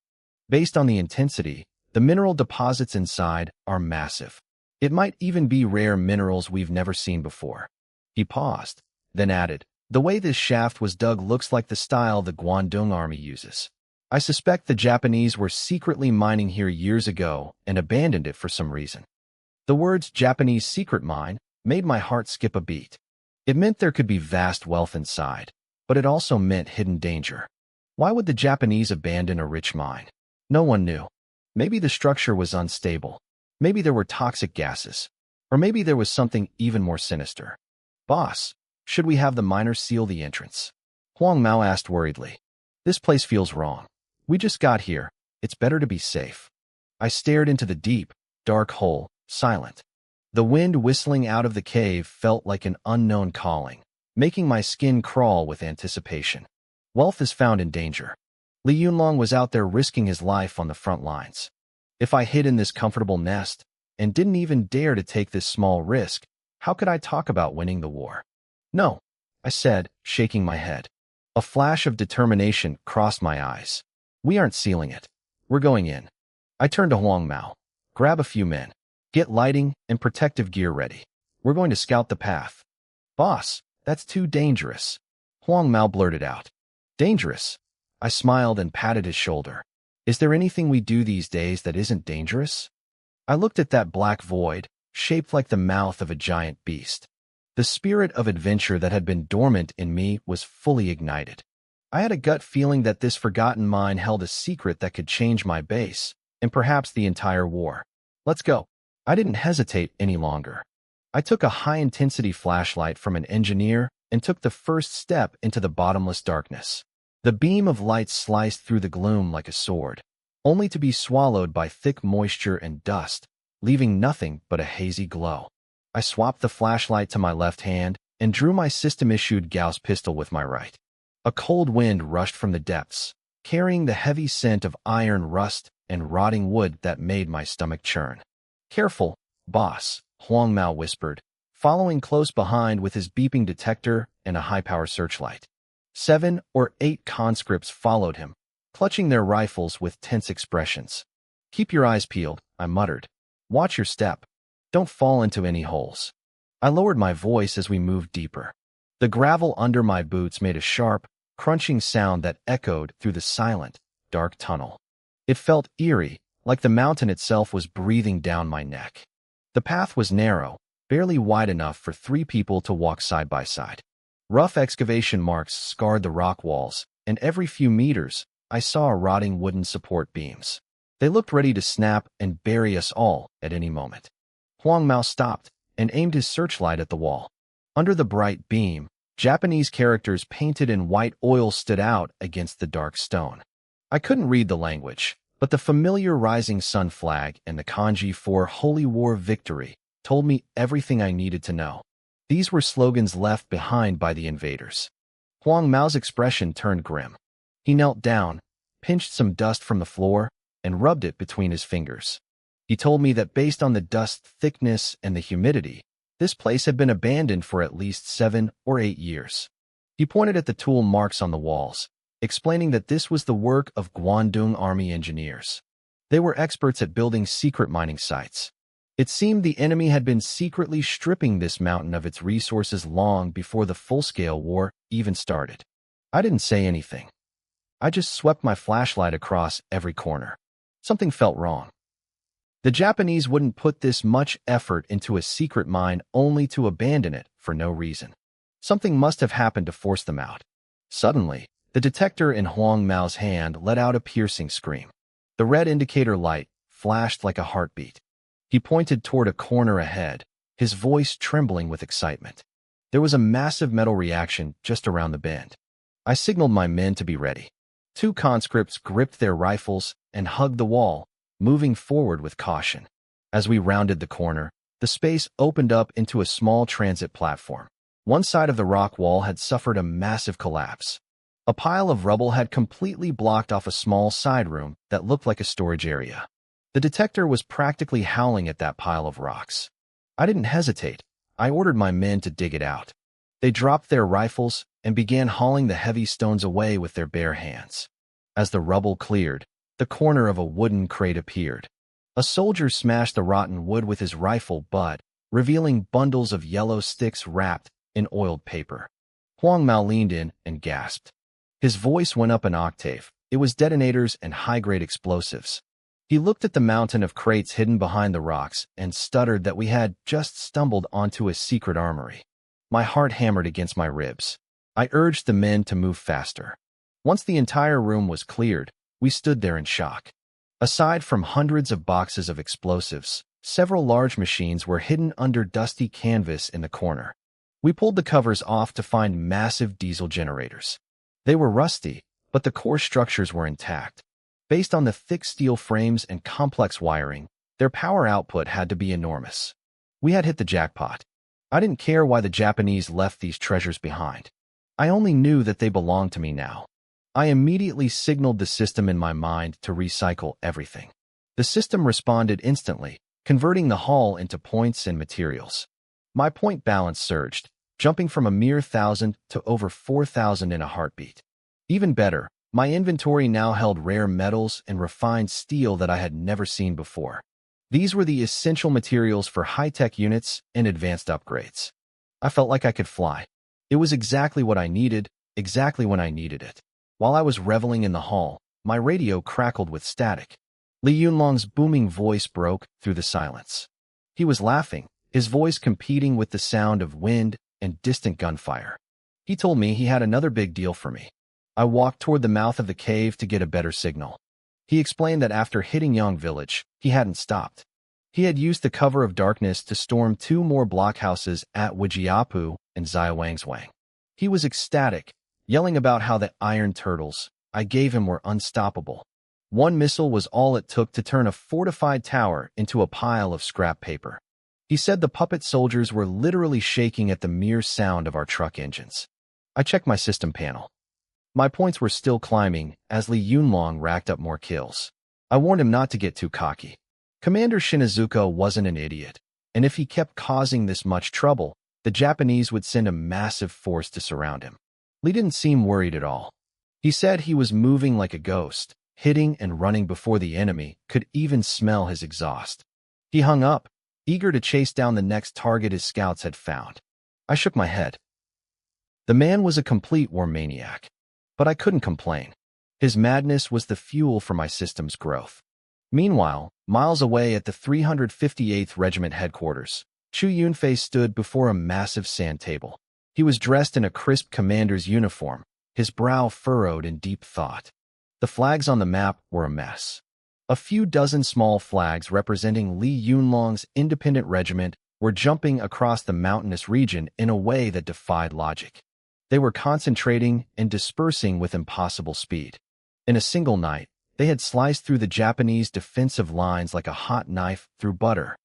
"Based on the intensity, the mineral deposits inside are massive. It might even be rare minerals we've never seen before." He paused, then added, "The way this shaft was dug looks like the style the Guangdong army uses. I suspect the Japanese were secretly mining here years ago and abandoned it for some reason." The words "Japanese secret mine" made my heart skip a beat. It meant there could be vast wealth inside, but it also meant hidden danger. Why would the Japanese abandon a rich mine? No one knew. Maybe the structure was unstable. Maybe there were toxic gases. Or maybe there was something even more sinister. "Boss, should we have the miners seal the entrance?" Huang Mao asked worriedly. "This place feels wrong. We just got here. It's better to be safe." I stared into the deep, dark hole, silent. The wind whistling out of the cave felt like an unknown calling, making my skin crawl with anticipation. Wealth is found in danger. Li Yunlong was out there risking his life on the front lines. If I hid in this comfortable nest and didn't even dare to take this small risk, how could I talk about winning the war? "No," I said, shaking my head. A flash of determination crossed my eyes. "We aren't sealing it. We're going in." I turned to Huang Mao. "Grab a few men. Get lighting and protective gear ready. We're going to scout the path." "Boss, that's too dangerous," Huang Mao blurted out. "Dangerous?" I smiled and patted his shoulder. "Is there anything we do these days that isn't dangerous?" I looked at that black void, shaped like the mouth of a giant beast. The spirit of adventure that had been dormant in me was fully ignited. I had a gut feeling that this forgotten mine held a secret that could change my base, and perhaps the entire war. "Let's go." I didn't hesitate any longer. I took a high-intensity flashlight from an engineer and took the first step into the bottomless darkness. The beam of light sliced through the gloom like a sword, only to be swallowed by thick moisture and dust, leaving nothing but a hazy glow. I swapped the flashlight to my left hand and drew my system-issued Gauss pistol with my right. A cold wind rushed from the depths, carrying the heavy scent of iron rust and rotting wood that made my stomach churn. "Careful, boss," Huang Mao whispered, following close behind with his beeping detector and a high-power searchlight. 7 or 8 conscripts followed him, clutching their rifles with tense expressions. "Keep your eyes peeled," I muttered. "Watch your step. Don't fall into any holes." I lowered my voice as we moved deeper. The gravel under my boots made a sharp, crunching sound that echoed through the silent, dark tunnel. It felt eerie, like the mountain itself was breathing down my neck. The path was narrow, barely wide enough for 3 people to walk side by side. Rough excavation marks scarred the rock walls, and every few meters, I saw rotting wooden support beams. They looked ready to snap and bury us all at any moment. Huang Mao stopped and aimed his searchlight at the wall. Under the bright beam, Japanese characters painted in white oil stood out against the dark stone. I couldn't read the language, but the familiar rising sun flag and the kanji for Holy War Victory told me everything I needed to know. These were slogans left behind by the invaders. Huang Mao's expression turned grim. He knelt down, pinched some dust from the floor, and rubbed it between his fingers. He told me that based on the dust thickness and the humidity, this place had been abandoned for at least 7 or 8 years. He pointed at the tool marks on the walls, explaining that this was the work of Guangdong Army engineers. They were experts at building secret mining sites. It seemed the enemy had been secretly stripping this mountain of its resources long before the full-scale war even started. I didn't say anything. I just swept my flashlight across every corner. Something felt wrong. The Japanese wouldn't put this much effort into a secret mine only to abandon it for no reason. Something must have happened to force them out. Suddenly, the detector in Huang Mao's hand let out a piercing scream. The red indicator light flashed like a heartbeat. He pointed toward a corner ahead, his voice trembling with excitement. There was a massive metal reaction just around the bend. I signaled my men to be ready. 2 conscripts gripped their rifles and hugged the wall, moving forward with caution. As we rounded the corner, the space opened up into a small transit platform. One side of the rock wall had suffered a massive collapse. A pile of rubble had completely blocked off a small side room that looked like a storage area. The detector was practically howling at that pile of rocks. I didn't hesitate. I ordered my men to dig it out. They dropped their rifles and began hauling the heavy stones away with their bare hands. As the rubble cleared, the corner of a wooden crate appeared. A soldier smashed the rotten wood with his rifle butt, revealing bundles of yellow sticks wrapped in oiled paper. Huang Mao leaned in and gasped. His voice went up an octave. It was detonators and high-grade explosives. He looked at the mountain of crates hidden behind the rocks and stuttered that we had just stumbled onto a secret armory. My heart hammered against my ribs. I urged the men to move faster. Once the entire room was cleared, we stood there in shock. Aside from hundreds of boxes of explosives, several large machines were hidden under dusty canvas in the corner. We pulled the covers off to find massive diesel generators. They were rusty, but the core structures were intact. Based on the thick steel frames and complex wiring, their power output had to be enormous. We had hit the jackpot. I didn't care why the Japanese left these treasures behind. I only knew that they belonged to me now. I immediately signaled the system in my mind to recycle everything. The system responded instantly, converting the haul into points and materials. My point balance surged, jumping from a mere 1,000 to over 4,000 in a heartbeat. Even better, my inventory now held rare metals and refined steel that I had never seen before. These were the essential materials for high-tech units and advanced upgrades. I felt like I could fly. It was exactly what I needed, exactly when I needed it. While I was reveling in the hall, my radio crackled with static. Li Yunlong's booming voice broke through the silence. He was laughing, his voice competing with the sound of wind and distant gunfire. He told me he had another big deal for me. I walked toward the mouth of the cave to get a better signal. He explained that after hitting Yang Village, he hadn't stopped. He had used the cover of darkness to storm 2 more blockhouses at Wijiapu and Xiaowangswang. He was ecstatic, yelling about how the iron turtles I gave him were unstoppable. 1 missile was all it took to turn a fortified tower into a pile of scrap paper. He said the puppet soldiers were literally shaking at the mere sound of our truck engines. I checked my system panel. My points were still climbing as Li Yunlong racked up more kills. I warned him not to get too cocky. Commander Shinazuka wasn't an idiot, and if he kept causing this much trouble, the Japanese would send a massive force to surround him. Li didn't seem worried at all. He said he was moving like a ghost, hitting and running before the enemy could even smell his exhaust. He hung up, eager to chase down the next target his scouts had found. I shook my head. The man was a complete war maniac, but I couldn't complain. His madness was the fuel for my system's growth. Meanwhile, miles away at the 358th Regiment headquarters, Chu Yunfei stood before a massive sand table. He was dressed in a crisp commander's uniform, his brow furrowed in deep thought. The flags on the map were a mess. A few dozen small flags representing Li Yunlong's independent regiment were jumping across the mountainous region in a way that defied logic. They were concentrating and dispersing with impossible speed. In a single night, they had sliced through the Japanese defensive lines like a hot knife through butter.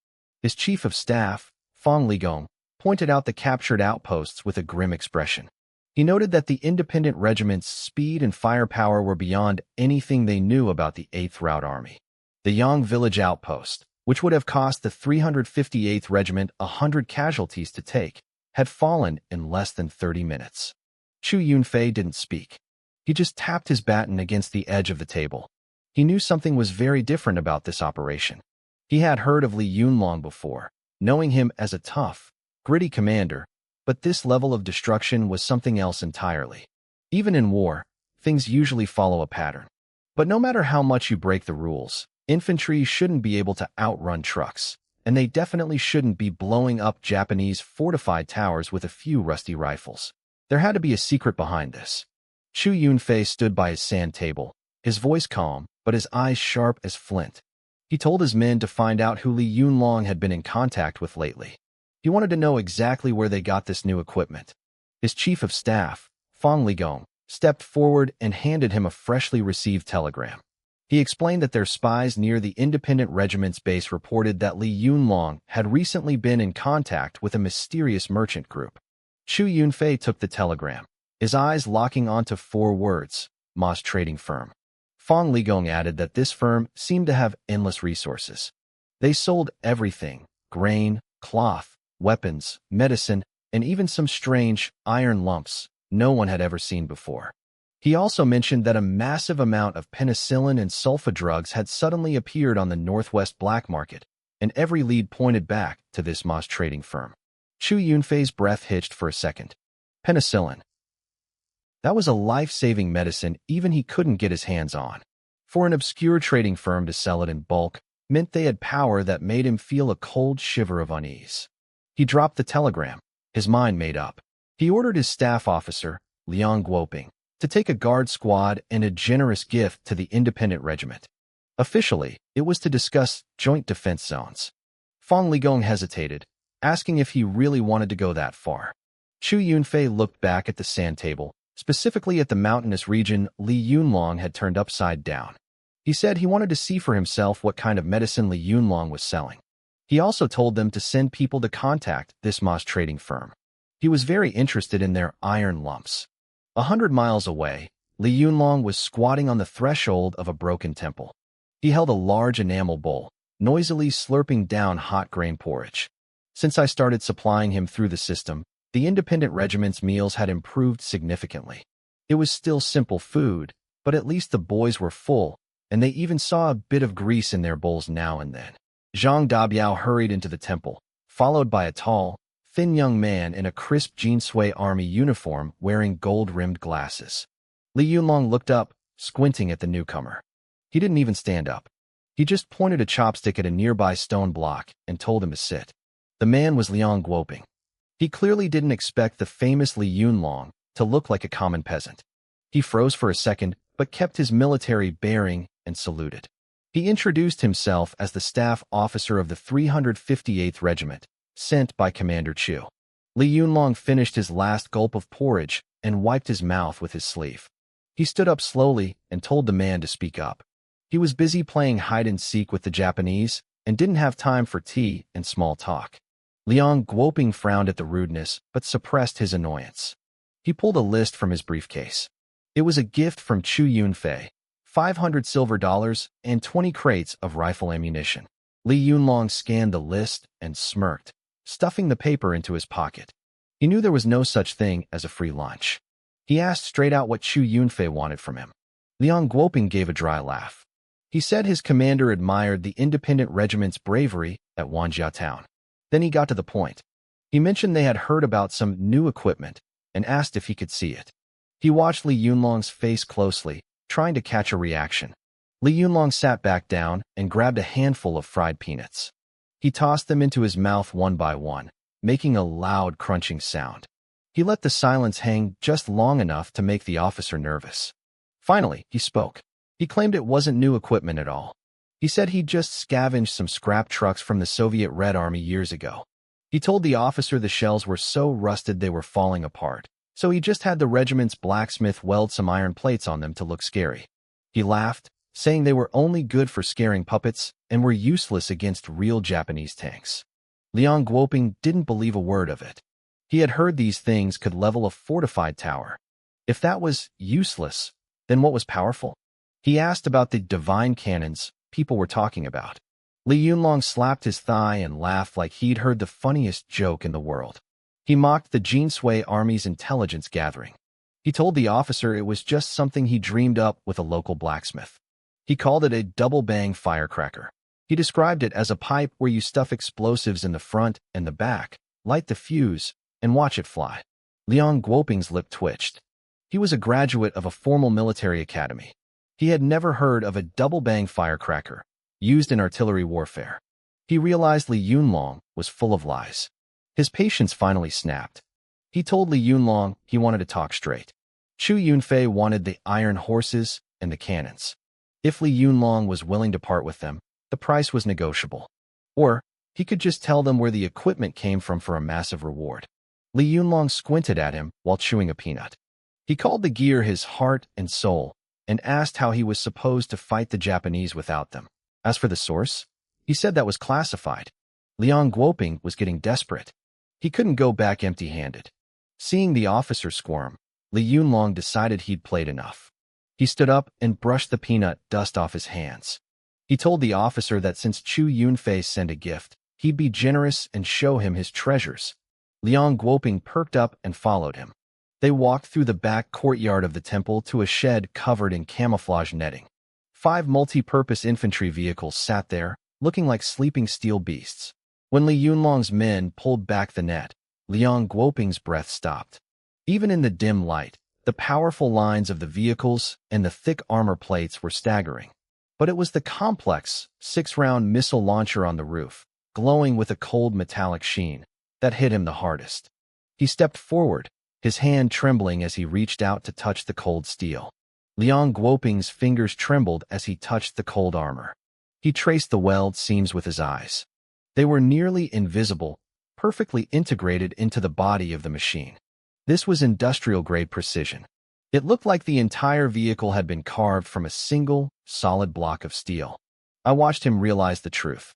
His chief of staff, Fong Ligong, pointed out the captured outposts with a grim expression. He noted that the independent regiment's speed and firepower were beyond anything they knew about the 8th Route Army. The Yang Village outpost, which would have cost the 358th Regiment 100 casualties to take, had fallen in less than 30 minutes. Chu Yunfei didn't speak. He just tapped his baton against the edge of the table. He knew something was very different about this operation. He had heard of Li Yunlong before, knowing him as a tough, gritty commander, but this level of destruction was something else entirely. Even in war, things usually follow a pattern. But no matter how much you break the rules, infantry shouldn't be able to outrun trucks, and they definitely shouldn't be blowing up Japanese fortified towers with a few rusty rifles. There had to be a secret behind this. Chu Yunfei stood by his sand table, his voice calm, but his eyes sharp as flint. He told his men to find out who Li Yunlong had been in contact with lately. He wanted to know exactly where they got this new equipment. His chief of staff, Fong Ligong, stepped forward and handed him a freshly received telegram. He explained that their spies near the independent regiment's base reported that Li Yunlong had recently been in contact with a mysterious merchant group. Chu Yunfei took the telegram, his eyes locking onto 4 words, Moss Trading Firm. Fong Ligong added that this firm seemed to have endless resources. They sold everything, grain, cloth, weapons, medicine, and even some strange iron lumps no one had ever seen before. He also mentioned that a massive amount of penicillin and sulfa drugs had suddenly appeared on the Northwest black market, and every lead pointed back to this Moss trading firm. Chu Yunfei's breath hitched for a second. Penicillin. That was a life-saving medicine even he couldn't get his hands on. For an obscure trading firm to sell it in bulk meant they had power that made him feel a cold shiver of unease. He dropped the telegram, his mind made up. He ordered his staff officer, Liang Guoping, to take a guard squad and a generous gift to the independent regiment. Officially, it was to discuss joint defense zones. Fong Ligong hesitated, asking if he really wanted to go that far. Chu Yunfei looked back at the sand table, specifically at the mountainous region Li Yunlong had turned upside down. He said he wanted to see for himself what kind of medicine Li Yunlong was selling. He also told them to send people to contact this Moss trading firm. He was very interested in their iron lumps. 100 miles away, Li Yunlong was squatting on the threshold of a broken temple. He held a large enamel bowl, noisily slurping down hot grain porridge. Since I started supplying him through the system, the independent regiment's meals had improved significantly. It was still simple food, but at least the boys were full, and they even saw a bit of grease in their bowls now and then. Zhang Dabiao hurried into the temple, followed by a tall, thin young man in a crisp Jinsui army uniform wearing gold-rimmed glasses. Li Yunlong looked up, squinting at the newcomer. He didn't even stand up. He just pointed a chopstick at a nearby stone block and told him to sit. The man was Liang Guoping. He clearly didn't expect the famous Li Yunlong to look like a common peasant. He froze for a second, but kept his military bearing and saluted. He introduced himself as the staff officer of the 358th Regiment, sent by Commander Chu. Li Yunlong finished his last gulp of porridge and wiped his mouth with his sleeve. He stood up slowly and told the man to speak up. He was busy playing hide-and-seek with the Japanese and didn't have time for tea and small talk. Liang Guoping frowned at the rudeness but suppressed his annoyance. He pulled a list from his briefcase. It was a gift from Chu Yunfei, 500 silver dollars and 20 crates of rifle ammunition. Li Yunlong scanned the list and smirked, stuffing the paper into his pocket. He knew there was no such thing as a free lunch. He asked straight out what Chu Yunfei wanted from him. Liang Guoping gave a dry laugh. He said his commander admired the independent regiment's bravery at Wanjia town. Then he got to the point. He mentioned they had heard about some new equipment and asked if he could see it. He watched Li Yunlong's face closely, trying to catch a reaction. Li Yunlong sat back down and grabbed a handful of fried peanuts. He tossed them into his mouth one by one, making a loud crunching sound. He let the silence hang just long enough to make the officer nervous. Finally, he spoke. He claimed it wasn't new equipment at all. He said he'd just scavenged some scrap trucks from the Soviet Red Army years ago. He told the officer the shells were so rusted they were falling apart, so he just had the regiment's blacksmith weld some iron plates on them to look scary. He laughed, saying they were only good for scaring puppets and were useless against real Japanese tanks. Liang Guoping didn't believe a word of it. He had heard these things could level a fortified tower. If that was useless, then what was powerful? He asked about the divine cannons people were talking about. Li Yunlong slapped his thigh and laughed like he'd heard the funniest joke in the world. He mocked the Jinsui army's intelligence gathering. He told the officer it was just something he dreamed up with a local blacksmith. He called it a double-bang firecracker. He described it as a pipe where you stuff explosives in the front and the back, light the fuse, and watch it fly. Liang Guoping's lip twitched. He was a graduate of a formal military academy. He had never heard of a double-bang firecracker used in artillery warfare. He realized Li Yunlong was full of lies. His patience finally snapped. He told Li Yunlong he wanted to talk straight. Chu Yunfei wanted the iron horses and the cannons. If Li Yunlong was willing to part with them, the price was negotiable. Or he could just tell them where the equipment came from for a massive reward. Li Yunlong squinted at him while chewing a peanut. He called the gear his heart and soul and asked how he was supposed to fight the Japanese without them. As for the source, he said that was classified. Liang Guoping was getting desperate. He couldn't go back empty-handed. Seeing the officer squirm, Li Yunlong decided he'd played enough. He stood up and brushed the peanut dust off his hands. He told the officer that since Chu Yunfei sent a gift, he'd be generous and show him his treasures. Liang Guoping perked up and followed him. They walked through the back courtyard of the temple to a shed covered in camouflage netting. 5 multi-purpose infantry vehicles sat there, looking like sleeping steel beasts. When Li Yunlong's men pulled back the net, Liang Guoping's breath stopped. Even in the dim light, the powerful lines of the vehicles and the thick armor plates were staggering. But it was the complex, 6-round missile launcher on the roof, glowing with a cold metallic sheen, that hit him the hardest. He stepped forward, his hand trembling as he reached out to touch the cold steel. Liang Guoping's fingers trembled as he touched the cold armor. He traced the weld seams with his eyes. They were nearly invisible, perfectly integrated into the body of the machine. This was industrial-grade precision. It looked like the entire vehicle had been carved from a single, solid block of steel. I watched him realize the truth.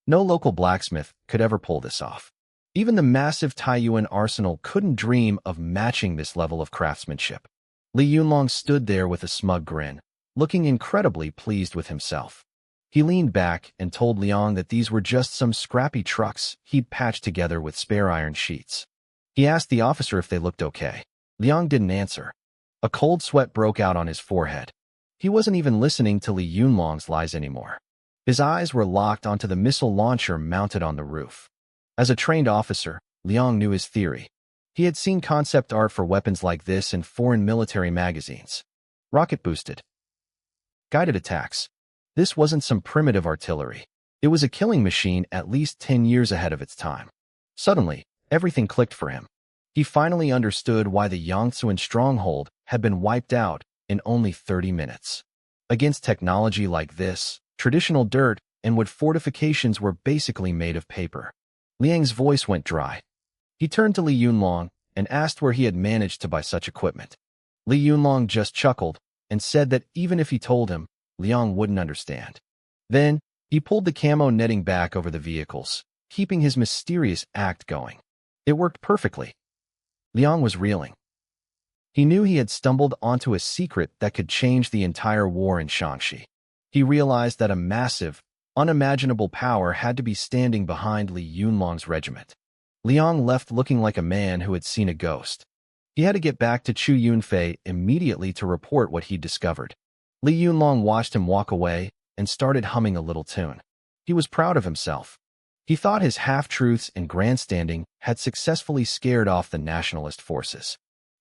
No local blacksmith could ever pull this off. Even the massive Taiyuan arsenal couldn't dream of matching this level of craftsmanship. Li Yunlong stood there with a smug grin, looking incredibly pleased with himself. He leaned back and told Liang that these were just some scrappy trucks he'd patched together with spare iron sheets. He asked the officer if they looked okay. Liang didn't answer. A cold sweat broke out on his forehead. He wasn't even listening to Li Yunlong's lies anymore. His eyes were locked onto the missile launcher mounted on the roof. As a trained officer, Liang knew his theory. He had seen concept art for weapons like this in foreign military magazines. Rocket-boosted. Guided attacks. This wasn't some primitive artillery. It was a killing machine at least 10 years ahead of its time. Suddenly, everything clicked for him. He finally understood why the Yangtzuan stronghold had been wiped out in only 30 minutes. Against technology like this, traditional dirt and wood fortifications were basically made of paper. Liang's voice went dry. He turned to Li Yunlong and asked where he had managed to buy such equipment. Li Yunlong just chuckled and said that even if he told him, Liang wouldn't understand. Then, he pulled the camo netting back over the vehicles, keeping his mysterious act going. It worked perfectly. Liang was reeling. He knew he had stumbled onto a secret that could change the entire war in Shaanxi. He realized that a massive, unimaginable power had to be standing behind Li Yunlong's regiment. Liang left looking like a man who had seen a ghost. He had to get back to Chu Yunfei immediately to report what he'd discovered. Li Yunlong watched him walk away and started humming a little tune. He was proud of himself. He thought his half-truths and grandstanding had successfully scared off the nationalist forces.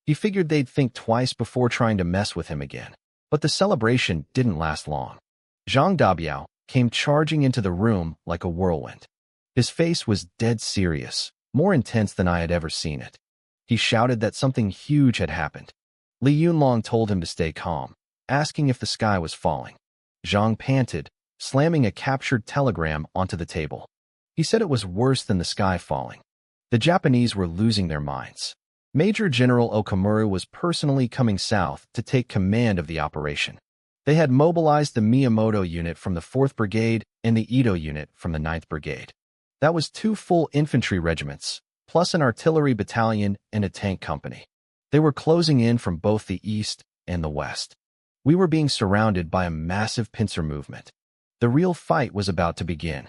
He figured they'd think twice before trying to mess with him again. But the celebration didn't last long. Zhang Dabiao came charging into the room like a whirlwind. His face was dead serious, more intense than I had ever seen it. He shouted that something huge had happened. Li Yunlong told him to stay calm, asking if the sky was falling. Zhang panted, slamming a captured telegram onto the table. He said it was worse than the sky falling. The Japanese were losing their minds. Major General Okamura was personally coming south to take command of the operation. They had mobilized the Miyamoto unit from the 4th Brigade and the Ito unit from the 9th Brigade. That was 2 full infantry regiments, plus an artillery battalion and a tank company. They were closing in from both the east and the west. We were being surrounded by a massive pincer movement. The real fight was about to begin.